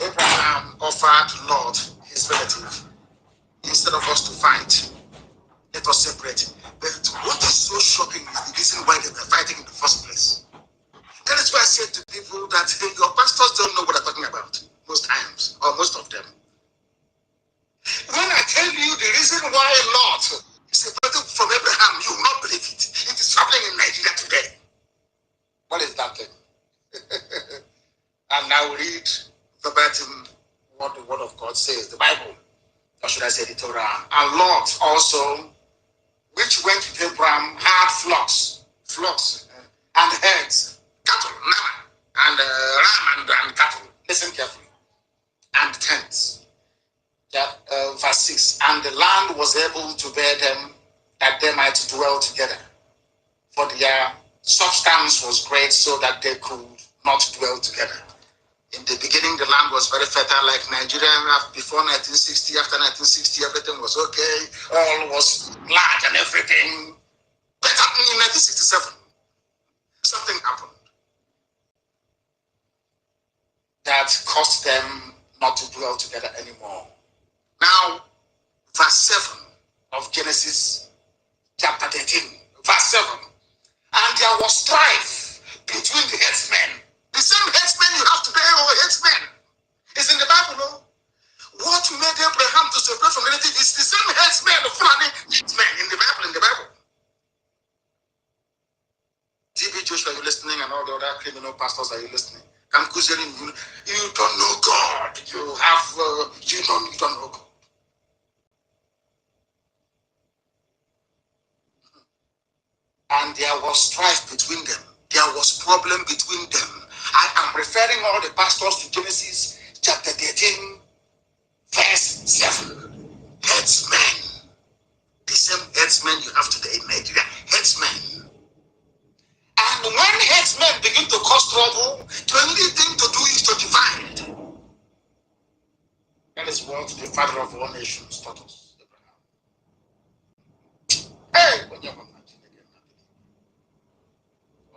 Abraham offered Lot, his relative, instead of us to fight, let us separate. But what is so shocking is the reason why they were fighting in the first place. That is why I said to people that your pastors don't know what I'm talking about most times, or most of them. When I tell you the reason why Lot separated from Abraham, you will not believe it. It is happening in Nigeria today. What is that thing? And now read verbatim what the word of God says, the Bible, or should I say the Torah. And Lot also, which went with Abraham, had flocks, and herds ram and cattle. Listen carefully. And tents. Verse 6. And the land was able to bear them, that they might dwell together. For their substance was great, so that they could not dwell together. In the beginning, the land was very fertile, like Nigeria before 1960. After 1960, everything was okay. All was large and everything. But in 1967, something happened that caused them not to dwell together anymore. Now, verse 7 of Genesis chapter 13, verse 7. And there was strife between the headsmen. The same headsmen you have today, or headsmen, is in the Bible, no? What made Abraham to separate from relatives is the same headsmen, the Fulani headsmen in the Bible, TB Joshua, are you listening? And all the other criminal pastors, are you listening? Come Kuzerin, you don't know God. You don't know God. And there was strife between them. There was problem between them. I am referring all the pastors to Genesis chapter 13, verse 7. Headsmen. The same headsmen you have today in Nigeria. Headsmen. And when headsmen begin to cause trouble, the only thing to do is to divide. That is what the father of all nations taught us, Abraham. Hey, when you're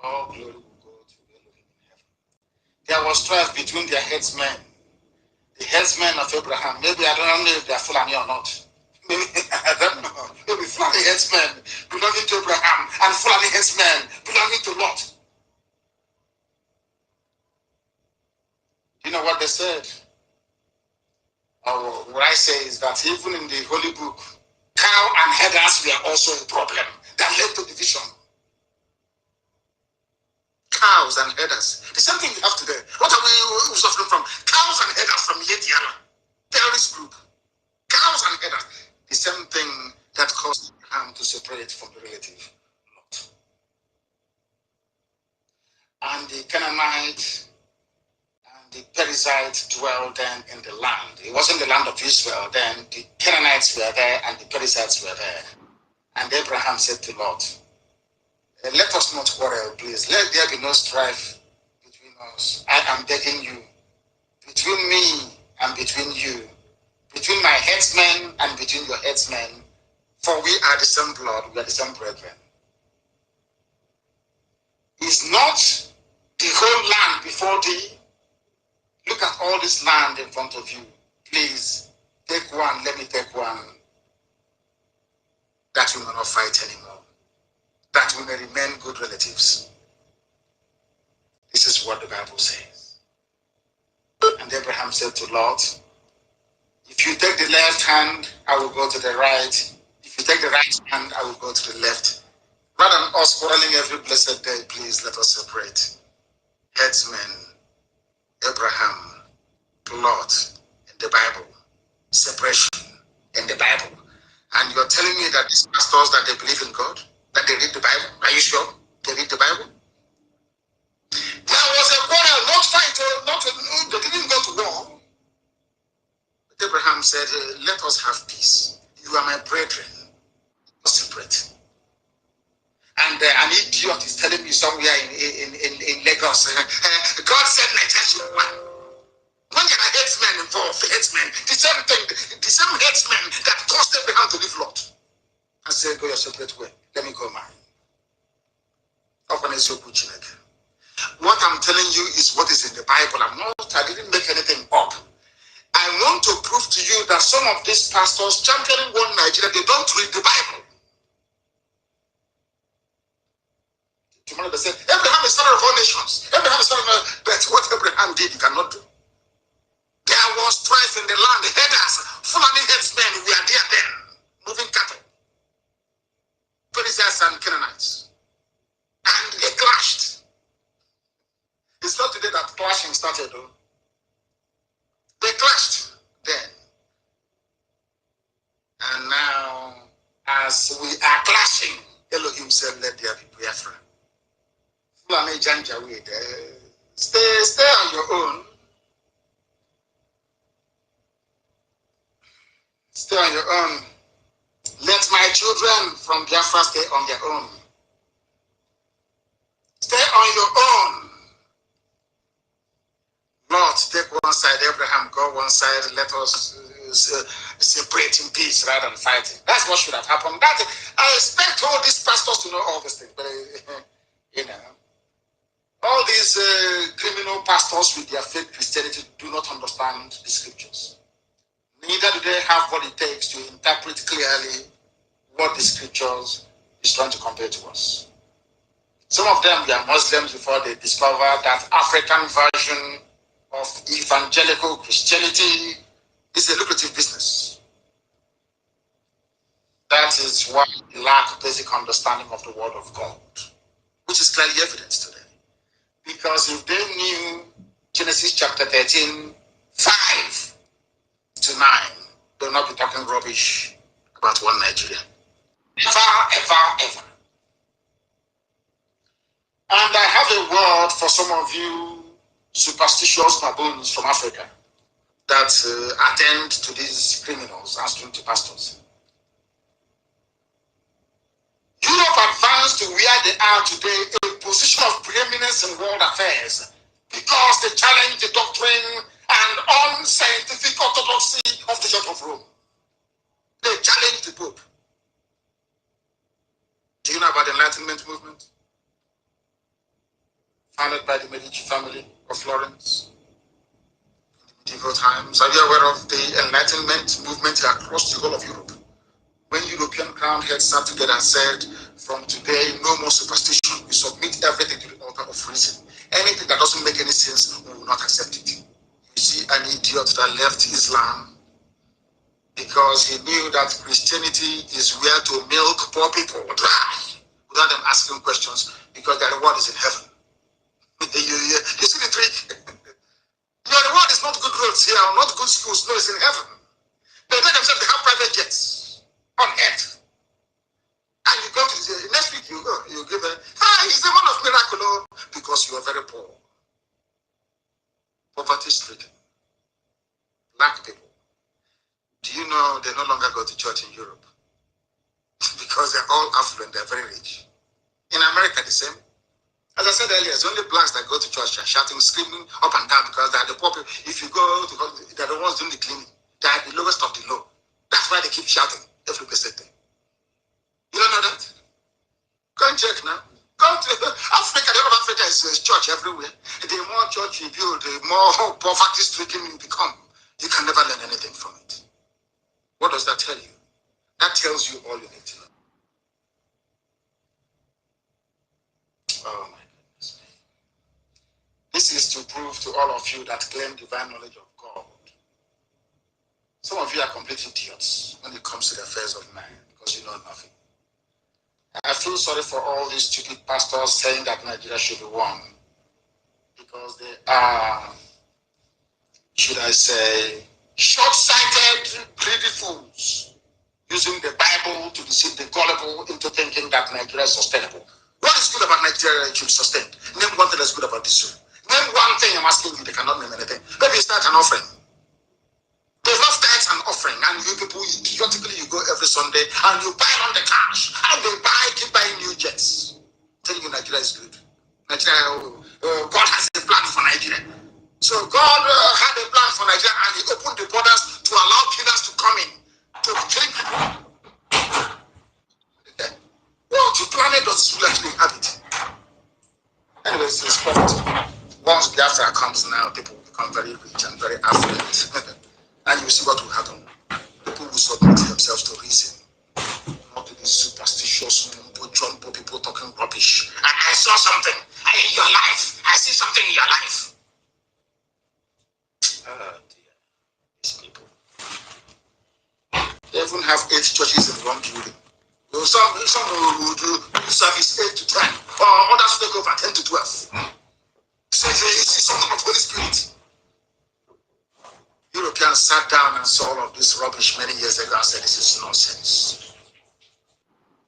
all glory will go to Elohim in heaven. There was strife between their headsmen, the headsmen of Abraham. Maybe I don't know if they're Fulani or not. Maybe I don't know. Maybe Fulani headsmen belonging to Abraham and Fulani headsmen belonging to Lot. You know what they said? Or what I say is that even in the Holy Book, cow and headers were also a problem that led to division. Cows and headers. The same thing we have today. What are we suffering from? Cows and headers from Yetiara. Terrorist group. Cows and headers. The same thing that caused Abraham to separate from the relative Lot. And the Canaanite and the Perizzite dwelled then in the land. It wasn't the land of Israel then. The Canaanites were there and the Perizzites were there. And Abraham said to Lot, let us not quarrel, please. Let there be no strife between us. I am begging you, between me and between you, between my headsmen and between your headsmen, for we are the same blood, we are the same brethren. Is not the whole land before thee? Look at all this land in front of you. Please, take one, let me take one, that we may not fight anymore, that we may remain good relatives. This is what the Bible says. And Abraham said to Lot, if you take the left hand, I will go to the right. If you take the right hand, I will go to the left. Rather than us quarreling every blessed day, please let us separate. Headsmen, Abraham, Lot in the Bible, separation in the Bible. And you're telling me that these pastors, that they believe in God, that they read the Bible, are you sure they read the Bible? There was a quarrel, not fight, they didn't go to war. But Abraham said, let us have peace. You are my brethren. Separate. And an idiot is telling me somewhere in Lagos, God said Nigeria. When there are headsmen involved, headsmen, the same thing, the same headsmen that caused Abraham to leave Lot and say, go your separate way. Let me go mine. What I'm telling you is what is in the Bible. I didn't make anything up. I want to prove to you that some of these pastors championing one Nigeria, they don't read the Bible. Tomorrow they say, Abraham is father of all nations. Abraham is father of, but what Abraham did, you cannot do. There was strife in the land. The headers, Fulani headsmen were there then, moving cattle. Perizzites and Canaanites. And they clashed. It's not today that clashing started, though. They clashed then. And now, as we are clashing, Elohim said, let there be Biafra. Fulani Janjaweed, Stay on your own. Stay on your own. Let my children from Biafra stay on their own. Stay on your own. Lord, take one side, Abraham, go one side, let us separate in peace rather than fighting. That's what should have happened. I expect all these pastors to know all these things, but all these criminal pastors with their fake Christianity do not understand the scriptures. Neither do they have what it takes to interpret clearly what the scriptures is trying to convey to us. Some of them were Muslims before they discovered that African version of evangelical Christianity is a lucrative business. That is why they lack basic understanding of the Word of God, which is clearly evident today. Because if they knew Genesis chapter 13, 5 to 9, they will not be talking rubbish about one Nigeria. Ever. And I have a word for some of you superstitious baboons from Africa that attend to these criminals and to pastors. Europe advanced to where they are today, a position of preeminence in world affairs, because they challenge the doctrine and unscientific orthodoxy of the Church of Rome. They challenge the Pope. Do you know about the Enlightenment movement? Founded by the Medici family of Florence in medieval times. Are you aware of the Enlightenment movement across the whole of Europe? When European crown heads sat together and said, from today, no more superstition. We submit everything to the altar of reason. Anything that doesn't make any sense, we will not accept it. You see an idiot that left Islam because he knew that Christianity is where to milk poor people dry without them asking questions, because their reward is in heaven. You see the trick? Your reward is not good roads here, not good schools. No, it's in heaven. They tell themselves they have private jets on earth. And you go to the next week, you go, you give he's a man of miracle, because you are very poor. Poverty stricken. Black people. Do you know they no longer go to church in Europe? Because they're all affluent, they're very rich. In America, the same. As I said earlier, it's only blacks that go to church and shouting, screaming up and down, because they're the poor people. If you go to, they're the ones doing the cleaning. They're the lowest of the low. That's why they keep shouting every blessed day. You don't know that? Go and check now. Come to Africa. The whole of Africa is church everywhere. The more church you build, the more poverty-stricken you become. You can never learn anything from it. What does that tell you? That tells you all you need to know. Oh my goodness. This is to prove to all of you that claim divine knowledge of God. Some of you are complete idiots when it comes to the affairs of man, because you know nothing. I feel sorry for all these stupid pastors saying that Nigeria should be won, because they are, should I say, short-sighted, greedy fools, using the Bible to deceive the gullible into thinking that Nigeria is sustainable. What is good about Nigeria that should be sustained? Name one thing that's good about this room. Name one thing. I'm asking you, they cannot name anything. Maybe start an offering. They love tithes and offering, and you people, idiotically, you go every Sunday and you buy on the cash, and they keep buying new jets. Telling you Nigeria is good. Nigeria, God has a plan for Nigeria. So God had a plan for Nigeria, and He opened the borders to allow killers to come in to kill people. What planet does this actually inhabit? Anyways, it's point. Once Biafra comes now, people will become very rich and very affluent. And you see what will happen. People will submit themselves to reason, not to these superstitious jumbo people talking rubbish. And I saw something in your life. I see something in your life. Oh dear, these people. They even have 8 churches in one building. Some will do service 8 to 10, or others take over 10 to 12. So you see something of Holy Spirit. Europeans sat down and saw all of this rubbish many years ago and said, this is nonsense.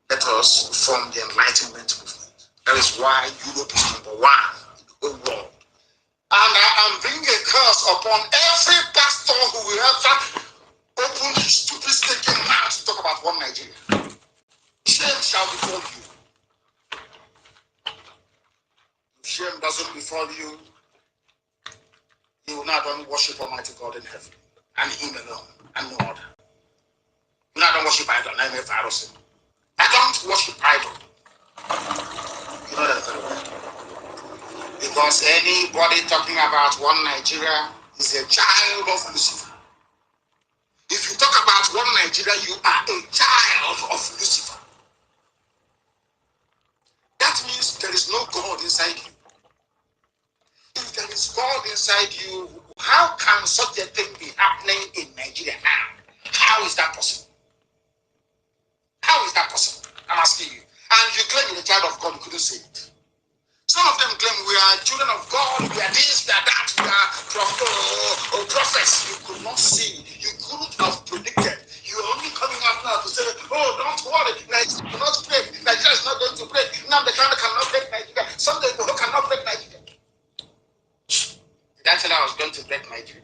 Let us form the Enlightenment movement. That is why Europe is #1 in the whole world. And I am bringing a curse upon every pastor who will ever open his stupid stinking mouth to talk about one Nigeria. Shame shall befall you. If shame doesn't befall you, you will not only worship Almighty God in heaven and Him alone and no other. You not worship idol. I don't worship idol. You know that very well. Because anybody talking about one Nigeria is a child of Lucifer. If you talk about one Nigeria, you are a child of Lucifer. That means there is no God inside you. If there is God inside you, how can such a thing be happening in Nigeria now? How is that possible? How is that possible? I'm asking you. And you claim you're a child of God, you couldn't say it. Some of them claim we are children of God, we are this, we are that, we are prophets. You could not see, you couldn't have predicted. You are only coming out now to say, oh, don't worry, Nigeria will not break. Nigeria is not going to break. Now the Ghana cannot break Nigeria. Someday who cannot break Nigeria. Did I tell you I was going to break Nigeria?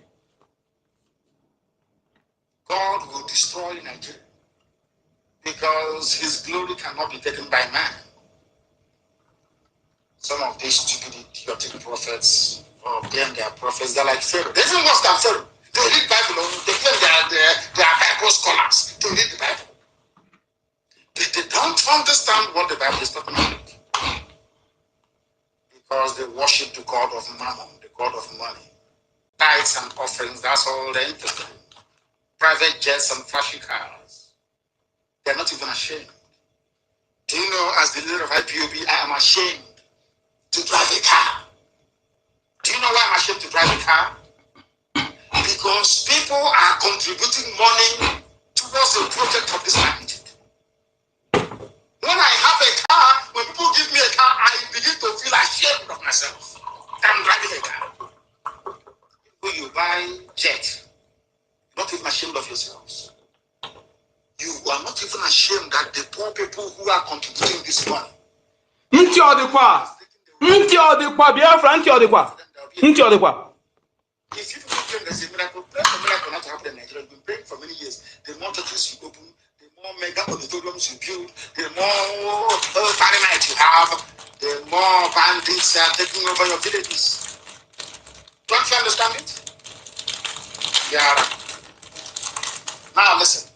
God will destroy Nigeria because His glory cannot be taken by man. Some of these stupid, idiotic prophets, they are prophets, they're like Pharaoh. They're even worse than Pharaoh. They read Bible, they claim they are Bible scholars. They read the Bible. They don't understand what the Bible is talking about. Because they worship the God of mammon, the God of money. Tithes and offerings, that's all they're interested in. Private jets and flashy cars. They're not even ashamed. Do you know, as the leader of IPOB, I am ashamed to drive a car. Do you know why I'm ashamed to drive a car? Because people are contributing money towards the project of this magnitude. When I have a car, when people give me a car, I begin to feel ashamed of myself. I'm driving a car. When you buy jet, not even ashamed of yourselves. You are not even ashamed that the poor people who are contributing this money. Biafra, If you people claim there's a miracle, pray for miracle not to happen in Nigeria. You've been praying for many years. The more churches you open, the more mega auditoriums you build, the more paramount you have, the more bandits are taking over your villages. Don't you understand it? Yeah. Now listen.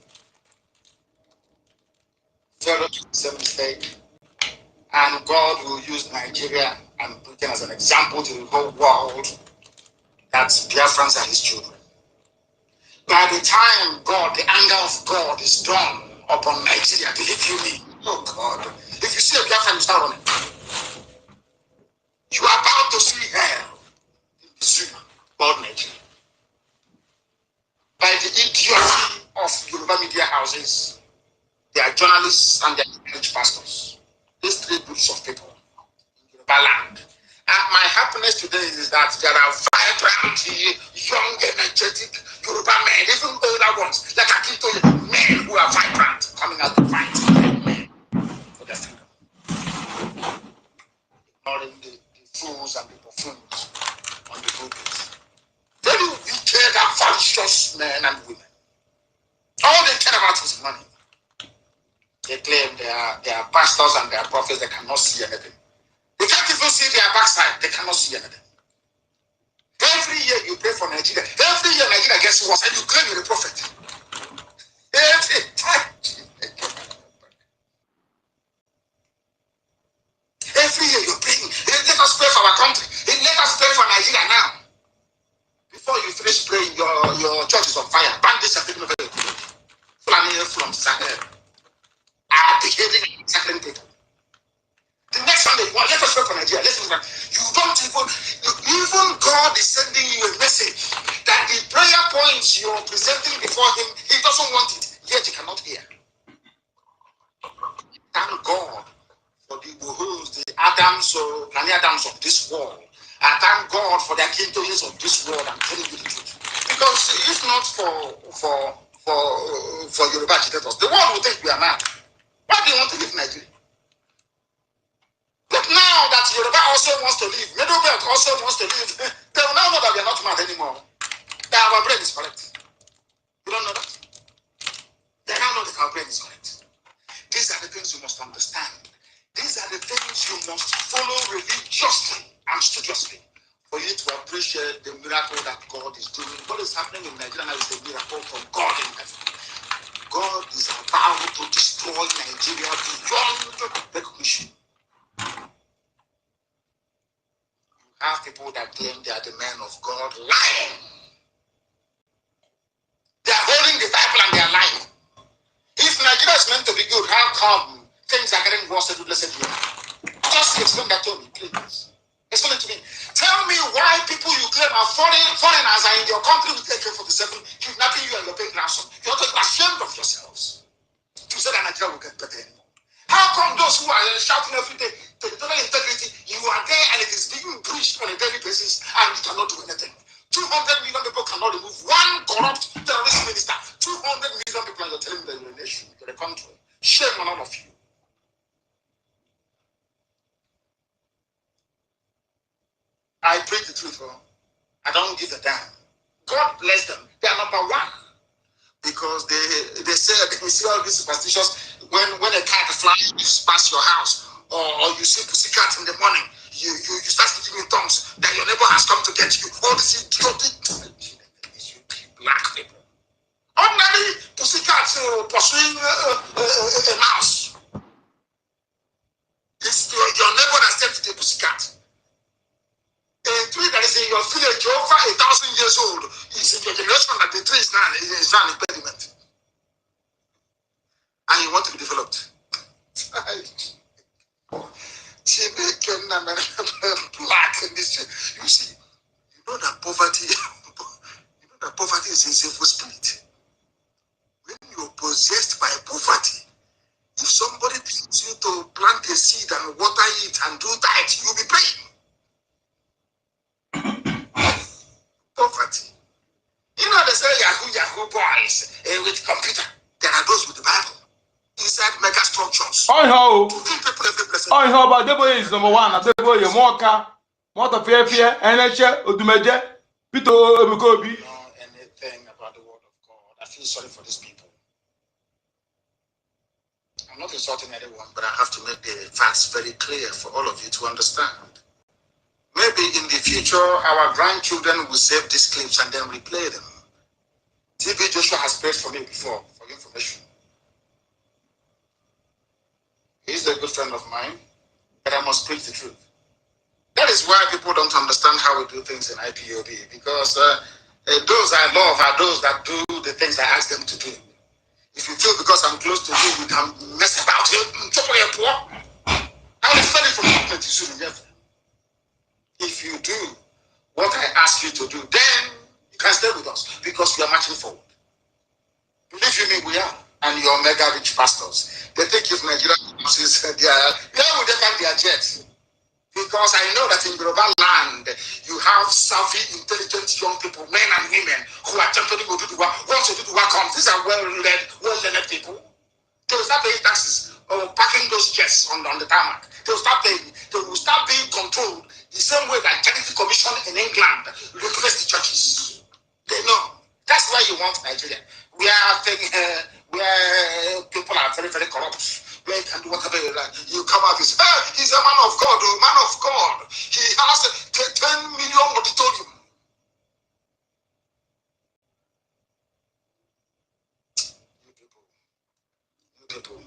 Pharaoh did the same mistake, and God will use Nigeria and Britain as an example to the whole world that Biafrans are His children. By the time God, the anger of God is done upon Nigeria, believe you me, oh God, if you see a Biafran, you start running. You are about to see hell in the zoo about Nigeria. By the idiocy of Yoruba media houses, their journalists and their English pastors. These three groups of people in Yoruba land. And my happiness today is that there are vibrant, young, energetic Yoruba men, even older ones, like Akintoye, men who are vibrant, coming out to fight men for their freedom. Ignoring the fools and the buffoons on the pulpit. Very wicked and malicious men and women. All they care about is money. They claim they are pastors and they are prophets, they cannot see anything. They can't even see their backside, they cannot see anything. Every year you pray for Nigeria. Every year Nigeria gets worse, and you claim you're a prophet. Every time. Every year you're praying. Let us pray for our country. Let us pray for Nigeria now. Before you finish praying, your church is on fire. Bandits are taking over your country. Fulani from Sahel are behaving exactly people. The next Sunday, let us pray for Nigeria. You don't even God is sending you a message that the prayer points you're presenting before Him, He doesn't want it, yet He cannot hear. Thank God for the Bohos, the Adams or Granny Adams of this world. I thank God for the Akintoyes of this world. I'm telling you the truth. Because if not for Yoruba agitators, the world will think we are mad. Why do you want to leave Nigeria? But now that Yoruba also wants wants to leave. Middle belt also wants to leave. They will now know that we are not mad anymore. That our brain is correct. You don't know that? They now know that our brain is correct. These are the things you must understand. These are the things you must follow religiously and studiously for you to appreciate the miracle that God is doing. What is happening in Nigeria now is a miracle from God in heaven. God is about to destroy Nigeria beyond recognition. You have people that claim they are the men of God lying. They are holding the Bible and they are lying. If Nigeria is meant to be good, how come things are getting worse every blessed year? Just explain that to me, please. Explain it to me. Tell me why people you claim are foreigners are in your country with AK-47 kidnapping you and you're paying ransom. You're ashamed of yourselves to say that Nigeria will get better anymore. How come those who are shouting every day, territorial integrity, you are there and it is being breached on a daily basis and you cannot do anything? 200 million people cannot remove one corrupt terrorist minister. 200 million people and you're telling me that you're a nation, you're a country. Shame on all of you. I preach the truth, I don't give a damn. God bless them. They are number one. Because they say, you see all these superstitions, when a cat flies past your house, or you see pussycat in the morning, you start speaking in tongues, that your neighbor has come to get you. All this idiotic, you black people. Ordinary pussycat pursuing a mouse. It's your neighbor that sent the pussycat. A tree that is in your village over 1,000 years old is in your generation that the tree is now an impediment. And you want to be developed. Black in this. You see, you know that poverty is a sinful spirit. When you're possessed by poverty, if somebody tells you to plant a seed and water it and do that, you'll be paying. Poverty. You know they say Yahoo boys with computer. There are those with the Bible. Inside mega structures. Oh, no. But Deboye is number one. Deboye, Moka, Fear, NH, Odumeje, Pito, Obukobi. Know anything about the word of God. I feel sorry for these people. I'm not insulting anyone, but I have to make the facts very clear for all of you to understand. Maybe in the future, our grandchildren will save these clips and then replay them. TB Joshua has prayed for me before, for your information. He's a good friend of mine, but I must preach the truth. That is why people don't understand how we do things in IPOB, because those I love are those that do the things I ask them to do. If you feel because I'm close to you, you can mess about it. I will defend it from movement soon. If you do what I ask you to do, then you can stay with us because we are marching forward. Believe you me, we are. And your mega rich pastors. They think if Nigeria is where would they find their jets? Because I know that in Yoruba land, you have savvy, intelligent young people, men and women, who are championing Oduduwa. Once Oduduwa comes, these are well-learned people. They will start paying taxes or parking those jets on the tarmac. They will start paying. They will start being controlled the same way that Charity Commission in England regulates the churches. They know. That's why you want Nigeria. Where people are very, very corrupt. Where you can do whatever you like. You come out and say, hey, he's a man of God, a man of God. He has a 10 million auditorium. You people.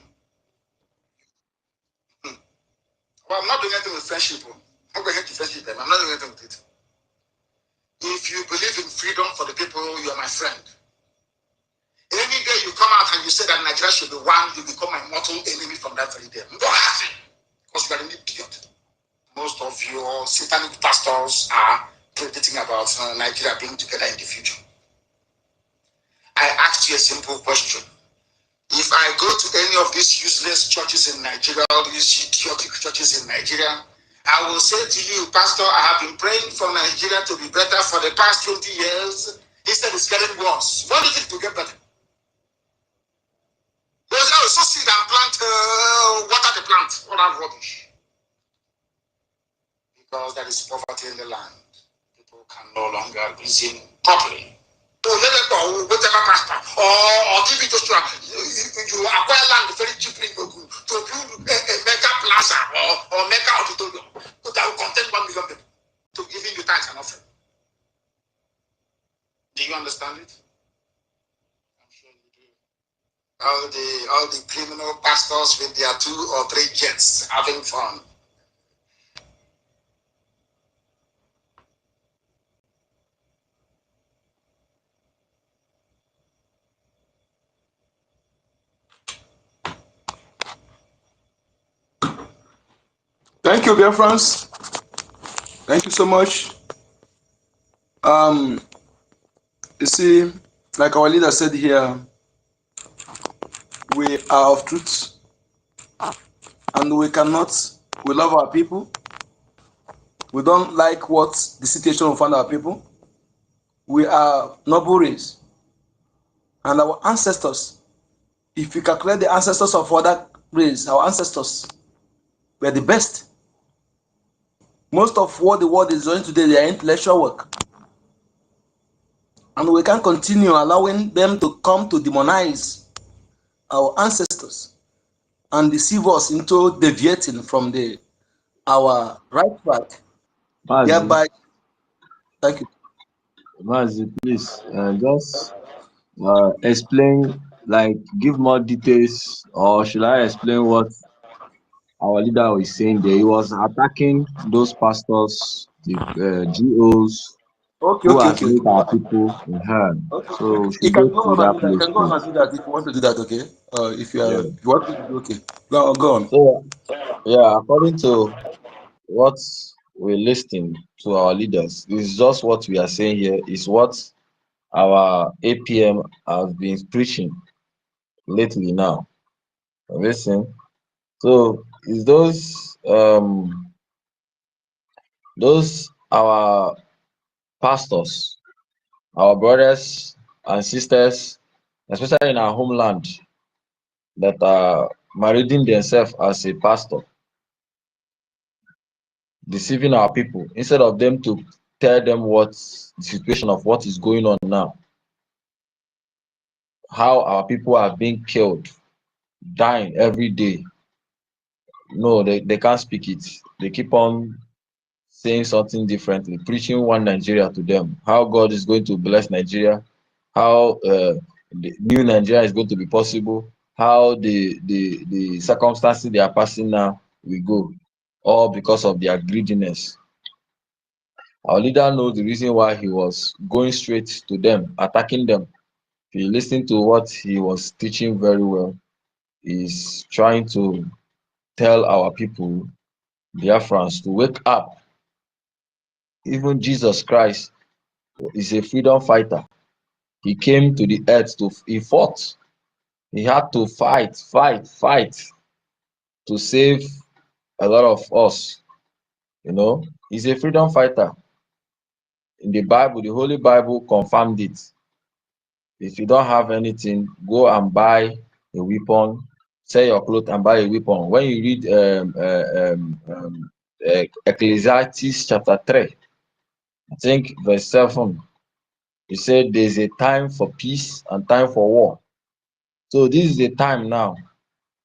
Well, I'm not doing anything with friendship. I'm going to friendship them. I'm not doing anything with it. If you believe in freedom for the people, you are my friend. Any day you come out and you say that Nigeria should be one, you become my mortal enemy from that very day. Because you are an idiot. Most of your satanic pastors are predicting about Nigeria being together in the future. I asked you a simple question. If I go to any of these useless churches in Nigeria, all these idiotic churches in Nigeria, I will say to you, Pastor, I have been praying for Nigeria to be better for the past 20 years. Instead, it's getting worse. When is it to get better? There's also seed and plant, water the plant, all that rubbish. because there is poverty in the land. People can no longer reason properly. So let it go, whatever pastor, or give it to you acquire land very cheaply to build a mega plaza or mega auditorium that will contain 1 million people to giving you tithes and offering. Do you understand it? I'm sure you do. All the criminal pastors with their 2 or 3 jets having fun. Thank you, BIAFRANS. Thank you so much. You see, like our leader said here, we are of truth, and we love our people. We don't like what the situation will find our people. We are noble race, and our ancestors, if you calculate the ancestors of other race, our ancestors were the best. Most of what the world is doing today, they are intellectual work. And we can't continue allowing them to come to demonize our ancestors and deceive us into deviating from our right track. Mazi, Thereby, thank you. Mazi, please just explain, like, give more details, or should I explain what our leader was saying there? He was attacking those pastors, the GOs, Okay, who okay, has okay. made our people in hand. Okay, So we you should can go go to on and that do that. You place, can go on please. and do that if you want to do that, okay? If you Yeah. want to do, okay. Go on. So yeah, according to what we listen to our leaders, is just what we are saying here, is what our APM has been preaching lately now. Listen. So is those our pastors, our brothers and sisters, especially in our homeland, that are mariding themselves as a pastor, deceiving our people, instead of them to tell them what the situation of what is going on now, how our people are being killed, dying every day. No, they can't speak it. They keep on saying something differently, preaching one Nigeria to them, how God is going to bless Nigeria, how the new Nigeria is going to be possible, how the circumstances they are passing now will go, all because of their greediness. Our leader knows the reason why he was going straight to them, attacking them. If you listen to what he was teaching very well, he's trying to tell our people, Biafrans, to wake up. Even Jesus Christ is a freedom fighter. He came to the earth he fought. He had to fight to save a lot of us. He's a freedom fighter. In the Bible, the Holy Bible confirmed it. If you don't have anything, go and buy a weapon, sell your clothes and buy a weapon. When you read Ecclesiastes chapter 3, I think verse 7, he said there's a time for peace and time for war. So this is the time now.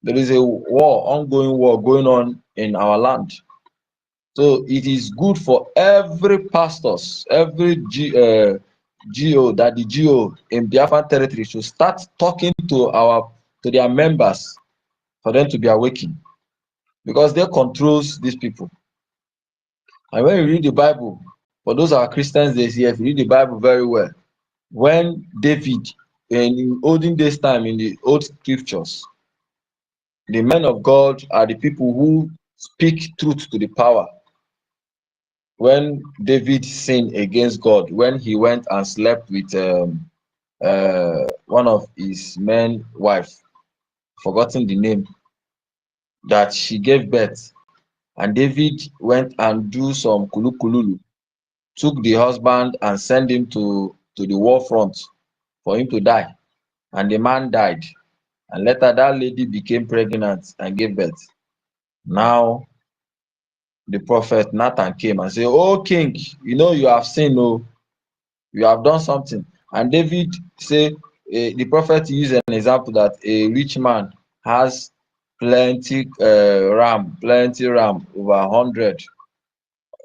There is a war, ongoing war going on in our land. So it is good for every pastors, every GO, that the GO in Biafran territory should start talking to their members for them to be awakened, because they controls these people. And when you read the Bible, for those are Christians they see, if you read the Bible very well, when David, in olden days time, in the old scriptures, the men of God are the people who speak truth to the power. When David sinned against God, when he went and slept with one of his men wife, forgotten the name, that she gave birth, and David went and do some kulukululu, took the husband and sent him to the war front for him to die, and the man died, and later that lady became pregnant and gave birth. Now the prophet Nathan came and said, "Oh king, you know you have sinned, oh, you have done something." And David say, the prophet used an example that a rich man has plenty plenty ram, over 100.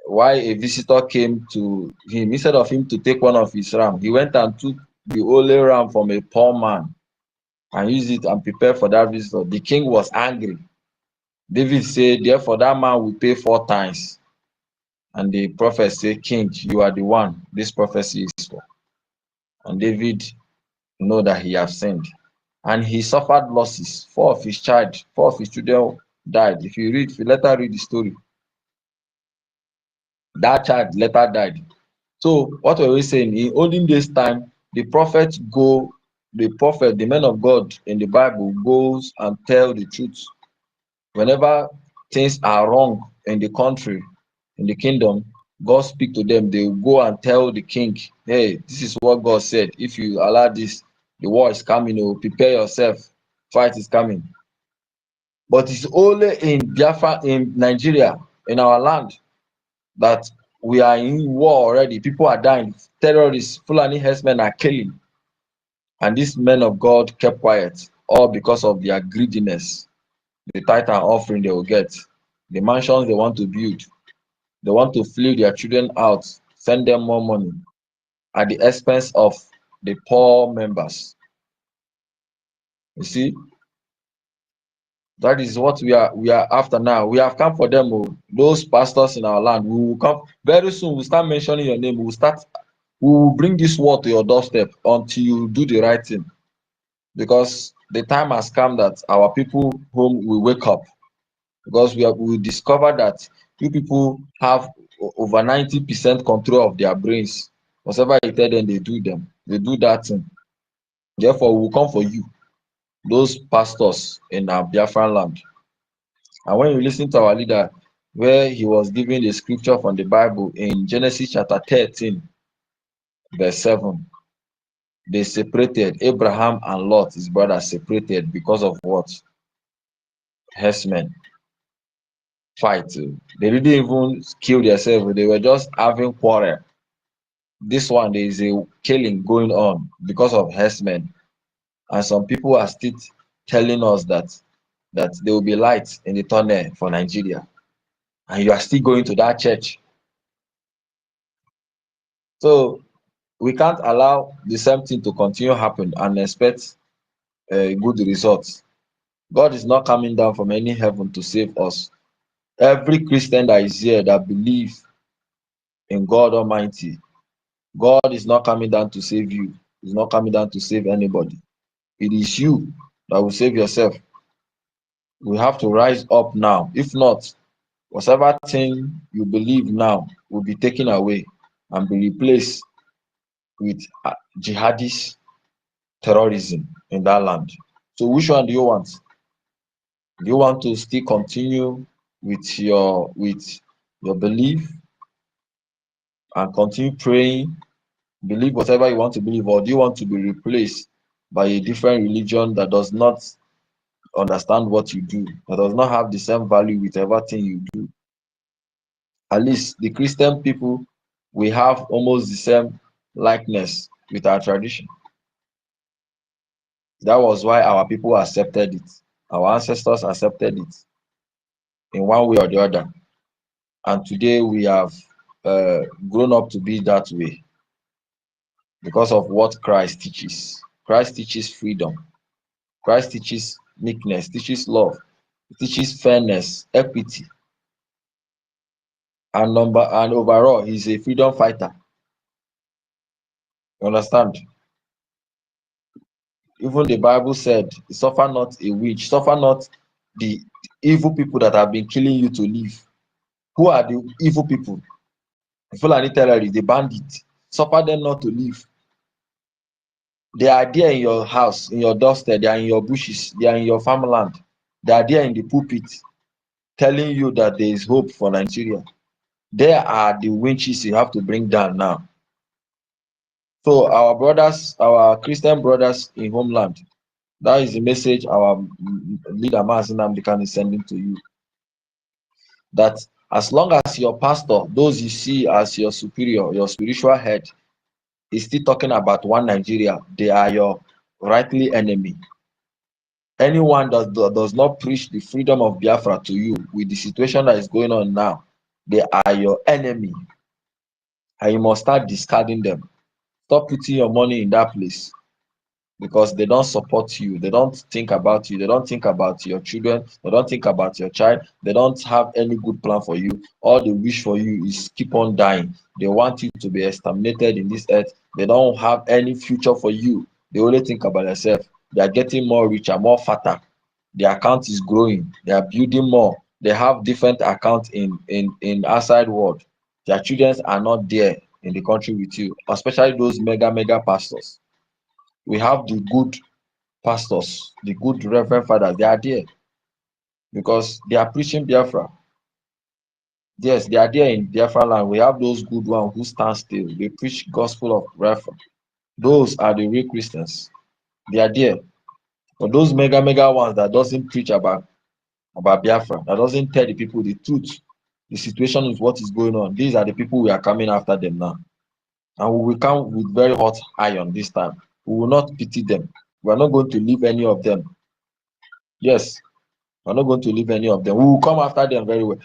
Why a visitor came to him, instead of him to take one of his ram, he went and took the only ram from a poor man and used it and prepared for that visitor. The king was angry. David said, "Therefore that man will pay 4 times." And the prophet said, "King, you are the one this prophecy is for." And David know that he have sinned. And he suffered losses. Four of his children died. If you later read the story, that child later died. So what were we saying? In olden days time, the prophet, the man of God in the Bible goes and tell the truth. Whenever things are wrong in the country, in the kingdom, God speak to them. They will go and tell the king, "Hey, this is what God said. If you allow this, the war is coming. Oh, prepare yourself. Fight is coming." But it's only in Biafra, in Nigeria, in our land, that we are in war already. People are dying. Terrorists, Fulani herdsmen are killing. And these men of God kept quiet, all because of their greediness. The tithe and offering they will get, the mansions they want to build, they want to flee their children out, send them more money at the expense of the poor members. You see, that is what we are after now. We have come for them. Oh, those pastors in our land, we will come very soon. We'll start mentioning your name. We will bring this word to your doorstep until you do the right thing. Because the time has come that our people whom will wake up. Because we discover that you people have over 90% control of their brains. Whatever you tell them, they do that thing. Therefore, we will come for you, those pastors in our Biafran land. And when you listen to our leader, where he was giving the scripture from the Bible in Genesis chapter 13, verse 7, they separated. Abraham and Lot, his brother, separated because of what? Herdsmen fight. They didn't even kill themselves. They were just having quarrel. This one, there is a killing going on because of herdsmen. And some people are still telling us that there will be light in the tunnel for Nigeria. And you are still going to that church. So we can't allow the same thing to continue happen and expect good results. God is not coming down from any heaven to save us. Every Christian that is here that believes in God Almighty, God is not coming down to save you. He's not coming down to save anybody. It is you that will save yourself. We have to rise up now. If not, whatever thing you believe now will be taken away and be replaced with jihadist terrorism in that land. So which one do you want? Do you want to still continue with your belief and continue praying, believe whatever you want to believe, or do you want to be replaced by a different religion that does not understand what you do, that does not have the same value with everything you do? At least the Christian people, we have almost the same likeness with our tradition. That was why our people accepted it. Our ancestors accepted it in one way or the other. And today we have grown up to be that way because of what Christ teaches. Christ teaches freedom. Christ teaches meekness, teaches love, teaches fairness, equity, and overall, he's a freedom fighter. You understand? Even the Bible said, "Suffer not a witch, suffer not the evil people that have been killing you to live." Who are the evil people? The Fulani terrorists, the bandits. Suffer them not to live. They are there in your house, in your doorstep, they are in your bushes, they are in your farmland. They are there in the pulpit telling you that there is hope for Nigeria. There are the winches you have to bring down now. So our brothers, our Christian brothers in homeland, that is the message our leader Mazi Nnamdi Kanu is sending to you. That As long as your pastor, those you see as your superior, your spiritual head, is still talking about one Nigeria, they are your rightly enemy. Anyone that does not preach the freedom of Biafra to you with the situation that is going on now, they are your enemy. And you must start discarding them. Stop putting your money in that place, because they don't support you. They don't think about you. They don't think about your children. They don't think about your child. They don't have any good plan for you. All they wish for you is keep on dying. They want you to be exterminated in this earth. They don't have any future for you. They only think about themselves. They are getting more richer, more fatter. Their account is growing. They are building more. They have different accounts in outside world. Their children are not there in the country with you, especially those mega pastors. We have the good pastors, the good reverend fathers, they are there because they are preaching Biafra. Yes, they are there in Biafra land. We have those good ones who stand still. They preach gospel of Biafra. Those are the real Christians. They are there. But those mega ones that doesn't preach about Biafra, that doesn't tell the people the truth, the situation is what is going on. These are the people we are coming after them now. And we will come with very hot iron this time. We will not pity them. We are not going to leave any of them. Yes, we're not going to leave any of them. We will come after them very well.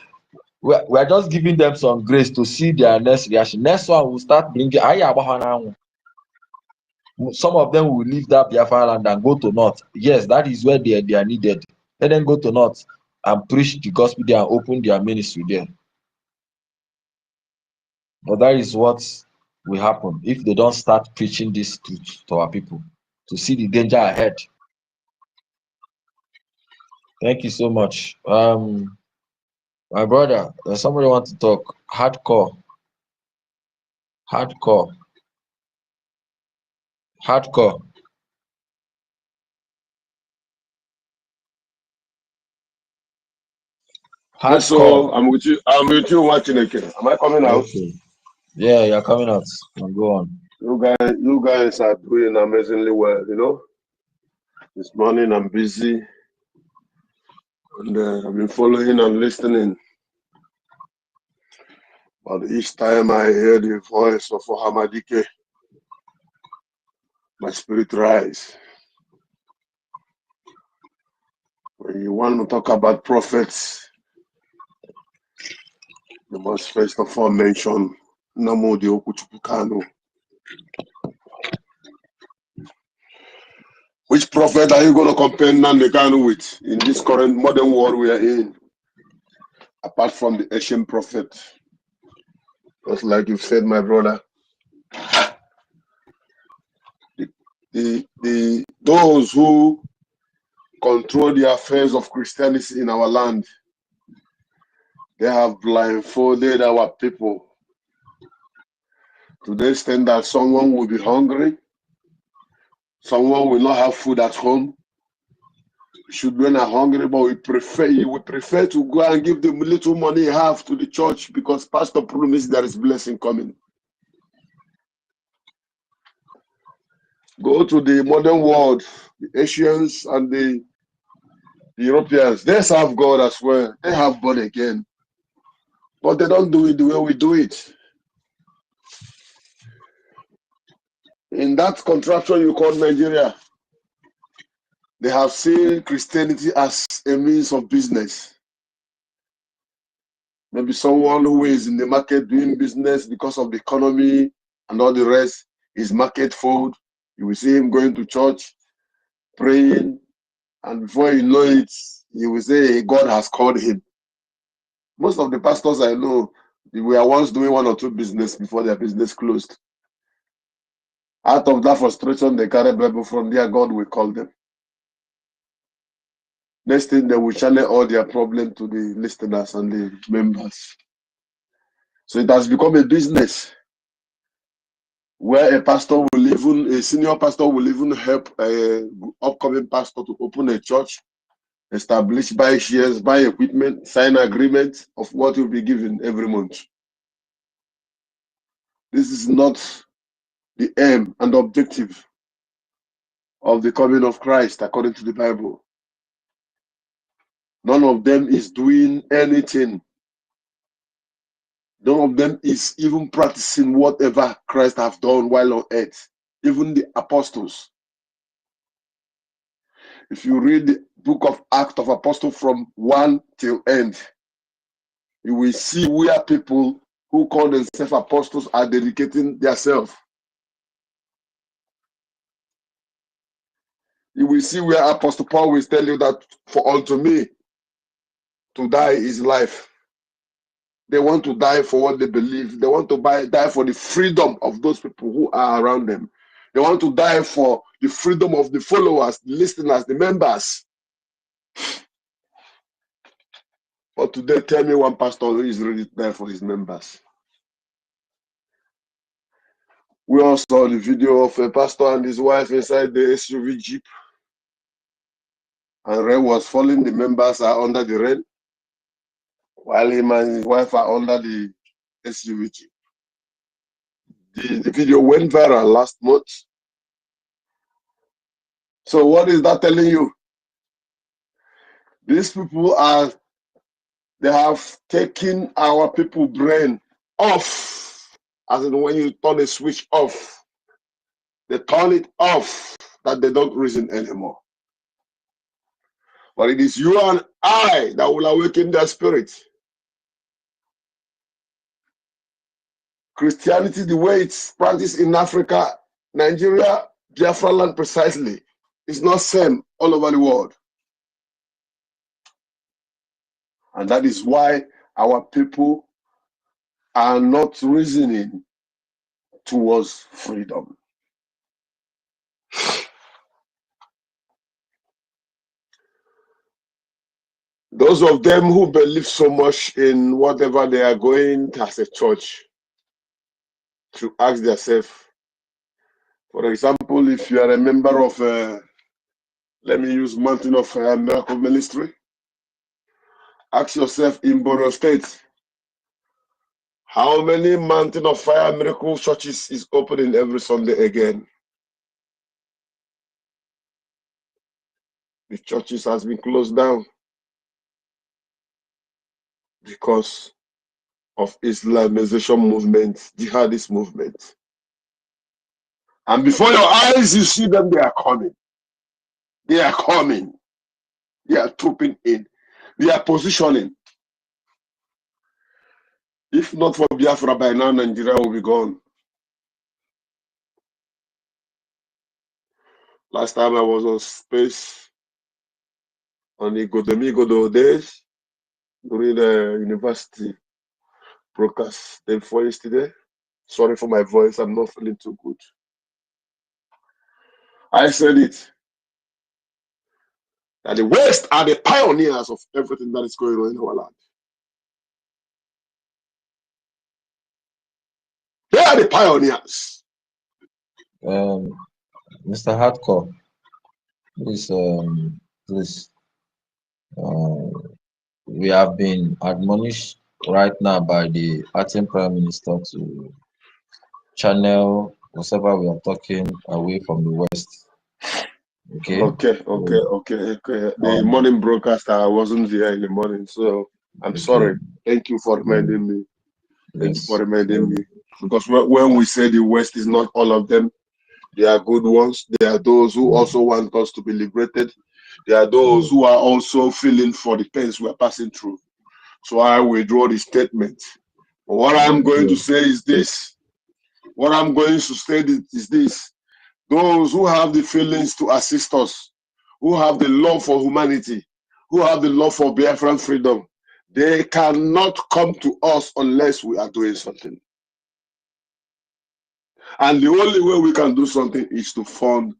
We are just giving them some grace to see their next reaction. Next one will start bringing. Some of them will leave that Biafra land and go to North. Yes, that is where they are needed. Let them go to North and preach the gospel there and open their ministry there. But that is what will happen if they don't start preaching this truth to our people, to see the danger ahead. Thank you so much. My brother, somebody want to talk. Hardcore. Hardcore. Hardcore. Yes, so I'm with you. I'm with you watching again. Am I coming out? Okay. Yeah, you're coming out. Now go on. You guys are doing amazingly well, you know. This morning I'm busy and I've been following and listening. But each time I hear the voice of Ohamadike, my spirit rise. When you want to talk about prophets, you must first of all mention Namodi Okuchukwu. Which prophet are you going to compare Nnamdi Kanu with in this current modern world we are in? Apart from the Asian prophet. Just like you said, my brother. Those who control the affairs of Christianity in our land, they have blindfolded our people to the extent that someone will be hungry, someone will not have food at home. Children are hungry, but we prefer to go and give them little money you have to the church because pastor promised there is blessing coming. Go to the modern world, the Asians and the Europeans, they serve God as well. They have born again. But they don't do it the way we do it. In that contraption you call Nigeria, they have seen Christianity as a means of business. Maybe someone who is in the market doing business because of the economy and all the rest is market food. You will see him going to church, praying, and before you know it, he will say God has called him. Most of the pastors I know, they were once doing one or two business before their business closed. Out of that frustration, they carry Bible from there, God will call them. Next thing, they will channel all their problem to the listeners and the members. So it has become a business where a senior pastor will even help an upcoming pastor to open a church, establish, buy shares, buy equipment, sign agreement of what will be given every month. This is not the aim and objective of the coming of Christ according to the Bible. None of them is doing anything None of them is even practicing whatever Christ have done while on earth. Even the apostles. If you read the book of Acts of Apostles from 1 till end, you will see where people who call themselves apostles are dedicating themselves. You will see where Apostle Paul will tell you that for unto me to die is life. They want to die for what they believe. They want to die for the freedom of those people who are around them. They want to die for the freedom of the followers, the listeners, the members. But today, tell me one pastor who is ready to die for his members. We all saw the video of a pastor and his wife inside the SUV Jeep. And rain was falling. The members are under the rain, while him and his wife are under the SUV Jeep. The video went viral last month. So what is that telling you? These people they have taken our people brain off. As in when you turn a switch off, they turn it off that they don't reason anymore. But it is you and I that will awaken their spirit. Christianity, the way it's practiced in Africa, Nigeria, Biafra land precisely, is not same all over the world. And that is why our people are not reasoning towards freedom. Those of them who believe so much in whatever they are going as a church to ask themselves, for example, if you are a member of, let me use Mountain of Fire Miracle Ministry, ask yourself in Borno State, how many Mountain of Fire Miracle churches is opening every Sunday again? The churches has been closed down because of Islamization movement, jihadist movement. And before your eyes, you see them, they are coming. They are coming. They are trooping in. They are positioning. If not for Biafra, by now Nigeria will be gone. Last time I was on space on Igodo days during the university broadcast day before yesterday. Sorry for my voice, I'm not feeling too good. I said it, that the West are the pioneers of everything that is going on in our land. They are the pioneers. Mr. Hardcore, please, we have been admonished right now by the acting Prime Minister to channel whatever we are talking away from the West. Okay. The morning broadcast, I wasn't there in the morning, so I'm sorry. Thank you for reminding me. Thank you for reminding me. Because when we say the West is not all of them, there are good ones. There are those who also want us to be liberated. There are those who are also feeling for the pains we are passing through. So I withdraw the statement. But what I'm going to say is this. What I'm going to state is this. Those who have the feelings to assist us, who have the love for humanity, who have the love for Biafran freedom, they cannot come to us unless we are doing something. And the only way we can do something is to fund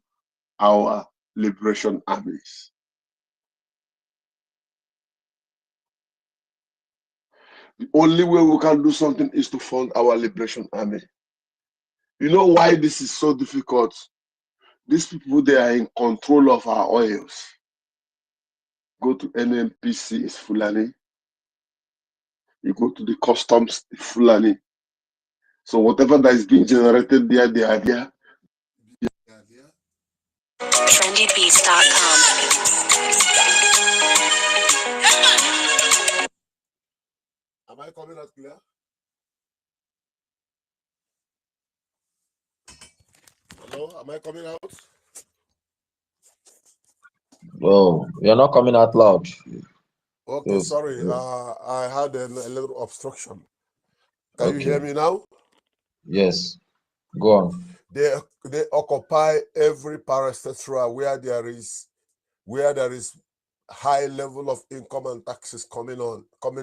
our liberation armies. The only way we can do something is to fund our liberation army. You know why this is so difficult? These people, they are in control of our oils. Go to NNPC, it's Fulani. You go to the customs, it's Fulani. So whatever that is being generated there, they are there. Trendybeats.com. Am I coming out clear? Hello, am I coming out? Oh, you're not coming out loud. Okay, Yes. sorry. I had a little obstruction. Can you Okay. hear me now? Yes. Go on. They occupy every parastatal where there is high level of income and taxes coming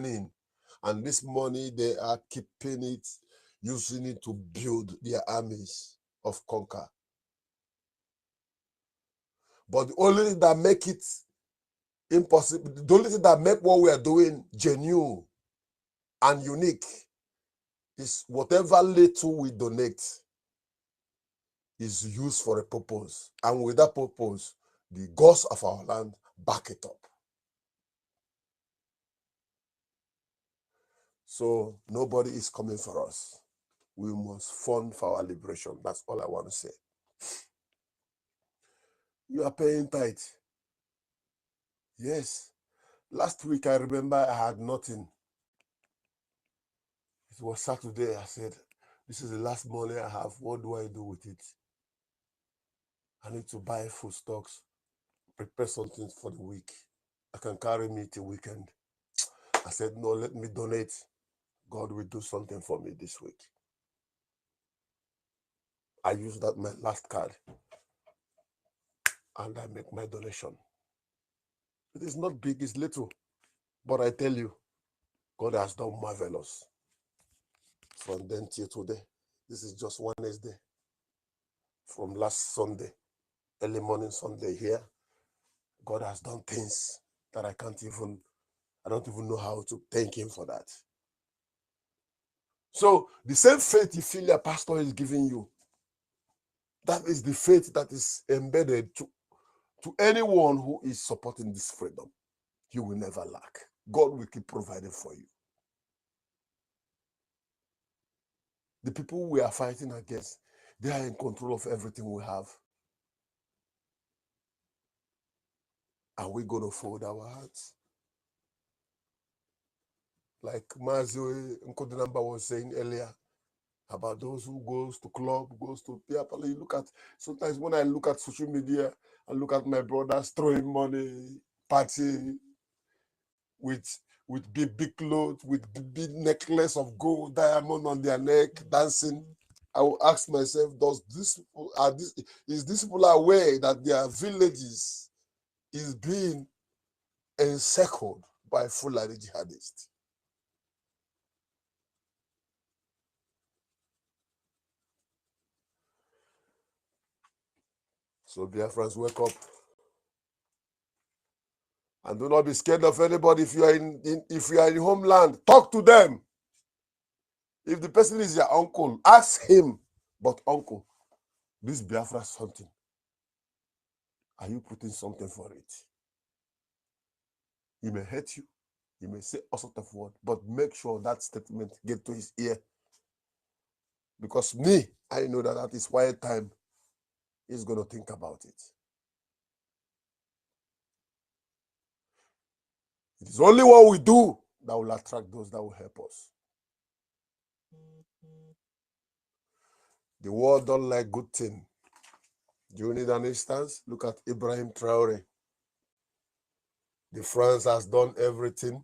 in, and this money they are keeping it, using it to build their armies of conquer. But the only thing that make it impossible, the only thing that make what we are doing genuine and unique is whatever little we donate is used for a purpose, and with that purpose, the gods of our land back it up. So nobody is coming for us. We must fund for our liberation. That's all I want to say. You are paying tithe. Yes. Last week, I remember I had nothing. It was Saturday. I said, this is the last money I have. What do I do with it? I need to buy food stocks, prepare something for the week. I can carry me till weekend. I said, no, let me donate. God will do something for me this week. I use that, my last card, and I make my donation. It is not big, it's little. But I tell you, God has done marvelous. From then till today. This is just Wednesday. From last Sunday, early morning Sunday here, God has done things that I don't even know how to thank him for that. So the same faith you feel your pastor is giving you, that is the faith that is embedded to anyone who is supporting this freedom. You will never lack. God will keep providing for you. The people we are fighting against, they are in control of everything we have. Are we going to fold our hearts? Like Mazio Nkodinamba was saying earlier, about those who goes to club, goes to Biafra. You look at, sometimes when I look at social media, I look at my brothers throwing money, party with big clothes, with big necklace of gold, diamond on their neck, dancing. I will ask myself, is these people aware that their villages is being encircled by Fulani jihadists? So Biafrans, wake up. And do not be scared of anybody. If you are in homeland, talk to them. If the person is your uncle, ask him. But uncle, this Biafra something. Are you putting something for it? He may hate you. He may say all sort of words, but make sure that statement get to his ear. Because me, I know that is why time he's going to think about it. It is only what we do that will attract those that will help us. The world don't like good thing. Do you need an instance? Look at Ibrahim Traore. The France has done everything.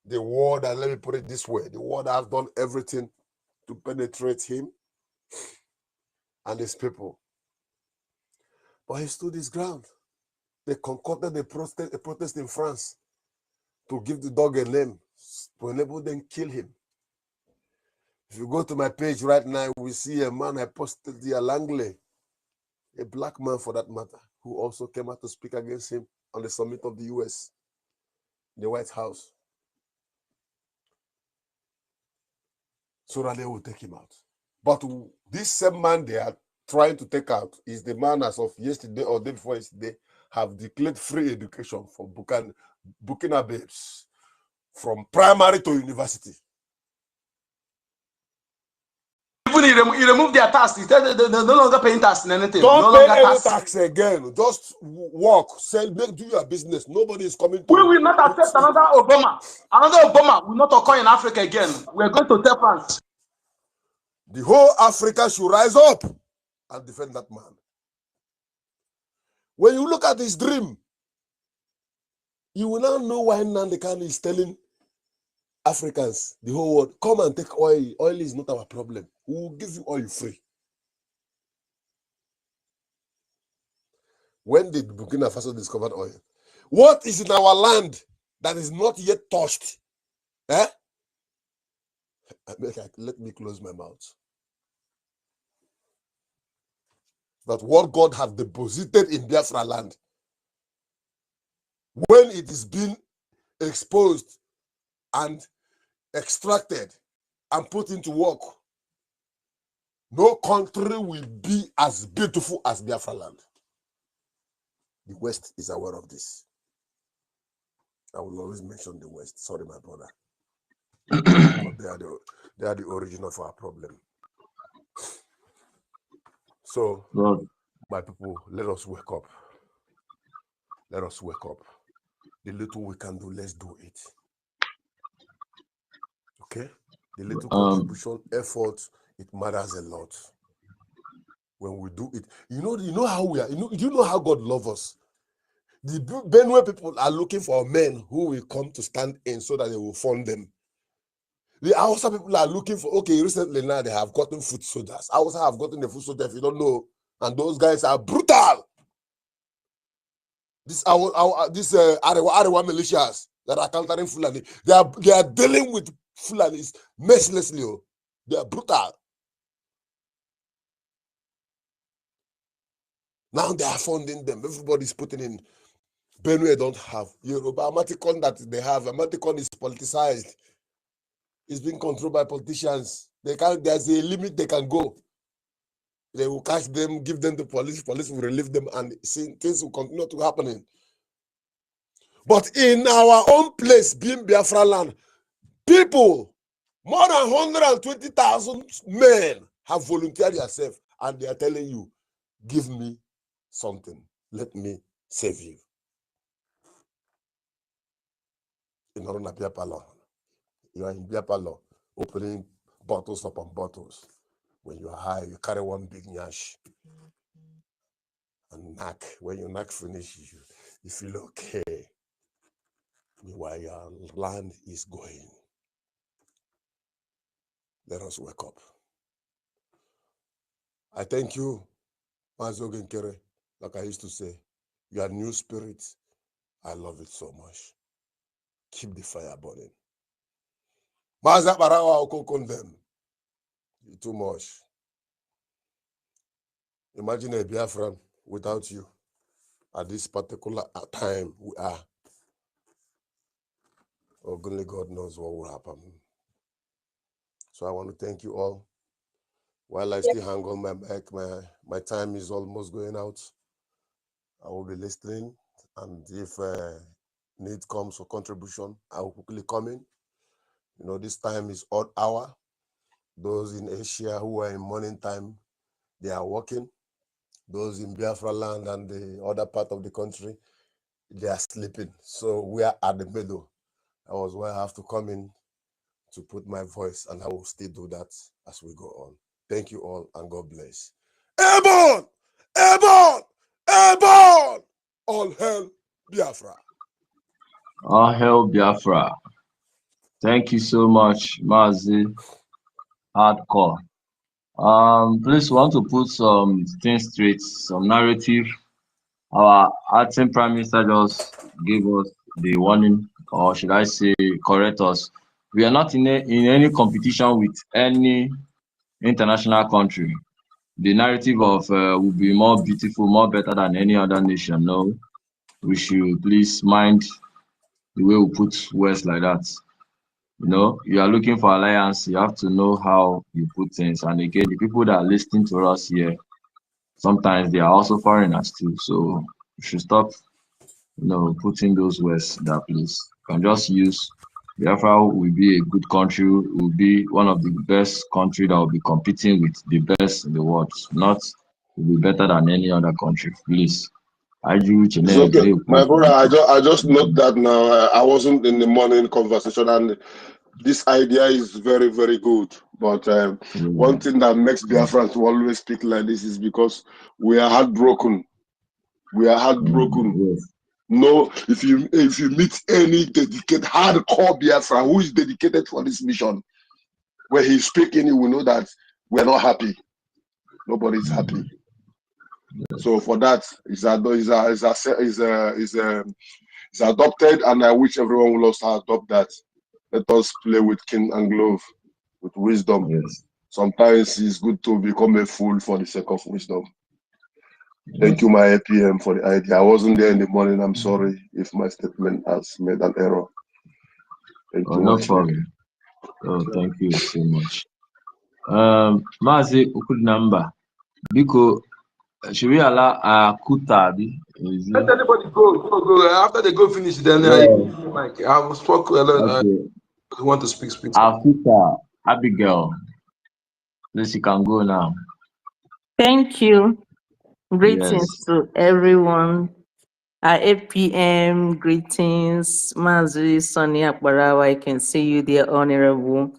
The world, and let me put it this way, the world has done everything to penetrate him and his people. But he stood his ground. They concocted a protest in France to give the dog a name, to enable them kill him. If you go to my page right now, we see a man I posted there, Langley, a black man for that matter, who also came out to speak against him on the summit of the US, the White House, so that they will take him out. But this same man they are trying to take out is the man as of yesterday or day before yesterday have declared free education for Burkina babes from primary to university. Even he removed their tax. He said they're no longer paying tax in anything. Don't no pay longer any tax again. Just work, sell, do your business. Nobody is coming to. We will not accept another Obama. Another Obama will not occur in Africa again. We're going to tell France. The whole Africa should rise up and defend that man. When you look at his dream, you will now know why Nnamdi Kanu is telling Africans, the whole world, come and take oil. Oil is not our problem. We will give you oil free. When did Burkina Faso discover oil? What is in our land that is not yet touched? Eh? Let me close my mouth. That what God has deposited in Biafra land, when it is being exposed and extracted and put into work, no country will be as beautiful as Biafra land. The West is aware of this. I will always mention the West. Sorry, my brother. But they are the origin of our problem. So, my people, let us wake up. Let us wake up. The little we can do, let's do it. Okay? The little contribution, effort, it matters a lot. When we do it, you know how we are. You know how God loves us. The Benue people are looking for men who will come to stand in so that they will fund them. The Hausa people are looking for, okay, recently now they have gotten food soldiers. Hausa have gotten the food soldiers, if you don't know. And those guys are brutal. This Arewa militias that are countering Fulani, they are dealing with Fulanis mercilessly. They are brutal. Now they are funding them. Everybody's putting in. Benue don't have. Yoruba Amatikon that they have. Amatikon is politicized. It's being controlled by politicians. There's a limit they can go. They will catch them, give them the police. Police will relieve them, and things will continue to happen. But in our own place, being Biafra land, people, more than 120,000 men have volunteered themselves, and they are telling you, give me something. Let me save you. In Orona Biapalo, you are in Biapalo, opening bottles upon bottles. When you are high, you carry one big nyash and knack. When you knack finish, you feel okay. Meanwhile, your land is going. Let us wake up. I thank you, Mazogen Kere. Like I used to say, your new spirit, I love it so much. Keep the fire burning. Maza Barawa Okokon them. Too much. Imagine a Biafran without you. At this particular time we are. Only God knows what will happen. So I want to thank you all. While I still hang on my mic, my time is almost going out. I will be listening, and if need comes for contribution, I will quickly come in. You know, this time is odd hour. Those in Asia who are in morning time, they are working. Those in Biafra land and the other part of the country, they are sleeping. So we are at the middle. That was why I have to come in to put my voice, and I will still do that as we go on. Thank you all, and God bless. Airborne! Airborne! Airborne! All hail Biafra. All hail Biafra. Thank you so much, Mazi. Hardcore. Please want to put some things straight, some narrative. Our acting prime minister just gave us the warning, or should I say, correct us. We are not in any competition with any international country. The narrative of will be more beautiful, more better than any other nation. No, we should please mind the way we put words like that. You know, you are looking for alliance, you have to know how you put things. And again, the people that are listening to us here, sometimes they are also foreigners too. So you should stop, putting those words in that place. You can just use Biafra will be a good country, will be one of the best country that will be competing with the best in the world. Not will be better than any other country. Please. It's okay, my brother. I just note that now. I wasn't in the morning conversation, and this idea is very, very good. But one thing that makes Biafrans to always speak like this is because we are heartbroken. We are heartbroken. Yes. No, if you meet any dedicated hardcore Biafra who is dedicated for this mission, where he's speaking, you will know that we're not happy. Nobody's happy. So for that, is adopted, and I wish everyone will also adopt that. Let us play with king and glove, with wisdom. Yes. Sometimes it's good to become a fool for the sake of wisdom. Thank you, my APM, for the idea. I wasn't there in the morning. I'm sorry if my statement has made an error. Thank you, No my problem. Oh, thank you so much. Mazi Ukudnamba, Biko, should we allow Kuta? Let anybody go. After they go finish, then I will spoke a lot. Okay. I want to speak. Kuta, Abigail, please, you can go now. Thank you. Greetings Yes. to everyone. At 8 p.m., greetings. Mazi, Sonia Barawa, I can see you there, Honorable.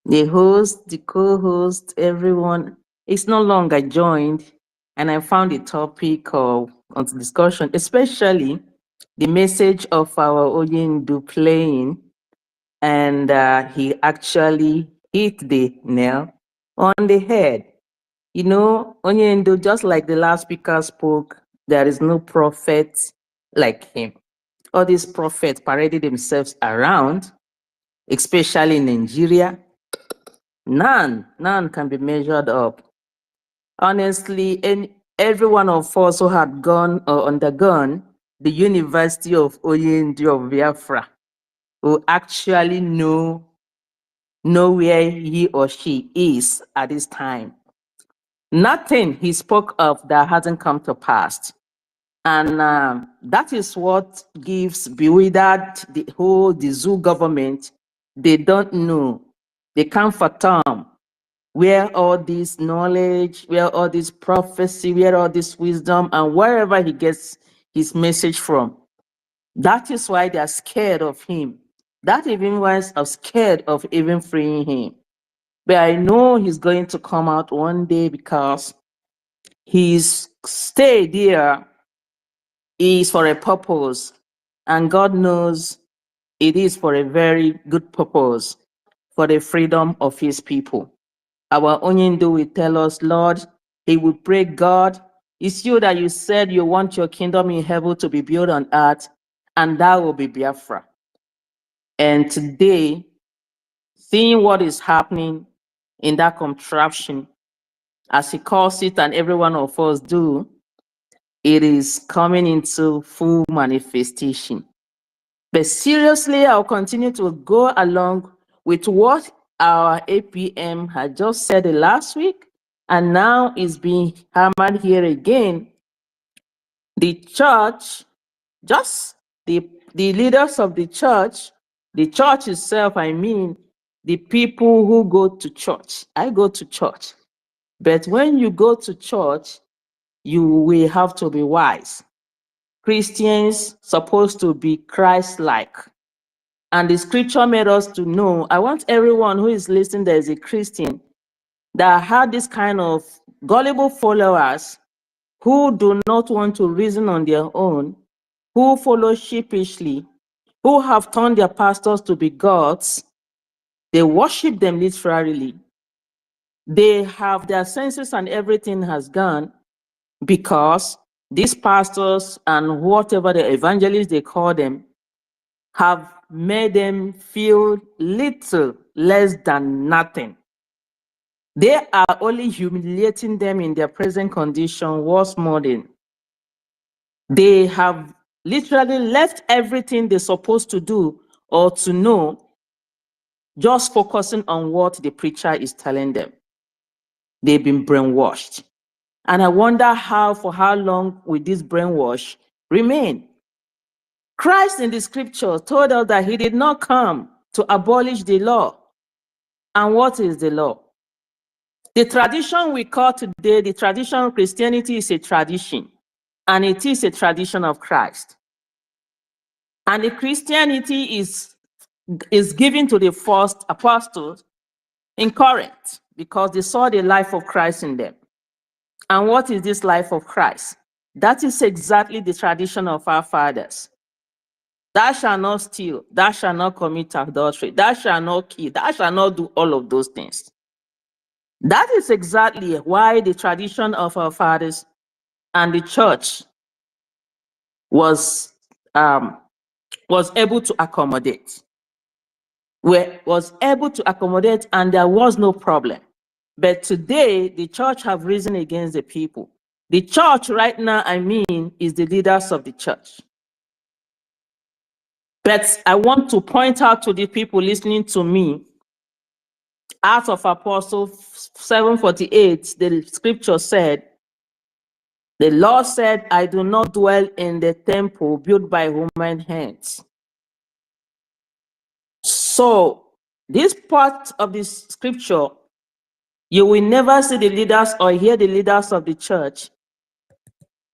The host, the co-host, everyone. It's no longer joined, and I found the topic of discussion, especially the message of our Oyindu playing, and he actually hit the nail on the head. You know, Oyindu, just like the last speaker spoke, there is no prophet like him. All these prophets paraded themselves around, especially in Nigeria. None can be measured up. Honestly, every one of us who had gone or undergone the University of Oyindu of Biafra who actually know where he or she is at this time. Nothing he spoke of that hasn't come to pass. And that is what gives bewildered the zoo government. They don't know. They can't fathom where all this knowledge, where all this prophecy, where all this wisdom, and wherever he gets his message from. That is why they are scared of him. That even why are scared of even freeing him. But I know he's going to come out one day because his stay there is for a purpose, and God knows it is for a very good purpose, for the freedom of his people. Our Onyendu will tell us, Lord, he will pray, God, it's you that you said you want your kingdom in heaven to be built on earth, and that will be Biafra. And today, seeing what is happening in that contraption, as he calls it and every one of us do, it is coming into full manifestation. But seriously, I'll continue to go along with what our APM had just said last week, and now is being hammered here again. The church, just the leaders of the church itself, I mean, the people who go to church. I go to church. But when you go to church, you will have to be wise. Christians supposed to be Christ-like. And the scripture made us to know, I want everyone who is listening that is a Christian that had this kind of gullible followers who do not want to reason on their own, who follow sheepishly, who have turned their pastors to be gods. They worship them literally. They have their senses and everything has gone because these pastors and whatever the evangelists they call them have made them feel little less than nothing. They are only humiliating them in their present condition, worse more than. They have literally left everything they're supposed to do or to know, just focusing on what the preacher is telling them. They've been brainwashed. And I wonder for how long will this brainwash remain? Christ in the scripture told us that he did not come to abolish the law. And what is the law? The tradition we call today, the tradition of Christianity is a tradition, and it is a tradition of Christ. And the Christianity is is given to the first apostles in Corinth because they saw the life of Christ in them. And what is this life of Christ? That is exactly the tradition of our fathers. Thou shalt not steal, thou shalt not commit adultery, thou shalt not kill, thou shalt not do all of those things. That is exactly why the tradition of our fathers and the church was able to accommodate. Was able to accommodate, and there was no problem. But today, the church have risen against the people. The church right now, is the leaders of the church. But I want to point out to the people listening to me, Acts of Apostles 7:48, the scripture said, the Lord said, I do not dwell in the temple built by human hands. So, this part of this scripture, you will never see the leaders or hear the leaders of the church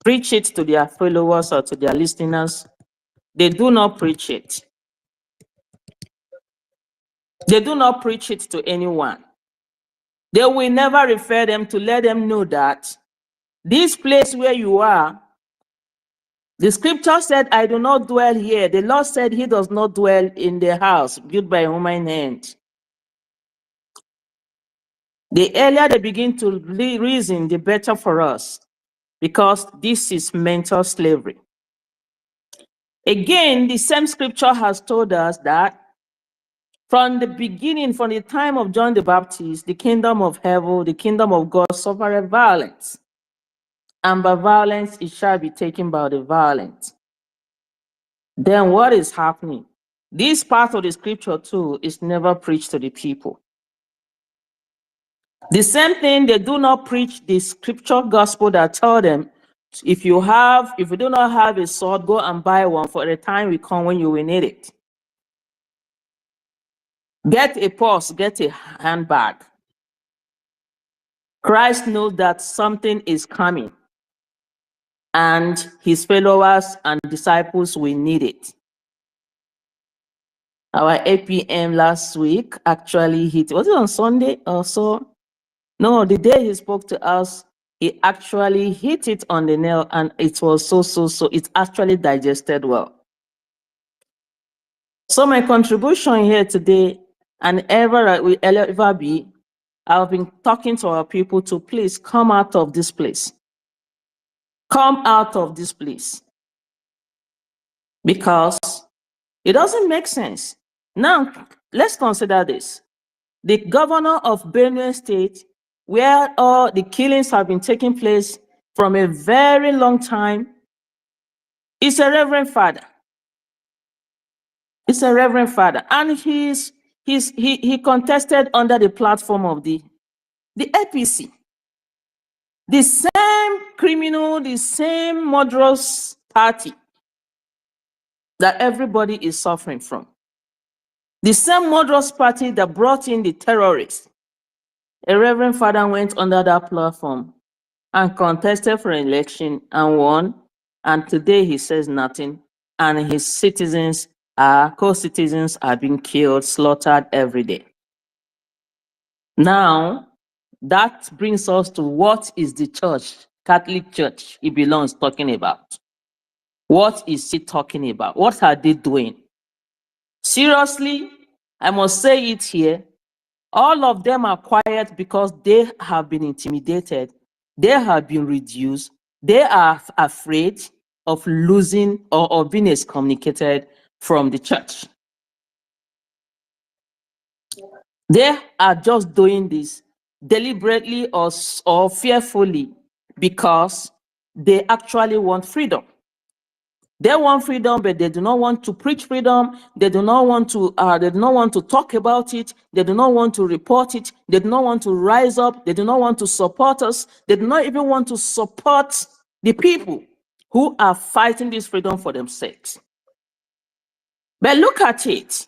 preach it to their followers or to their listeners. They do not preach it. They do not preach it to anyone. They will never refer them to let them know that this place where you are, the scripture said, I do not dwell here. The Lord said he does not dwell in the house built by human hand. The earlier they begin to reason, the better for us, because this is mental slavery. Again, the same scripture has told us that from the beginning, from the time of John the Baptist, the kingdom of heaven, the kingdom of God suffered violence, and by violence it shall be taken by the violent. Then what is happening? This part of the scripture too is never preached to the people. The same thing, they do not preach the scripture gospel that tell them, if you do not have a sword, go and buy one, for the time will come when you will need it. Get a purse, get a handbag. Christ knows that something is coming, and his followers and disciples will need it. Our APM last week actually hit, was it on Sunday or so? No, the day he spoke to us, he actually hit it on the nail, and it was so, it actually digested well. So my contribution here today, and ever will ever be, I've been talking to our people to please come out of this place. Come out of this place. Because it doesn't make sense. Now, let's consider this. The governor of Benue State, where all the killings have been taking place from a very long time, is a reverend father. It's a reverend father. And he contested under the platform of the APC. The same criminal, the same murderous party that everybody is suffering from. The same murderous party that brought in the terrorists. A reverend father went under that platform and contested for an election and won. And today he says nothing. And his citizens, co-citizens, are being killed, slaughtered every day. Now, that brings us to what is the church, Catholic Church, it belongs talking about. What is he talking about? What are they doing? Seriously, I must say it here. All of them are quiet because they have been intimidated. They have been reduced. They are afraid of losing or being excommunicated from the church. They are just doing this deliberately or fearfully because they actually want freedom. They want freedom, but they do not want to preach freedom. They do not want to. They do not want to talk about it. They do not want to report it. They do not want to rise up. They do not want to support us. They do not even want to support the people who are fighting this freedom for themselves. But look at it.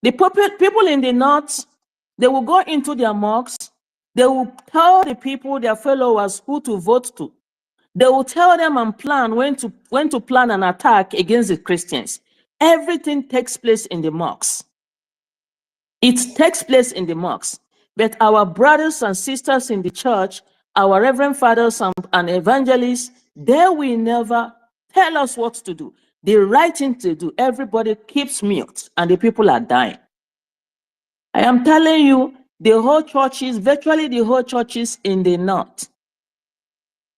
The people in the north, they will go into their mosques. They will tell the people, their followers, who to vote to. They will tell them and plan when to plan an attack against the Christians. Everything takes place in the mosques. It takes place in the mosques. But our brothers and sisters in the church, our reverend fathers and evangelists, they will never tell us what to do. The right thing to do, everybody keeps mute and the people are dying. I am telling you, the whole churches, virtually the whole churches in the north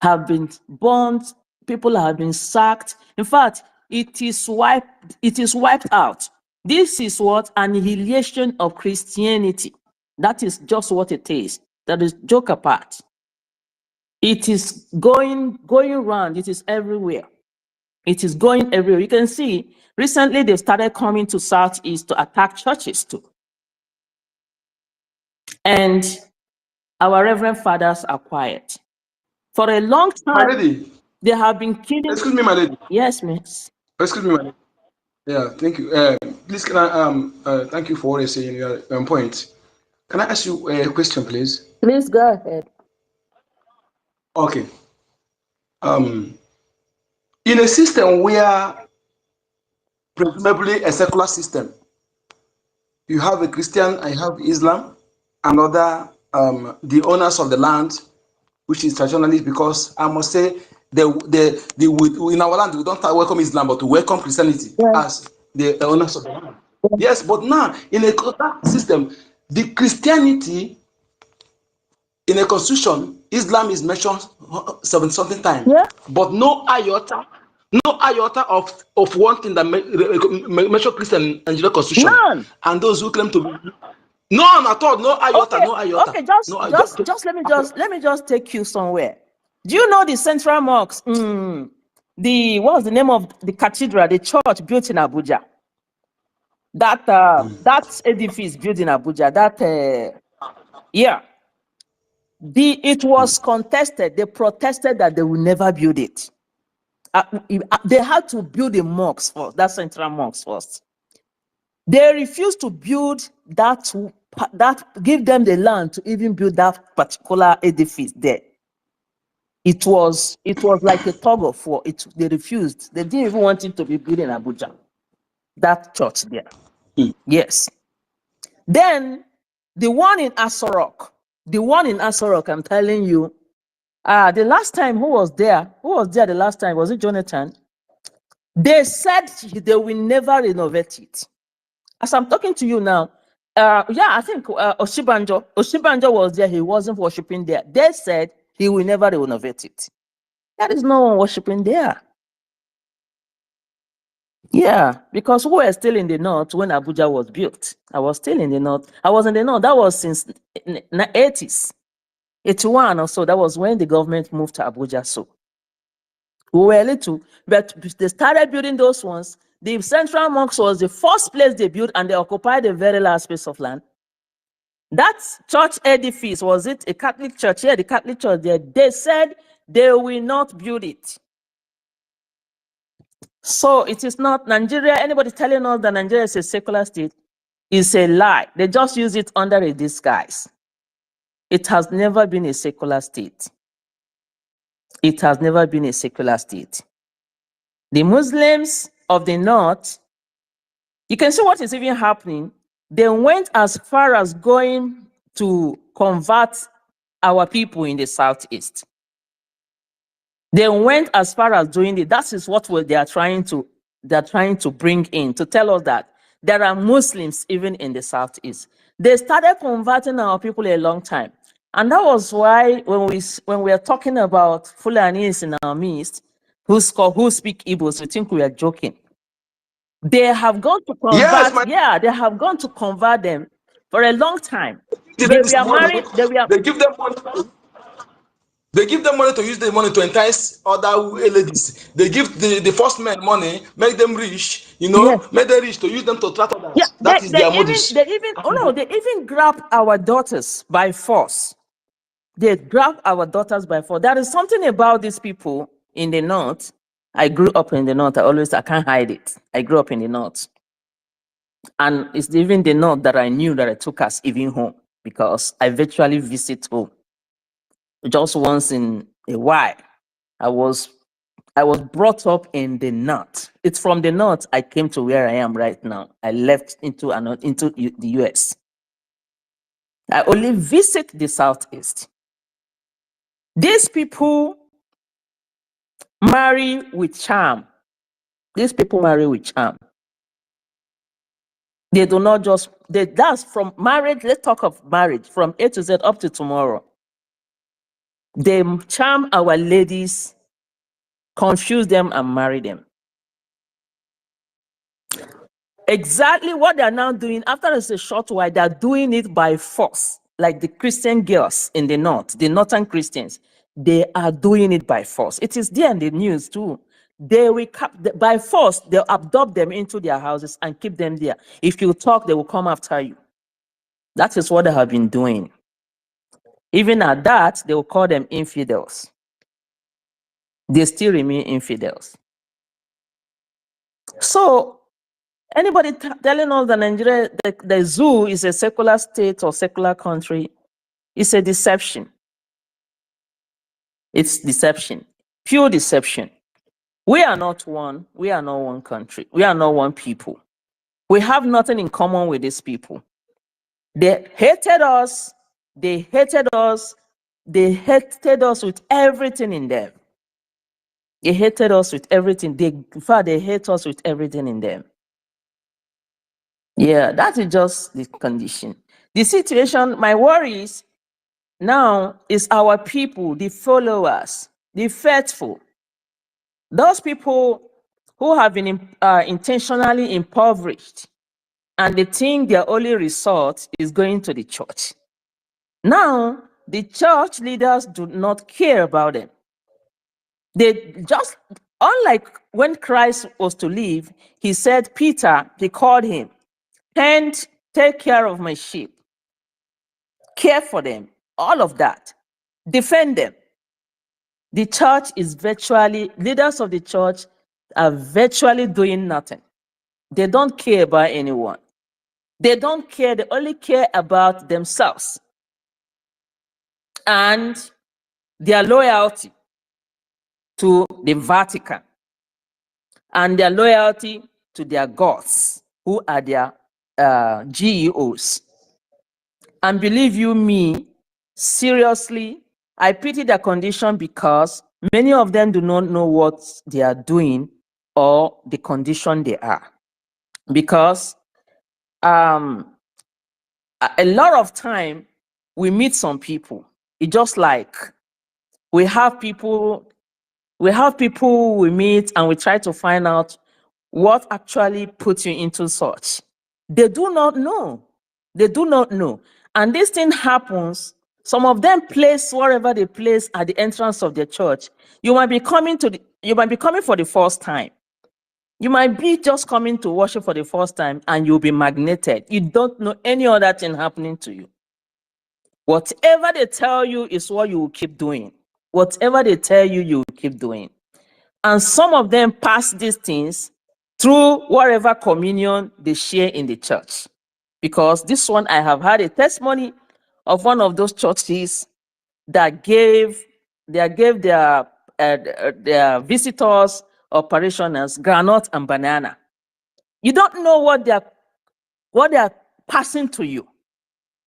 have been burnt, people have been sacked. In fact, it is wiped out. This is what annihilation of Christianity. That is just what it is. That is joke apart. It is going around. It is everywhere. It is going everywhere. You can see recently they started coming to Southeast to attack churches too. And our reverend fathers are quiet. For a long My time, lady. they have been killing. Excuse me, my lady. Yes, miss. Excuse me, my lady. Yeah, thank you. Please, can I thank you for what you're saying. Your point. Can I ask you a question, please? Please go ahead. Okay. In a system where presumably a secular system, you have a Christian, I have Islam, and other the owners of the land, which is traditionalist, because I must say in our land we don't welcome Islam, but we welcome Christianity as the owners of the land. Yes, but now in a system, the Christianity in a constitution, Islam is mentioned 70-something times, but no iota of one thing that mention Christian and the constitution. None. And those who claim to be none at all, no iota, Okay. no iota. Okay, let me just take you somewhere. Do you know the Central Mosque? What's the name of the cathedral, the church built in Abuja? That edifice built in Abuja. It was contested. They protested that they will never build it. They had to build a mosque first, that Central Mosque first. They refused to build that give them the land to even build that particular edifice there. It was like a tug of war. They refused. They didn't even want it to be built in Abuja. That church there. Yes. Then the one in Asorok, I'm telling you, the last time who was there the last time? Was it Jonathan? They said they will never renovate it. As I'm talking to you now, I think Oshibanjo was there. He wasn't worshiping there. They said he will never renovate it. There is no one worshiping there. Yeah, because we were still in the north when Abuja was built. I was still in the north. I was in the north. That was since the 80s. 81 or so. That was when the government moved to Abuja. So we were little, but they started building those ones. The Central Mosque was the first place they built, and they occupied a very large space of land. That church edifice, was it a Catholic church? Yeah, the Catholic church there. They said they will not build it. So it is not Nigeria. Anybody telling us that Nigeria is a secular state is a lie. They just use it under a disguise. It has never been a secular state. It has never been a secular state. The Muslims of the north, you can see what is even happening. They went as far as going to convert our people in the southeast. They went as far as doing it. That is what they are trying to bring in, to tell us that there are Muslims even in the southeast. They started converting our people a long time. And that was why when we are talking about Fulanis in our midst, who speak Igbo, we think we are joking. They have gone to convert, they have gone to convert them for a long time. They were married, they give them money. They give them money to use the money to entice other ladies. They give the first men money, make them rich, make them rich to use them to attract others. Yeah, that is their modus. They even grab our daughters by force. They grab our daughters by force. There is something about these people in the north. I grew up in the north. I can't hide it. I grew up in the north. And it's even the north that I knew that I took us even home, because I virtually visit home just once in a while. I was brought up in the north. It's from the north I came to where I am right now. I left into the US. I only visit the Southeast. These people marry with charm. These people marry with charm. They do not just, that's from marriage. Let's talk of marriage from A to Z up to tomorrow. They charm our ladies, confuse them, and marry them. Exactly what they're now doing after a short while, they're doing it by force. Like the Christian girls in the north, the northern Christians, they are doing it by force. It is there in the news too. They will by force, they'll abduct them into their houses and keep them there. If you talk, they will come after you. That is what they have been doing. Even at that, they will call them infidels. They still remain infidels. So anybody telling us that Nigeria, the zoo is a secular state or secular country, it's a deception. It's deception, pure deception. We are not one. We are not one country. We are not one people. We have nothing in common with these people. They hated us. They hated us. They hated us with everything in them. They hated us with everything. In fact, they hate us with everything in them. Yeah, that is just the condition. The situation, my worries now is our people, the followers, the faithful. Those people who have been intentionally impoverished and they think their only resort is going to the church. Now, the church leaders do not care about them. They just, unlike when Christ was to leave, he said, Peter, he called him, and take care of my sheep, care for them, all of that, defend them. The church is virtually, leaders of the church are virtually doing nothing. They don't care about anyone. They don't care, they only care about themselves and their loyalty to the Vatican and their loyalty to their gods, who are their GEOs. And believe you me, seriously, I pity their condition because many of them do not know what they are doing or the condition they are. Because a lot of time we meet some people. It's just like we have people we meet and we try to find out what actually puts you into such. They do not know. They do not know. And this thing happens. Some of them place wherever they place at the entrance of their church. You might be coming for the first time. You might be just coming to worship for the first time and you'll be magneted. You don't know any other thing happening to you. Whatever they tell you is what you will keep doing. Whatever they tell you, you will keep doing. And some of them pass these things through whatever communion they share in the church. Because this one, I have had a testimony of one of those churches that gave their visitors or parishioners granite and banana. You don't know what they are passing to you.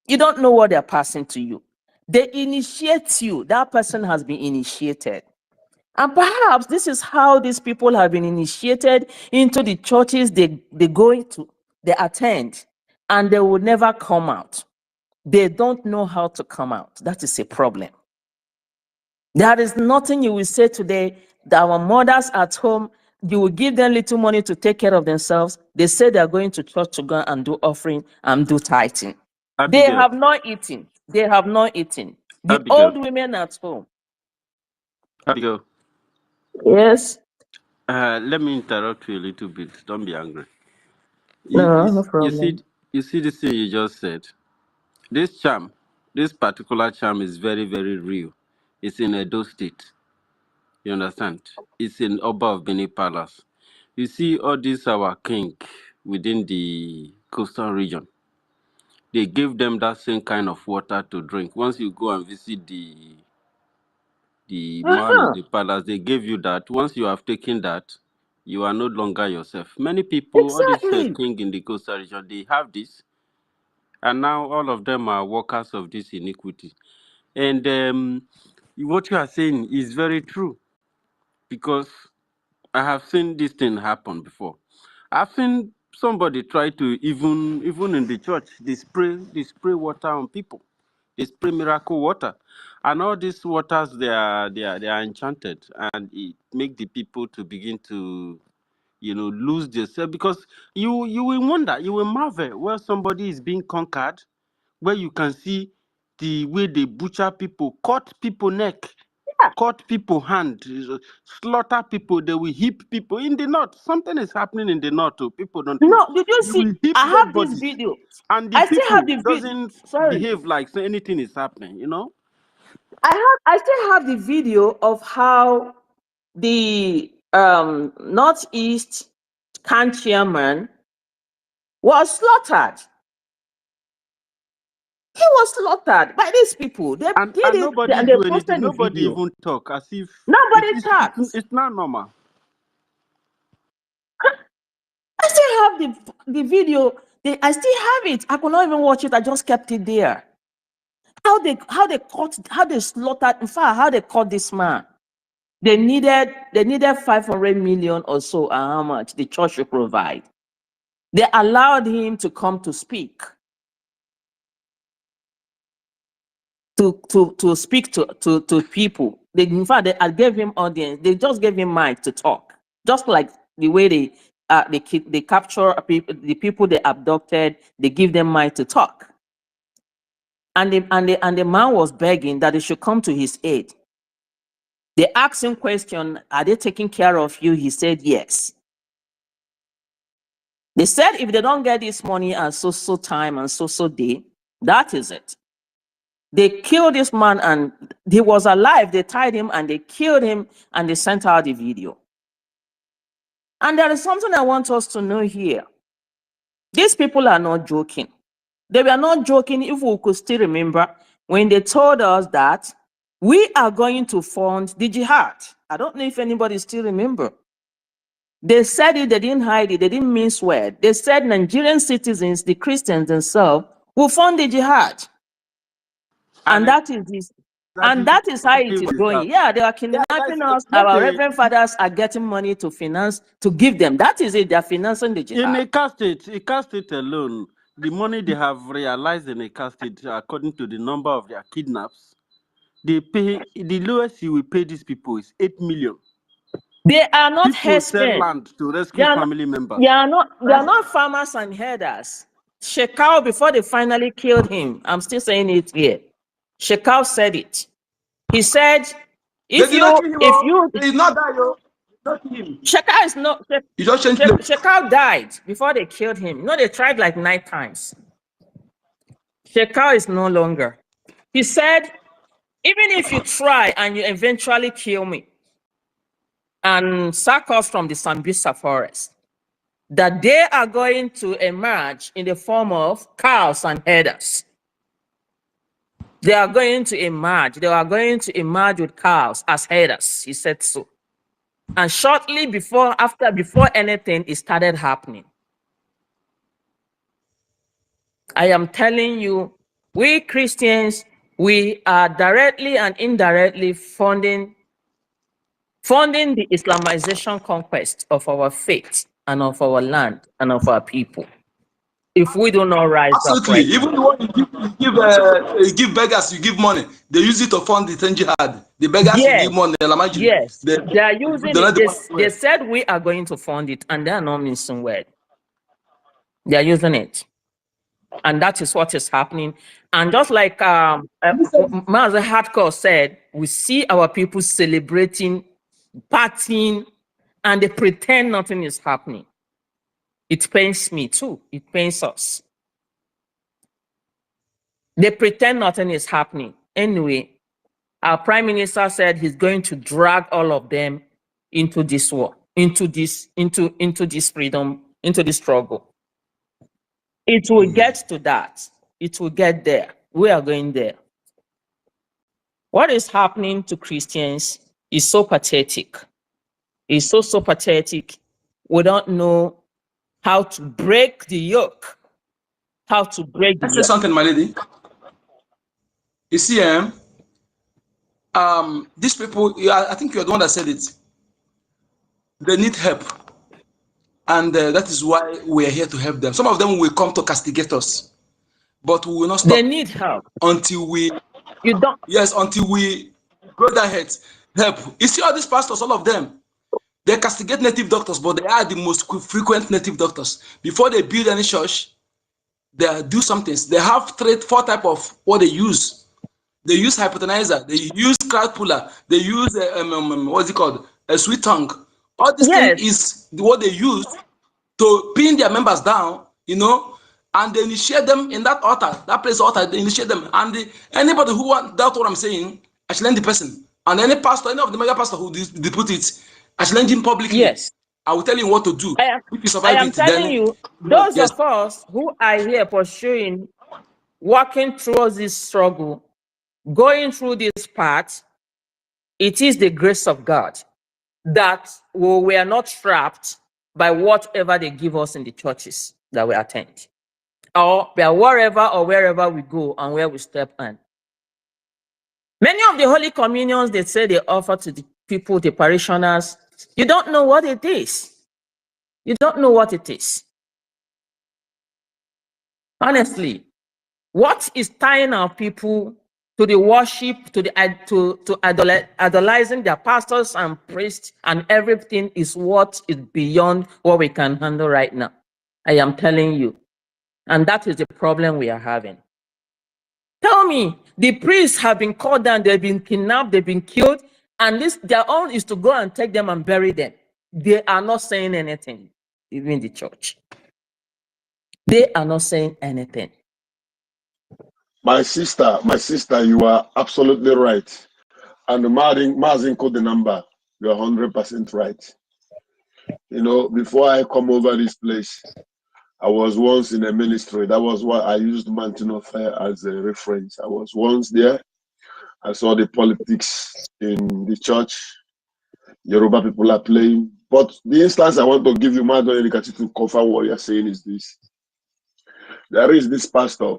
You don't know what they're passing to you. They initiate you. That person has been initiated. And perhaps this is how these people have been initiated into the churches they go into, they attend, and they will never come out. They don't know how to come out. That is a problem. There is nothing you will say today that our mothers at home, you will give them little money to take care of themselves. They say they are going to church to go and do offering and do tithing. They have not eaten. They have not eaten. The old women at home. Abigail, Yes. let me interrupt you a little bit. Don't be angry. No problem. You see this thing you just said. This charm, this particular charm is very, very real. It's in Edo State. You understand? It's in Oba of Benin Palace. You see all this our king within the coastal region. They give them that same kind of water to drink. Once you go and visit the man of the palace, they give you that. Once you have taken that, you are no longer yourself. Many people, all this Exactly. king in the coastal region, they have this. And now all of them are workers of this iniquity. And what you are saying is very true, because I have seen this thing happen before. I've seen somebody try to even in the church, they spray water on people. They spray miracle water, and all these waters they are enchanted, and it make the people to begin to lose themselves, because you will wonder, you will marvel where somebody is being conquered, where you can see the way they butcher people, cut people neck, cut people hand, slaughter people. They will heap people in the north. Something is happening in the north too. People don't know. No, did you They see? will heap I dead have this bodies, video. and the I still have people the video. doesn't Sorry. behave like anything is happening. I still have the video of how the Northeast can chairman was slaughtered. He was slaughtered by these people. They And did it nobody and they do anything. posted the Nobody video. even talk, as if Nobody talks. it's not normal. I still have the video. I still have it. I could not even watch it. I just kept it there. How they slaughtered. In fact, how they caught this man. They needed 500 million or so, and how much the church should provide. They allowed him to come to speak, to speak to people. In fact, they gave him audience. They just gave him mic to talk, just like the way they capture people, the people they abducted. They give them mic to talk, and the man was begging that they should come to his aid. They asked him question: "Are they taking care of you?" He said, "Yes." They said if they don't get this money and so time and so day, that is it. They killed this man, and he was alive. They tied him and they killed him, and they sent out the video. And there is something I want us to know here. These people are not joking. They were not joking if we could still remember when they told us that we are going to fund the jihad. I don't know if anybody still remember. They said it, they didn't hide it, they didn't mince words. They said Nigerian citizens, the Christians themselves, will fund the jihad. And that is this. And that is how it is going. Yeah, they are kidnapping us. Our reverend fathers are getting money to finance, to give them. That is it. They are financing the jihad. In Ika State alone, the money they have realized in Ika State, according to the number of their kidnaps, they pay, the lowest you will pay these people is 8 million. They are not People sell herdsmen. land to rescue family members. They are not farmers and herders. Shekau, before they finally killed him, I'm still saying it here. Shekau said it. He said, if you he's not that, yo. Not him. Shekau is not. He just changed place. Shekau died before they killed him. You know, they tried like 9 times. Shekau is no longer. He said, even if you try and you eventually kill me and sack us from the Sambisa forest, that they are going to emerge in the form of cows and herders. They are going to emerge. They are going to emerge with cows as herders. He said so. And shortly before anything, it started happening. I am telling you, we Christians, we are directly and indirectly funding the Islamization conquest of our faith and of our land and of our people. If we do not rise up, right? Even the one you give beggars, you give money. They use it to fund the jihad. The beggars you give money. Yes, they are using it. They said we are going to fund it, and they are not missing word. They are using it, and that is what is happening. And just like Master Hardcore said, we see our people celebrating, partying, and they pretend nothing is happening. It pains me too. It pains us. They pretend nothing is happening. Anyway, our Prime Minister said he's going to drag all of them into this war, into this freedom, into this struggle. It will get to that. It will get there. We are going there. What is happening to Christians is so pathetic. It's so pathetic. We don't know how to break the yoke, how to break the Let's say yoke. something, my lady. You see, these people, I think you're the one that said it. They need help. And that is why we're here to help them. Some of them will come to castigate us, but we will not stop. They need help. Until we, you don't. Yes, until we grow that head. Help. You see all these pastors, all of them, they castigate native doctors, but they are the most frequent native doctors. Before they build any church, they do something. They have four type of what they use. They use hypotonizer, they use crowd puller, they use what's it called? A sweet tongue. All this thing is what they use to pin their members down, you know, and they initiate them in that altar, that place altar, they initiate them. And anybody who want doubt what I'm saying, I challenge the person. And any pastor, any of the mega pastor who they put it, I challenge him publicly. Yes. I will tell him what to do. If you survive I am it, telling then you, those of us who are here pursuing, working towards this struggle, going through this path, it is the grace of God that we are not trapped by whatever they give us in the churches that we attend, or by wherever or wherever we go and where we step in. Many of the Holy Communions they say they offer to the people, the parishioners, you don't know what it is. You don't know what it is. Honestly, what is tying our people to the worship, to idolizing their pastors and priests and everything is what is beyond what we can handle right now. I am telling you. And that is the problem we are having. Tell me, the priests have been called down, they've been kidnapped, they've been killed, and their own is to go and take them and bury them. They are not saying anything, even the church. They are not saying anything. My sister, you are absolutely right. And Mazin called the number. You're 100% right. You know, before I come over this place, I was once in a ministry. That was why I used Mountain of Fire as a reference. I was once there. I saw the politics in the church. Yoruba people are playing. But the instance I want to give you, Madon Elikati, to confirm what you're saying is this. There is this pastor.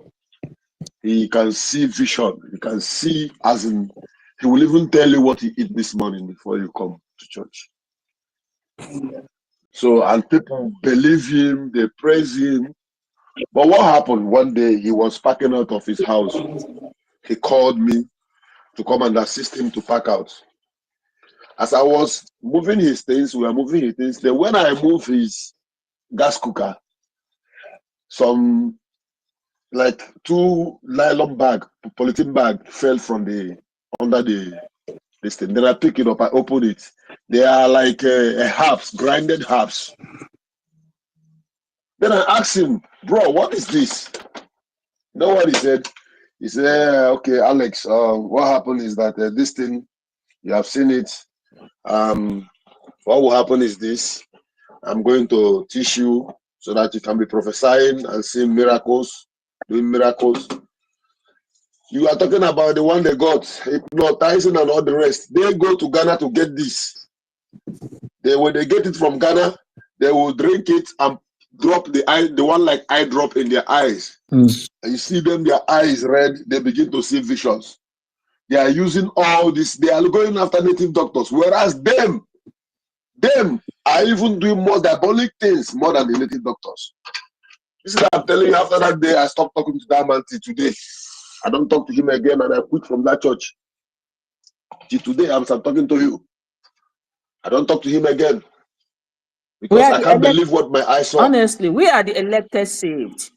He can see vision. He can see, as in, he will even tell you what he ate this morning before you come to church. So, and people believe him, they praise him. But what happened one day, he was packing out of his house. He called me to come and assist him to pack out. As I was moving his things, we were moving his things. Then when I moved his gas cooker, some like 2 nylon bag, polythene bag fell from under this thing. Then I pick it up, I open it. They are like herbs, grinded herbs. Then I asked him, bro, what is this? You know what he said? He said, okay, Alex, what happened is that this thing, you have seen it. What will happen is this. I'm going to teach you so that you can be prophesying and seeing miracles, doing miracles. You are talking about the one they got, hypnotizing and all the rest. They go to Ghana to get this. When they get it from Ghana, they will drink it and drop the one like eye drop in their eyes. And you see them, their eyes red, they begin to see visions. They are using all this, they are going after native doctors, whereas them are even doing more diabolic things more than the native doctors. This is what I'm telling you. After that day, I stopped talking to that man till today. I don't talk to him again, and I quit from that church. Till today, I'm talking to you. I don't talk to him again. Because I can't believe what my eyes saw. Honestly, we are the elected saved.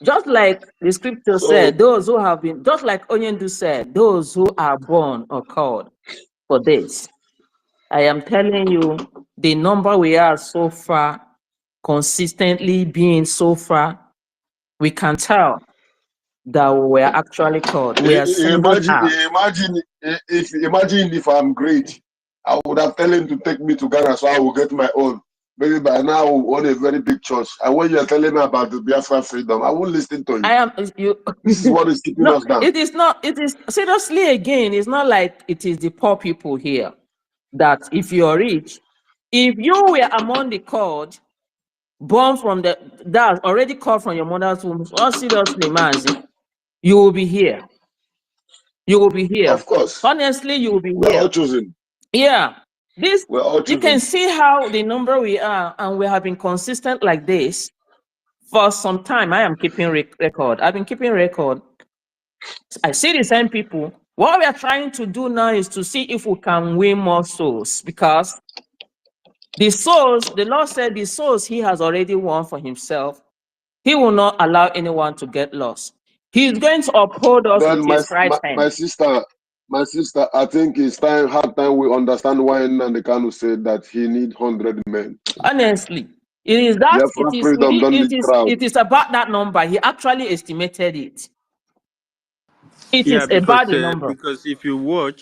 Just like the scripture said, those who have been, just like Onyendu said, those who are born or called for this. I am telling you, the number we are so far, consistently being so far, we can tell that we are actually called. We are singled out. Imagine if I'm great, I would have told him to take me to Ghana so I will get my own. Maybe by now I will own a very big church. And when you are telling me about the Biafra freedom, I won't listen to you. This is what is keeping us down. It is not. It is seriously again. It's not like it is the poor people here that if you are rich, if you were among the called, born from that already called from your mother's womb, all seriously, Mazi, you will be here. You will be here. Of course. Honestly, you will be We're here. all choosing. Yeah. This, We're all you can choosing. see how the number we are, and we have been consistent like this for some time. I am keeping record. I've been keeping record. I see the same people. What we are trying to do now is to see if we can win more souls, because the souls, the Lord said the souls he has already won for himself, he will not allow anyone to get lost. He's going to uphold us with Then his right hand. my sister, I think it's hard time we understand why Nandekanu said that he need 100 men. Honestly, it is that Biafra freedom don't need crowd. it is about that number. He actually estimated it. It Yeah, is about the number. because if you watch,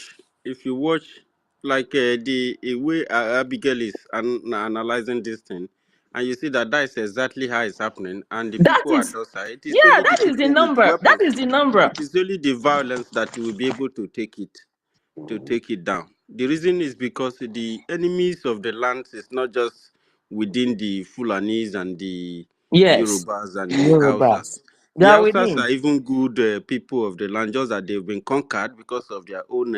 like the way Abigail is analyzing this thing, and you see that is exactly how it's happening, and the That people at is, those side, it is yeah, only the that is the people with number. That weapons. is the number. It is only the violence that will be able to take it down. The reason is because the enemies of the land is not just within the Fulanis and the Yes, Yorubas and the Yorubas. Hausas. They The are Hausas within. are even good people of the land, just that they've been conquered because of their own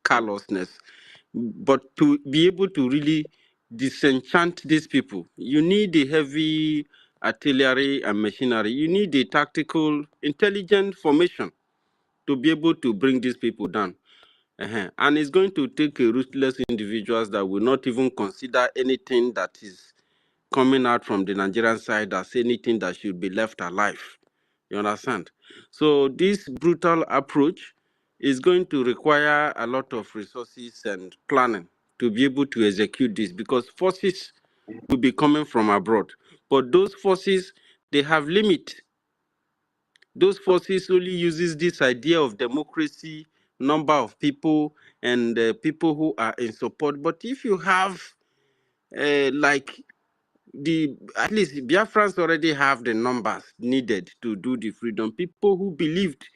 callousness. But to be able to really disenchant these people, you need the heavy artillery and machinery. You need the tactical, intelligent formation to be able to bring these people down. And it's going to take a ruthless individuals that will not even consider anything that is coming out from the Nigerian side as anything that should be left alive. You understand? So this brutal approach is going to require a lot of resources and planning to be able to execute this, because forces will be coming from abroad. But those forces, they have limit. Those forces only uses this idea of democracy, number of people, and people who are in support. But if you have like at least Biafrans already have the numbers needed to do the freedom. People who believed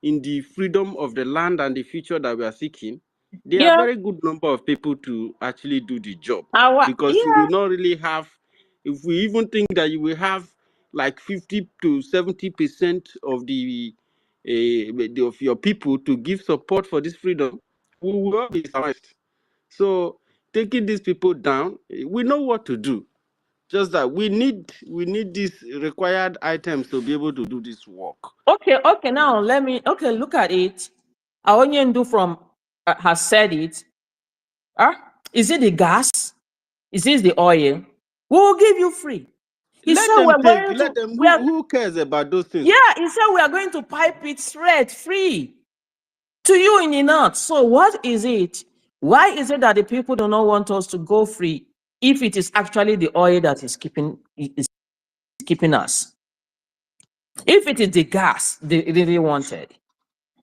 in the freedom of the land and the future that we are seeking, there are Yeah, very good number of people to actually do the job, because you yeah, will not really have, if we even think that you will have like 50 to 70% of of your people to give support for this freedom, we will all be surprised. So taking these people down, we know what to do. Just that we need these required items to be able to do this work. Okay, now look at it. Aonyendu from has said it. Is it the gas? Is it the oil? We will give you free. He Let said them we're take. going Let to, them. Who cares about those things? yeah, he said we are going to pipe it straight free to you in the north. So what is it? Why is it that the people do not want us to go free if it is actually the oil that is keeping us? If it is the gas they really wanted,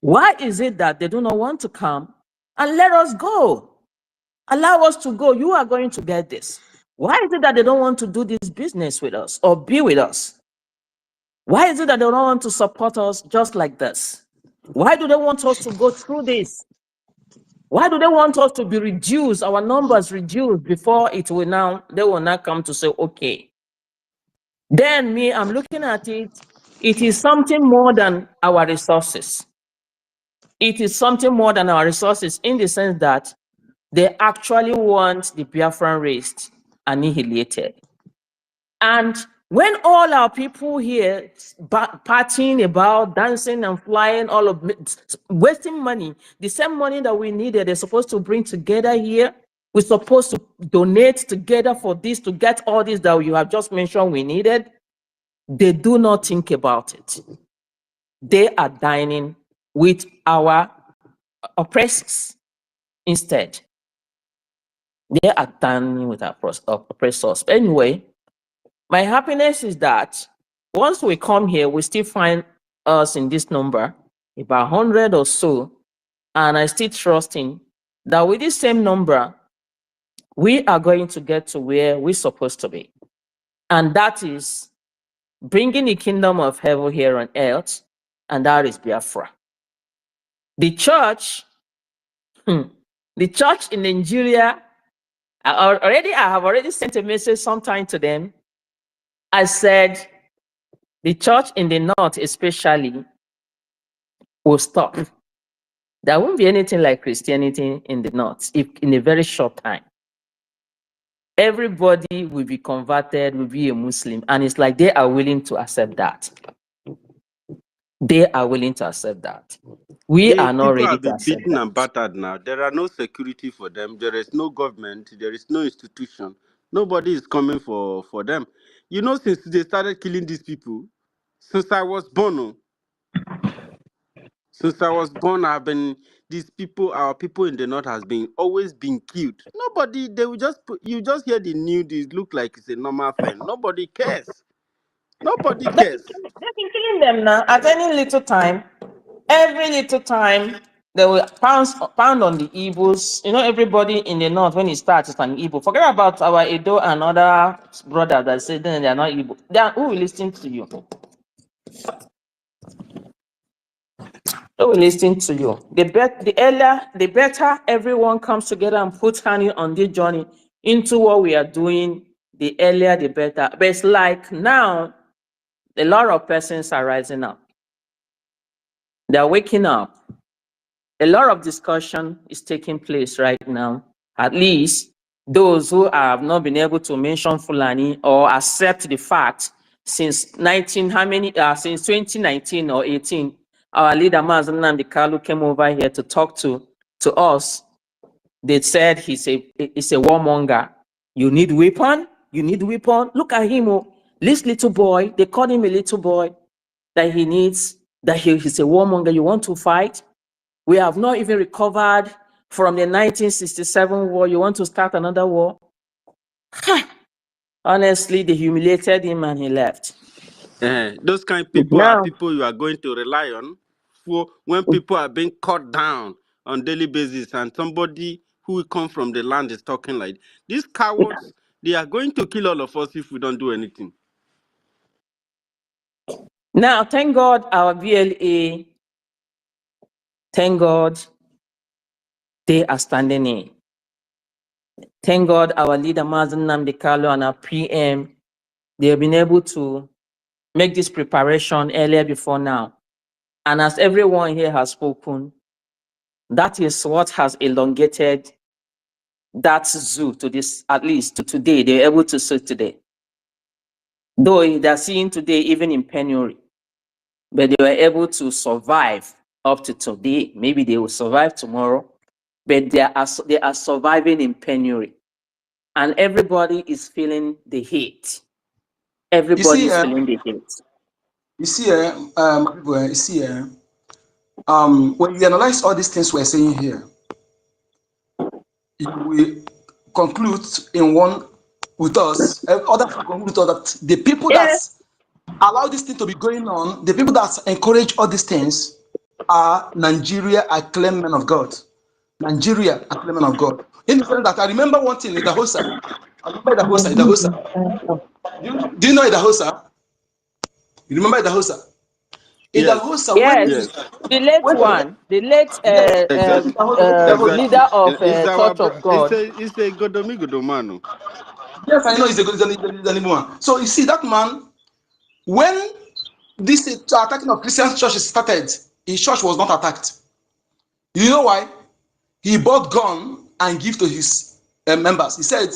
why is it that they do not want to come and let us go? Allow us to go. You are going to get this. Why is it that they don't want to do this business with us or be with us? Why is it that they don't want to support us just like this? Why do they want us to go through this? Why do they want us to be reduced, our numbers reduced before they will now come to say, okay. Then I'm looking at it, it is something more than our resources. It is something more than our resources in the sense that they actually want the Biafran race annihilated. And when all our people here partying about, dancing and flying, all of wasting money, the same money that we needed, they're supposed to bring together here. We're supposed to donate together for this, to get all this that you have just mentioned we needed. They do not think about it. They are dining with our oppressors instead. They are dining with our oppressors. Anyway, my happiness is that once we come here, we still find us in this number, about 100 or so, and I still trusting that with this same number, we are going to get to where we're supposed to be. And that is bringing the kingdom of heaven here on earth, and that is Biafra. The church in Nigeria, I have already sent a message sometime to them I said the church in the north especially will stop. There won't be anything like Christianity in the north if in a very short time. Everybody will be converted, will be a Muslim, and it's like they are willing to accept that. They are willing to accept that. We are not People ready have to been accept beaten and that. battered now. There are no security for them. There is no government. There is no institution. Nobody is coming for them. You know, since they started killing these people, since I was born, I've been these people. Our people in the north has been always been killed. Nobody. They will just put. You just hear the news. It look like it's a normal thing. Nobody cares. Nobody cares. They've been killing them now at any little time. Every little time, they will pound on the Igbos. You know, everybody in the north, when it starts, it's an Igbo. Forget about our Edo and other brothers that say they are not Igbo. Who will listen to you? Who will listen to you? The better everyone comes together and puts hand on this journey into what we are doing, the earlier the better. But it's like now, a lot of persons are rising up. They're waking up. A lot of discussion is taking place right now. At least those who have not been able to mention Fulani or accept the fact since since 2019 or 18, our leader Mazen Nnamdi Kalu came over here to talk to us. They said he's a warmonger. You need weapon. You need weapon. Look at him, this little boy. They call him a little boy. That he needs. That he's a warmonger. You want to fight? We have not even recovered from the 1967 war. You want to start another war? Honestly, they humiliated him and he left. Those kind of people are people you are going to rely on for when people are being cut down on daily basis and somebody who will come from the land is talking like these cowards. They are going to kill all of us if we don't do anything. Now, thank God our BLA, thank God they are standing in. Thank God our leader Mazen Nnamdi Kalu and our PM, they have been able to make this preparation earlier before now. And as everyone here has spoken, that is what has elongated that zoo to this, at least to today. They're able to see today. Though they're seeing today even in penury, but they were able to survive up to today. Maybe they will survive tomorrow, but they are surviving in penury. And everybody is feeling the heat. Everybody is feeling the heat. You see, when you analyze all these things we're saying here, we conclude in one with us, other people conclude with us that the people that allow this thing to be going on, the people that encourage all these things are Nigeria acclaimed men of God. Nigeria acclaimed men of God. In the sense that I remember one thing in Idahosa. I remember Idahosa. Do you know Idahosa? You remember Idahosa? Idahosa, yes. The late one, the late leader of Church of God. It's a Godomano. Yes, I know he's a one. So you see that man, when this attacking of Christian churches started, his church was not attacked. You know why? He bought gun and give to his members. He said,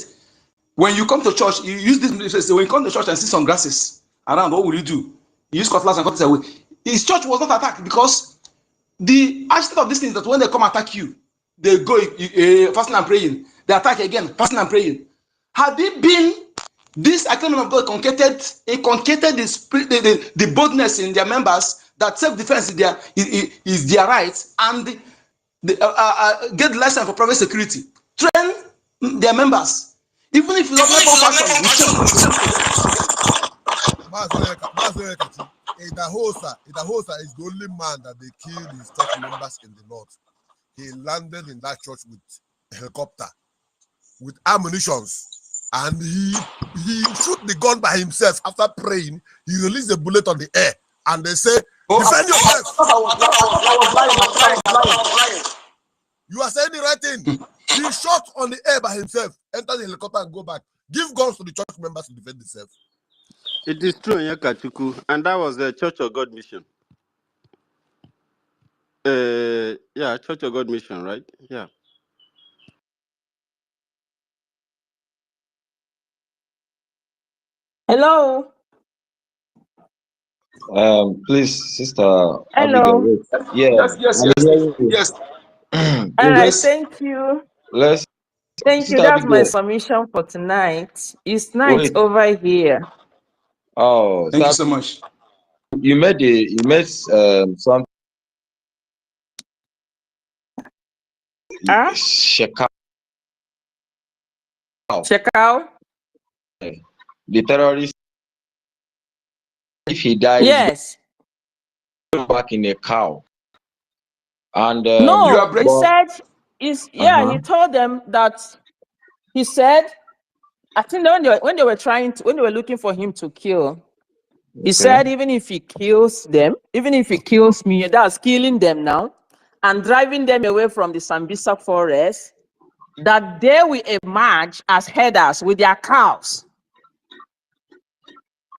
when you come to church, you use this. When you come to church and see some grasses around, what will you do? You use cutlass and cut it away. His church was not attacked because the aspect of this thing is that when they come attack you, they go fasting and praying. They attack again, fasting and praying. Had it been this acclaimment of God concatenated the boldness in their members that self-defense is their right, and get the license for private security, train their members. Even if you don't have Idahosa is the only man that they killed his church members in the north. He landed in that church with a helicopter, with ammunitions, and he shoot the gun by himself. After praying, he released the bullet on the air, and they say, defend yourself. I was lying. You are saying the right thing. He shot on the air by himself, enter the helicopter and go back. Give guns to the church members to defend themselves. It is true in Yakachuku, and that was the Church of God mission. Yeah, Church of God mission, right? Yeah. Hello. Please, Sister Abigail. Hello. Wait. Yeah, Yes, yes, I'm yes, hearing you. yes, All right. yes. Thank you. Let's, Thank you. Sister That's my Abigail. submission for tonight. It's night Wait. over here. Oh, Thank you so so much. you made some Huh? Shekau. Check out. The terrorist, if he dies, Yes. go back in a cow. And You are No, he breaking. but said, is yeah, uh-huh. he told them that he said, I think when they were when they were looking for him to kill, he Okay. said, even if he kills them, even if he kills me, that's killing them now, and driving them away from the Sambisa forest, that they will emerge as headers with their cows.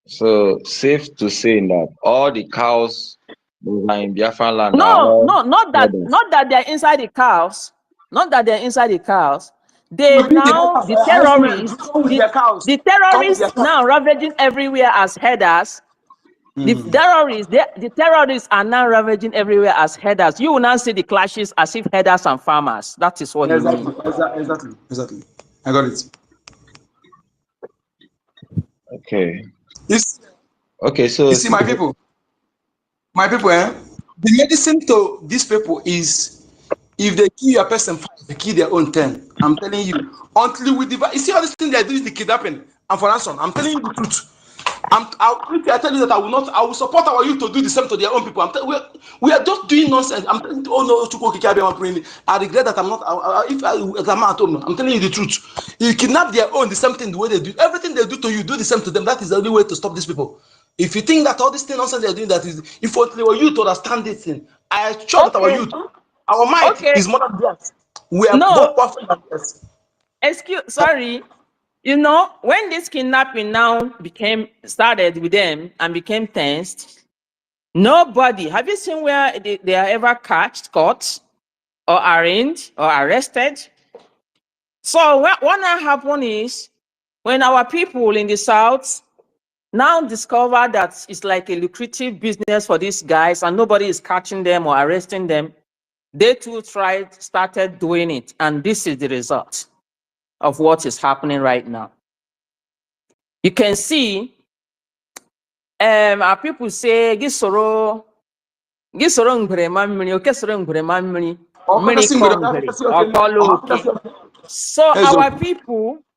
So safe to say that all the cows that are in Biafran land are No, all no, brothers. not that they're inside the cows, not that they're inside the cows. They Maybe the now, the herdsmen terrorists, come with their cows. the Come with their terrorists cows. now ravaging everywhere as headers. The terrorists are now ravaging everywhere as headers. You will now see the clashes as if headers and farmers. That is what he means. Exactly. I got it. Okay. This, Okay, you so see, my people, the medicine to these people is if they kill your person, they kill their own 10. I'm telling you, until we divide. You see all this thing they're doing, the kidnapping and for ransom. I'm telling you the truth. I tell you that I will not. I will support our youth to do the same to their own people. We are just doing nonsense. I'm telling you, oh no, I regret that I'm not. If I'm at home, I'm telling you the truth. You kidnap their own, the same thing, the way they do everything they do to you, do the same to them. That is the only way to stop these people. If you think that all this thing nonsense they're doing, that is, if only our youth to understand this thing, I am sure that our Okay, youth, our might okay. is more than theirs. We are No, more powerful than theirs. sorry. You know, when this kidnapping now started with them and became tensed, nobody, have you seen where they are ever caught or arraigned or arrested? So what now happened is when our people in the South now discover that it's like a lucrative business for these guys and nobody is catching them or arresting them, they too started doing it. And this is the result of what is happening right now. You can see our people say, Gisoro ngwere mmiri, oke soro ngwere mmiri, mmiri kọ ngwere, ọkọlụ oke. So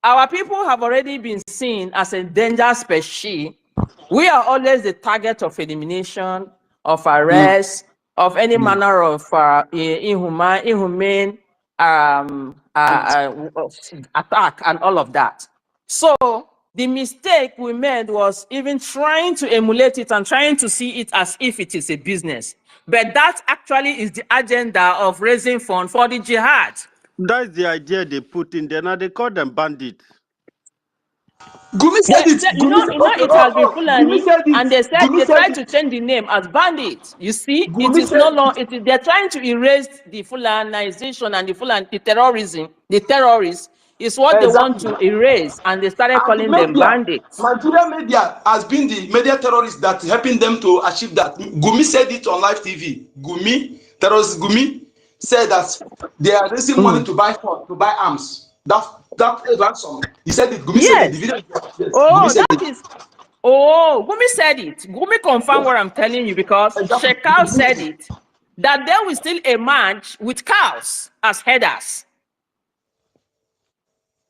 our people have already been seen as a dangerous species. We are always the target of elimination, of arrest, of any manner of inhumane attack and all of that. So the mistake we made was even trying to emulate it and trying to see it as if it is a business. But that actually is the agenda of raising funds for the jihad. That's the idea they put in there. Now they call them bandits. Gumi said it. Gumi said, okay, It has been Gumi Fulani, said it. and they said Gumi they said tried it. to change the name as bandits. You see, it Gumi is no said it. longer. They're trying to erase the Fulanization and the terrorism. The terrorists is what they want Exactly. to erase, and they started And the calling them media, bandits. Nigeria media has been the media terrorist that helping them to achieve that. Gumi said it on live TV. Terrorist Gumi said that they are raising money to buy arms. That ransom. He said it. Gumi said it. The Yes. video. Yes. Gumi Oh, said it. that is. Oh, Gumi said it. Gumi confirmed what I'm telling you because Exactly. Shekau said it. That they will still emerge with cows as headers.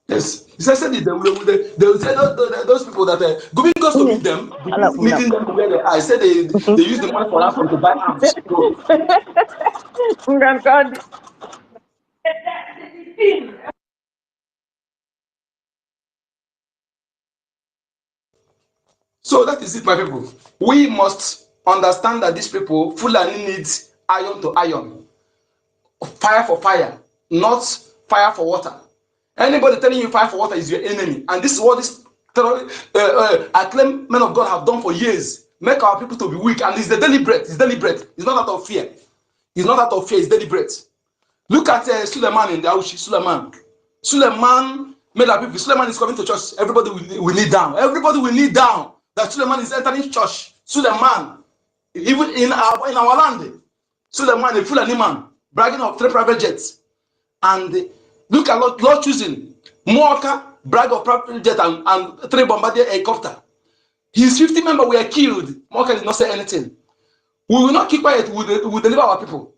Yes, he said it. They will say those people that Gumi goes to meet them, meeting them where they are. I said they use the money for ransom to buy arms. So that is it, my people. We must understand that these people, Fulani needs iron to iron, fire for fire, not fire for water. Anybody telling you fire for water is your enemy. And this is what this I claim men of God have done for years. Make our people to be weak, and it's the deliberate. It's deliberate. It's not out of fear. It's not out of fear. It's deliberate. Look at Suleiman in the Aushi. Suleiman made our people. Suleiman is coming to church. Everybody will kneel down. Everybody will kneel down. That Suleiman is entering church. Suleiman, even in our land, Suleiman, a Fulani man, bragging of 3 private jets. And look at Lord choosing Moaka, brag of private jet and 3 Bombardier helicopter. His 50 members were killed. Moaka did not say anything. We will not keep quiet. We will deliver our people.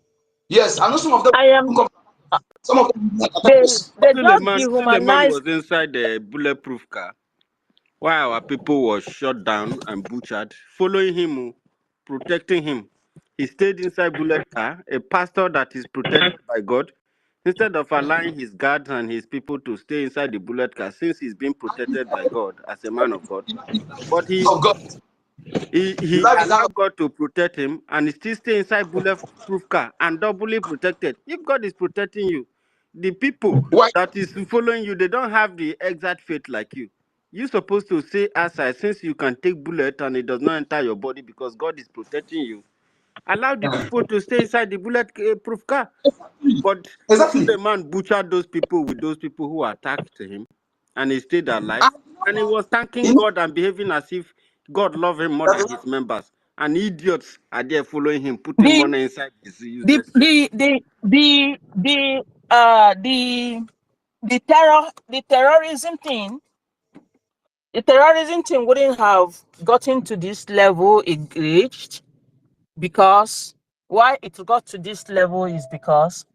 Yes, I know some of them. I am. Some of them. They just Suleiman dehumanize. was inside the bulletproof car while our people was shot down and butchered, following him, protecting him. He stayed inside bullet car, a pastor that is protected by God, instead of allowing his guards and his people to stay inside the bullet car, since he's being protected by God as a man of God. But he Of God. he Life is hard. allowed God to protect him, and he still stay inside bulletproof car and doubly protected. If God is protecting you, the people Why? that is following you, they don't have the exact faith like you. You're supposed to say aside, since you can take bullet and it does not enter your body because God is protecting you. Allow the people to stay inside the bulletproof car. But Exactly. Suleiman butchered those people with those people who attacked him, and he stayed alive. And he was thanking You know, God and behaving as if God loved him more than his members. And idiots are there following him, putting The money inside his the useless chest. the the the the the terrorism thing. The terrorism thing wouldn't have gotten to this level it reached, because why it got to this level is because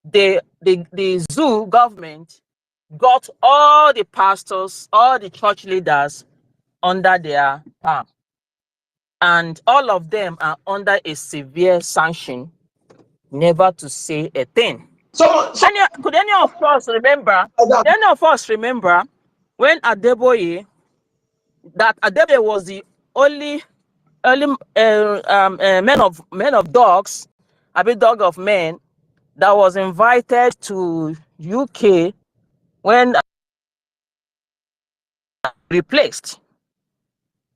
the zoo government got all the pastors, all the church leaders under their palm, and all of them are under a severe sanction never to say a thing. some Could any of us remember? that. Any of us remember when Adeboye, that Adeboye was the only man of dogs, a bit dog of men, that was invited to UK when replaced.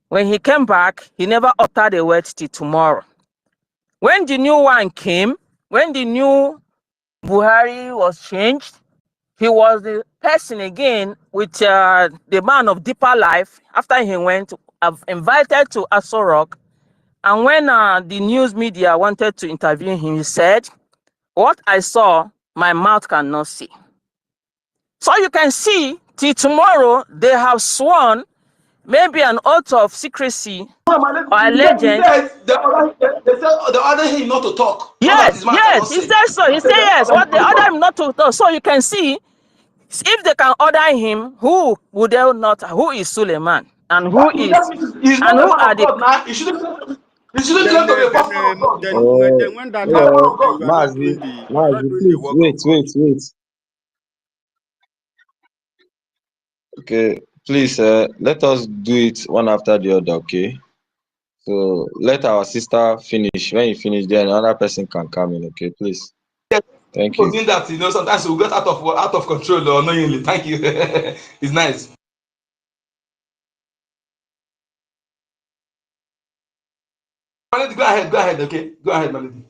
When he came back, he never uttered a word till tomorrow. When the new one came, when the new Buhari was changed, he was the person again with the man of deeper life. After he went, invited to Aso Rock, and when the news media wanted to interview him, he said, "What I saw, my mouth cannot see." So you can see, till tomorrow, they have sworn maybe an oath of secrecy or He alleged. said they said the other him not to talk. Not that Yes, his mouth cannot yes, he say. said so. He He said said the yes. other him What not the to order talk. him not to talk. So you can see, if they can order him, who would they not? Who is Suleiman, and who is, He's and not a who man are of the? God now. He shouldn't claim to be a Then false man of God. Because Uh, then when that he's not a man happens, of then God. you are not doing the Please work wait, of God. wait, wait. Okay, please let us do it one after the other, okay? So let our sister finish. When you finish, then another person can come in, okay? Please. Yes, Thank people you. doing that, sometimes we get out of control or unknowingly. Thank you. It's nice. Melody, go ahead, okay? Go ahead, Melody.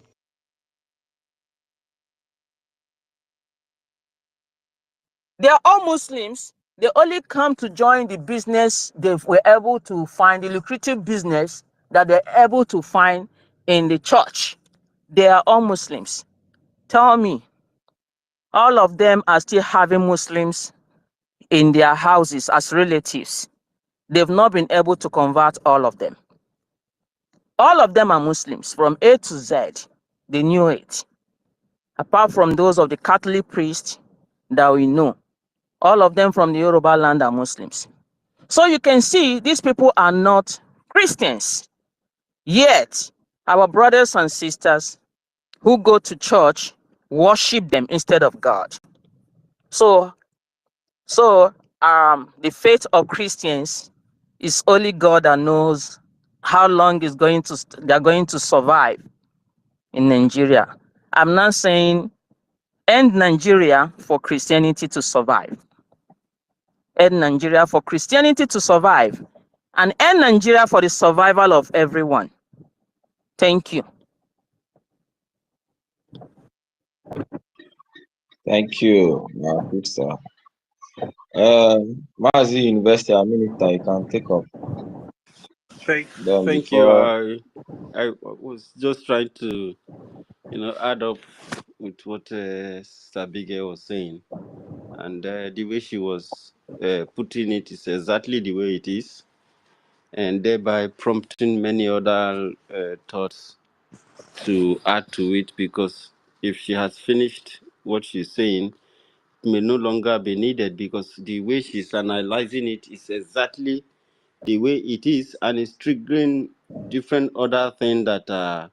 They are all Muslims. They only come to join the business they were able to find, the lucrative business that they're able to find in the church. They are all Muslims. Tell me, all of them are still having Muslims in their houses as relatives. They've not been able to convert all of them. All of them are Muslims from A to Z. They knew it. Apart from those of the Catholic priests that we know, all of them from the Yoruba land are Muslims. So you can see these people are not Christians. Yet, our brothers and sisters who go to church worship them instead of God. So the faith of Christians is only God that knows how long they're going to survive in Nigeria. I'm not saying end Nigeria for Christianity to survive. end Nigeria for Christianity to survive, and end Nigeria for the survival of everyone. Thank you. Thank you, my sister. Mazi University Minister, you can take up. Then Thank you. before I was just trying to, add up with what Sister Abigail was saying, and the way she was putting it is exactly the way it is, and thereby prompting many other thoughts to add to it, because if she has finished what she's saying, it may no longer be needed, because the way she's analyzing it is exactly the way it is, and it's triggering different other things that are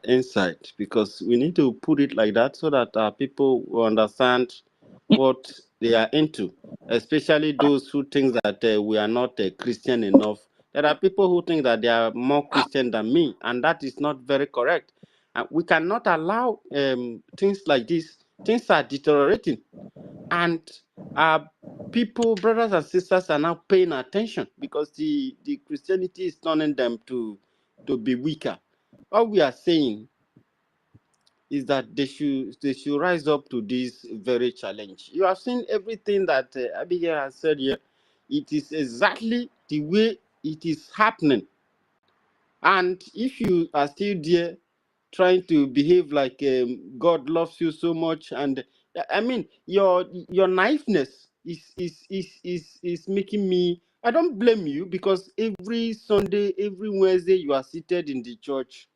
insight, because we need to put it like that so that people will understand what they are into, especially those who think that we are not Christian enough. There are people who think that they are more Christian than me, and that is not very correct. We cannot allow things like this. Things are deteriorating, and people, brothers and sisters, are now paying attention, because the Christianity is turning them to be weaker. All we are saying is that they should rise up to this very challenge. You have seen everything that Abigail has said here. It is exactly the way it is happening. And if you are still there trying to behave like God loves you so much, and I mean your naiveness is making me. I don't blame you, because every Sunday, every Wednesday, you are seated in the church.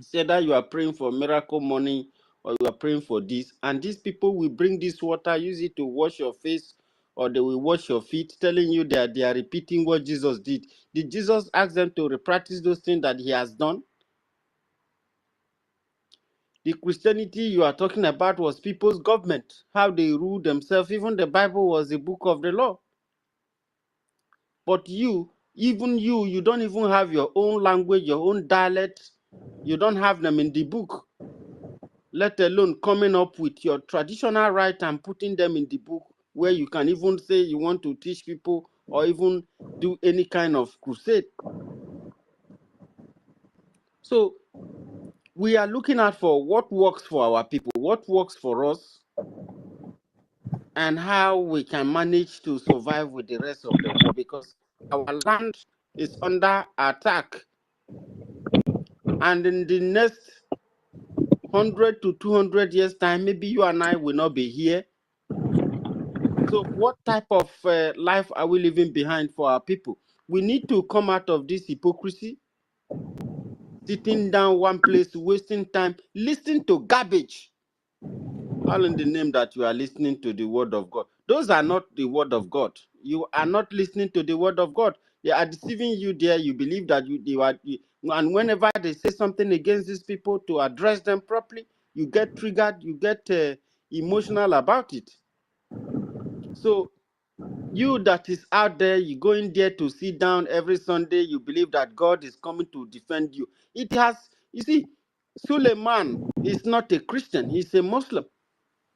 Say that you are praying for miracle money, or you are praying for this, and these people will bring this water, use it to wash your face, or they will wash your feet, telling you that they are repeating what Jesus did. Did Jesus ask them to practice those things that he has done? The Christianity you are talking about was people's government, how they rule themselves. Even the Bible was a book of the law. But you don't even have your own language, your own dialect. You don't have them in the book, let alone coming up with your traditional right and putting them in the book, where you can even say you want to teach people or even do any kind of crusade. So we are looking at for what works for our people, what works for us, and how we can manage to survive with the rest of the world, because our land is under attack. And in the next 100 to 200 years time, maybe you and I will not be here. So what type of life are we leaving behind for our people? We need to come out of this hypocrisy, sitting down one place, wasting time, listening to garbage, all in the name that you are listening to the word of God. Those are not the word of God. You are not listening to the word of God. They are deceiving you there. You believe that and whenever they say something against these people, to address them properly, you get triggered, you get emotional about it. So you that is out there, you go in there to sit down every Sunday, you believe that God is coming to defend you. You see, Suleiman is not a Christian, he's a Muslim.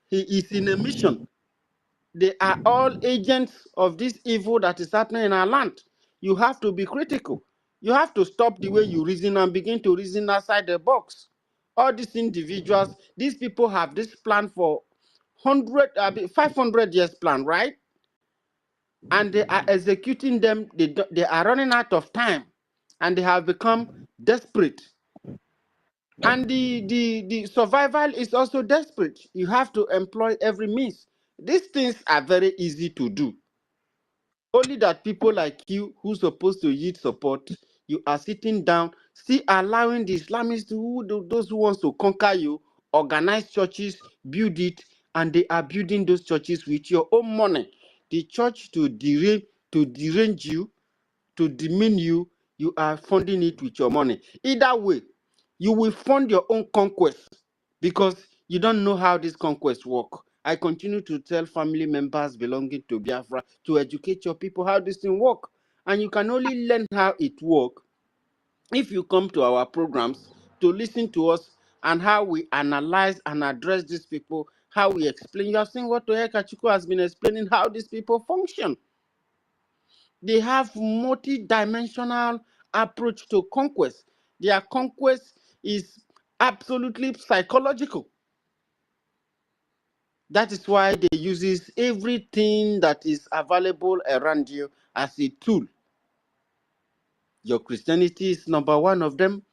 He is in a mission. They are all agents of this evil that is happening in our land. You have to be critical. You have to stop the way you reason and begin to reason outside the box. All these individuals, these people have this plan for 500 years plan, right? And they are executing them. They are running out of time, and they have become desperate. And the survival is also desperate. You have to employ every means. These things are very easy to do. Only that people like you, who's supposed to yield support, you are sitting down, still allowing the Islamists, those who wants to conquer you, organize churches, build it, and they are building those churches with your own money. The church to derange you, to demean you, you are funding it with your money. Either way, you will fund your own conquest, because you don't know how this conquest work. I continue to tell family members belonging to Biafra to educate your people how this thing work. And you can only learn how it work if you come to our programs to listen to us and how we analyze and address these people, how we explain. You have seen what Toyeka Chuku has been explaining, how these people function. They have multi-dimensional approach to conquest. Their conquest is absolutely psychological. That is why they uses everything that is available around you as a tool. Your Christianity is number one of them.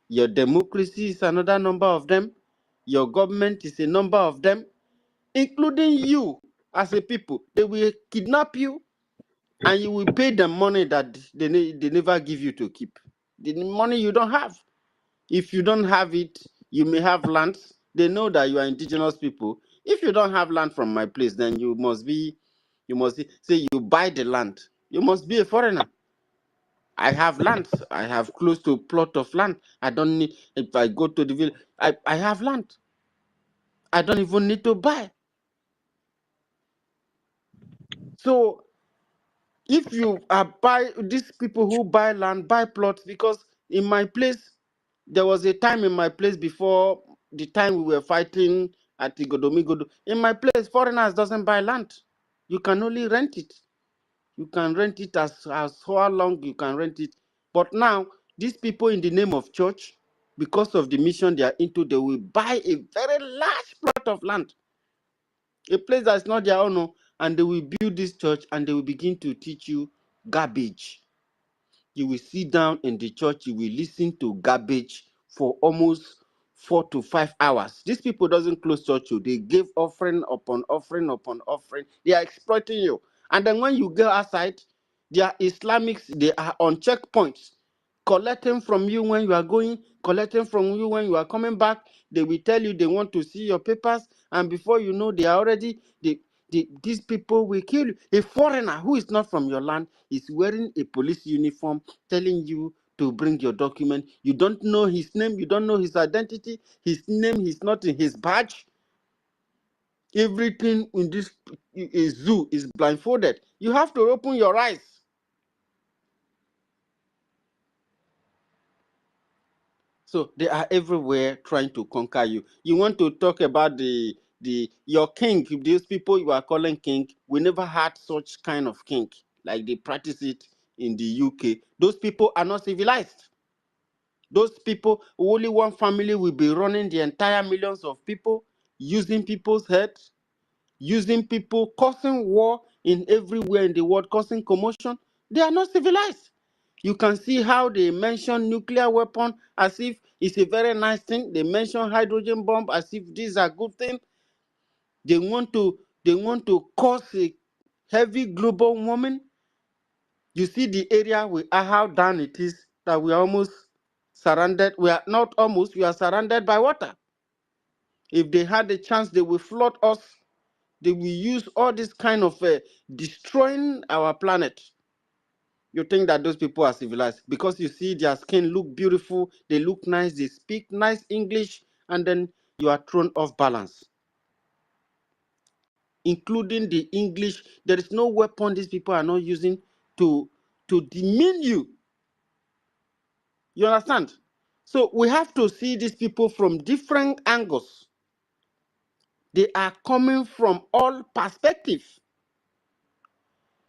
Your democracy is another number of them. Your government is a number of them, including you as a people. They will kidnap you and you will pay them money that they never give you to keep. The money you don't have. If you don't have it, you may have lands. They know that you are indigenous people. If you don't have land from my place, then you must say you buy the land. You must be a foreigner. I have land. I have close to a plot of land. I don't need, if I go to the village, I have land. I don't even need to buy. So if you are these people who buy land, buy plots, because in my place, there was a time in my place before the time we were fighting at Igodomigodo. In my place, foreigners doesn't buy land. You can only rent it. You can rent it as how long you can rent it. But now, these people in the name of church, because of the mission they are into, they will buy a very large plot of land, a place that's not their own, and they will build this church and they will begin to teach you garbage. You will sit down in the church, you will listen to garbage for almost 4 to 5 hours. These people doesn't close church. They give offering upon offering upon offering. They are exploiting you. And then when you go outside, they are Islamics, they are on checkpoints, collecting from you when you are going, collecting from you when you are coming back. They will tell you they want to see your papers, and before you know, they are already, these people will kill you. A foreigner who is not from your land is wearing a police uniform, telling you to bring your document. You don't know his name, you don't know his identity, his name is not in his badge. Everything in this zoo is blindfolded. You have to open your eyes. So they are everywhere trying to conquer you. You want to talk about your king, these people you are calling king. We never had such kind of king like they practice it in the UK. Those people are not civilized. Those people, only one family will be running the entire millions of people, using people's heads, using people, causing war in everywhere in the world, causing commotion. They are not civilized. You can see how they mention nuclear weapon as if it's a very nice thing. They mention hydrogen bomb as if these are good things. They want to cause a heavy global warming. You see the area how down it is, that we are almost surrounded. We are not almost, we are surrounded by water. If they had the chance, they will flood us. They will use all this kind of destroying our planet. You think that those people are civilized because you see their skin look beautiful, they look nice, they speak nice English, and then you are thrown off balance. Including the English, there is no weapon these people are not using to demean you. You understand? So we have to see these people from different angles. They are coming from all perspectives.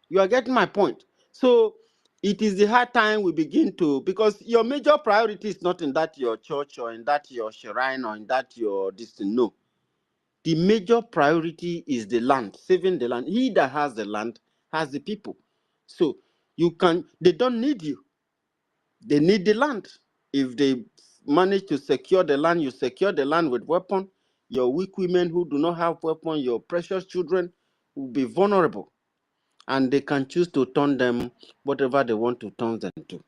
You are getting my point? So it is the hard time we begin to, because your major priority is not in that your church or in that your shrine or in that your distance. No. The major priority is the land, saving the land. He that has the land has the people. So they don't need you. They need the land. If they manage to secure the land, you secure the land with weapon. Your weak women who do not have weapon, your precious children will be vulnerable. And they can choose to turn them whatever they want to turn them to.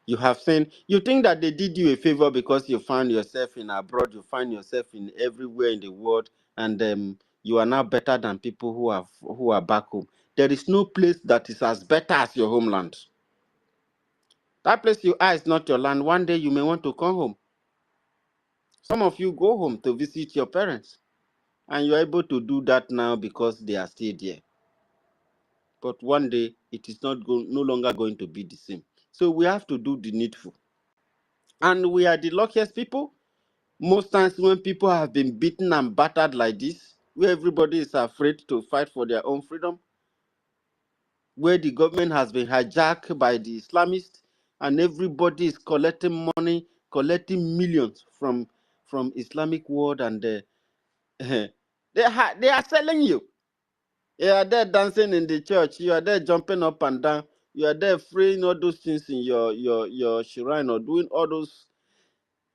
You have seen, you think that they did you a favor because you find yourself in abroad, you find yourself in everywhere in the world, and you are now better than people who are back home. There is no place that is as better as your homeland. That place you are is not your land. One day you may want to come home. Some of you go home to visit your parents, and you're able to do that now because they are still there. But one day it is no longer going to be the same. So we have to do the needful. And we are the luckiest people. Most times when people have been beaten and battered like this, where everybody is afraid to fight for their own freedom, where the government has been hijacked by the Islamists, and everybody is collecting money, collecting millions from Islamic world, and they are selling you. You are there dancing in the church. You are there jumping up and down. You are there freeing all those things in your shrine or doing all those.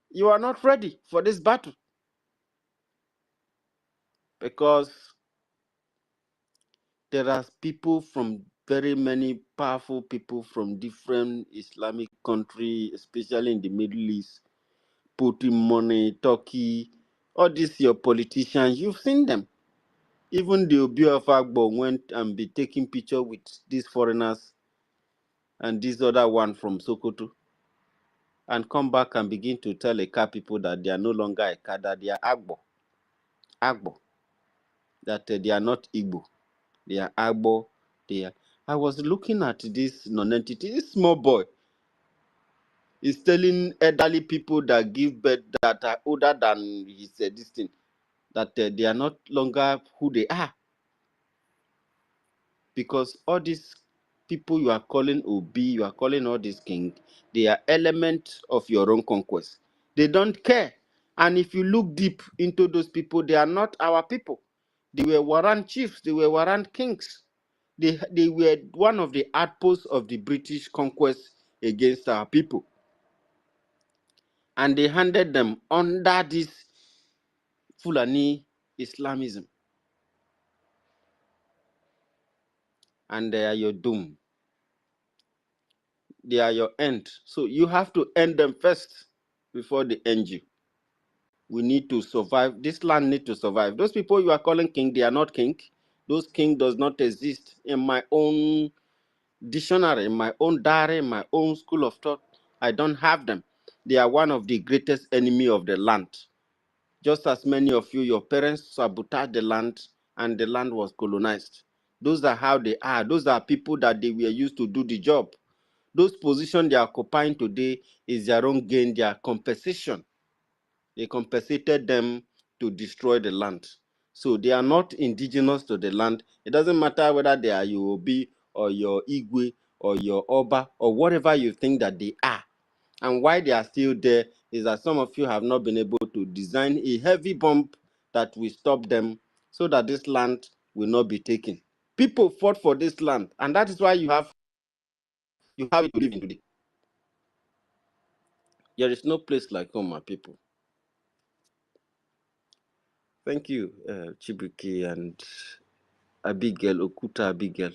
You are not ready for this battle because there are people from very many powerful people from different Islamic countries, especially in the Middle East, putting money, Turkey, all these your politicians. You've seen them. Even the BIAFRA went and be taking picture with these foreigners and this other one from Sokoto, and come back and begin to tell Eka people that they are no longer Eka, that they are Agbo, that they are not Igbo, they are Agbo. They are. I was looking at this non-entity, this small boy is telling elderly people that give birth that are older than his this thing, that they are not longer who they are, because all these people you are calling Obi, you are calling all these king, they are elements of your own conquest. They don't care. And if you look deep into those people, they are not our people. They were warrant chiefs, they were warrant kings. They were one of the outposts of the British conquest against our people. And they handed them under this Fulani Islamism. And they are your doom. They are your end. So you have to end them first before they end you. We need to survive. This land needs to survive. Those people you are calling king, they are not king. Those king does not exist in my own dictionary, in my own diary, in my own school of thought. I don't have them. They are one of the greatest enemy of the land. Just as many of you, your parents sabotaged the land and the land was colonized. Those are how they are. Those are people that they were used to do the job. Those positions they are occupying today is their own gain, their compensation. They compensated them to destroy the land. So they are not indigenous to the land. It doesn't matter whether they are your Obi or your Igwe or your Oba or whatever you think that they are. And why they are still there is that some of you have not been able to design a heavy bomb that will stop them so that this land will not be taken. People fought for this land, and that is why you have it to live in today. There is no place like home, my people. Thank you, Chibuki and Abigail, Okuta Abigail.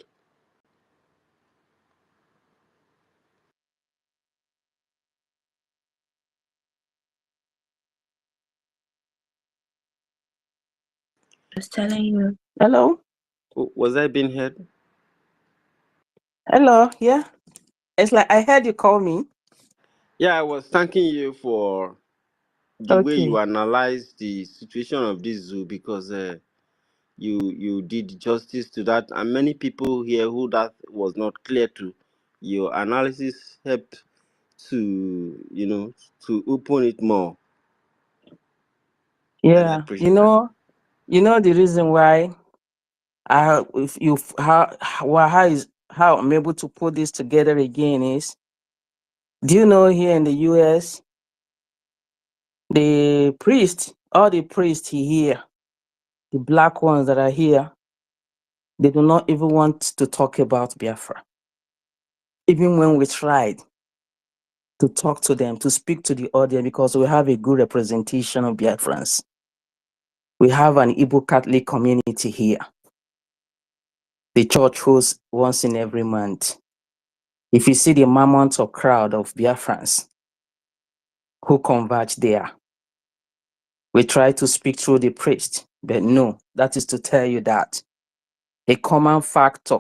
Just telling you. Hello? Oh, was I being heard? Hello, yeah. It's like I heard you call me. Yeah, I was thanking you for the way you Okay. analyze the situation of this zoo, because you did justice to that, and many people here who that was not clear to, your analysis helped to to open it more, and I Yeah. appreciate You that. know the reason why how I'm able to put this together again is, do you know here in the US, all the priests here, the black ones that are here, they do not even want to talk about Biafra. Even when we tried to talk to them, to speak to the audience, because we have a good representation of Biafrans. We have an Igbo Catholic community here. The church hosts once in every month. If you see the mammoth or crowd of Biafrans who converge there, we try to speak through the priest, but no, that is to tell you that a common factor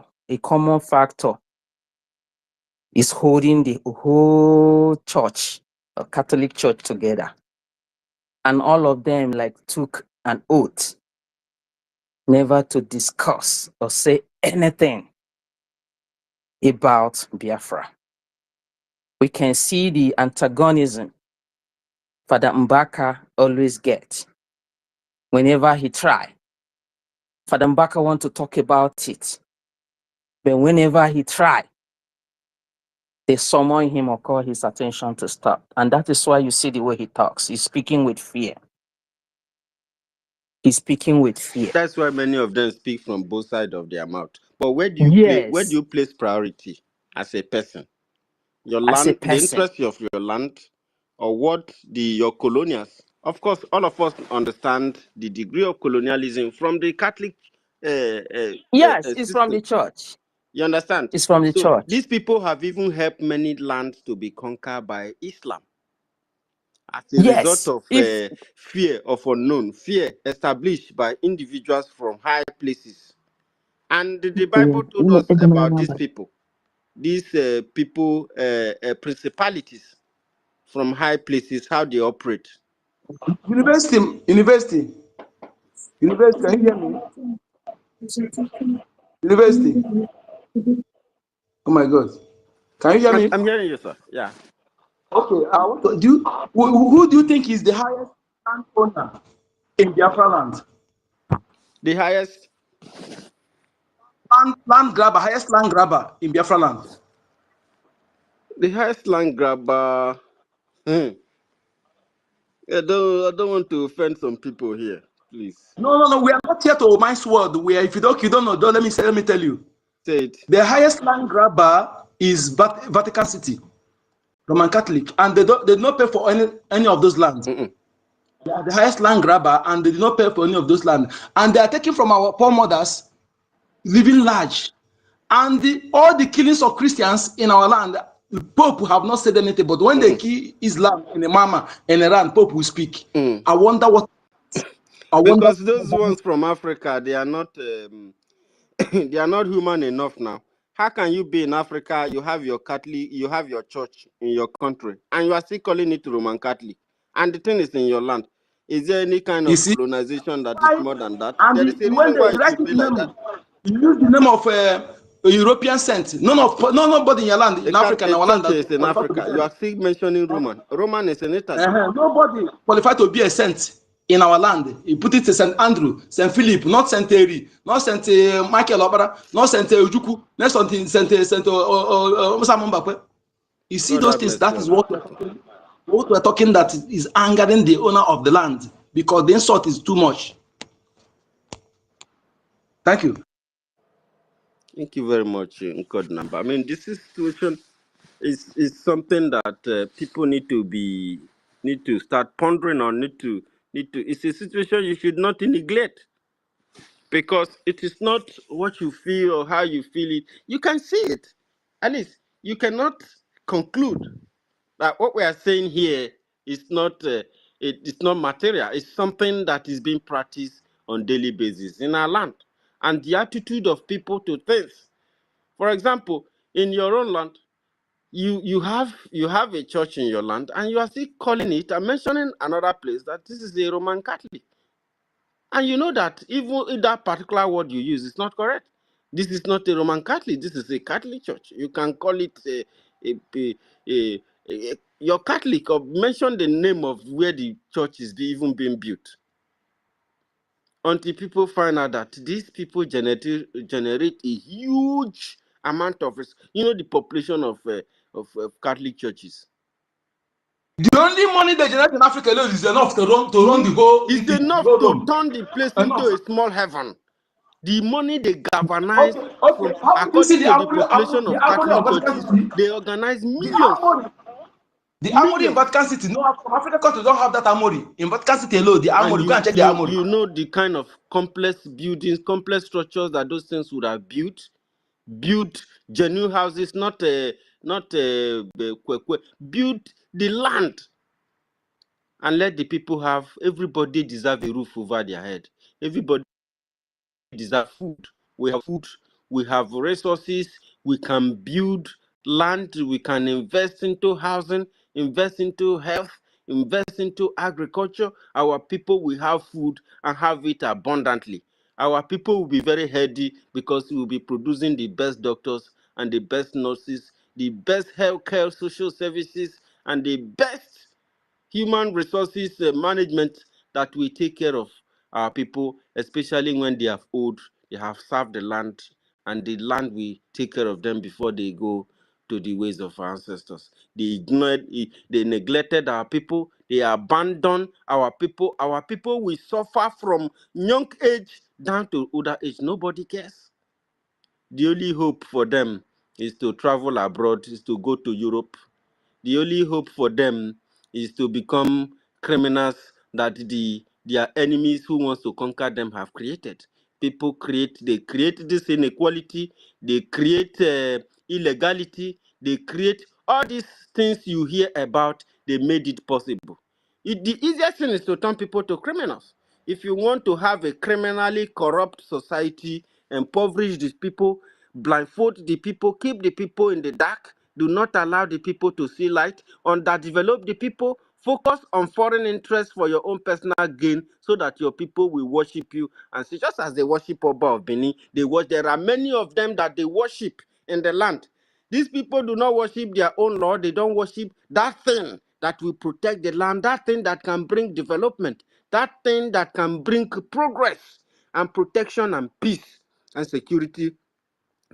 is holding the whole church, a Catholic church, together. And all of them took an oath never to discuss or say anything about Biafra. We can see the antagonism Father Mbaka always gets whenever he try. Father Mbaka want to talk about it, but whenever he try, they summon him or call his attention to stop. And that is why you see the way he talks. He's speaking with fear. He's speaking with fear. That's why many of them speak from both sides of their mouth. But where do Yes, you place priority as a person? Your as a land, the person. interest of your land, or what your colonials? Of course, all of us understand the degree of colonialism from the Catholic Yes, it's from system. the church. You understand? It's from the So church. these people have even helped many lands to be conquered by Islam as a result Yes, of if fear of unknown, fear established by individuals from high places. And the Bible told us about these people, principalities from high places, how they operate. University. Can you hear me? University. Oh my God. Can you hear me? I'm hearing you, sir. Yeah. Okay. I want to, who do you think is the highest landowner in Biafra land? The highest Land grabber, highest land grabber in Biafra land. land grabber. I don't want to offend some people here, please. No. We are not here to mine sword. We are, if you don't know, let me tell you. Say it. The highest land grabber is Vatican City, Roman Catholic, and they do not pay for any of those lands. They are the highest land grabber, and they do not pay for any of those lands. And they are taking from our poor mothers, living large. And all the killings of Christians in our land, the Pope have not said anything. But when they kill Islam in Imama in Iran, Pope will speak. I wonder what. Because those ones from Africa, they are not they are not human enough now. How can you be in Africa? You have your Catholic, you have your church in your country, and you are still calling it Roman Catholic, and the thing is in your land. Is there any kind You of see, colonization that is more than that? and There is a when reason they why it write should it be like that. you use the name of a European saint. Nobody in your land, in Africa, in A our land, church that is in qualified to be Africa. You saint. are still mentioning Roman. Roman is in Italy. Nobody qualified to be a saint in our land. You put it to Saint Andrew, Saint Philip, not Saint Terry, not Saint Michael Obara, not Saint Ujuku, not Saint Mbakwe. You see God those have things. mercy That on is us. what we're talking. That is angering the owner of the land because the insult is too much. Thank you. Thank you very much, Code Number. I mean, this situation is something that people need to start pondering on. Need to. It's a situation you should not neglect because it is not what you feel or how you feel it. You can see it. At least you cannot conclude that what we are saying here is not it's not material. It's something that is being practiced on daily basis in our land, and the attitude of people to things. For example, in your own land, you have a church in your land, and you are still calling it and mentioning another place that this is a Roman Catholic, and you know that even in that particular word you use is not correct. This is not a Roman Catholic. This is a Catholic church. You can call it your Catholic, or mention the name of where the church is even being built. Until people find out that these people generate a huge amount of risk. You know the population of Catholic churches. The only money they generate in Africa alone is enough to run the whole It's entity, the enough whole to Rome. turn the place into Enough. a small heaven. The money they galvanize Okay. from, How do you see according the to the armory, population the of armory of Catholic Vatican churches, City? they organize The millions. armory, the armory in Vatican City. No, from African countries don't have that armory. In Vatican City alone, the And armory. Go and check the armory. you know the kind of complex buildings, complex structures that those things would have built genuine houses, not build the land and let the people have. Everybody deserve a roof over their head. Everybody deserve food. We have resources. We can build land. We can invest into housing, invest into health, invest into agriculture. Our people will have food and have it abundantly. Our people will be very healthy because we will be producing the best doctors and the best nurses, the best healthcare social services, and the best human resources management that will take care of our people, especially when they have old, they have served the land, and the land will take care of them before they go to the ways of our ancestors. They ignored, they neglected our people, they abandoned our people. Our people will suffer from young age down to older age. Nobody cares. The only hope for them is to travel abroad, is to go to Europe. The only hope for them is to become criminals that their enemies who wants to conquer them have created. They create this inequality, they create illegality, they create all these things you hear about, they made it possible. The easiest thing is to turn people to criminals. If you want to have a criminally corrupt society, impoverish these people, blindfold the people, keep the people in the dark, do not allow the people to see light, underdevelop the people, focus on foreign interests for your own personal gain so that your people will worship you. And see, just as they worship Oba of Benin, there are many of them that they worship in the land. These people do not worship their own Lord. They don't worship that thing that will protect the land, that thing that can bring development, that thing that can bring progress and protection and peace and security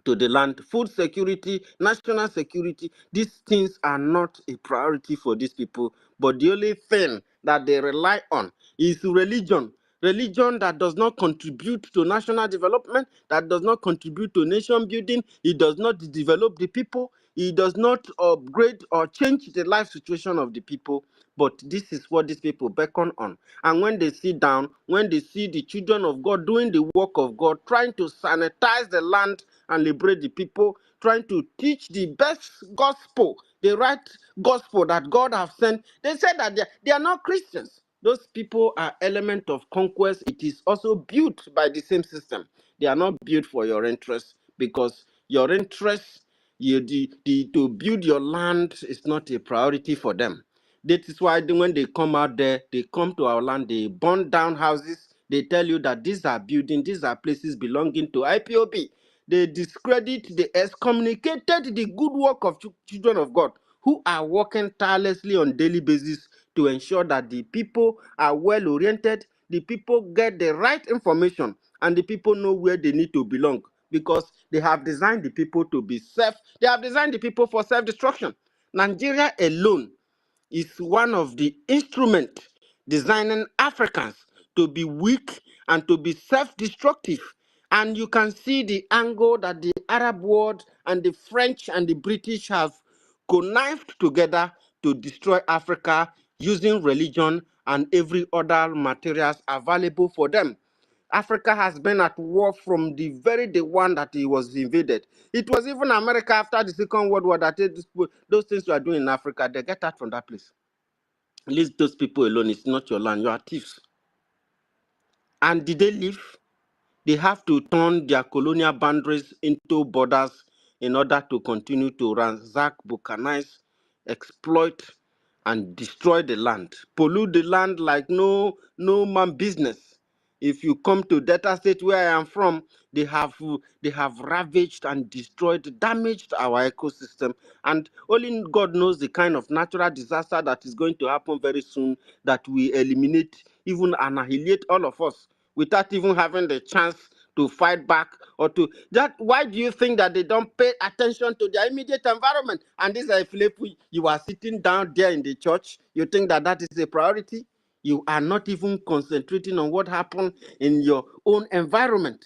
to the land. Food security, national security, these things are not a priority for these people, but the only thing that they rely on is religion. Religion that does not contribute to national development, that does not contribute to nation building, it does not develop the people, it does not upgrade or change the life situation of the people. But this is what these people beckon on. And when they sit down, when they see the children of God doing the work of God, trying to sanitize the land and liberate the people, trying to teach the best gospel, the right gospel that God has sent, they say that they are not Christians. Those people are element of conquest. It is also built by the same system. They are not built for your interest, because your interest, to build your land is not a priority for them. That is why when they come out there, they come to our land, they burn down houses, they tell you that these are buildings, these are places belonging to IPOB. They discredit, they excommunicated the good work of children of God who are working tirelessly on daily basis to ensure that the people are well oriented, the people get the right information, and the people know where they need to belong, because they have designed the people to be they have designed the people for self-destruction. Nigeria alone is one of the instruments designing Africans to be weak and to be self-destructive. And you can see the angle that the Arab world and the French and the British have connived together to destroy Africa using religion and every other materials available for them. Africa has been at war from the very day one that it was invaded. It was even America after the Second World War that those things you are doing in Africa, they get out from that place. Leave those people alone. It's not your land. You are thieves. And did they leave? They have to turn their colonial boundaries into borders in order to continue to ransack, bucanize, exploit, and destroy the land, pollute the land like no man business. If you come to Delta State, where I am from, they have ravaged and destroyed, damaged our ecosystem, and only God knows the kind of natural disaster that is going to happen very soon that will eliminate, even annihilate all of us without even having the chance to fight back or to that. Why do you think that they don't pay attention to their immediate environment? And this is Philip, you are sitting down there in the church, you think that that is a priority? You are not even concentrating on what happened in your own environment.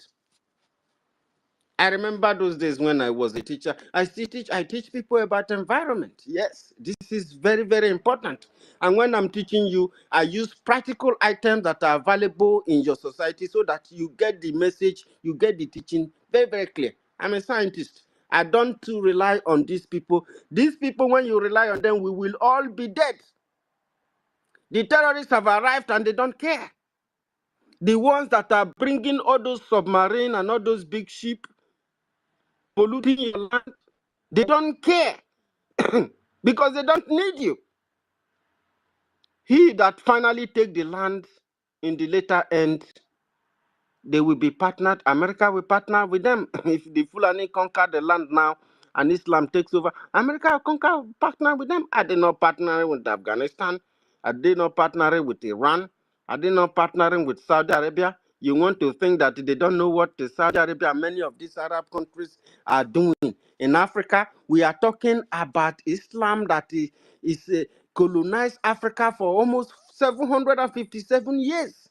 I remember those days when I was a teacher. I teach people about environment. Yes, this is very, very important. And when I'm teaching you, I use practical items that are available in your society so that you get the message, you get the teaching very, very clear. I'm a scientist. I don't rely on these people. These people, when you rely on them, we will all be dead. The terrorists have arrived and they don't care. The ones that are bringing all those submarine and all those big ships polluting your land, they don't care because they don't need you. He that finally take the land in the later end, they will be partnered. America will partner with them. If the Fulani conquer the land now and Islam takes over, America will partner with them. Are they not partnering with Afghanistan? Are they not partnering with Iran? Are they not partnering with Saudi Arabia? You want to think that they don't know what the Saudi Arabia and many of these Arab countries are doing. In Africa, we are talking about Islam that is colonized Africa for almost 757 years.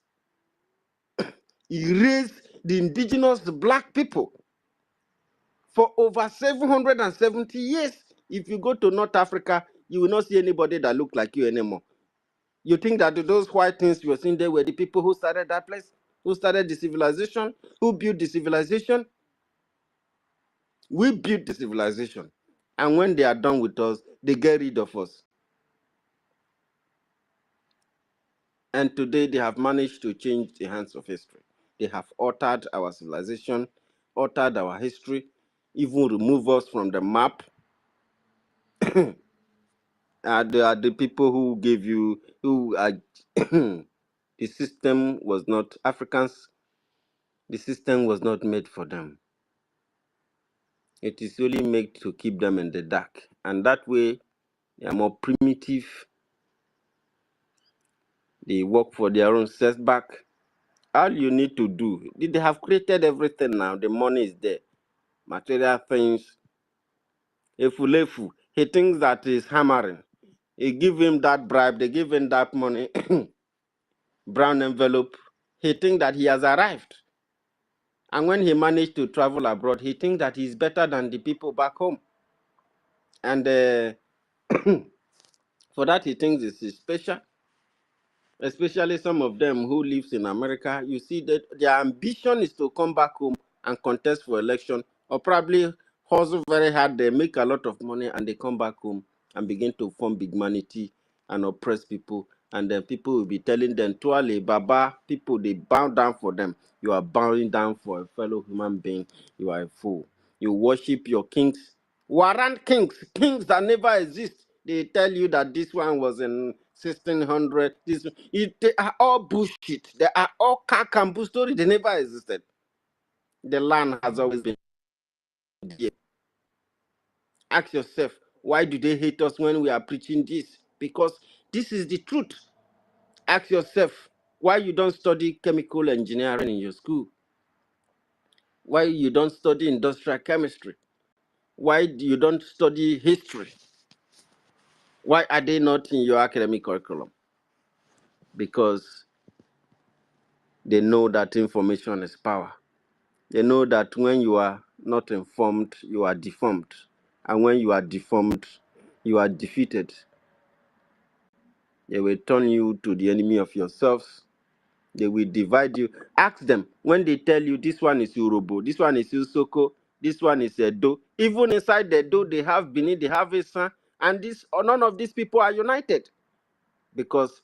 He raised the indigenous black people for over 770 years. If you go to North Africa, you will not see anybody that look like you anymore. You think that those white things you were seeing there were the people who started that place, who started the civilization, who built the civilization? We built the civilization. And when they are done with us, they get rid of us. And today they have managed to change the hands of history. They have altered our civilization, altered our history, even remove us from the map. The people who gave you, who are the system was not Africans, the system was not made for them. It is only made to keep them in the dark. And that way, they are more primitive. They work for their own setback. All you need to do, they have created everything now. The money is there. Material things. Efulefu, he thinks that he's hammering. He give him that bribe. They give him that money. Brown envelope. He thinks that he has arrived. And when he managed to travel abroad, he thinks that he's better than the people back home. And for that, he thinks it's special. Especially some of them who lives in America. You see that their ambition is to come back home and contest for election, or probably hustle very hard. They make a lot of money and they come back home and begin to form big humanity and oppress people. And then people will be telling them, Tuale, Baba, people, they bow down for them. You are bowing down for a fellow human being. You are a fool. You worship your kings. Warrant kings, kings that never exist. They tell you that this one was in 1600. They are all bullshit. They are all kakambu stories. They never existed. The land has always been here. Ask yourself, why do they hate us when we are preaching this? Because this is the truth. Ask yourself, why you don't study chemical engineering in your school? Why you don't study industrial chemistry? Why you don't study history? Why are they not in your academic curriculum? Because they know that information is power. They know that when you are not informed, you are deformed. And when you are deformed, you are defeated. They will turn you to the enemy of yourselves. They will divide you. Ask them when they tell you this one is Urobo, this one is Usoko, this one is Edo. Even inside the Edo, they have Benin, they have Esan, and none of these people are united because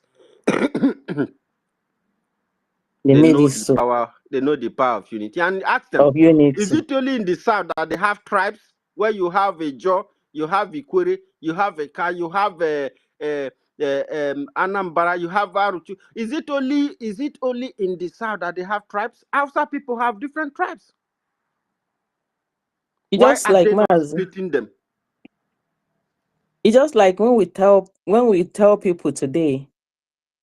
They they made know it the so power. They know the power of unity. And ask them, of unity. is it only in the south that they have tribes where you have a Jaw, you have Ikwere, you have a Ka, you have a Anambra, you have Aruchu? Is it only in the south that they have tribes? Outside people have different tribes. It's Why just are like they not Maz. splitting them? It's just like when we tell people today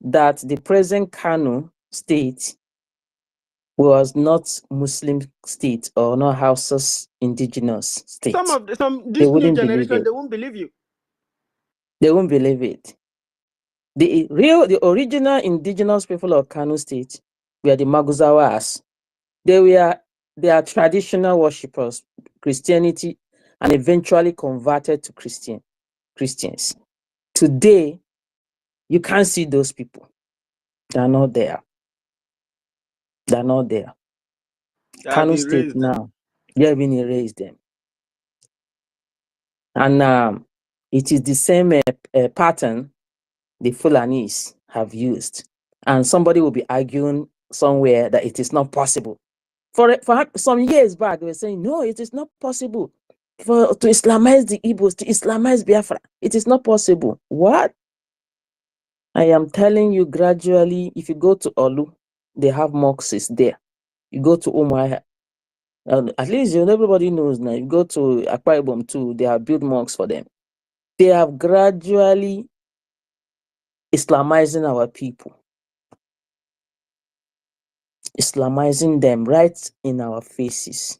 that the present Kano state was not Muslim state or not Hausa's indigenous state. They This new wouldn't believe generation, it. they won't believe you. They won't believe it. The original indigenous people of Kano state were the Maguzawas. They are traditional worshippers, Christianity, and eventually converted to Christians. Today, you can't see those people. They're not there. They're not there. They have Kano state erased them. now, they have been erased them. And it is the same pattern the Fulanis have used. And somebody will be arguing somewhere that it is not possible. For some years back, they were saying, no, it is not possible to Islamize the Igbos, to Islamize Biafra. It is not possible. What? I am telling you gradually, if you go to Olu, they have mosques there. You go to Umuahia, at least everybody knows now. You go to Akwa Ibom too, they have built mosques for them. They have gradually Islamizing our people, Islamizing them right in our faces.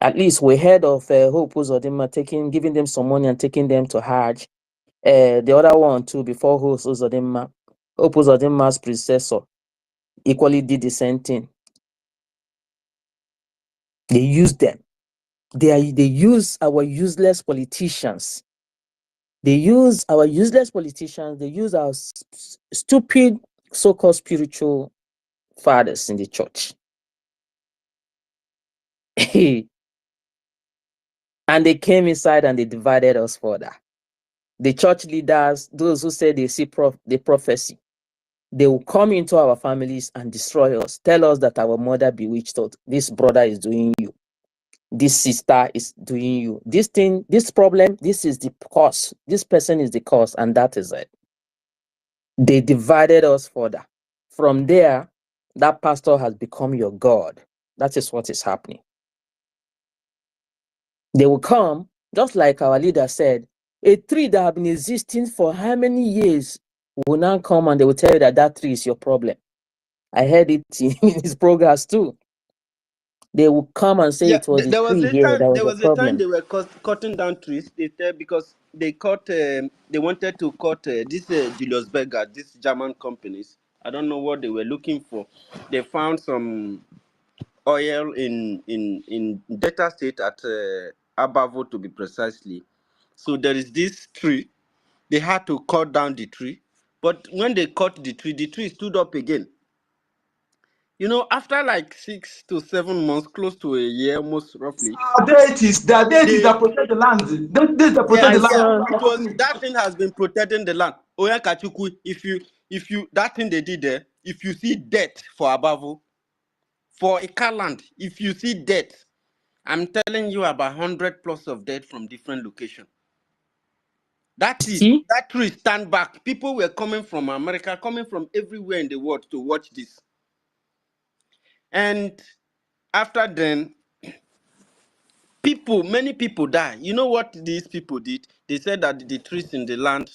At least we heard of Hope Uzodinma giving them some money and taking them to Hajj. The other one too, before Hope Uzodinma's predecessor, equally did the same thing. They use them. They use our useless politicians. They use our useless politicians. They use our stupid so-called spiritual fathers in the church. And they came inside and they divided us further. The church leaders, those who say they see the prophecy, they will come into our families and destroy us. Tell us that our mother bewitched us. This brother is doing you. This sister is doing you. This thing, this problem, this is the cause. This person is the cause, and that is it. They divided us further. From there, that pastor has become your God. That is what is happening. They will come, just like our leader said, a tree that has been existing for how many years will now come and they will tell you that that tree is your problem. I heard it in his programs too. They will come and say Yeah, it was the there was tree a here time. that was There the was a time problem. they were cutting down trees. They said because they cut. They wanted to cut this Julius Berger, these German companies. I don't know what they were looking for. They found some oil in Delta State at Abavo to be precisely. So there is this tree. They had to cut down the tree, but when they cut the tree stood up again. You know, after like 6 to 7 months, close to a year, most roughly, Their deities they that protect the land. They that yeah, protect I the land. yeah. saw, It was that thing has been protecting the land. Oya Kachukwu, if you that thing they did there, if you see death for Abavo, for a car land, if you see death, I'm telling you about 100 plus of death from different locations. That see, tree stand back. People were coming from America, coming from everywhere in the world to watch this. And after then, many people die. You know what these people did? They said that the trees in the land,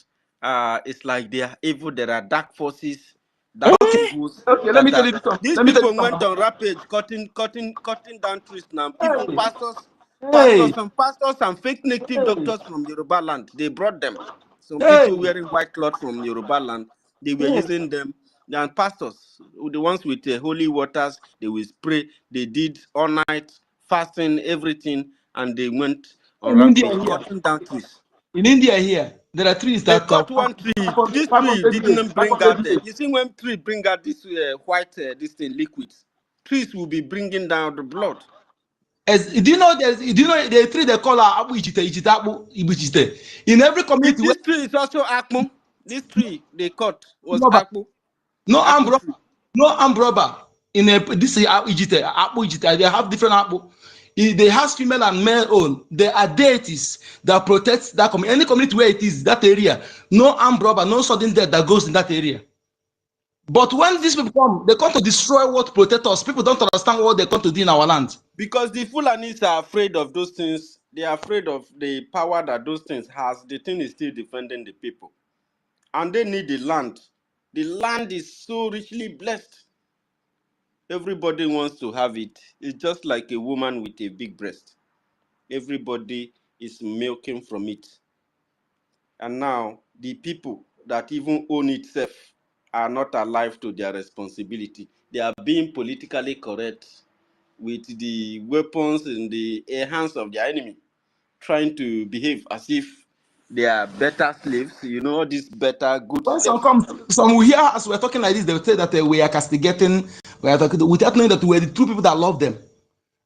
it's like they are evil. There are dark forces, dark evils Okay, let me that tell are. you something. These Let me tell you people went something. on rampage, cutting down trees. Now, even Hey, pastors, hey, some pastors and fake native doctors from Yoruba land. They brought them. Some hey, people wearing white cloth from Yoruba land. They were hey. using them. And pastors, the ones with holy waters, they will spray. They did all night fasting, everything, and they went on In India rampage, here, cutting down trees. there are trees They that are cut one tree. This tree 500 years, didn't bring 500 out. years. You see, when tree bring out this white, this thing liquids, trees will be bringing down the blood. Do you know the tree they call Abu Ichite Abu Ibuchite? In every community where This tree is also akpu. This tree they cut was no akpu. no armed Akpu robber, tree. no armed robber in a this is Abu Ichite. They have different Abu. They have female and male own. There are deities that protect that community. Any community where it is that area, no armed robber, no sudden death that goes in that area. But when these people come, they come to destroy what protect us. People don't understand what they come to do in our land. Because the Fulanis are afraid of those things. They are afraid of the power that those things has. The thing is still defending the people. And they need the land. The land is so richly blessed. Everybody wants to have it. It's just like a woman with a big breast. Everybody is milking from it. And now the people that even own itself are not alive to their responsibility. They are being politically correct with the weapons in the hands of their enemy, trying to behave as if they are better slaves, you know, these better good When slaves. some will hear us, we're talking like this, they will say that we are castigating, we are talking without knowing that we're the true people that love them. But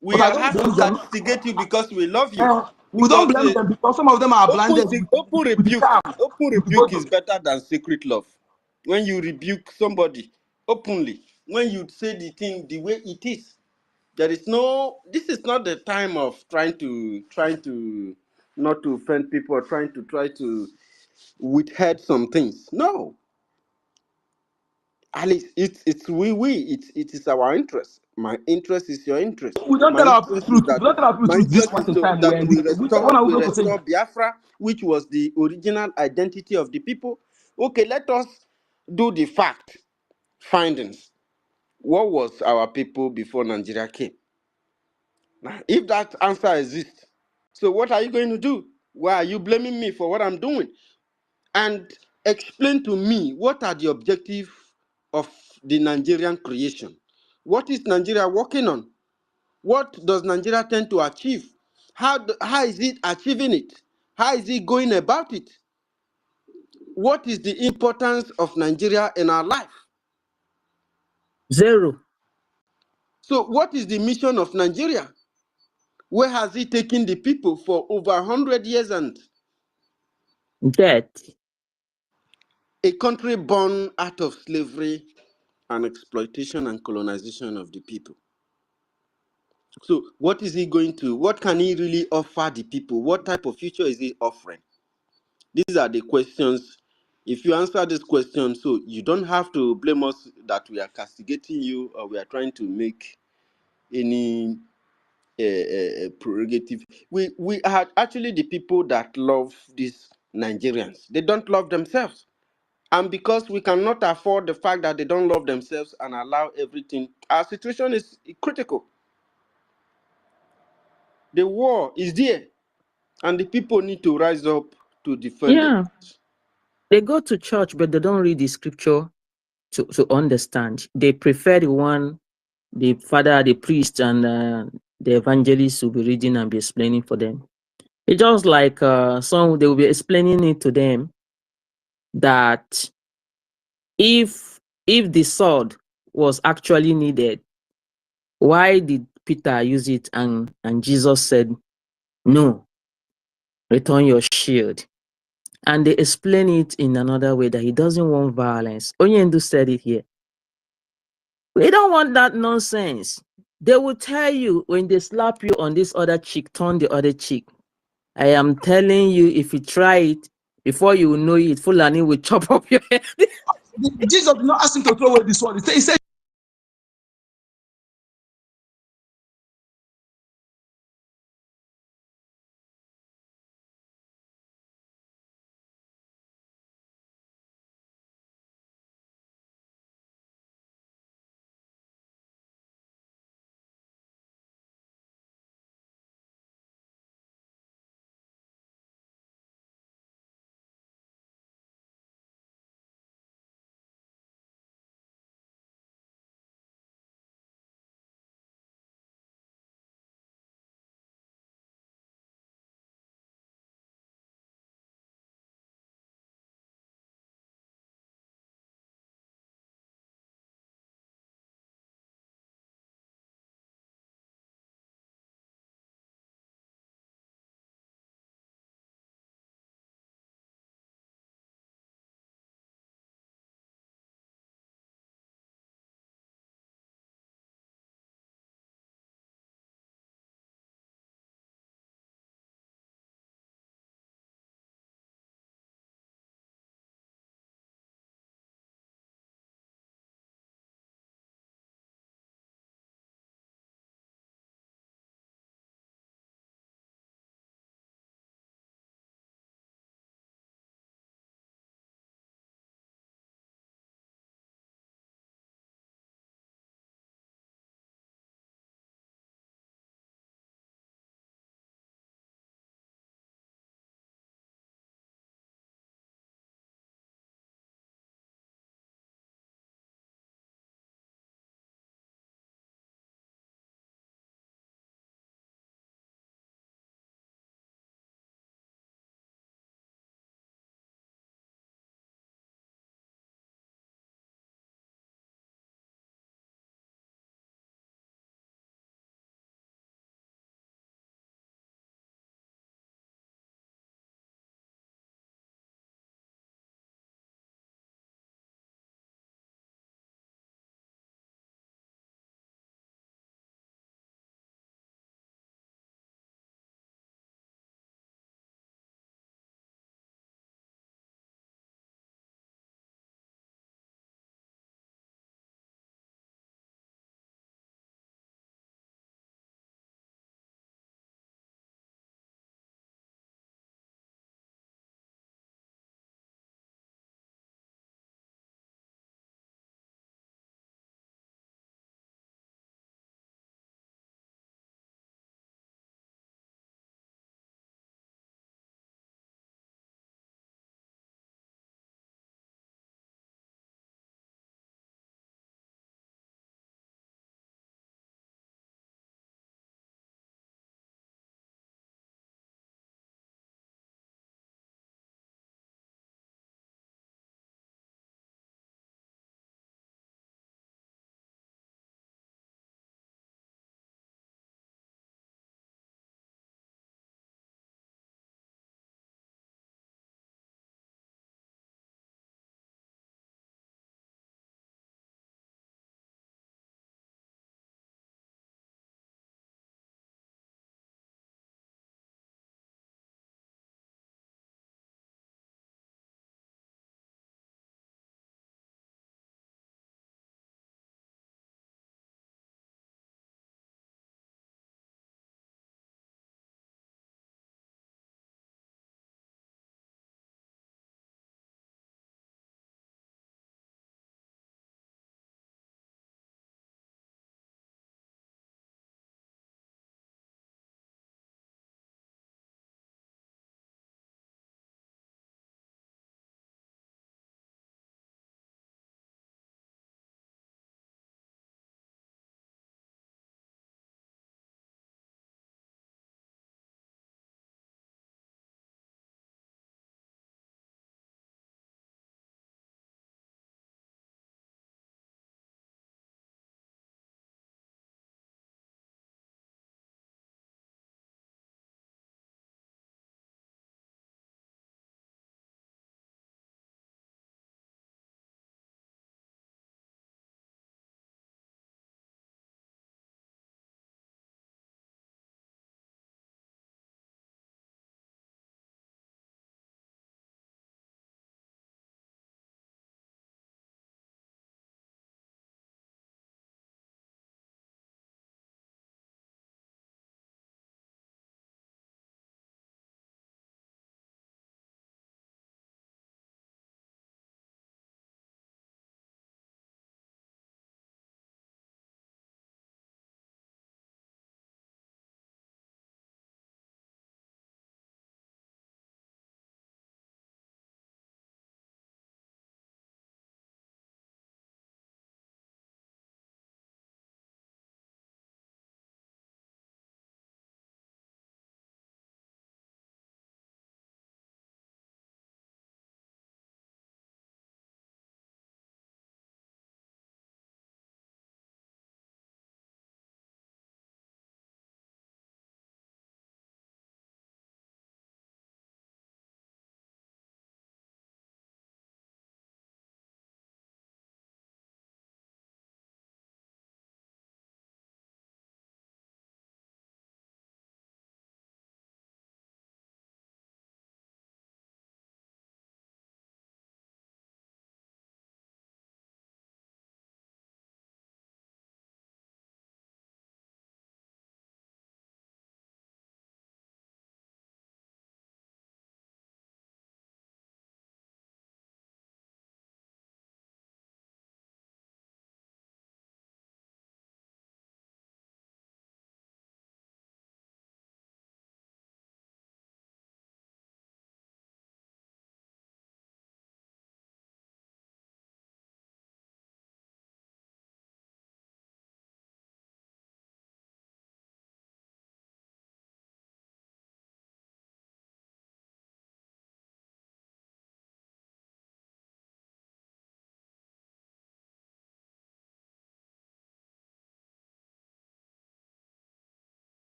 We I are don't have to blame them. castigate you because we love you. We don't Because blame them because some of them are blinded with charm, open with rebuke is voodoo. better than secret love. When you rebuke somebody openly, when you say the thing the way it is, there is no. This is not the time of trying to not to offend people or try to withhold some things. No, at least it is our interest. My interest is your interest. We don't My tell our people interest is truth. We that don't tell our people my truth. This interest point is in time, that when we when are we we going to say restore Biafra, which was the original identity of the people. Okay, let us do the fact findings. What was our people before Nigeria came? Now, if that answer exists, so what are you going to do? Why are you blaming me for what I'm doing? And explain to me, what are the objectives of the Nigerian creation? What is Nigeria working on? What does Nigeria tend to achieve? How is it achieving it? How is it going about it? What is the importance of Nigeria in our life? Zero. So what is the mission of Nigeria? Where has it taken the people for over 100 years and Death. a country born out of slavery and exploitation and colonization of the people? So what is he going to, what can he really offer the people? What type of future is he offering? These are the questions. If you answer this question, so you don't have to blame us that we are castigating you or we are trying to make any prerogative. We are actually the people that love these Nigerians. They don't love themselves. And because we cannot afford the fact that they don't love themselves and allow everything, our situation is critical. The war is there, and the people need to rise up to defend it. Yeah. They go to church, but they don't read the scripture to understand. They prefer the one the father, the priest, and the evangelist will be reading and be explaining for them. It's just like some they will be explaining it to them that if the sword was actually needed, why did Peter use it and Jesus said, no, return your shield? And they explain it in another way that he doesn't want violence. Onyendu said it here. We don't want that nonsense. They will tell you when they slap you on this other cheek, turn the other cheek. I am telling you, if you try it, before you know it, Fulani will chop up your head. Jesus did not ask him to throw away the sword. He said,